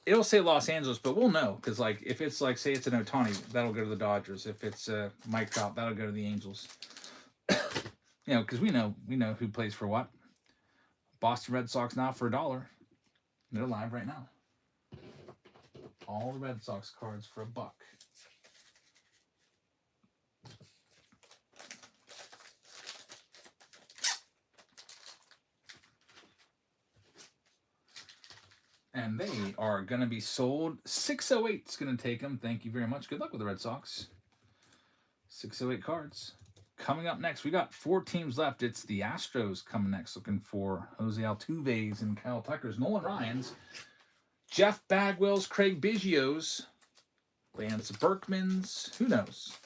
It'll say Los Angeles, but we'll know because, like, if it's like, say it's an Ohtani, that'll go to the Dodgers. If it's Mike Trout, that'll go to the Angels. You know, because we know who plays for what. Boston Red Sox now for $1. They're live right now. All the Red Sox cards for $1. And they are going to be sold. 608 is going to take them. Thank you very much. Good luck with the Red Sox. 608 cards. Coming up next, we got 4 teams left. It's the Astros coming next, looking for Jose Altuve's and Kyle Tucker's, Nolan Ryan's, Jeff Bagwell's, Craig Biggio's, Lance Berkman's. Who knows?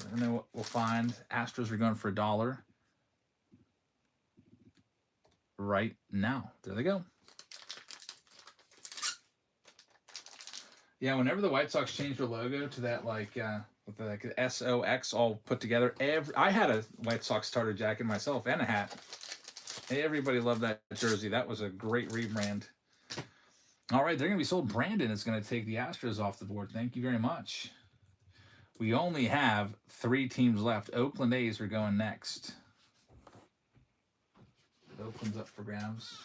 I don't know what we'll find. Astros are going for $1 right now. There they go. Yeah, whenever the White Sox changed their logo to that, like, with the, like, SOX all put together, I had a White Sox starter jacket myself and a hat. Everybody loved that jersey. That was a great rebrand. All right, they're going to be sold. Brandon is going to take the Astros off the board. Thank you very much. We only have 3 teams left. Oakland A's are going next. Oakland's up for grabs.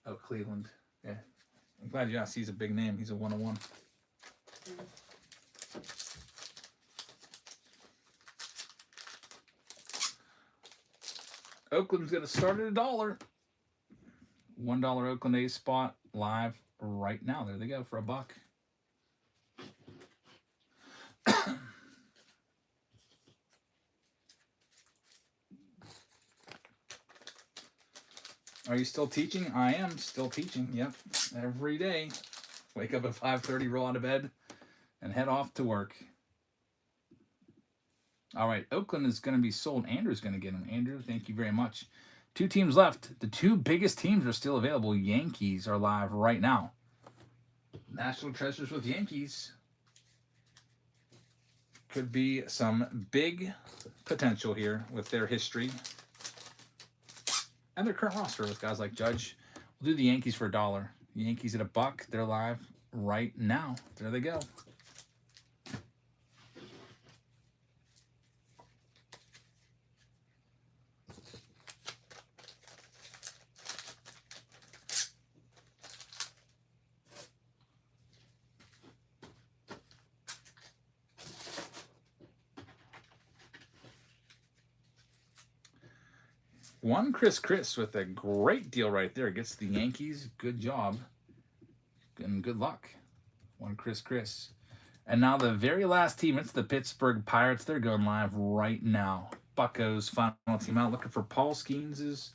Oh, Cleveland. Yeah. I'm glad you asked. He's a big name. He's a 101. Oakland's going to start at $1. $1 Oakland A's spot live right now. There they go for $1. Are you still teaching? I am still teaching. Yep. Every day. Wake up at 5:30, roll out of bed, and head off to work. All right. Oakland is going to be sold. Andrew's going to get him. Andrew, thank you very much. 2 teams left. The 2 biggest teams are still available. Yankees are live right now. National Treasures with Yankees. Could be some big potential here with their history and their current roster with guys like Judge. We'll do the Yankees for $1. Yankees at $1. They're live right now. There they go. One Chris with a great deal right there. Gets the Yankees. Good job. And good luck. One Chris. And now the very last team. It's the Pittsburgh Pirates. They're going live right now. Buccos final team out. Looking for Paul Skeens'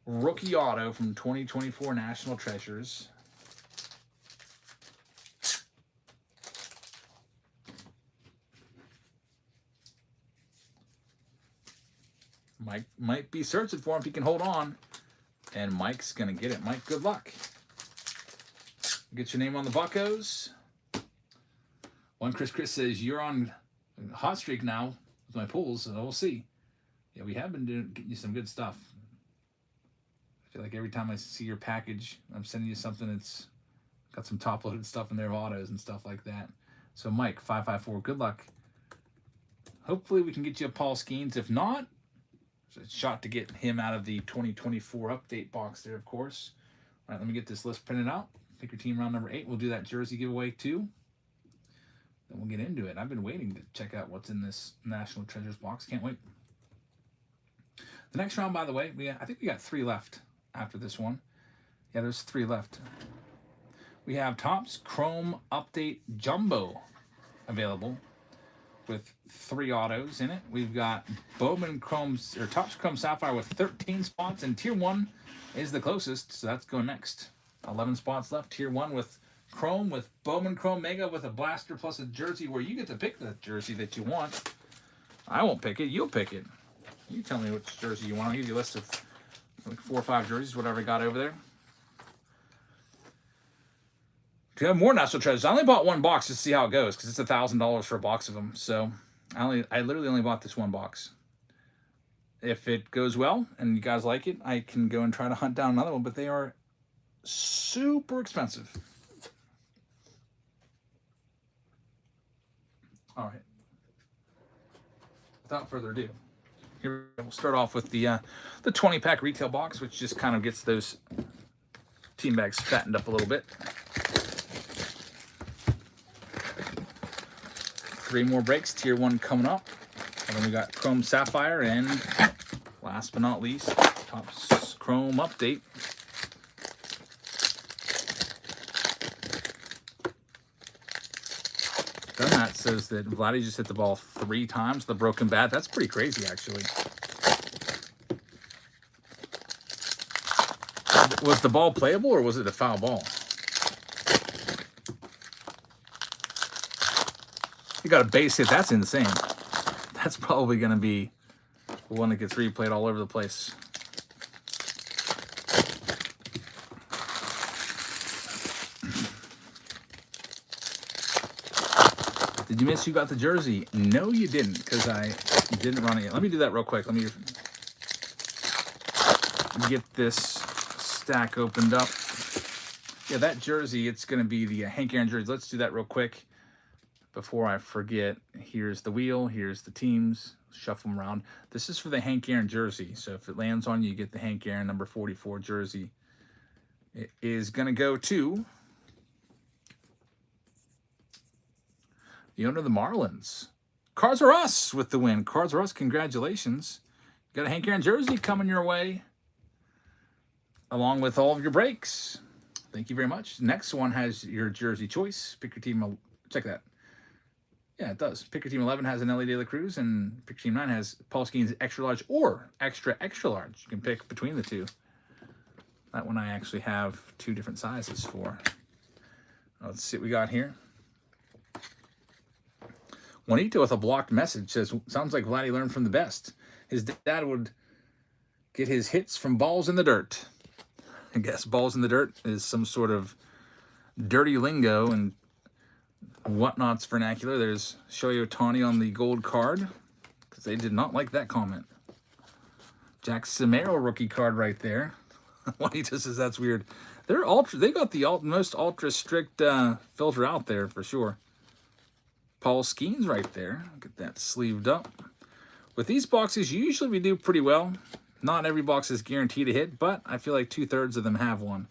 rookie auto from 2024 National Treasures. Mike might be searching for him if he can hold on. And Mike's going to get it. Mike, good luck. Get your name on the Buccos. One Chris says, you're on a hot streak now with my pulls, so we'll see. Yeah, we have been getting you some good stuff. I feel like every time I see your package, I'm sending you something that's got some top-loaded stuff in there of autos and stuff like that. So, Mike, 554, good luck. Hopefully we can get you a Paul Skeens. If not, there's a shot to get him out of the 2024 update box there, of course. All right, let me get this list printed out. Pick your team round number 8. We'll do that jersey giveaway too. Then we'll get into it. I've been waiting to check out what's in this National Treasures box. Can't wait. The next round, by the way, I think we got 3 left after this one. Yeah, there's 3 left. We have Topps Chrome Update Jumbo available with 3 autos in it. We've got Bowman Chrome's or Topps Chrome Sapphire with 13 spots, and Tier 1 is the closest, so that's going next. 11 spots left. Tier 1 with Chrome, with Bowman Chrome Mega with a blaster plus a jersey where you get to pick the jersey that you want. I won't pick it. You'll pick it. You tell me which jersey you want. I'll give you a list of like 4 or 5 jerseys, whatever I got over there. Do you have more National Treasures? I only bought one box just to see how it goes because it's $1,000 for a box of them. So I literally only bought this one box. If it goes well and you guys like it, I can go and try to hunt down another one, but they are super expensive. All right. Without further ado, here we'll start off with the 20-pack retail box, which just kind of gets those team bags fattened up a little bit. 3 more breaks, tier 1 coming up. And then we got Chrome Sapphire, and last but not least, Topps Chrome update. Then that says that Vladdy just hit the ball 3 times, the broken bat. That's pretty crazy, actually. Was the ball playable or was it a foul ball? You got a base hit. That's insane. That's probably going to be the one that gets replayed all over the place. Did you miss who got the jersey? No, you didn't, because I didn't run it yet. Let me do that real quick. Let me get this stack opened up. Yeah, that jersey, it's going to be the Hank Aaron jersey. Let's do that real quick before I forget. Here's the wheel. Here's the teams. Shuffle them around. This is for the Hank Aaron jersey. So if it lands on you, you get the Hank Aaron number 44 jersey. It is going to go to the owner of the Marlins. Cards Are Us with the win. Cards Are Us, congratulations. Got a Hank Aaron jersey coming your way, along with all of your breaks. Thank you very much. Next one has your jersey choice. Pick your team. Check that. Yeah, it does. Pick your team 11 has an Ellie De La Cruz, and pick your team 9 has Paul Skeens extra large or extra large. You can pick between the two. That one I actually have 2 different sizes for. Let's see what we got here. Juanito with a blocked message says, sounds like Vladdy learned from the best. His dad would get his hits from balls in the dirt. I guess balls in the dirt is some sort of dirty lingo and whatnot's vernacular. There's Shohei Ohtani on the gold card, because they did not like that comment. Jack Samaro rookie card right there. Juanito says that's weird. They're ultra. They got the most ultra strict filter out there for sure. Paul Skeens right there. Get that sleeved up. With these boxes, usually we do pretty well. Not every box is guaranteed a hit, but I feel like 2/3 of them have one.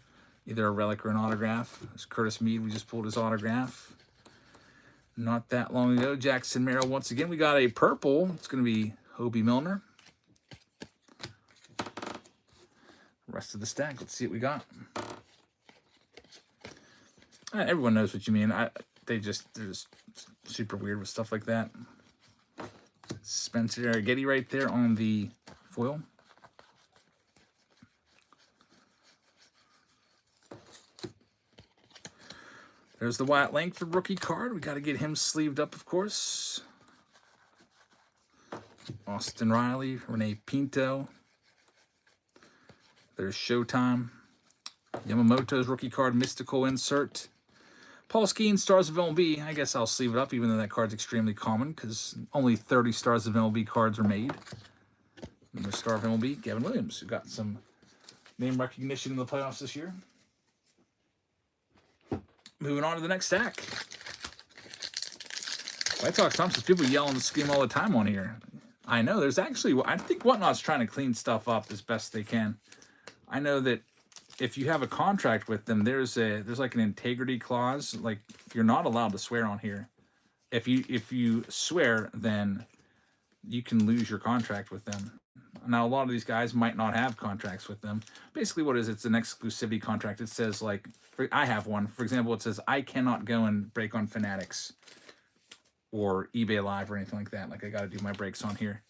Either a relic or an autograph. There's Curtis Mead. We just pulled his autograph not that long ago. Jackson Merrill once again. We got a purple. It's going to be Hobie Milner. Rest of the stack. Let's see what we got. Everyone knows what you mean. They're just super weird with stuff like that. Spencer Arrighetti right there on the foil. There's the Wyatt Langford rookie card. We got to get him sleeved up, of course. Austin Riley, Renee Pinto. There's Showtime. Yamamoto's rookie card, mystical insert. Paul Skeens, Stars of MLB. I guess I'll sleeve it up, even though that card's extremely common, because only 30 Stars of MLB cards are made. And the Star of MLB, Gavin Williams, who got some name recognition in the playoffs this year. Moving on to the next stack. White Sox Thompson, people yell and scream all the time on here. I know, there's actually, I think Whatnot's trying to clean stuff up as best they can. I know that if you have a contract with them, there's like an integrity clause. Like, you're not allowed to swear on here. If you swear, then you can lose your contract with them. Now, a lot of these guys might not have contracts with them. Basically, what it is, it's an exclusivity contract. It says, like, I have one. For example, it says, I cannot go and break on Fanatics or eBay Live or anything like that. Like, I got to do my breaks on here.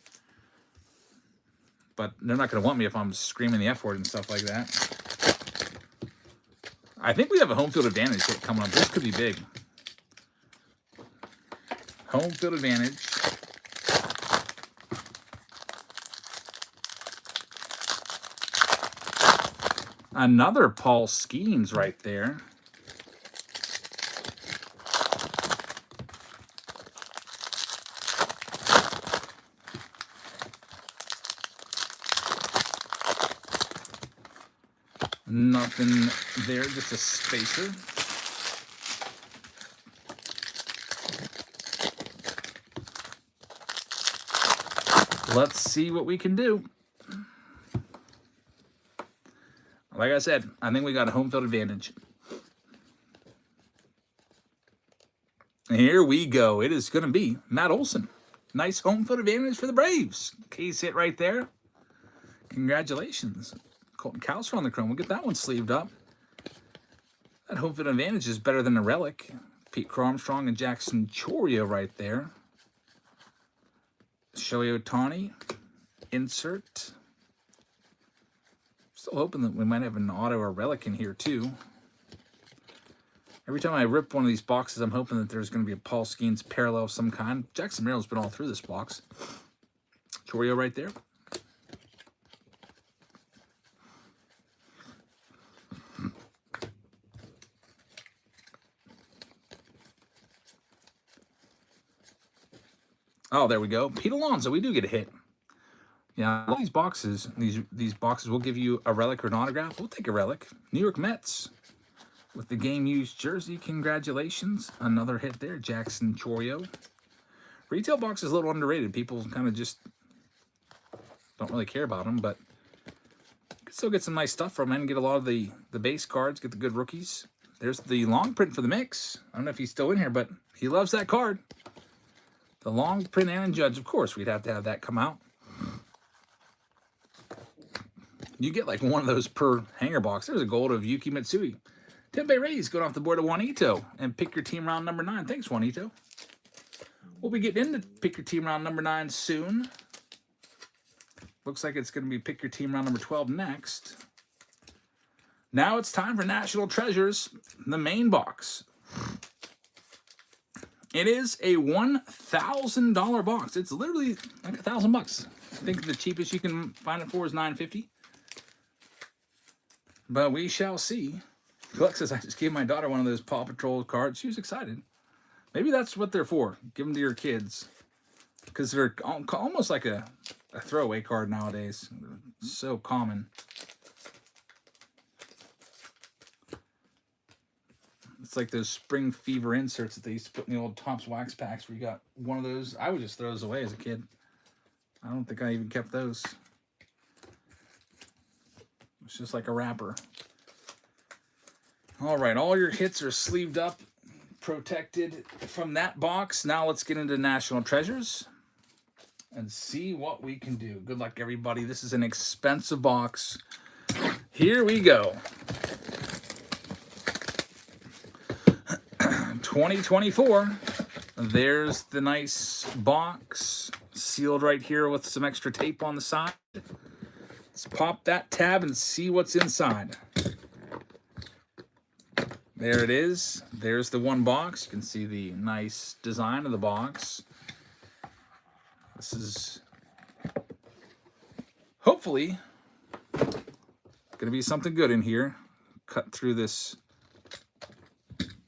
But they're not going to want me if I'm screaming the F word and stuff like that. I think we have a home field advantage hit coming up. This could be big. Home field advantage. Another Paul Skeens right there. Nothing there, just a spacer. Let's see what we can do. Like I said, I think we got a home field advantage. Here we go. It is going to be Matt Olson. Nice home field advantage for the Braves. Case hit right there. Congratulations. Colton Cowser on the chrome. We'll get that one sleeved up. That home field advantage is better than a relic. Pete Armstrong and Jackson Chorio right there. Shohei Ohtani. Insert. Still hoping that we might have an auto or relic in here too. Every time I rip one of these boxes, I'm hoping that there's going to be a Paul Skeens parallel of some kind. Jackson Merrill's been all through this box. Chorio right there. Oh, there we go. Pete Alonso, we do get a hit. Yeah, all these boxes, these boxes will give you a relic or an autograph. We'll take a relic. New York Mets with the game used jersey. Congratulations. Another hit there. Jackson Chorio. Retail box is a little underrated. People kind of just don't really care about them, but you can still get some nice stuff from them and get a lot of the base cards, get the good rookies. There's the long print for the mix. I don't know if he's still in here, but he loves that card. The long print and Judge, of course, we'd have to have that come out. You get like one of those per hanger box. There's a gold of Yuki Matsui. Tempe Rays going off the board of Juanito. And pick your team round number 9. Thanks, Juanito. We'll be getting into pick your team round number 9 soon. Looks like it's going to be pick your team round number 12 next. Now it's time for National Treasures, the main box. It is a $1,000 box. It's literally like $1,000. I think the cheapest you can find it for is $9.50. But we shall see. Alexis, I just gave my daughter one of those Paw Patrol cards. She was excited. Maybe that's what they're for. Give them to your kids. Because they're almost like a throwaway card nowadays. So common. It's like those spring fever inserts that they used to put in the old Topps wax packs where you got one of those. I would just throw those away as a kid. I don't think I even kept those. It's just like a wrapper. All right, all your hits are sleeved up, protected from that box. Now let's get into National Treasures and see what we can do. Good luck, everybody. This is an expensive box. Here we go. 2024. There's the nice box, sealed right here with some extra tape on the side. Let's pop that tab and see what's inside. There it is. There's the one box. You can see the nice design of the box. This is hopefully going to be something good in here. Cut through this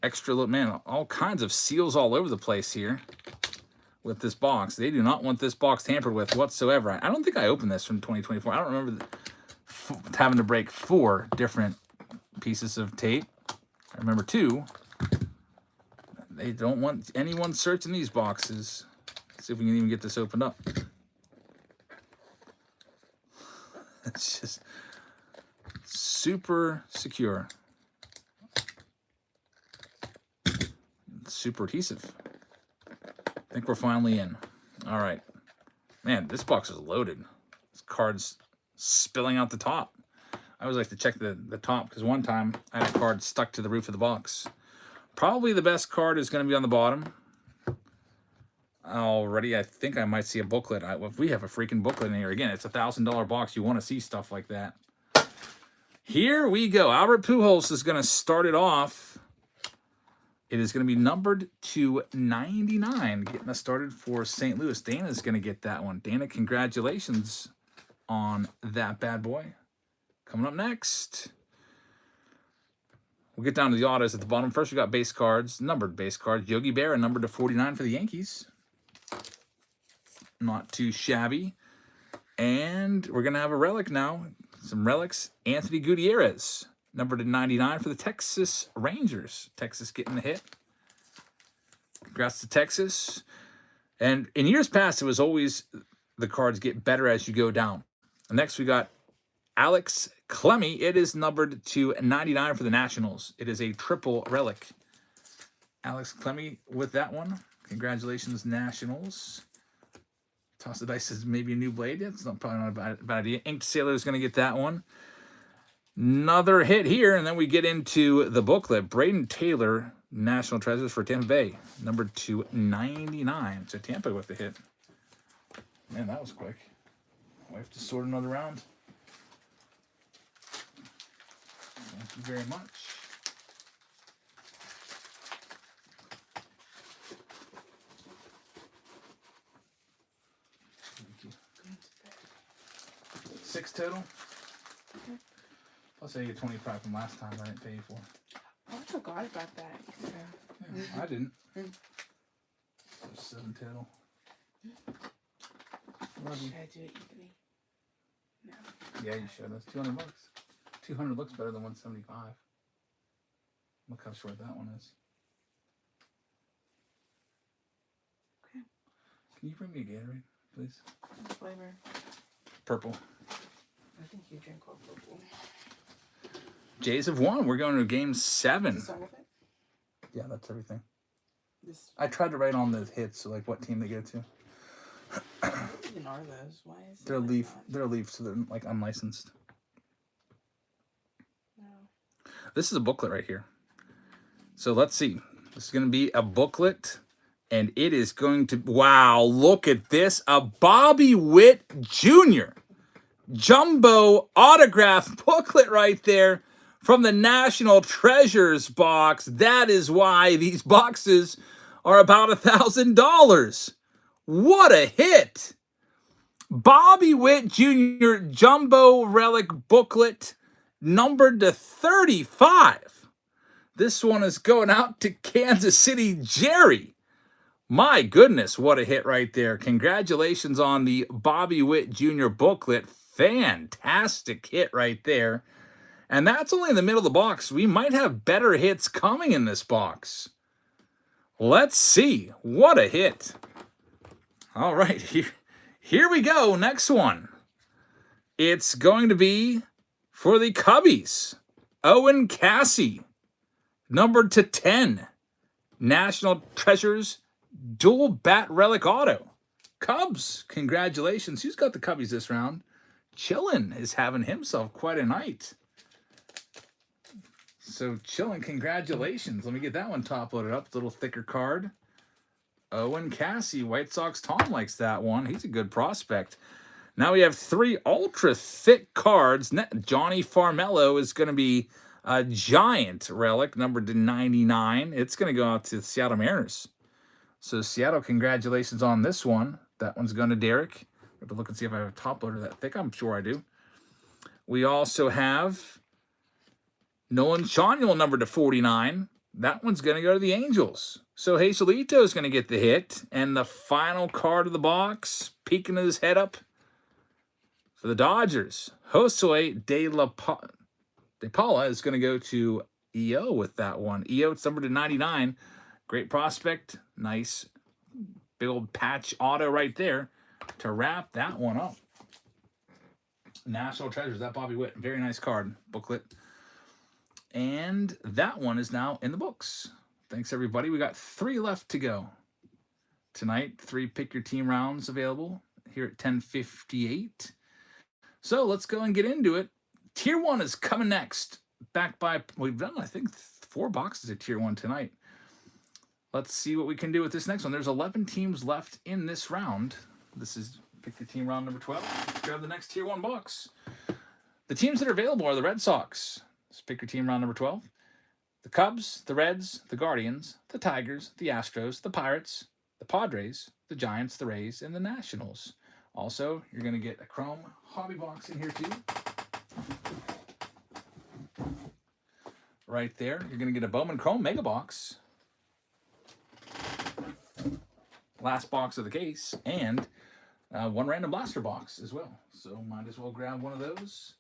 extra little, man, all kinds of seals all over the place here with this box. They do not want this box tampered with whatsoever. I don't think I opened this from 2024. I don't remember having to break 4 different pieces of tape. I remember 2. They don't want anyone searching these boxes. Let's see if we can even get this opened up. It's just super secure. Super adhesive. I think we're finally in. All right. Man, this box is loaded. This card's spilling out the top. I always like to check the top because one time I had a card stuck to the roof of the box. Probably the best card is going to be on the bottom. Already, I think I might see a booklet. If we have a freaking booklet in here, again, it's a $1,000 box. You want to see stuff like that. Here we go. Albert Pujols is going to start it off. It is going to be numbered to 99, getting us started for St. Louis. Dana's going to get that one. Dana, congratulations on that bad boy. Coming up next, we'll get down to the autos at the bottom. First, we got base cards, numbered base cards. Yogi Berra, numbered to 49 for the Yankees. Not too shabby. And we're going to have a relic now. some relics. Anthony Gutierrez, number /99 for the Texas Rangers. Texas getting the hit. Congrats to Texas. And in years past, it was always the cards get better as you go down. Next, we got Alex Clemmy. It is numbered /99 for the Nationals. It is a triple relic. Alex Clemmy with that one. Congratulations, Nationals. Toss the dice says maybe a new blade. It's probably not a bad idea. Inked Sailor is going to get that one. Another hit here, and then we get into the booklet. Braden Taylor, National Treasures for Tampa Bay, number /99. So Tampa with the hit. Man, that was quick. We have to sort another round. Thank you very much. Thank you. 6 total. Okay. Plus I get 25 from last time I didn't pay you for. I forgot about that. Yeah, I didn't. So 7 total. Should I do it evenly? No. Yeah, you should. That's $200. 200 looks better than 175. Look how short that one is. Okay. Can you bring me a Gatorade, please? What flavor? Purple. I think you drink all purple. Jays have won. We're going to game 7. Is this all of it? Yeah, that's everything. This. I tried to write on the hits, so like what team they go to. What even are those? Why is it They're like leaf. that? They're leaf, so they're like unlicensed. No. This is a booklet right here. So let's see. This is going to be a booklet, and it is going to. Wow! Look at this. A Bobby Witt Jr. jumbo autograph booklet right there from the National Treasures box. That is why these boxes are about $1,000. What a hit! Bobby Witt Jr. jumbo relic booklet, numbered to 35. This one is going out to Kansas City Jerry. My goodness, what a hit right there. Congratulations on the Bobby Witt Jr. booklet. Fantastic hit right there. And that's only in the middle of the box. We might have better hits coming in this box. Let's see. What a hit. All right, here we go. Next one. It's going to be for the Cubbies. Owen Cassie, numbered to 10. National Treasures dual bat relic auto. Cubs, congratulations. Who's got the Cubbies this round? Chillin is having himself quite a night. So Chillin, congratulations. Let me get that one top loaded up. A little thicker card. Owen Cassie, White Sox Tom likes that one. He's a good prospect. Now we have 3 ultra thick cards. Johnny Farmello is going to be a giant relic, numbered /99. It's going to go out to the Seattle Mariners. So Seattle, congratulations on this one. That one's going to Derek. I have to look and see if I have a top loader that thick. I'm sure I do. We also have Nolan Chaniel, numbered to 49. That one's going to go to the Angels. So Hazelito is going to get the hit. And the final card of the box, peeking his head up for the Dodgers. Josue De Paula is going to go to EO with that one. EO, it's numbered to 99. Great prospect. Nice big old patch auto right there to wrap that one up. National Treasures, that Bobby Witt. Very nice card booklet. And that one is now in the books. Thanks, everybody. We got 3 left to go tonight. 3 pick your team rounds available here at 10:58. So let's go and get into it. Tier 1 is coming next. Back by, we've done, I think, 4 boxes of Tier 1 tonight. Let's see what we can do with this next one. There's 11 teams left in this round. This is pick your team round number 12. Let's grab the next Tier 1 box. The teams that are available are the Red Sox. Let's pick your team round number 12. The Cubs, the Reds, the Guardians, the Tigers, the Astros, the Pirates, the Padres, the Giants, the Rays, and the Nationals. Also, you're going to get a Chrome hobby box in here too. Right there. You're going to get a Bowman Chrome Mega Box. Last box of the case. And one random blaster box as well. So might as well grab one of those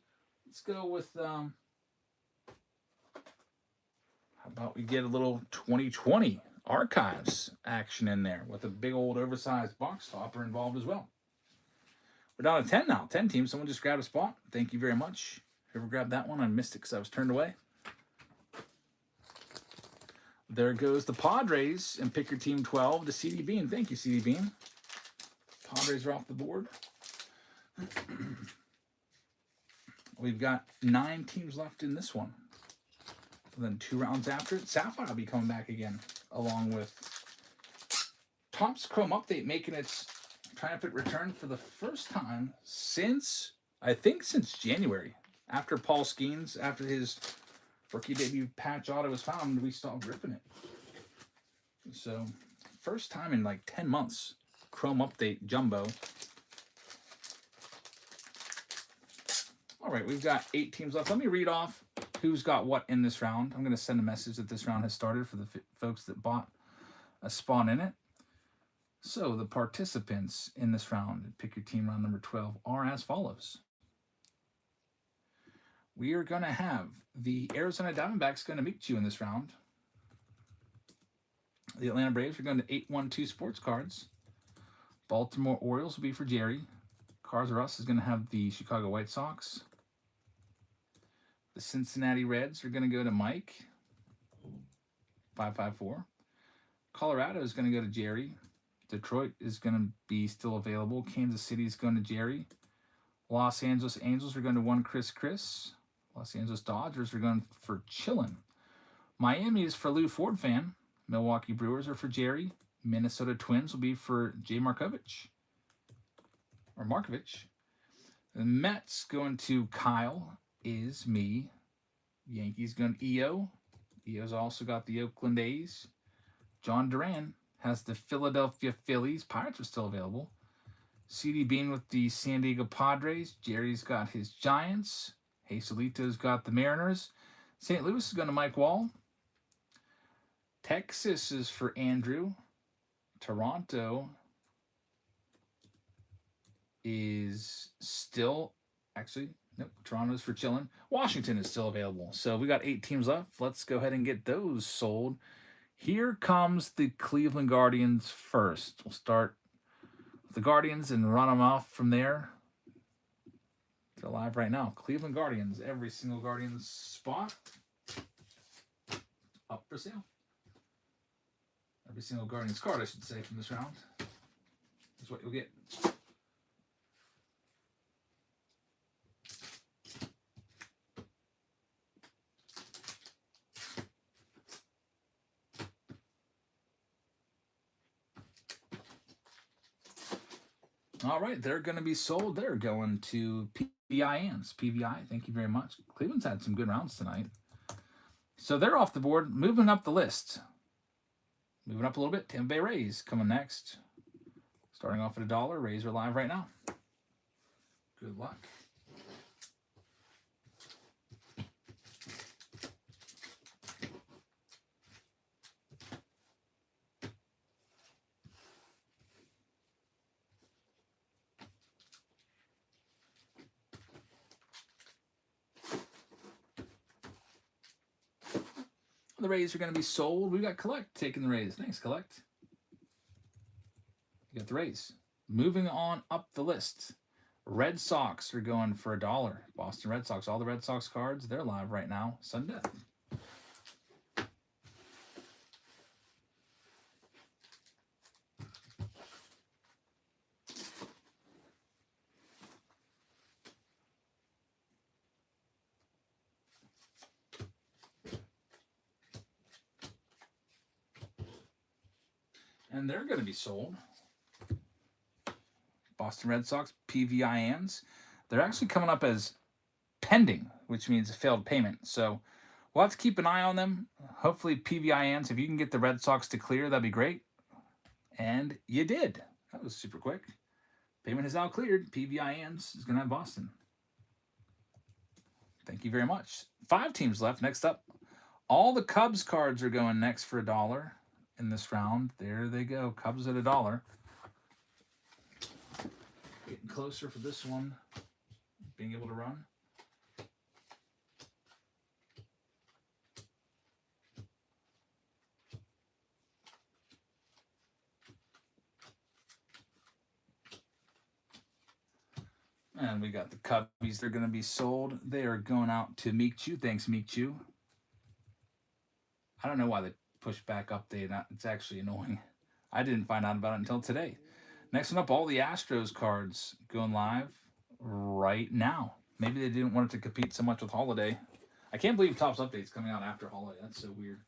let's go with, how about we get a little 2020 archives action in there with a big old oversized box topper involved as well. We're down to 10 now. 10 teams. Someone just grabbed a spot. Thank you very much. Whoever grabbed that one, I missed it because I was turned away. There goes the Padres and pick your team 12 to CD Bean. Thank you, CD Bean. Padres are off the board. We've got 9 teams left in this one. And then 2 rounds after it, Sapphire will be coming back again, along with Topps Chrome Update making its triumphant return for the first time since, I think, since January. After Paul Skeens, after his rookie debut patch auto was found, we stopped ripping it. So, first time in like 10 months. Chrome Update Jumbo. All right, we've got 8 teams left. Let me read off who's got what in this round. I'm going to send a message that this round has started for the folks that bought a spawn in it. So the participants in this round, pick your team round number 12, are as follows. We are going to have the Arizona Diamondbacks going to meet you in this round. The Atlanta Braves are going to 812 Sports Cards. Baltimore Orioles will be for Jerry. Cars R Us is going to have the Chicago White Sox. The Cincinnati Reds are going to go to Mike, 554. Colorado is going to go to Jerry. Detroit is going to be still available. Kansas City is going to Jerry. Los Angeles Angels are going to one Chris. Los Angeles Dodgers are going for Chillin. Miami is for Lou Ford fan. Milwaukee Brewers are for Jerry. Minnesota Twins will be for Jay Markovich. The Mets going to Kyle is me. Yankees going to EO. EO's also got the Oakland A's. John Duran has the Philadelphia Phillies. Pirates are still available. CD Bean with the San Diego Padres. Jerry's got his Giants. Hazelito's got the Mariners. St. Louis is going to Mike Wall. Texas is for Andrew. Toronto is still, actually, nope, Toronto's for chilling. Washington is still available. So we got 8 teams left. Let's go ahead and get those sold. Here comes the Cleveland Guardians first. We'll start with the Guardians and run them off from there. They're live right now. Cleveland Guardians, every single Guardians spot up for sale. Every single Guardians card, I should say, from this round is what you'll get. All right, they're going to be sold. They're going to PVI. PVI, thank you very much. Cleveland's had some good rounds tonight. So they're off the board. Moving up the list. Moving up a little bit, Tampa Bay Rays coming next. Starting off at $1. Rays are live right now. Good luck. The Rays are going to be sold. We got Collect taking the Rays. Thanks, Collect. You got the Rays. Moving on up the list. Red Sox are going for $1. Boston Red Sox. All the Red Sox cards, they're live right now. Sudden death. And they're going to be sold. Boston Red Sox, PVINs. They're actually coming up as pending, which means a failed payment. So we'll have to keep an eye on them. Hopefully PVINs, if you can get the Red Sox to clear, that'd be great. And you did. That was super quick. Payment is now cleared. PVINs is going to have Boston. Thank you very much. 5 teams left. Next up, all the Cubs cards are going next for $1. In this round. There they go. Cubs at $1. Getting closer for this one. Being able to run. And we got the Cubbies. They're going to be sold. They are going out to Meekchu. Thanks, Meekchu. I don't know why they pushed back update. It's actually annoying. I didn't find out about it until today. Next one up, all the Astros cards going live right now. Maybe they didn't want it to compete so much with Holiday. I can't believe Topps Update's coming out after Holiday. That's so weird.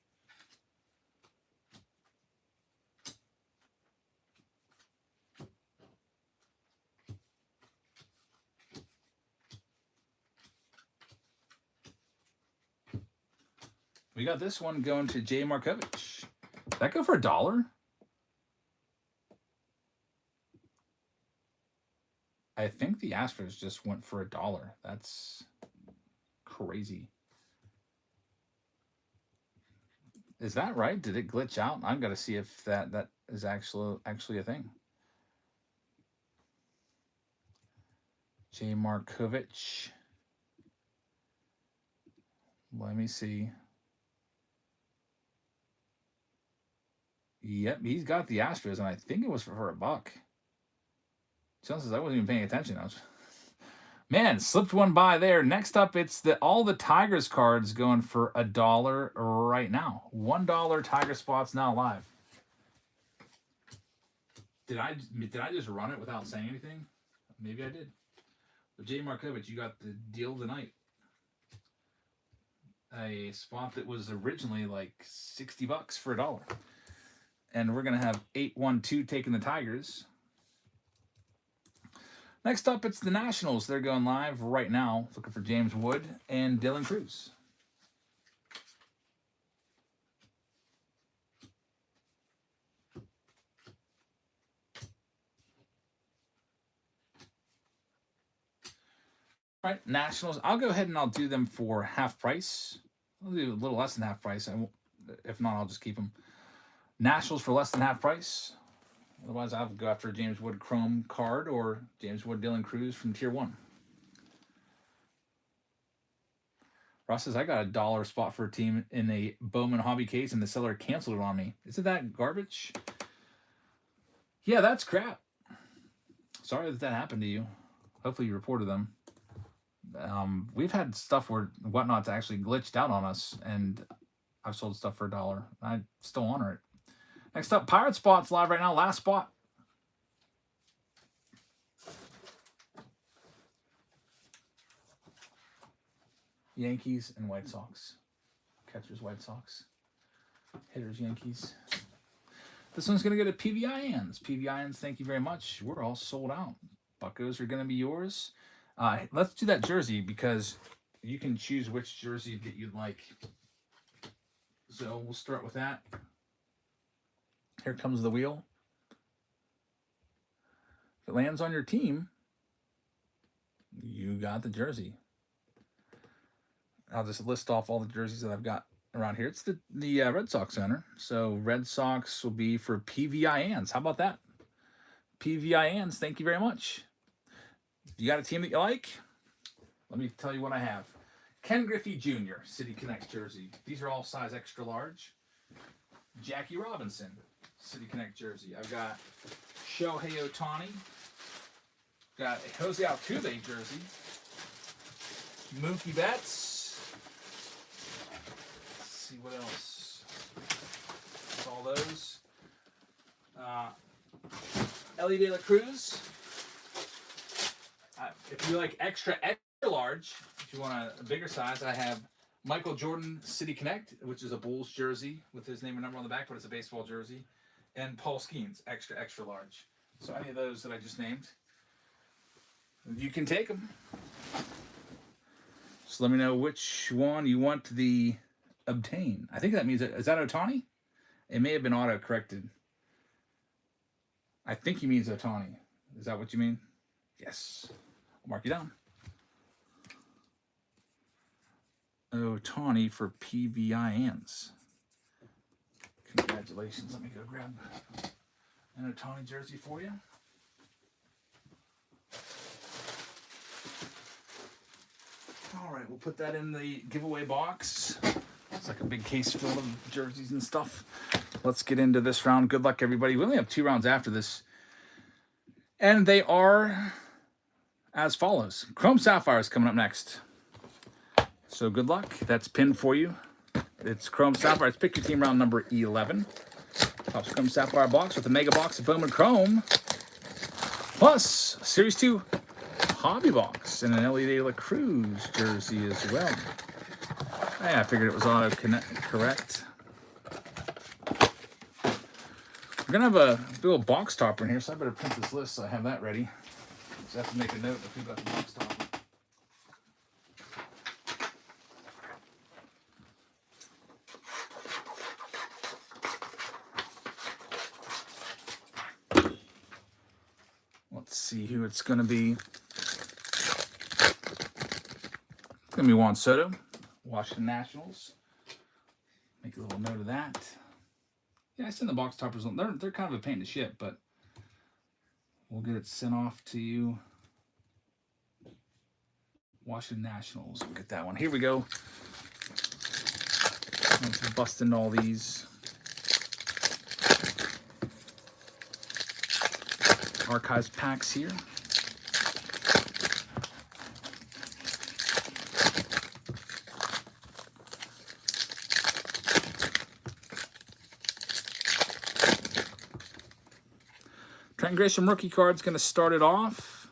We got this one going to Jay Markovich. Did that go for $1? I think the Astros just went for $1. That's crazy. Is that right? Did it glitch out? I've got to see if that is actually a thing. Jay Markovich. Let me see. Yep, he's got the Astros, and I think it was for $1. Chances I wasn't even paying attention. Man, slipped one by there. Next up, it's all the Tigers cards going for $1 right now. $1 Tiger spots now live. Did I just run it without saying anything? Maybe I did. But Jay Markovich, you got the deal of the night. A spot that was originally like $60 for $1. And we're going to have 812 taking the Tigers. Next up, it's the Nationals. They're going live right now. Looking for James Wood and Dylan Cruz. All right, Nationals. I'll go ahead and I'll do them for half price. I'll do a little less than half price. If not, I'll just keep them. Nationals for less than half price. Otherwise, I'll go after a James Wood Chrome card or James Wood Dylan Cruz from Tier 1. Ross says, I got $1 spot for a team in a Bowman hobby case and the seller canceled it on me. Isn't that garbage? Yeah, that's crap. Sorry that happened to you. Hopefully you reported them. We've had stuff where Whatnot's actually glitched out on us, and I've sold stuff for $1. I still honor it. Next up, Pirate Spot's live right now. Last spot. Yankees and White Sox. Catchers, White Sox. Hitters, Yankees. This one's going to go to PVINs. PVINs, thank you very much. We're all sold out. Buccos are going to be yours. Let's do that jersey because you can choose which jersey that you'd like. So we'll start with that. Here comes the wheel. If it lands on your team, you got the jersey. I'll just list off all the jerseys that I've got around here. It's the Red Sox owner. So Red Sox will be for PVINs. How about that? PVINs, thank you very much. You got a team that you like? Let me tell you what I have. Ken Griffey Jr., City Connect jersey. These are all size extra large. Jackie Robinson, City Connect jersey. I've got Shohei Ohtani. Got a Jose Altuve jersey. Mookie Betts. Let's see what else. That's all those. Ellie De La Cruz. If you like extra large, if you want a bigger size, I have Michael Jordan City Connect, which is a Bulls jersey with his name and number on the back, but it's a baseball jersey. And Paul Skeens, extra large. So any of those that I just named, you can take them. Just let me know which one you want the obtain. I think that means, is that Ohtani? It may have been auto-corrected. I think he means Ohtani. Is that what you mean? Yes. I'll mark you down. Ohtani for PVINs. Congratulations. Let me go grab an Ohtani jersey for you. All right, we'll put that in the giveaway box. It's like a big case full of jerseys and stuff. Let's get into this round. Good luck, everybody. We only have 2 rounds after this. And they are as follows. Chrome Sapphire is coming up next. So good luck. That's pinned for you. It's Chrome Sapphire. It's pick your team round number 11. Pops Chrome Sapphire box with a mega box of Bowman Chrome. Plus, Series 2 hobby box and an LED La Cruz jersey as well. Yeah, I figured it was auto correct. We're going to have a little box topper in here, so I better print this list so I have that ready. Just have to make a note of who got the box topper. Let's see who it's going to be. It's going to be Juan Soto, Washington Nationals. Make a little note of that. Yeah, I send the box toppers on. They're kind of a pain in the shit, but we'll get it sent off to you. Washington Nationals. We'll get that one. Here we go. Let's bust into all these. Archives packs here. Trent Grisham rookie card's going to start it off.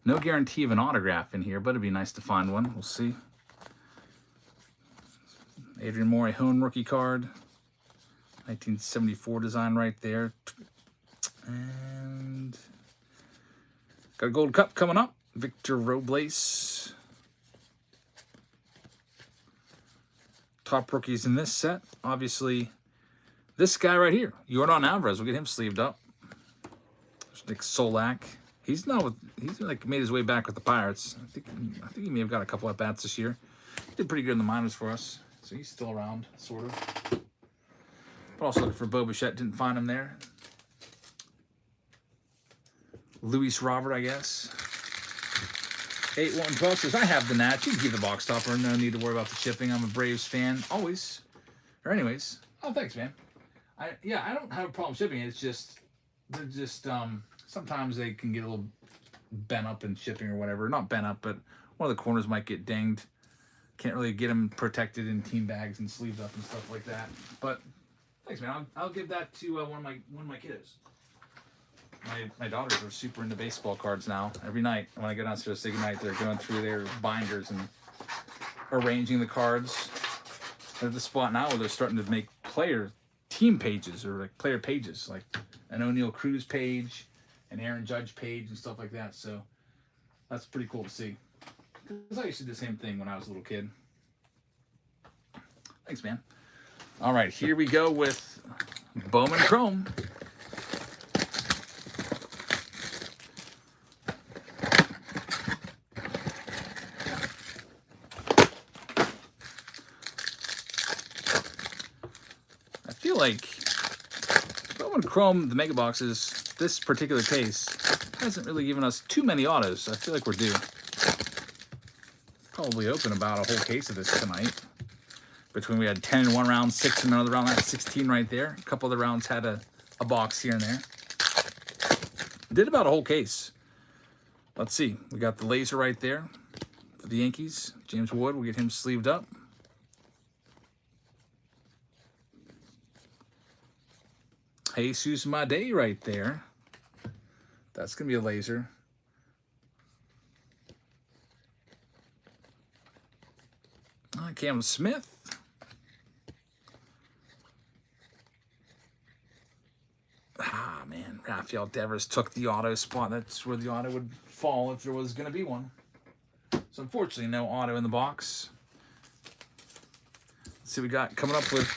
No guarantee of an autograph in here, but it'd be nice to find one. We'll see. Adrian Morejon rookie card. 1974 design right there. And got a gold cup coming up. Victor Robles. Top rookies in this set. Obviously, this guy right here, Yordan Alvarez. We'll get him sleeved up. Nick Solak. He's like made his way back with the Pirates. I think he may have got a couple at bats this year. He did pretty good in the minors for us, so he's still around, sort of. But also looking for Bo Bichette. Didn't find him there. Luis Robert, I guess. 8112 says, I have the Nats. You can keep the box topper. No need to worry about the shipping. I'm a Braves fan. Always. Or anyways. Oh, thanks, man. I don't have a problem shipping it. It's just, they're just, sometimes they can get a little bent up in shipping or whatever. Not bent up, but one of the corners might get dinged. Can't really get them protected in team bags and sleeved up and stuff like that. But thanks, man. I'll give that to one of my kiddos. My daughters are super into baseball cards now. Every night when I go downstairs to say goodnight, they're going through their binders and arranging the cards. They're at the spot now where they're starting to make team pages or like player pages, like an O'Neal Cruz page, an Aaron Judge page, and stuff like that. So that's pretty cool to see. Because I used to do the same thing when I was a little kid. Thanks, man. All right, here we go with Bowman Chrome. I feel like Bowman Chrome, the mega boxes, this particular case hasn't really given us too many autos. I feel like we're due. Probably open about a whole case of this tonight. Between we had 10 in one round, 6 in another round, that's 16 right there. A couple of the rounds had a box here and there. Did about a whole case. Let's see. We got the laser right there for the Yankees. James Wood, we'll get him sleeved up. Jesus Made right there. That's going to be a laser. Cam Smith. Ah, man. Rafael Devers took the auto spot. That's where the auto would fall if there was going to be one. So, unfortunately, no auto in the box. Let's see what we got coming up with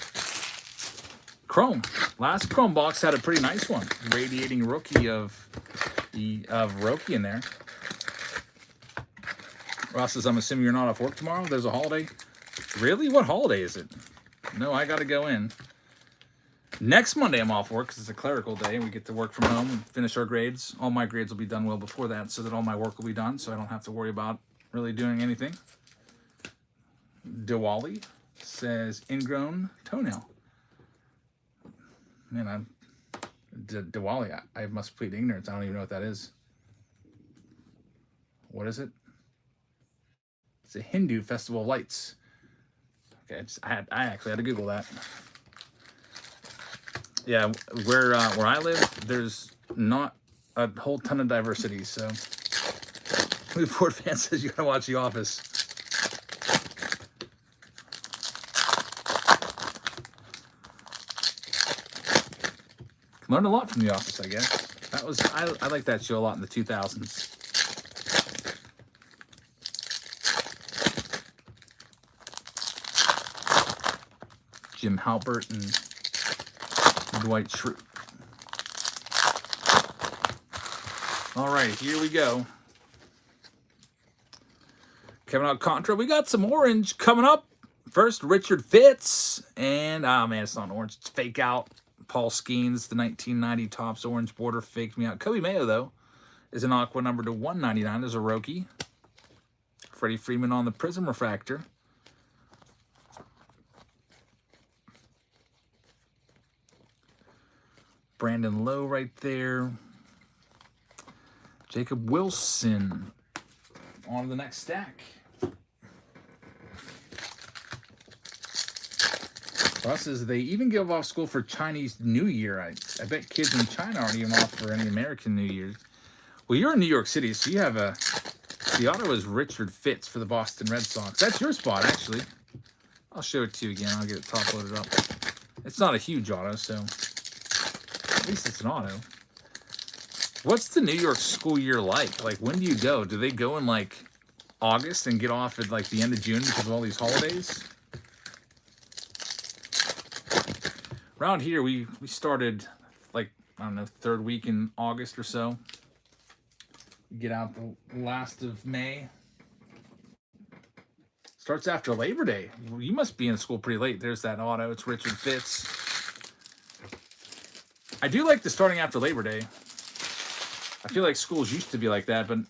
Chrome. Last Chrome box had a pretty nice one. Radiating rookie of Roki in there. Ross says, I'm assuming you're not off work tomorrow? There's a holiday? Really? What holiday is it? No, I got to go in. Next Monday I'm off work because it's a clerical day and we get to work from home and finish our grades. All my grades will be done well before that so that all my work will be done so I don't have to worry about really doing anything. Diwali says ingrown toenail. Man, Diwali, I must plead ignorance. I don't even know what that is. What is it? It's a Hindu festival of lights. Okay, I actually had to Google that. Yeah, where I live, there's not a whole ton of diversity. So, Blue Ford fan says you gotta watch The Office. Learned a lot from The Office, I guess. That was I like that show a lot in the 2000s. Jim Halpert and Dwight Schrute. All right, here we go. Kevin Alcantara. We got some orange coming up. First, Richard Fitz. And, oh man, it's not orange. It's Fake Out. Paul Skeens, the 1990 Topps orange border faked me out. Kobe Mayo, though, is an aqua number to 199 as a rookie. Freddie Freeman on the Prism Refractor. Brandon Lowe right there. Jacob Wilson on to the next stack. Plus, is they even give off school for Chinese New Year. I bet kids in China aren't even off for any American New Year. Well, you're in New York City, so you have the auto is Richard Fitz for the Boston Red Sox. That's your spot, actually. I'll show it to you again. I'll get it top loaded up. It's not a huge auto, so at least it's an auto. What's the New York school year like? Like, when do you go? Do they go in, like, August and get off at, like, the end of June because of all these holidays? Around here, we started, like, I don't know, third week in August or so. We get out the last of May. Starts after Labor Day. Well, you must be in school pretty late. There's that auto. It's Richard Fitz. I do like the starting after Labor Day. I feel like schools used to be like that, but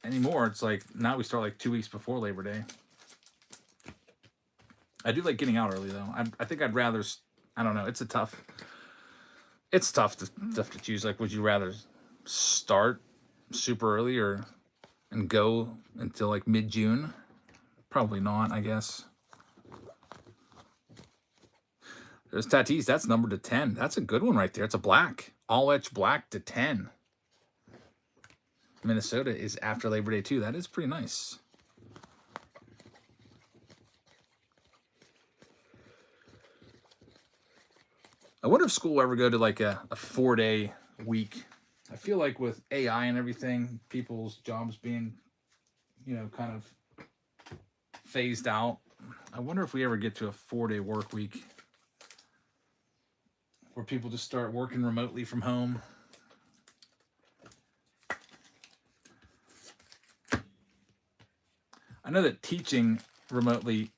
anymore, it's like now we start like 2 weeks before Labor Day. I do like getting out early, though. I think I'd rather... I don't know. It's tough to choose. Like, would you rather start super early and go until like mid-June? Probably not, I guess. There's Tatis. That's numbered to 10. That's a good one right there. It's a black. All etch black to 10. Minnesota is after Labor Day, too. That is pretty nice. I wonder if school will ever go to like a 4-day week. I feel like with AI and everything, people's jobs being, kind of phased out. I wonder if we ever get to a 4-day work week where people just start working remotely from home. I know that teaching remotely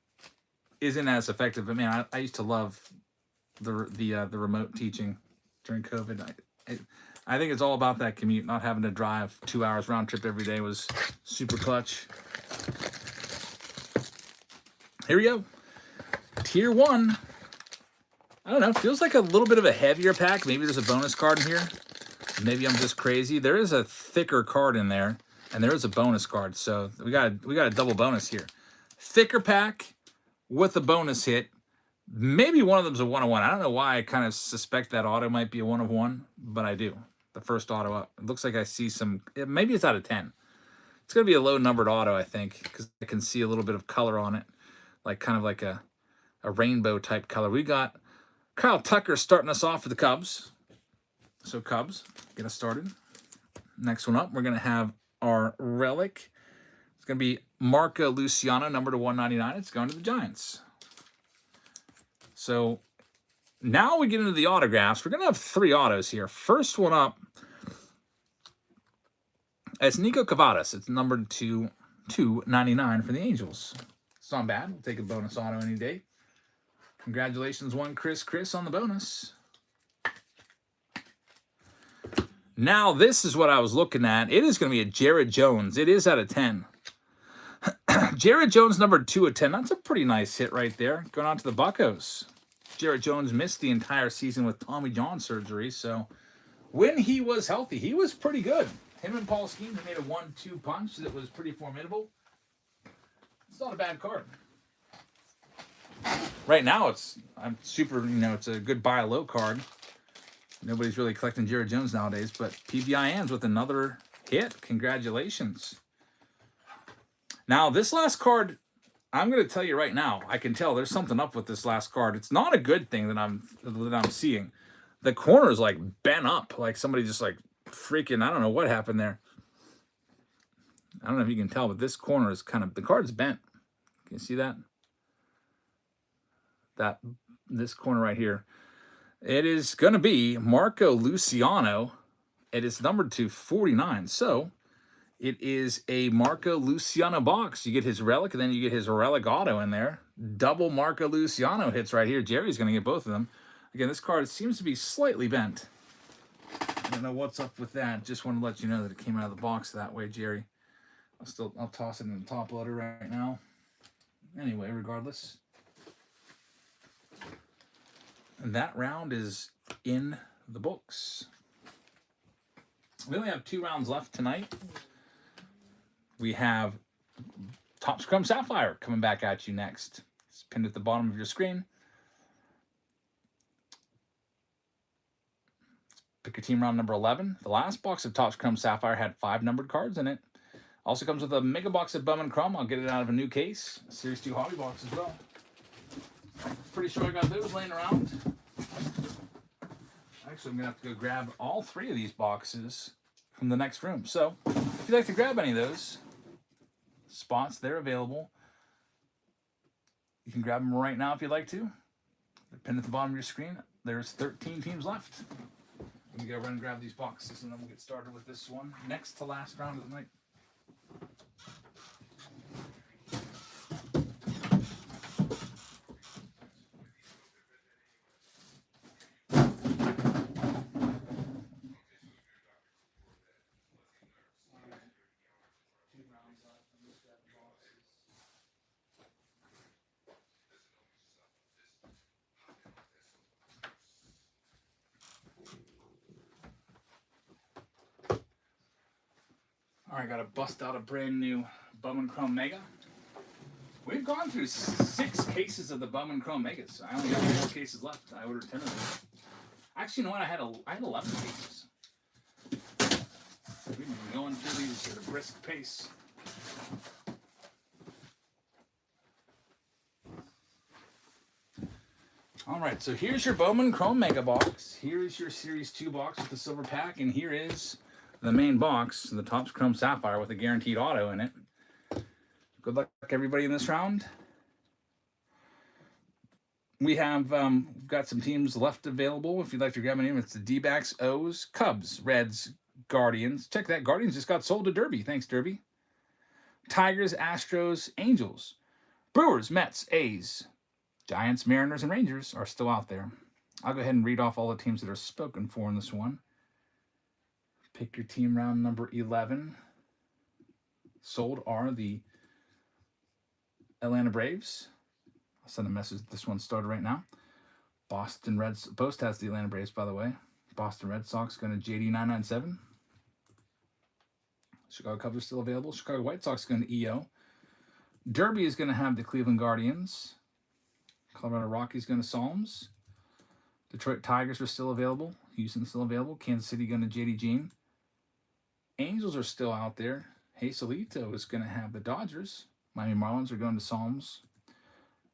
isn't as effective, but man, I used to love the remote teaching during COVID. I think it's all about that commute. Not having to drive 2 hours round trip every day was super clutch. Here we go. Tier 1. I don't know. Feels like a little bit of a heavier pack. Maybe there's a bonus card in here. Maybe I'm just crazy. There is a thicker card in there, and there is a bonus card. So we got a double bonus here. Thicker pack with a bonus hit. Maybe one of them's a 1-of-1. I don't know why I kind of suspect that auto might be a 1-of-1, but I do. The first auto up. It looks like I see some... Maybe it's out of 10. It's going to be a low-numbered auto, I think, because I can see a little bit of color on it. Like kind of like a rainbow-type color. We got Kyle Tucker starting us off for the Cubs. So Cubs, get us started. Next one up, we're going to have our relic. It's going to be Marco Luciano, number to 199. It's going to the Giants. So now we get into the autographs. We're going to have 3 autos here. First one up is Nico Cavadas. It's numbered to 299 for the Angels. It's not bad. We'll take a bonus auto any day. Congratulations, one Chris on the bonus. Now this is what I was looking at. It is going to be a Jared Jones. It is out of 10. Jared Jones, numbered 2/10. That's a pretty nice hit right there. Going on to the Buccos. Jared Jones missed the entire season with Tommy John surgery, so when he was healthy, he was pretty good. Him and Paul Skeens made a 1-2 punch that was pretty formidable. It's not a bad card. Right now, I'm super, it's a good buy low card. Nobody's really collecting Jared Jones nowadays, but PBI ends with another hit. Congratulations. Now, this last card, I'm going to tell you right now, I can tell there's something up with this last card. It's not a good thing that I'm seeing. The corner is like bent up, like somebody just like freaking, I don't know what happened there. I don't know if you can tell, but this corner is kind of, the card's bent. Can you see that? This corner right here. It is going to be Marco Luciano. It is numbered to 49. So it is a Marco Luciano box. You get his relic, and then you get his relic auto in there. Double Marco Luciano hits right here. Jerry's going to get both of them. Again, this card seems to be slightly bent. I don't know what's up with that. Just want to let you know that it came out of the box that way, Jerry. I'll toss it in the top loader right now. Anyway, regardless. And that round is in the books. We only have 2 rounds left tonight. We have Topps Chrome Sapphire coming back at you next. It's pinned at the bottom of your screen. Pick your team round number 11. The last box of Topps Chrome Sapphire had 5 numbered cards in it. Also comes with a mega box of Bowman Chrome. I'll get it out of a new case. A Series 2 hobby box as well. Pretty sure I got those laying around. Actually, I'm going to have to go grab all 3 of these boxes from the next room. So, if you'd like to grab any of those spots, they're available. You can grab them right now if you'd like to. They're pinned at the bottom of your screen. There's 13 teams left. Let me go run and grab these boxes, and then we'll get started with this one. Next to last round of the night. All right, got to bust out a brand new Bowman Chrome Mega. We've gone through 6 cases of the Bowman Chrome Megas. I only got 4 cases left. I ordered 10 of them. Actually, you know what? I had 11 cases. We've been going through these at a brisk pace. All right, so here's your Bowman Chrome Mega box. Here is your Series 2 box with the silver pack, and here is the main box, the Topps Chrome Sapphire with a guaranteed auto in it. Good luck, everybody, in this round. We have got some teams left available. If you'd like to grab a name, it's the D-backs, O's, Cubs, Reds, Guardians. Check that. Guardians just got sold to Derby. Thanks, Derby. Tigers, Astros, Angels. Brewers, Mets, A's. Giants, Mariners, and Rangers are still out there. I'll go ahead and read off all the teams that are spoken for in this one. Pick your team round number 11. Sold are the Atlanta Braves. I'll send a message that this one started right now. Boston Reds. Post has the Atlanta Braves, by the way. Boston Red Sox going to JD997. Chicago Cubs are still available. Chicago White Sox going to EO. Derby is going to have the Cleveland Guardians. Colorado Rockies going to Psalms. Detroit Tigers are still available. Houston still available. Kansas City going to JD Jean. Angels are still out there. Hazelito is going to have the Dodgers. Miami Marlins are going to Psalms.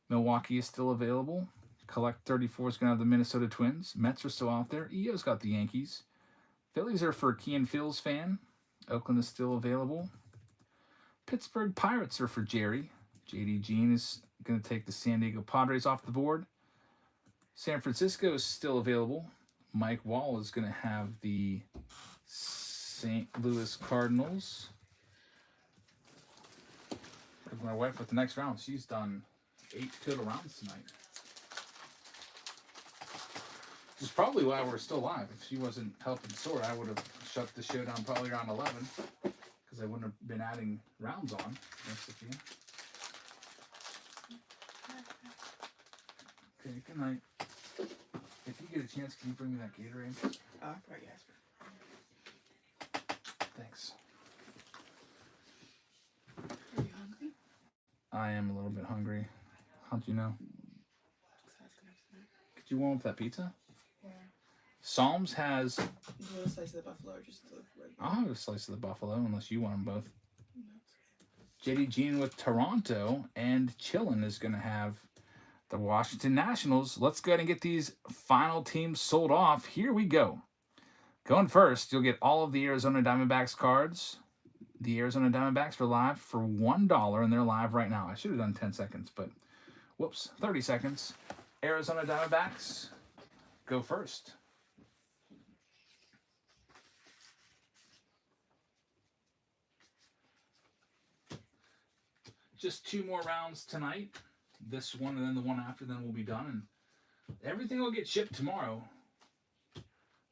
Milwaukee is still available. Collect 34 is going to have the Minnesota Twins. Mets are still out there. EO's got the Yankees. Phillies are for Key and Phil's fan. Oakland is still available. Pittsburgh Pirates are for Jerry. JD Jean is going to take the San Diego Padres off the board. San Francisco is still available. Mike Wall is going to have the St. Louis Cardinals. Look at my wife with the next round. She's done 8 total rounds tonight. Which is probably why we're still alive. If she wasn't helping sort, I would have shut the show down probably around 11. Because I wouldn't have been adding rounds on. Thanks, Sophia. Okay, good night. If you get a chance, can you bring me that Gatorade? Right, yes. Thanks. I am a little bit hungry. How'd you know? Could you warm up that pizza? Yeah. Psalms has... Do you want a slice of the buffalo or just the regular? I'll have a slice of the buffalo, unless you want them both. JD Jean with Toronto, and Chillin is going to have the Washington Nationals. Let's go ahead and get these final teams sold off. Here we go. Going first, you'll get all of the Arizona Diamondbacks cards. The Arizona Diamondbacks are live for $1, and they're live right now. I should have done 10 seconds, but whoops, 30 seconds. Arizona Diamondbacks, go first. Just 2 more rounds tonight. This one and then the one after, then we'll be done. And everything will get shipped tomorrow.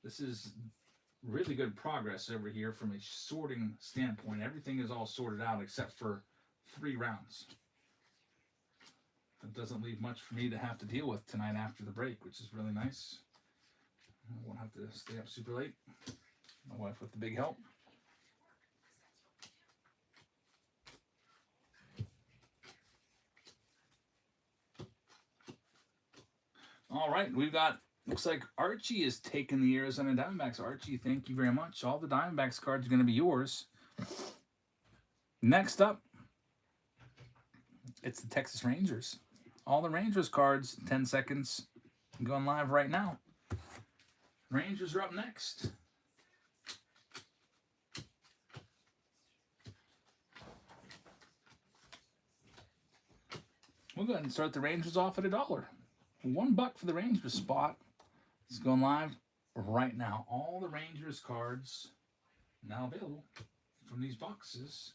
This is really good progress over here from a sorting standpoint. Everything is all sorted out except for 3 rounds. That doesn't leave much for me to have to deal with tonight after the break, which is really nice. I won't have to stay up super late. My wife with the big help. All right, we've got, looks like Archie is taking the Arizona Diamondbacks. Archie, thank you very much. All the Diamondbacks cards are going to be yours. Next up, it's the Texas Rangers. All the Rangers cards, 10 seconds, going live right now. Rangers are up next. We'll go ahead and start the Rangers off at $1. $1 for the Rangers spot. It's going live right now. All the Rangers cards now available from these boxes.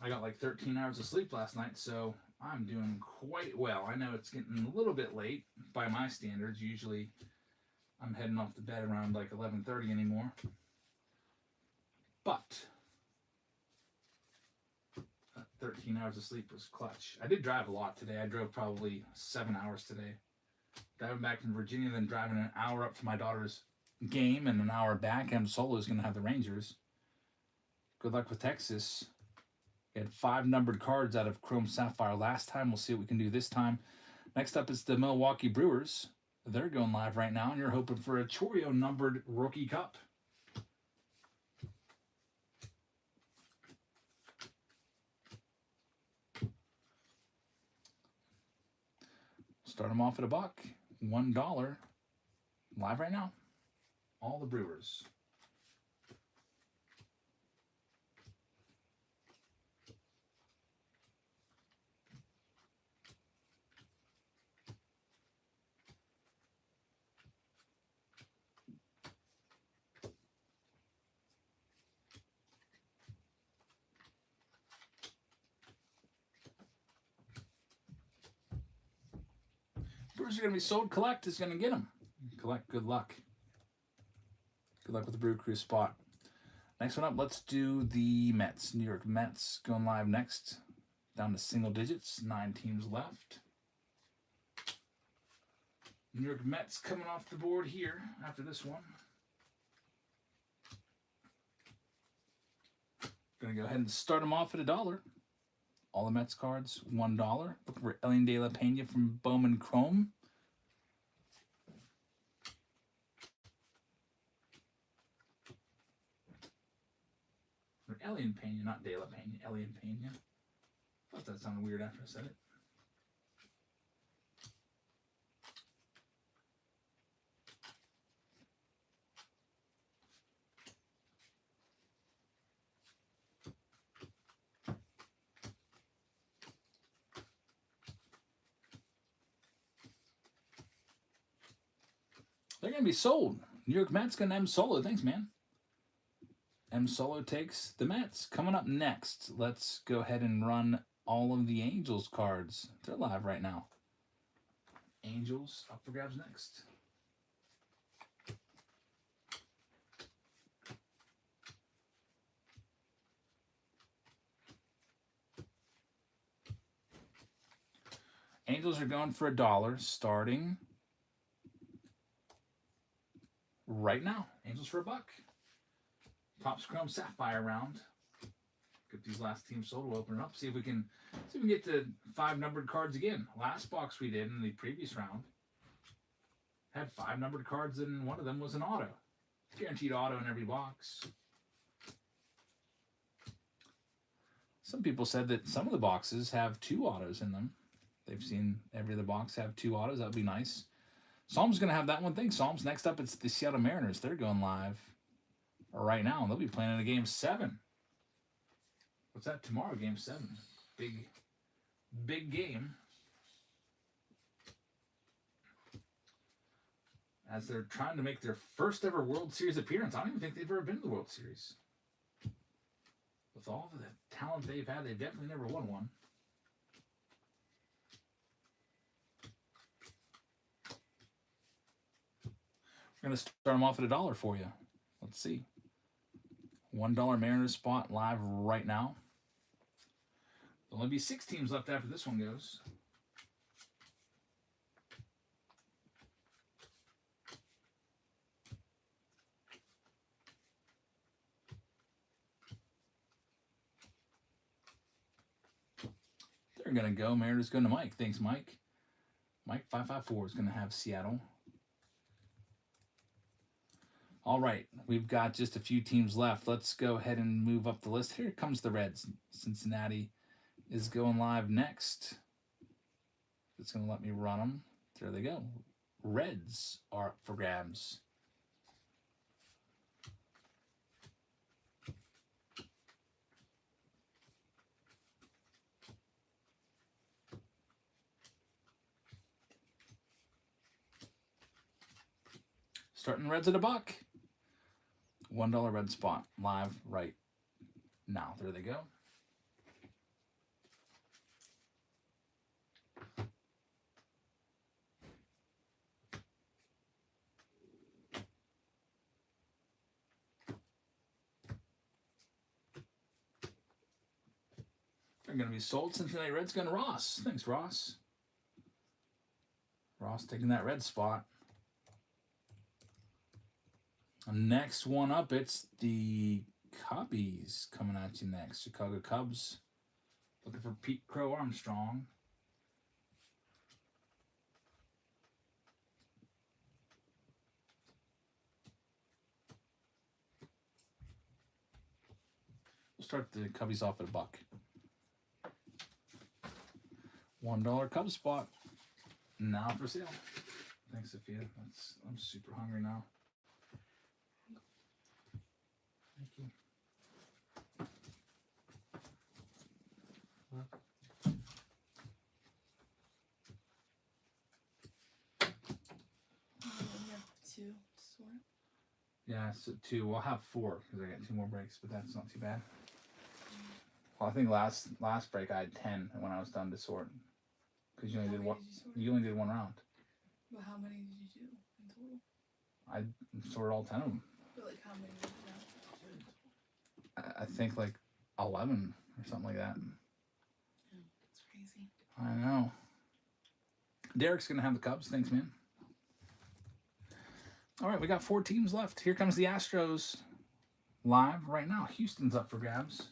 I got like 13 hours of sleep last night, so I'm doing quite well. I know it's getting a little bit late by my standards. Usually I'm heading off to bed around like 11:30 anymore. But 13 hours of sleep was clutch. I did drive a lot today. I drove probably 7 hours today. Driving back from Virginia, then driving an hour up to my daughter's game and an hour back. M Solo is going to have the Rangers. Good luck with Texas. We had 5 numbered cards out of Chrome Sapphire last time. We'll see what we can do this time. Next up is the Milwaukee Brewers. They're going live right now, and you're hoping for a Choreo numbered rookie cup. Start them off at $1. $1. Live right now. All the Brewers. Brewers are going to be sold. Collect is going to get them. Collect, good luck. Good luck with the Brew Crew spot. Next one up, let's do the Mets. New York Mets going live next. Down to single digits. 9 teams left. New York Mets coming off the board here after this one. Going to go ahead and start them off at $1. All the Mets cards, $1. Looking for Elian De La Pena from Bowman Chrome. Or Elian Pena, not De La Pena. Elian Pena. Thought that sounded weird after I said it. They're going to be sold. New York Mets going to M Solo. Thanks, man. M Solo takes the Mets. Coming up next, let's go ahead and run all of the Angels cards. They're live right now. Angels up for grabs next. Angels are going for $1, starting right now. Angels for $1. Topps Chrome Sapphire round. Get these last teams sold. We'll open it up. See if we can get to 5 numbered cards again. Last box we did in the previous round had 5 numbered cards, and one of them was an auto. Guaranteed auto in every box. Some people said that some of the boxes have 2 autos in them. They've seen every other box have 2 autos. That would be nice. Psalm's going to have that one thing. Psalm's next up. It's the Seattle Mariners. They're going live right now. They'll be playing in a Game 7. What's that? Tomorrow, Game 7. Big game. As they're trying to make their first ever World Series appearance. I don't even think they've ever been to the World Series. With all of the talent they've had, they've definitely never won one. We're going to start them off at $1 for you. Let's see. $1 Mariners spot live right now. There'll only be 6 teams left after this one goes. They're going to go. Mariners going to Mike. Thanks, Mike. Mike 554 is going to have Seattle. All right, we've got just a few teams left. Let's go ahead and move up the list. Here comes the Reds. Cincinnati is going live next. It's going to let me run them. There they go. Reds are up for grabs. Starting Reds at $1. $1 red spot live right now. There they go. They're going to be sold. Cincinnati Reds going to Ross. Thanks, Ross. Ross taking that red spot. Next one up, it's the Cubbies coming at you next. Chicago Cubs looking for Pete Crow Armstrong. We'll start the Cubbies off at $1. $1 Cubs spot now for sale. Thanks, Sophia. I'm super hungry now. Thank you. We have 2 to sort. Yeah, so 2. We'll have 4 because I got 2 more breaks, but that's not too bad. Well, I think last break I had 10 when I was done to sort because you only did one. You only did 1 round. Well, how many did you do in total? I sorted all 10 of them. But like how many did you do? I think like 11 or something like that. Yeah, that's crazy. I know. Derek's going to have the Cubs. Thanks, man. All right, we got 4 teams left. Here comes the Astros live right now. Houston's up for grabs.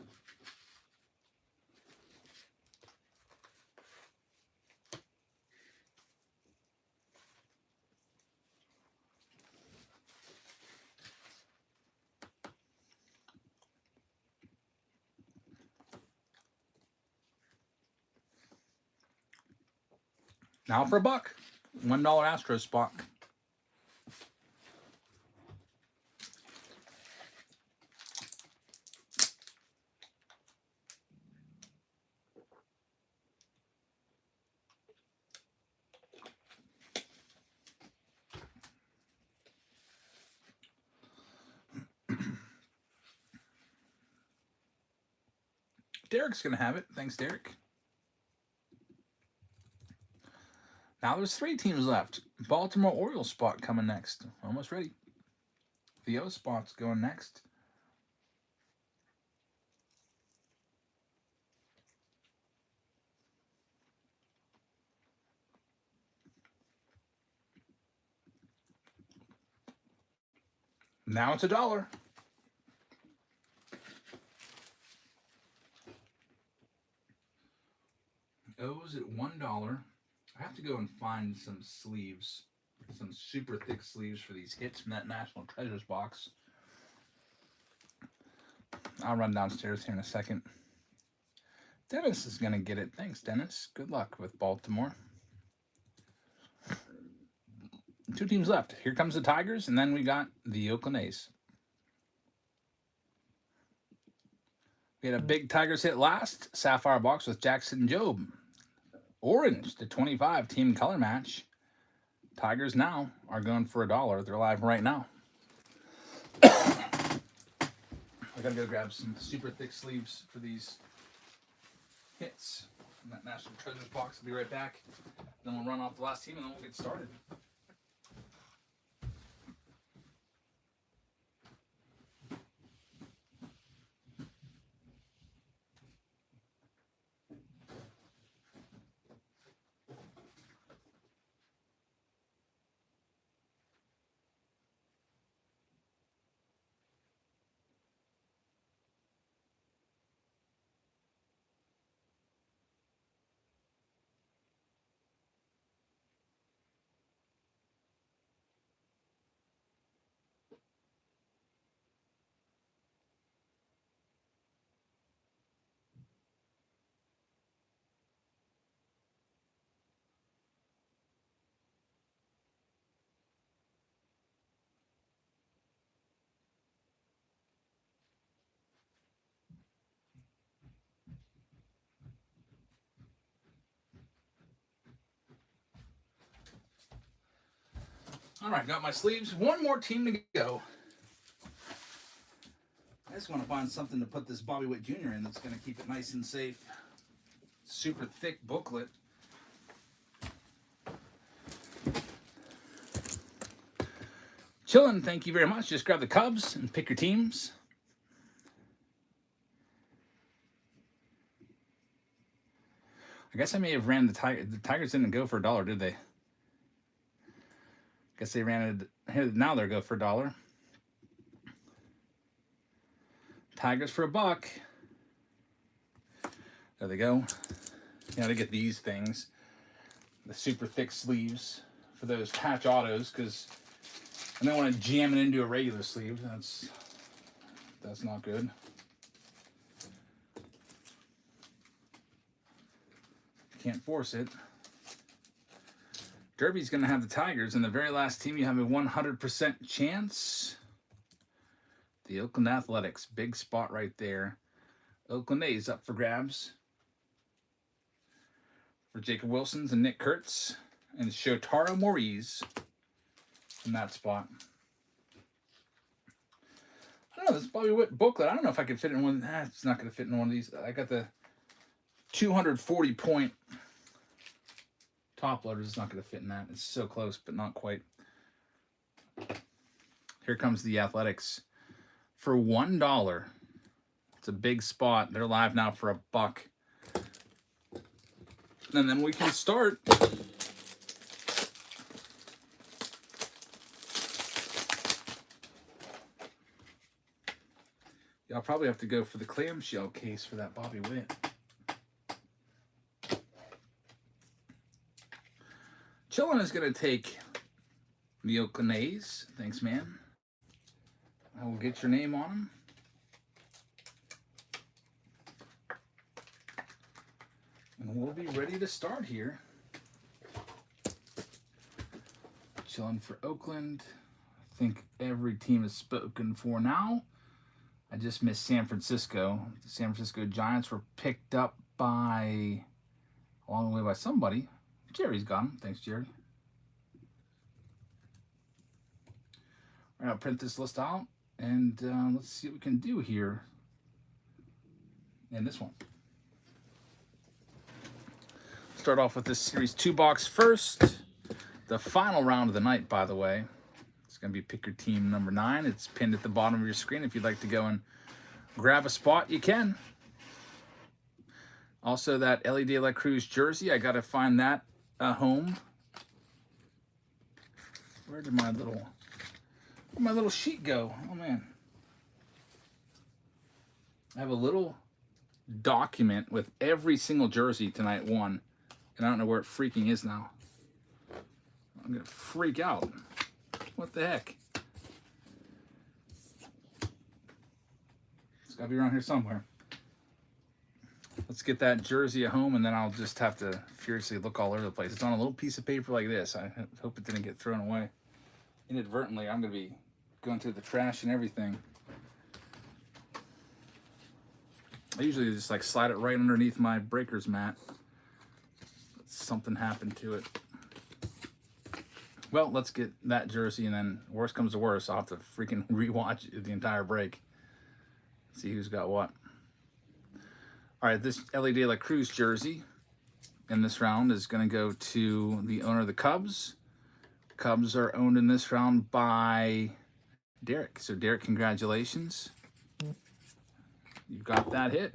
Now for $1. $1 Astros spot. Derek's going to have it. Thanks, Derek. Now there's 3 teams left. Baltimore Orioles spot coming next. Almost ready. The O spot's going next. Now it's $1. O's at $1. I have to go and find some sleeves, some super thick sleeves for these hits from that National Treasures box. I'll run downstairs here in a second. Dennis is going to get it. Thanks, Dennis. Good luck with Baltimore. 2 teams left. Here comes the Tigers, and then we got the Oakland A's. We had a big Tigers hit last. Sapphire box with Jackson Jobe. Orange to 25 team color match. Tigers now are going for $1. They're live right now. I gotta go grab some super thick sleeves for these hits from that National Treasures box. I'll be right back. Then we'll run off the last team and then we'll get started. All right, got my sleeves. One more team to go. I just want to find something to put this Bobby Witt Jr. in that's going to keep it nice and safe. Super thick booklet. Chillin', thank you very much. Just grab the Cubs and pick your teams. I guess I may have ran the Tigers. The Tigers didn't go for $1, did they? Guess they ran it. Here now they'll go for $1. Tigers for $1. There they go. You gotta get these things, the super thick sleeves for those patch autos, because I don't want to jam it into a regular sleeve. That's not good. Can't force it. Derby's going to have the Tigers. In the very last team, you have a 100% chance. The Oakland Athletics. Big spot right there. Oakland A's up for grabs. For Jacob Wilson's and Nick Kurtz. And Shotaro Maurice in that spot. I don't know, this Bobby Witt booklet, I don't know if I could fit in one. It's not going to fit in one of these. I got the 240 point top loaders. It's not going to fit in that. It's so close, but not quite. Here comes the Athletics for $1. It's a big spot. They're live now for $1. And then we can start. Y'all probably have to go for the clamshell case for that Bobby Witt. Chillin' is going to take the Oakland A's. Thanks, man. I will get your name on them. And we'll be ready to start here. Chillin' for Oakland. I think every team is spoken for now. I just missed San Francisco. The San Francisco Giants were picked up by, along the way by somebody. Jerry's got him. Thanks, Jerry. All right, I'll print this list out, and let's see what we can do here in this one. Start off with this Series 2 box first. The final round of the night, by the way. It's going to be Pick Your Team number 9. It's pinned at the bottom of your screen. If you'd like to go and grab a spot, you can. Also, that Ellie De La Cruz jersey, I got to find that home. Where did my little Where'd my little sheet go? Oh man. I have a little document with every single jersey tonight won, and I don't know where it freaking is now. I'm gonna freak out. What the heck? It's gotta be around here somewhere. Let's get that jersey at home, and then I'll just have to furiously look all over the place. It's on a little piece of paper like this. I hope it didn't get thrown away. Inadvertently, I'm gonna be going through the trash and everything. I usually just like slide it right underneath my breaker's mat. But something happened to it. Well, let's get that jersey, and then worst comes to worst, I'll have to freaking rewatch the entire break. See who's got what. All right, this Ellie De La Cruz jersey in this round is going to go to the owner of the Cubs. Cubs are owned in this round by Derek. So Derek, congratulations. You've got that hit.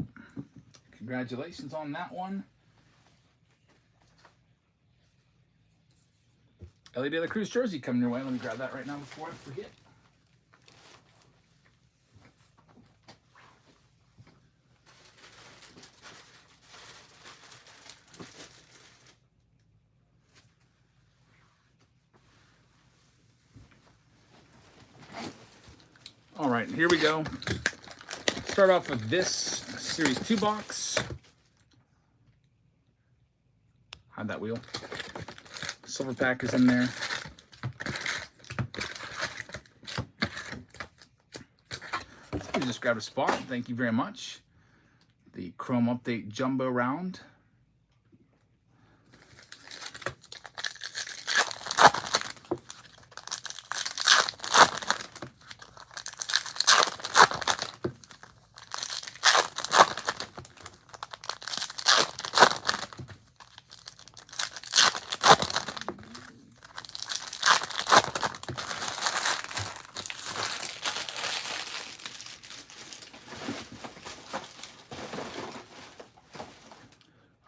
Congratulations on that one. Ellie De La Cruz jersey coming your way. Let me grab that right now before I forget. All right, here we go. Start off with this Series 2 box. Hide that wheel. Silver pack is in there. So just grab a spot. Thank you very much. The Chrome Update Jumbo round.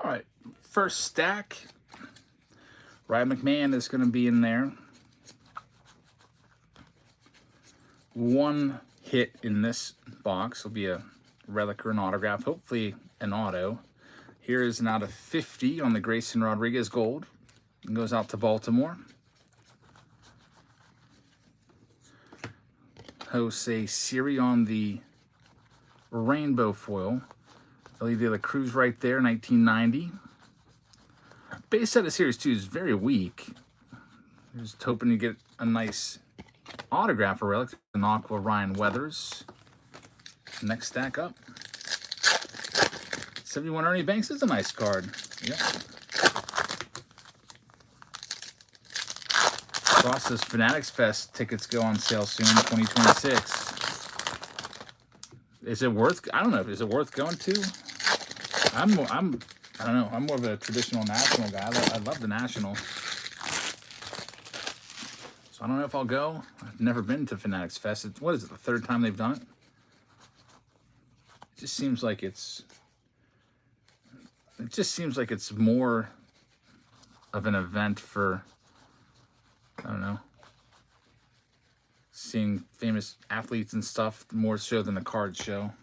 All right, first stack. Ryan McMahon is going to be in there. One hit in this box will be a relic or an autograph, hopefully an auto. Here is an out of 50 on the Grayson Rodriguez Gold. It goes out to Baltimore. Jose Siri on the rainbow foil. Ellie De La Cruz right there, 1990. Base set of Series 2 is very weak. Just hoping to get a nice autograph or relic. An Aqua Ryan Weathers. Next stack up. 71 Ernie Banks is a nice card. Yeah. Ross's Fanatics Fest tickets go on sale soon, 2026. Is it worth? I don't know. Is it worth going to? I don't know. I'm more of a traditional national guy. I love the national. So I don't know if I'll go. I've never been to Fanatics Fest. What is it? The third time they've done it? It just seems like it's more of an event for, I don't know, seeing famous athletes and stuff more so than a card show.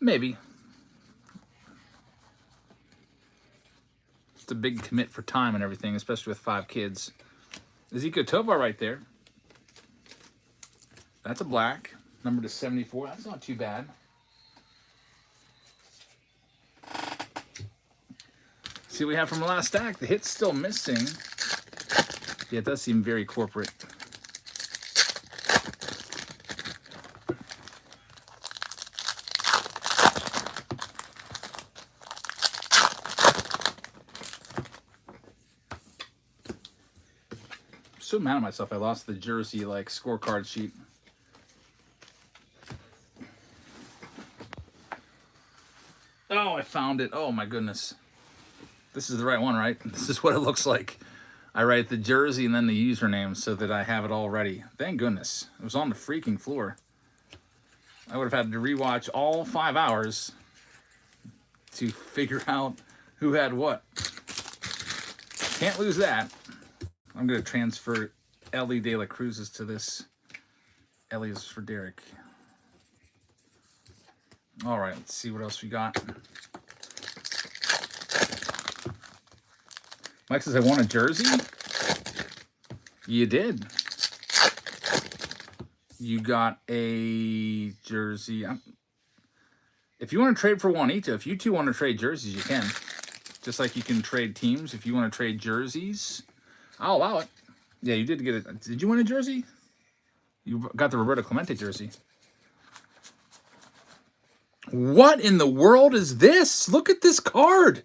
Maybe. It's a big commit for time and everything, especially with 5 kids. Ezekiel Tovar right there. That's a black. Number to 74. That's not too bad. See what we have from the last stack. The hit's still missing. Yeah, it does seem very corporate. I'm so mad at myself. I lost the jersey like scorecard sheet. Oh, I found it. Oh my goodness. This is the right one, right? This is what it looks like. I write the jersey and then the username so that I have it all ready. Thank goodness. It was on the freaking floor. I would have had to rewatch all 5 hours to figure out who had what. Can't lose that. I'm going to transfer Ellie De La Cruz's to this. Ellie is for Derek. All right, let's see what else we got. Mike says, I want a jersey. You did. You got a jersey. If you want to trade for Juanito, if you two want to trade jerseys, you can. Just like you can trade teams. If you want to trade jerseys, I'll allow it. Yeah, you did get it. Did you win a jersey? You got the Roberto Clemente jersey. What in the world is this? Look at this card.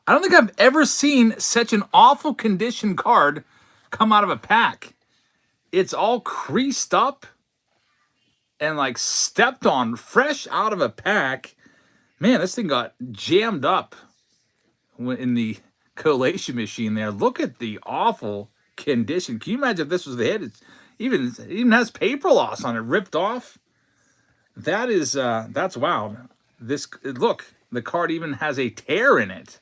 I don't think I've ever seen such an awful condition card come out of a pack. It's all creased up and like stepped on fresh out of a pack. Man, this thing got jammed up in the collation machine there. Look at the awful condition. Can you imagine if this was the hit? It even has paper loss on it, ripped off. That is that's wild. Look, the card even has a tear in it.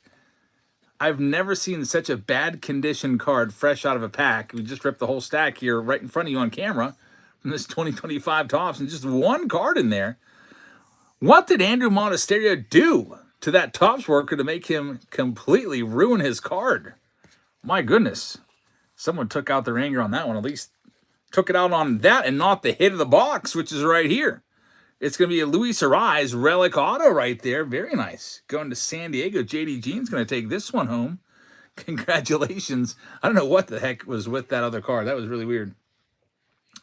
I've never seen such a bad condition card fresh out of a pack. We just ripped the whole stack here right in front of you on camera from this 2025 Topps, and just one card in there. What did Andrew Monasterio do to that Topps worker to make him completely ruin his card? My goodness. Someone took out their anger on that one. At least took it out on that and not the hit of the box, which is right here. It's going to be a Luis Ariz relic auto right there. Very nice. Going to San Diego. JD Jean's going to take this one home. Congratulations. I don't know what the heck was with that other card. That was really weird.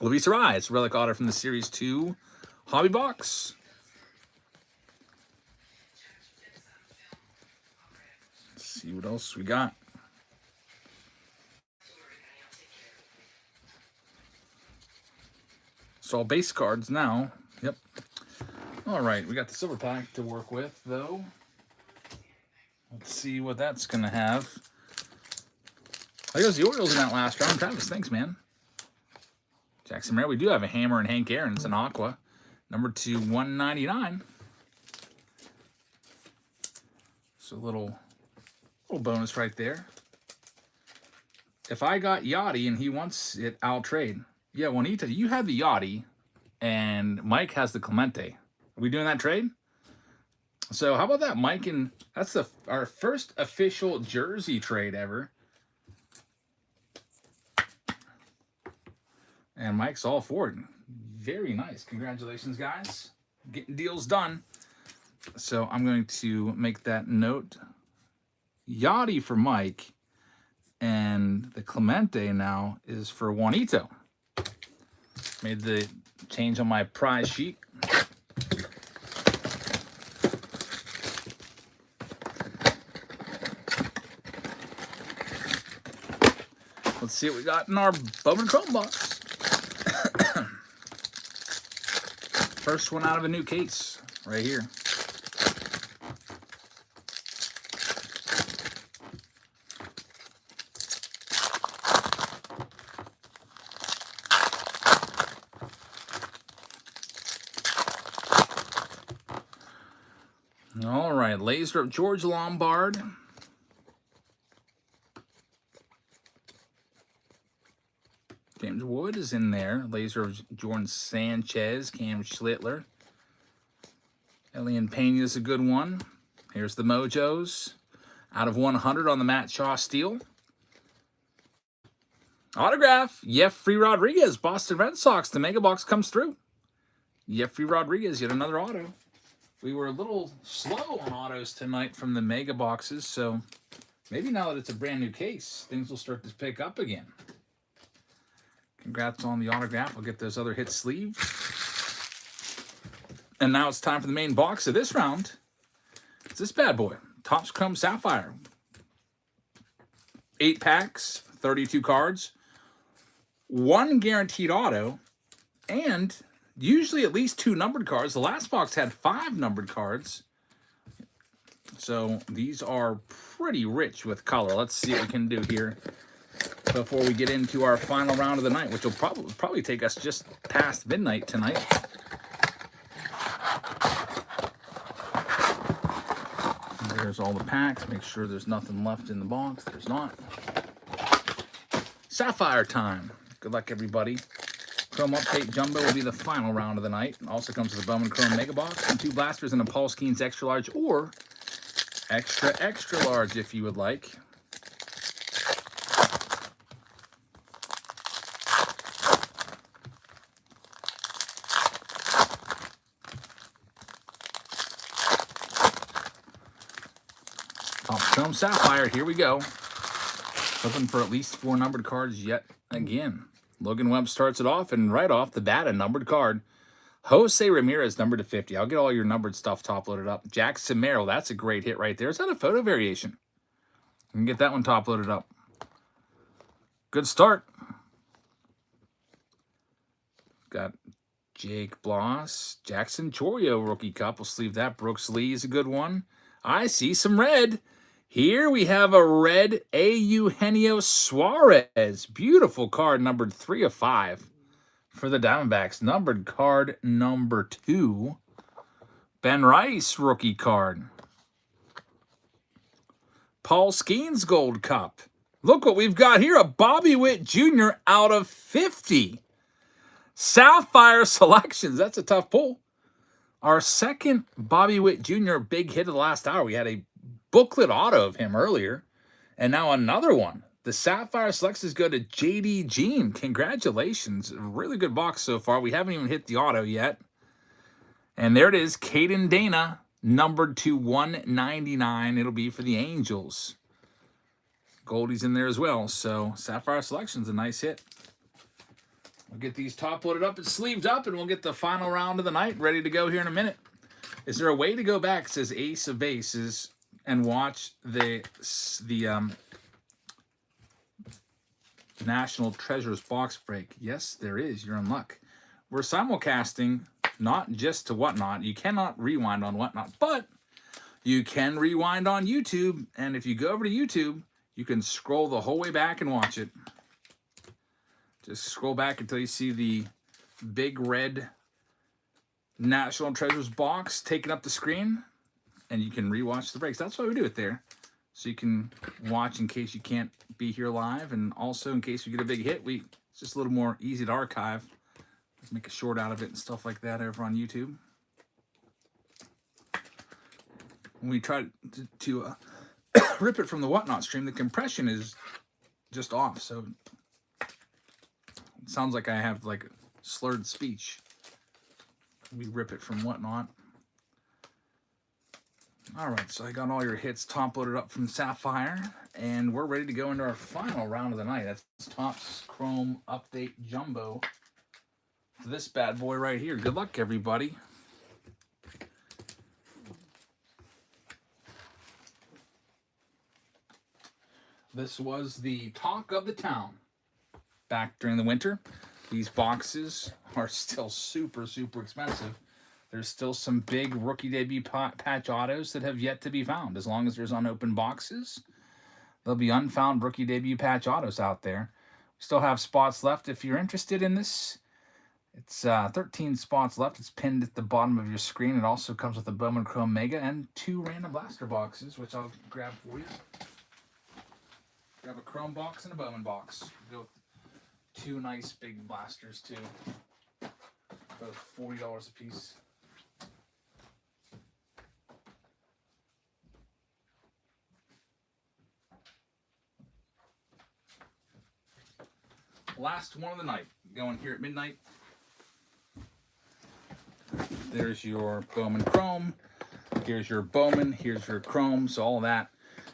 Luis Ariz relic auto from the Series 2 hobby box. Let's see what else we got. It's all base cards now. Yep. All right, we got the silver pack to work with, though. Let's see what that's going to have. There goes the Orioles in that last round. Travis, thanks, man. Jackson Merrill, we do have a Hammer and Hank Aaron. It's an Aqua. Number 2/199. So a little bonus right there. If I got Yachty and he wants it, I'll trade. Yeah, Juanita, you have the Yachty, and Mike has the Clemente. Are we doing that trade? So how about that, Mike? And that's our first official jersey trade ever. And Mike's all for it. Very nice. Congratulations, guys. Getting deals done. So I'm going to make that note. Yachty for Mike. And the Clemente now is for Juanito. Made the change on my prize sheet. Let's see what we got in our Bowman Chrome box. First one out of a new case right here. All right, laser of George Lombard. James Wood is in there. Laser of Jordan Sanchez, Cam Schlittler. Elian Pena is a good one. Here's the Mojos. Out of 100 on the Matt Shaw Steel. Autograph, Jeffrey Rodriguez, Boston Red Sox. The Mega Box comes through. Jeffrey Rodriguez, yet another auto. We were a little slow on autos tonight from the Mega Boxes, so maybe now that it's a brand new case, things will start to pick up again. Congrats on the autograph. We'll get those other hits sleeved. And now it's time for the main box of this round. It's this bad boy, Topps Chrome Sapphire. 8 packs, 32 cards, 1 guaranteed auto, and usually at least 2 numbered cards. The last box had 5 numbered cards. So these are pretty rich with color. Let's see what we can do here before we get into our final round of the night, which will probably take us just past midnight tonight. There's all the packs. Make sure there's nothing left in the box. There's not. Sapphire time. Good luck, everybody. Chrome Update Jumbo will be the final round of the night. Also comes with a Bowman Chrome Mega Box and 2 blasters and a Paul Skeens Extra Large or Extra Large if you would like. Top Chrome Sapphire, here we go. Hoping for at least 4 numbered cards yet again. Logan Webb starts it off, and right off the bat, a numbered card. Jose Ramirez, numbered to 50. I'll get all your numbered stuff top loaded up. Jackson Merrill, that's a great hit right there. Is that a photo variation? You can get that one top loaded up. Good start. Got Jake Bloss, Jackson Chorio rookie cup. We'll sleeve that. Brooks Lee is a good one. I see some red. Here we have a red Eugenio Suarez. Beautiful card, numbered 3 of 5 for the Diamondbacks. Numbered card number 2. Ben Rice rookie card. Paul Skeens Gold Cup. Look what we've got here. A Bobby Witt Jr. out of 50. Sapphire Selections. That's a tough pull. Our second Bobby Witt Jr. big hit of the last hour. We had a booklet auto of him earlier, and now another one. The Sapphire Selections go to J.D. Jean. Congratulations. A really good box so far. We haven't even hit the auto yet. And there it is, Caden Dana, numbered to 199. It'll be for the Angels. Goldie's in there as well, so Sapphire Selections, a nice hit. We'll get these top loaded up and sleeved up, and we'll get the final round of the night ready to go here in a minute. Is there a way to go back, it says Ace of Bases, and watch the National Treasures box break? Yes, there is. You're in luck. We're simulcasting, not just to Whatnot. You cannot rewind on Whatnot, but you can rewind on YouTube. And if you go over to YouTube, you can scroll the whole way back and watch it. Just scroll back until you see the big red National Treasures box taking up the screen, and you can rewatch the breaks. That's why we do it there, so you can watch in case you can't be here live, and also in case we get a big hit. It's just a little more easy to archive. Let's make a short out of it and stuff like that over on YouTube. When we try to rip it from the Whatnot stream, the compression is just off, so it sounds like I have like slurred speech. We rip it from Whatnot. All right, so I got all your hits top loaded up from Sapphire, and we're ready to go into our final round of the night. That's Topps Chrome Update Jumbo for this bad boy right here. Good luck, everybody. This was the talk of the town back during the winter. These boxes are still super, super expensive. There's still some big rookie debut patch autos that have yet to be found. As long as there's unopened boxes, there'll be unfound rookie debut patch autos out there. We still have spots left if you're interested in this. It's 13 spots left. It's pinned at the bottom of your screen. It also comes with a Bowman Chrome Mega and 2 random blaster boxes, which I'll grab for you. Grab a Chrome box and a Bowman box. Go with 2 nice big blasters too. Both $40 a piece. Last one of the night. Going here at midnight. There's your Bowman Chrome. Here's your Bowman. Here's your Chrome. So all of that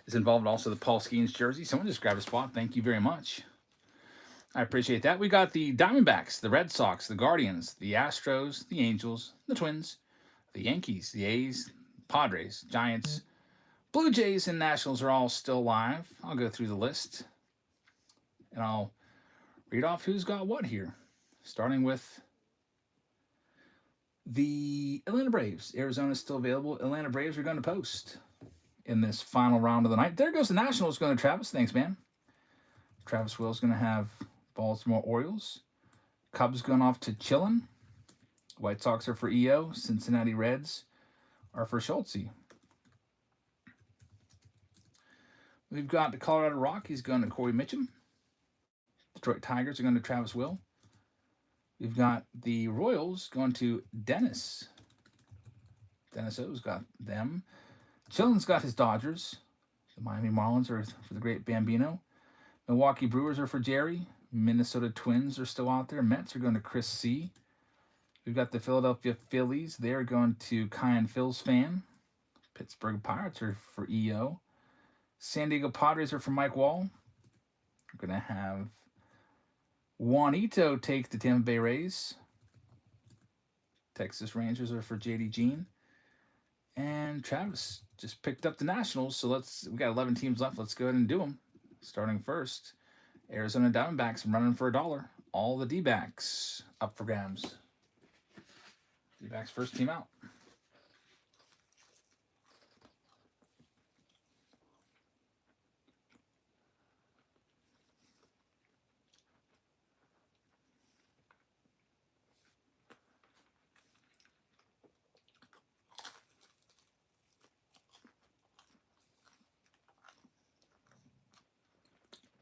is involved. Also the Paul Skeens jersey. Someone just grabbed a spot. Thank you very much. I appreciate that. We got the Diamondbacks, the Red Sox, the Guardians, the Astros, the Angels, the Twins, the Yankees, the A's, Padres, Giants, Blue Jays, and Nationals are all still live. I'll go through the list, and I'll read off who's got what here. Starting with the Atlanta Braves. Arizona's still available. Atlanta Braves are going to post in this final round of the night. There goes the Nationals going to Travis. Thanks, man. Travis Will's going to have Baltimore Orioles. Cubs going off to Chillin. White Sox are for EO. Cincinnati Reds are for Schultze. We've got the Colorado Rockies going to Corey Mitchum. The Detroit Tigers are going to Travis Will. We've got the Royals going to Dennis. Dennis O's got them. Chilton's got his Dodgers. The Miami Marlins are for the great Bambino. Milwaukee Brewers are for Jerry. Minnesota Twins are still out there. Mets are going to Chris C. We've got the Philadelphia Phillies. They're going to Kai and Phil's fan. Pittsburgh Pirates are for EO. San Diego Padres are for Mike Wall. We're going to have Juanito take the Tampa Bay Rays. Texas Rangers are for JD Jean. And Travis just picked up the Nationals. So we got 11 teams left. Let's go ahead and do them. Starting first, Arizona Diamondbacks running for $1. All the D-backs up for grabs. D-backs first team out.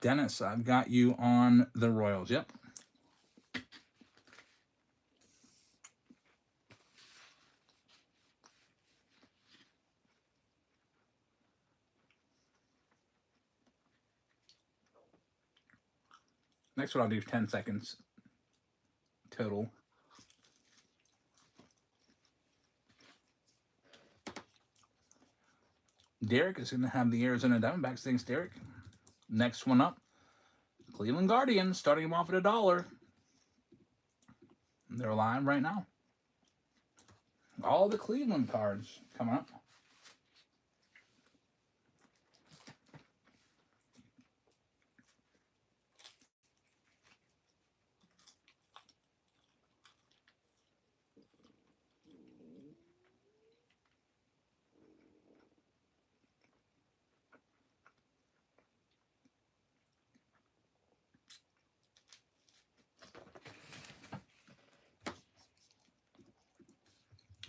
Dennis, I've got you on the Royals. Yep. Next one I'll do 10 seconds total. Derek is going to have the Arizona Diamondbacks. Thanks, Derek. Next one up, Cleveland Guardians, starting them off at $1. They're live right now. All the Cleveland cards coming up.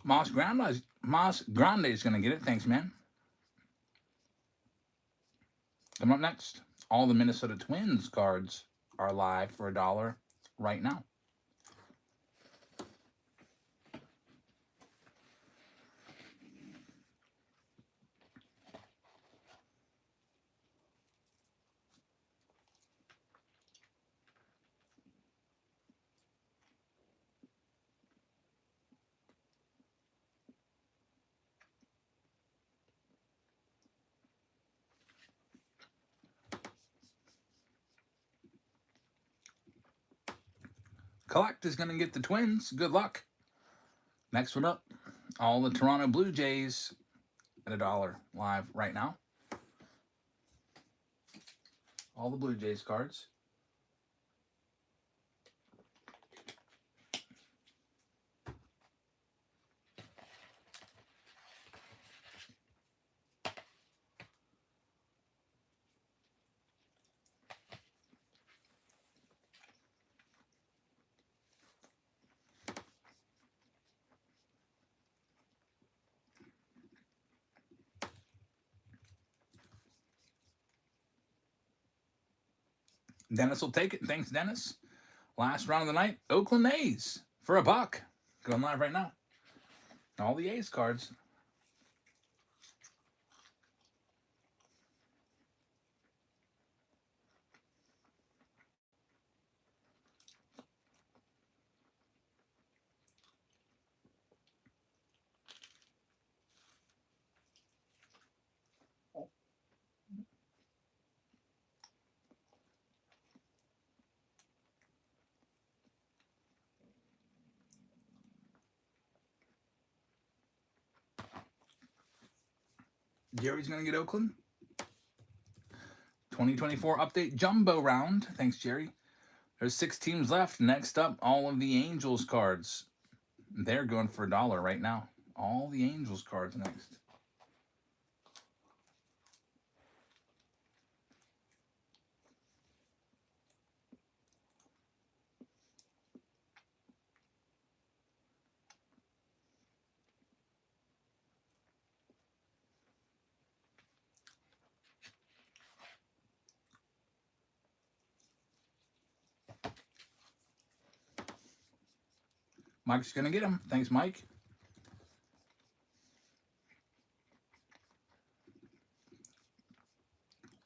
Moss Grande is going to get it. Thanks, man. Coming up next, all the Minnesota Twins cards are live for $1 right now. Collect is going to get the Twins. Good luck. Next one up, all the Toronto Blue Jays at $1 live right now. All the Blue Jays cards. Dennis will take it. Thanks, Dennis. Last round of the night, Oakland A's for $1. Going live right now. All the A's cards. Jerry's going to get Oakland. 2024 update jumbo round. Thanks, Jerry. There's 6 teams left. Next up, all of the Angels cards. They're going for $1 right now. All the Angels cards next. Mike's going to get them. Thanks, Mike.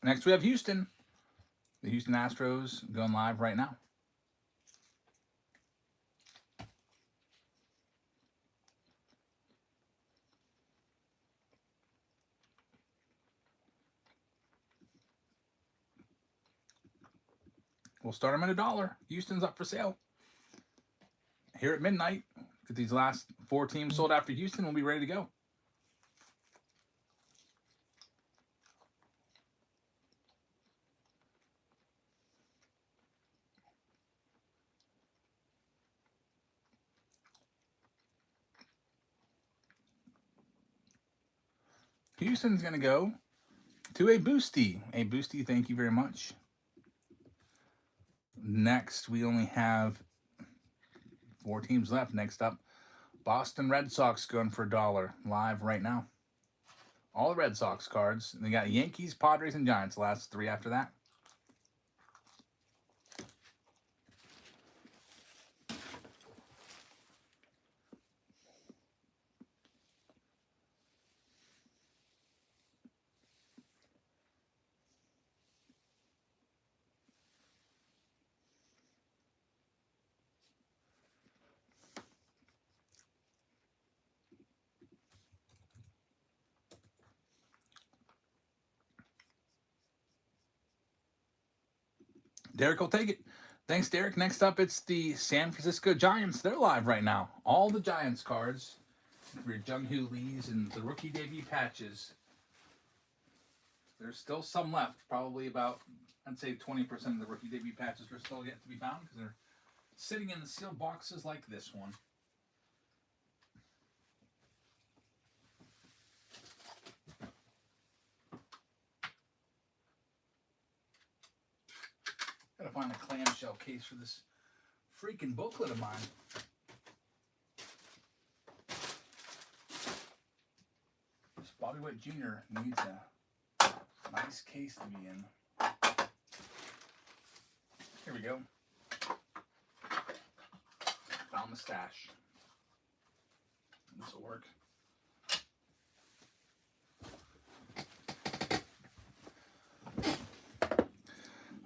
Next, we have Houston. The Houston Astros going live right now. We'll start them at $1. Houston's up for sale. Here at midnight, get these last 4 teams sold after Houston. We'll be ready to go. Houston's going to go to a Boosty. A Boosty, thank you very much. Next, we only have 4 teams left. Next up, Boston Red Sox going for $1 live right now. All the Red Sox cards. They got Yankees, Padres, and Giants. Last 3 after that. Derek will take it. Thanks, Derek. Next up, it's the San Francisco Giants. They're live right now. All the Giants cards for your Jung-Hoo Lees and the rookie debut patches. There's still some left. Probably about, I'd say 20% of the rookie debut patches are still yet to be found because they're sitting in the sealed boxes like this one. Gotta find a clamshell case for this freaking booklet of mine. This Bobby Witt Jr. needs a nice case to be in. Here we go. Found the stash. This will work.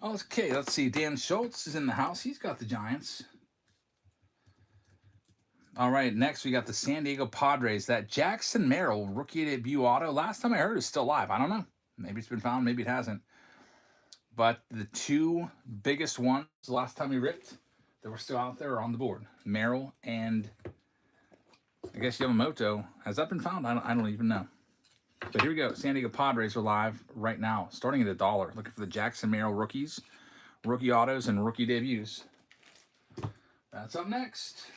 Okay, let's see. Dan Schultz is in the house. He's got the Giants. All right, next we got the San Diego Padres. That Jackson Merrill rookie debut auto. Last time I heard, is still live. I don't know. Maybe it's been found. Maybe it hasn't. But the 2 biggest ones, the last time we ripped, that were still out there are on the board. Merrill and I guess Yamamoto. Has that been found? I don't even know. But here we go. San Diego Padres are live right now, starting at $1. Looking for the Jackson Merrill rookies, rookie autos, and rookie debuts. That's up next.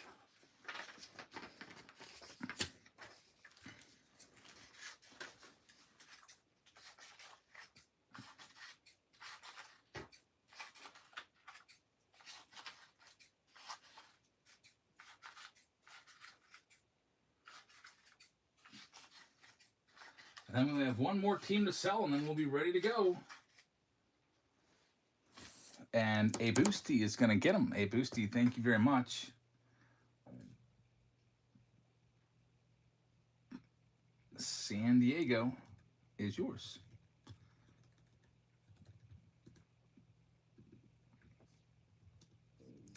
And then we have one more team to sell, and then we'll be ready to go. And A Boosty is going to get them. A Boosty, thank you very much. San Diego is yours.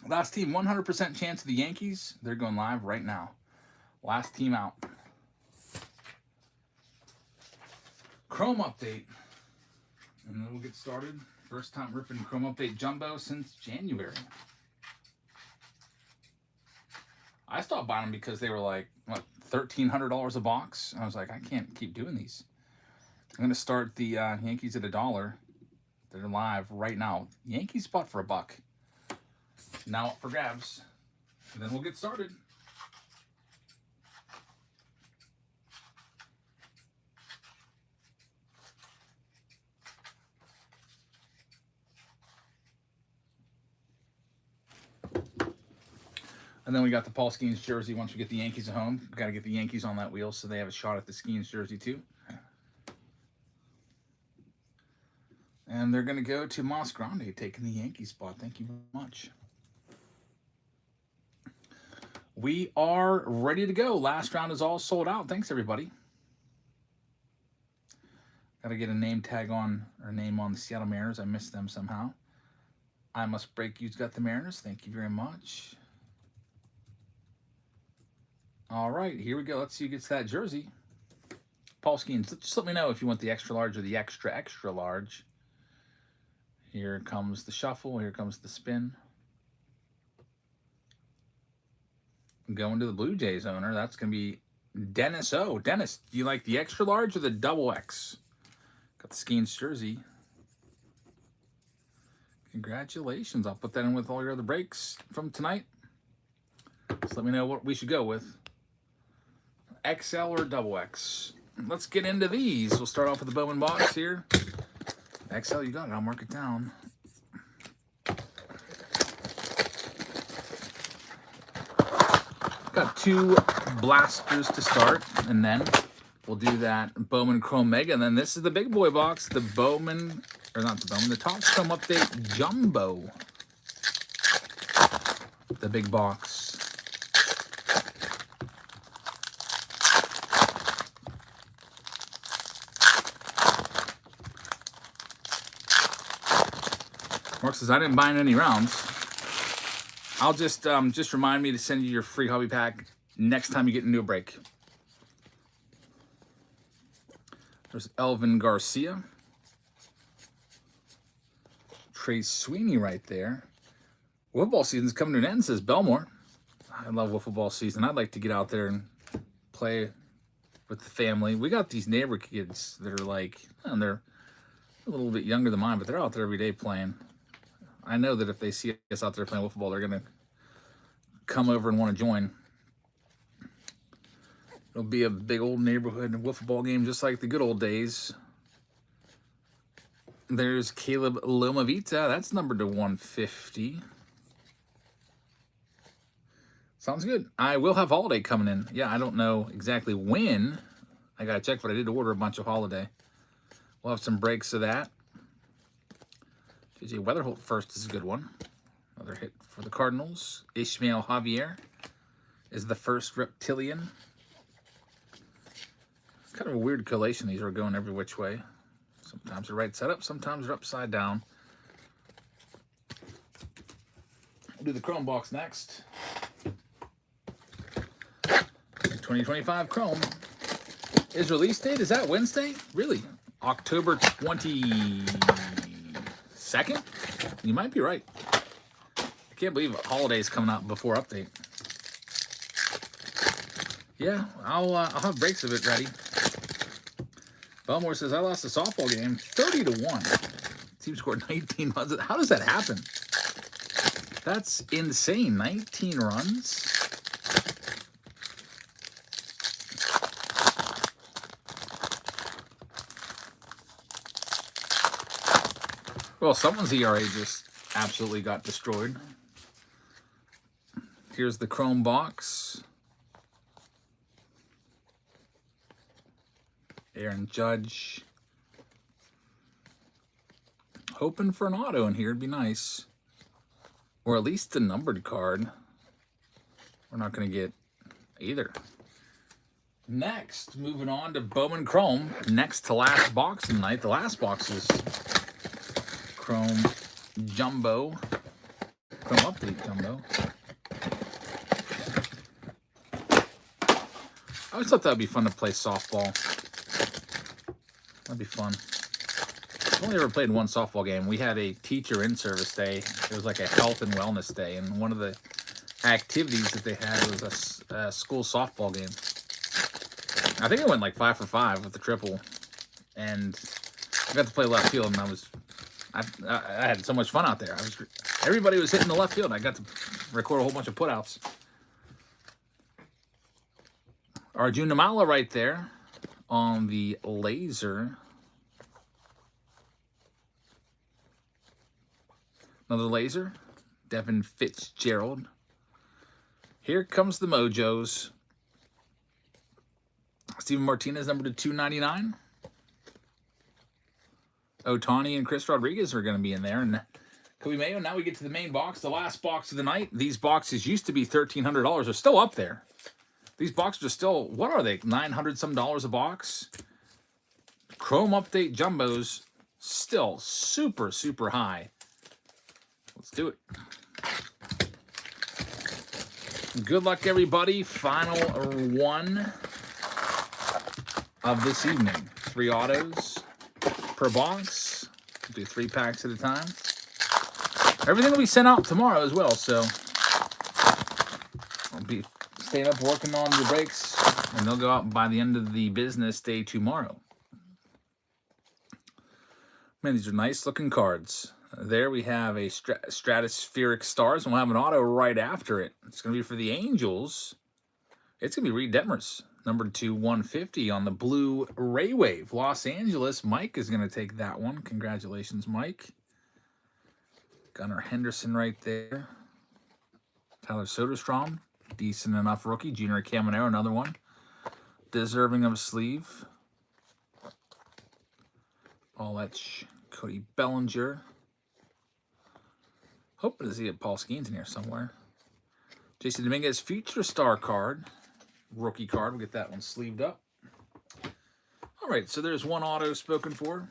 Last team, 100% chance of the Yankees. They're going live right now. Last team out. Chrome update. And then we'll get started. First time ripping Chrome update jumbo since January. I stopped buying them because they were like, what, $1,300 a box? And I was like, I can't keep doing these. I'm going to start the Yankees at $1. They're live right now. Yankees bought for $1. Now up for grabs. And then we'll get started. And then we got the Paul Skeens jersey. Once we get the Yankees at home, we've got to get the Yankees on that wheel so they have a shot at the Skeens jersey too. And they're going to go to Mas Grande, taking the Yankee spot. Thank you very much. We are ready to go. Last round is all sold out. Thanks, everybody. Got to get a name tag on, or name on the Seattle Mariners. I missed them somehow. I Must Break You's got the Mariners. Thank you very much. All right, here we go. Let's see who gets that jersey. Paul Skeens, just let me know if you want the extra large or the extra, extra large. Here comes the shuffle. Here comes the spin. Going to the Blue Jays owner. That's going to be Dennis O. Dennis, do you like the extra large or the double X? Got the Skeens jersey. Congratulations. I'll put that in with all your other breaks from tonight. Just let me know what we should go with. XL or double X. Let's get into these. We'll start off with the Bowman box here. XL, you got it. I'll mark it down. Got 2 blasters to start, and then we'll do that Bowman Chrome Mega. And then this is the big boy box, the Bowman, or not the Bowman, the Topps Chrome Update Jumbo. The big box. Mark says, I didn't buy in any rounds. I'll just remind me to send you your free hobby pack next time you get into a break. There's Elvin Garcia. Trey Sweeney right there. Wiffle ball season's coming to an end, says Belmore. I love wiffle ball season. I'd like to get out there and play with the family. We got these neighbor kids that are like, and they're a little bit younger than mine, but they're out there every day playing. I know that if they see us out there playing wiffle ball, they're going to come over and want to join. It'll be a big old neighborhood wiffle ball game just like the good old days. There's Caleb Lomavita. That's numbered to 150. Sounds good. I will have Holiday coming in. Yeah, I don't know exactly when. I got to check, but I did order a bunch of Holiday. We'll have some breaks of that. JJ Weatherholt first is a good one. Another hit for the Cardinals. Ishmael Javier is the first Reptilian. Kind of a weird collation. These are going every which way. Sometimes they're right side up, sometimes they're upside down. We'll do the Chrome box next. 2025 Chrome. Is release date, is that Wednesday? Really? October 22nd? You might be right. I can't believe Holiday's coming out before update. Yeah, I'll have breaks of it ready. Belmore says, I lost a softball game 30-1. Team scored 19 runs. How does that happen? That's insane. 19 runs. Well, someone's ERA just absolutely got destroyed. Here's the Chrome box. Aaron Judge. Hoping for an auto in here. It'd be nice. Or at least a numbered card. We're not going to get either. Next, moving on to Bowman Chrome. Next to last box of the night. The last box is Chrome Jumbo. Chrome Update Jumbo. I always thought that would be fun to play softball. That'd be fun. I've only ever played one softball game. We had a teacher in-service day. It was like a health and wellness day, and one of the activities that they had was a school softball game. I think I went like 5 for 5 with the triple, and I got to play left field, and I had so much fun out there. Everybody was hitting the left field. I got to record a whole bunch of putouts. Arjun Namala right there on the laser. Another laser. Devin Fitzgerald. Here comes the Mojos. Steven Martinez, number to 299. Otani and Chris Rodriguez are going to be in there. And Kobe Mayo. Now we get to the main box, the last box of the night. These boxes used to be $1,300. They're still up there. These boxes are still, what are they, $900 some a box? Chrome Update Jumbos, still super, super high. Let's do it. Good luck, everybody. Final one of this evening. 3 autos per box. Do 3 packs at a time. Everything will be sent out tomorrow as well, so I'll be staying up working on the breaks, and they'll go out by the end of the business day tomorrow. Man, these are nice looking cards. There we have a Stratospheric Stars, and we'll have an auto right after it. It's going to be for the Angels. It's going to be Reed Detmers, number 2/150 on the blue Ray Wave. Los Angeles. Mike is going to take that one. Congratulations, Mike. Gunnar Henderson right there. Tyler Soderstrom, decent enough rookie. Junior Caminero, another one. Deserving of a sleeve. Paulette, Cody Bellinger. Hoping to see a Paul Skeens in here somewhere. Jason Dominguez, Future Star card. Rookie card. We'll get that one sleeved up. All right, so there's one auto spoken for.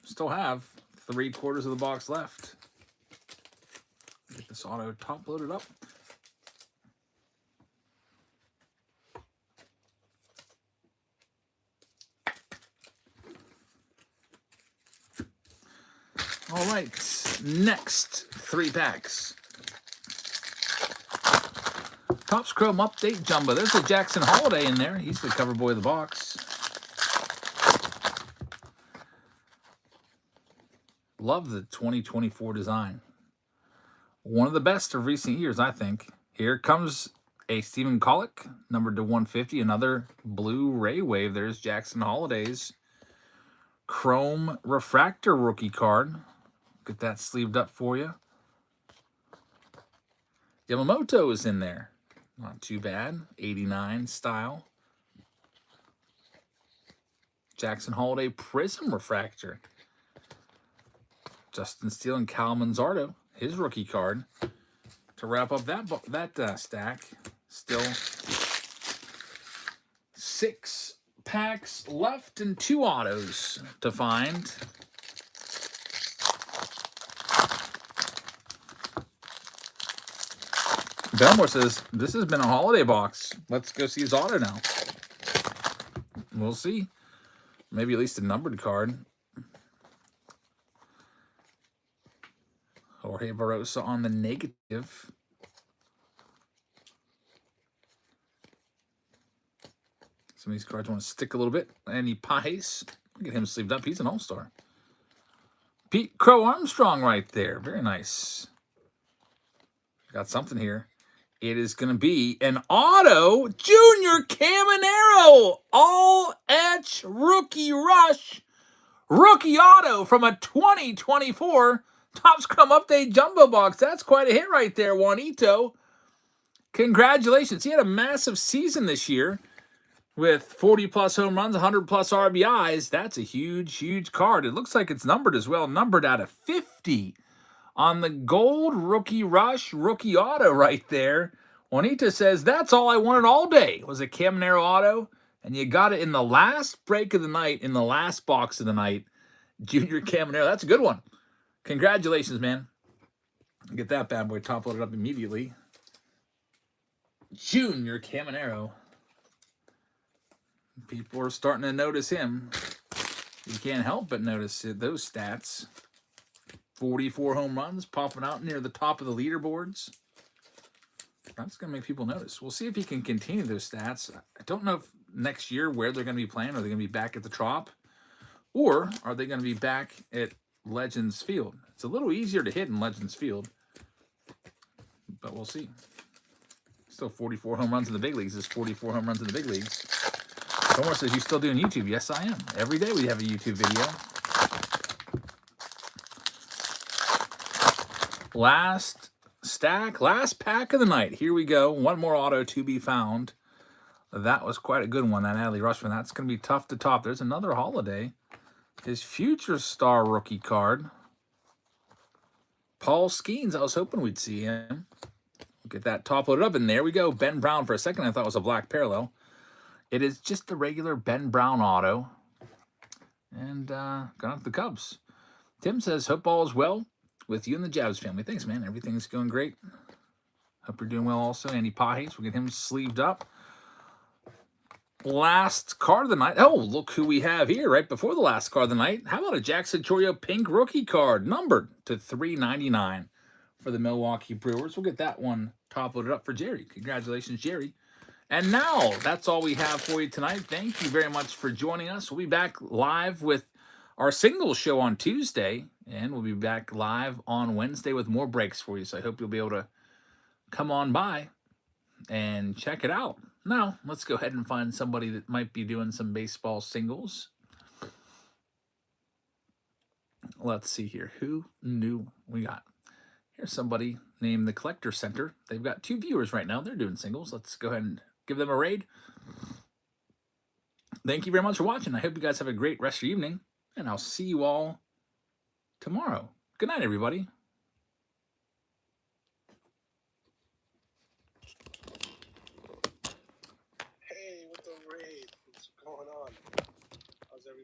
Still have 3/4 of the box left. Get this auto top loaded up. All right, next 3 packs. Topps Chrome Update Jumbo. There's a Jackson Holiday in there. He's the cover boy of the box. Love the 2024 design. One of the best of recent years, I think. Here comes a Stephen Collick, numbered to 150. Another blue Ray Wave. There's Jackson Holiday's Chrome Refractor rookie card. Get that sleeved up for you. Yamamoto is in there. Not too bad. 89 style. Jackson Holiday Prism Refractor. Justin Steele and Cal Manzardo, his rookie card. To wrap up that stack, still 6 packs left and 2 autos to find. Belmore says, this has been a holiday box. Let's go see his auto now. We'll see. Maybe at least a numbered card. Jorge Barrosa on the negative. Some of these cards want to stick a little bit. Andy Pace. Get him sleeved up. He's an all-star. Pete Crow Armstrong right there. Very nice. Got something here. It is going to be an auto Junior Caminero All-Etch Rookie Rush Rookie Auto from a 2024 Topps Chrome Update Jumbo Box. That's quite a hit right there, Juanito. Congratulations. He had a massive season this year with 40-plus home runs, 100-plus RBIs. That's a huge, huge card. It looks like it's numbered as well, numbered out of 50 on the gold Rookie Rush Rookie Auto right there. Juanito says, that's all I wanted all day was a Caminero Auto, and you got it in the last break of the night, in the last box of the night. Junior Caminero. That's a good one. Congratulations, man. Get that bad boy top loaded up immediately. Junior Caminero. People are starting to notice him. You can't help but notice those stats. 44 home runs popping out near the top of the leaderboards. That's going to make people notice. We'll see if he can continue those stats. I don't know if next year where they're going to be playing. Are they going to be back at the Trop? Or are they going to be back at Legends Field? It's a little easier to hit in Legends Field. But we'll see. Still 44 home runs in the big leagues. There's 44 home runs in the big leagues. Homer says, you still doing YouTube? Yes, I am. Every day we have a YouTube video. Last stack, last pack of the night. Here we go. One more auto to be found. That was quite a good one, that Adley Rushman. That's going to be tough to top. There's another holiday. His Future Star rookie card. Paul Skeens, I was hoping we'd see him. Get that top loaded up, and there we go. Ben Brown. For a second, I thought it was a black parallel. It is just the regular Ben Brown auto. And gone up the Cubs. Tim says, hope all is well with you and the Jabs family. Thanks, man. Everything's going great. Hope you're doing well also. Andy Pajes, we'll get him sleeved up. Last card of the night. Oh, look who we have here right before the last card of the night. How about a Jackson Chorio pink rookie card, numbered to $3.99 for the Milwaukee Brewers. We'll get that one top loaded up for Jerry. Congratulations, Jerry. And now, that's all we have for you tonight. Thank you very much for joining us. We'll be back live with our singles show on Tuesday, and we'll be back live on Wednesday with more breaks for you. So I hope you'll be able to come on by and check it out. Now, let's go ahead and find somebody that might be doing some baseball singles. Let's see here. Who knew we got? Here's somebody named the Collector Center. They've got 2 viewers right now. They're doing singles. Let's go ahead and give them a raid. Thank you very much for watching. I hope you guys have a great rest of your evening, and I'll see you all tomorrow. Good night, everybody.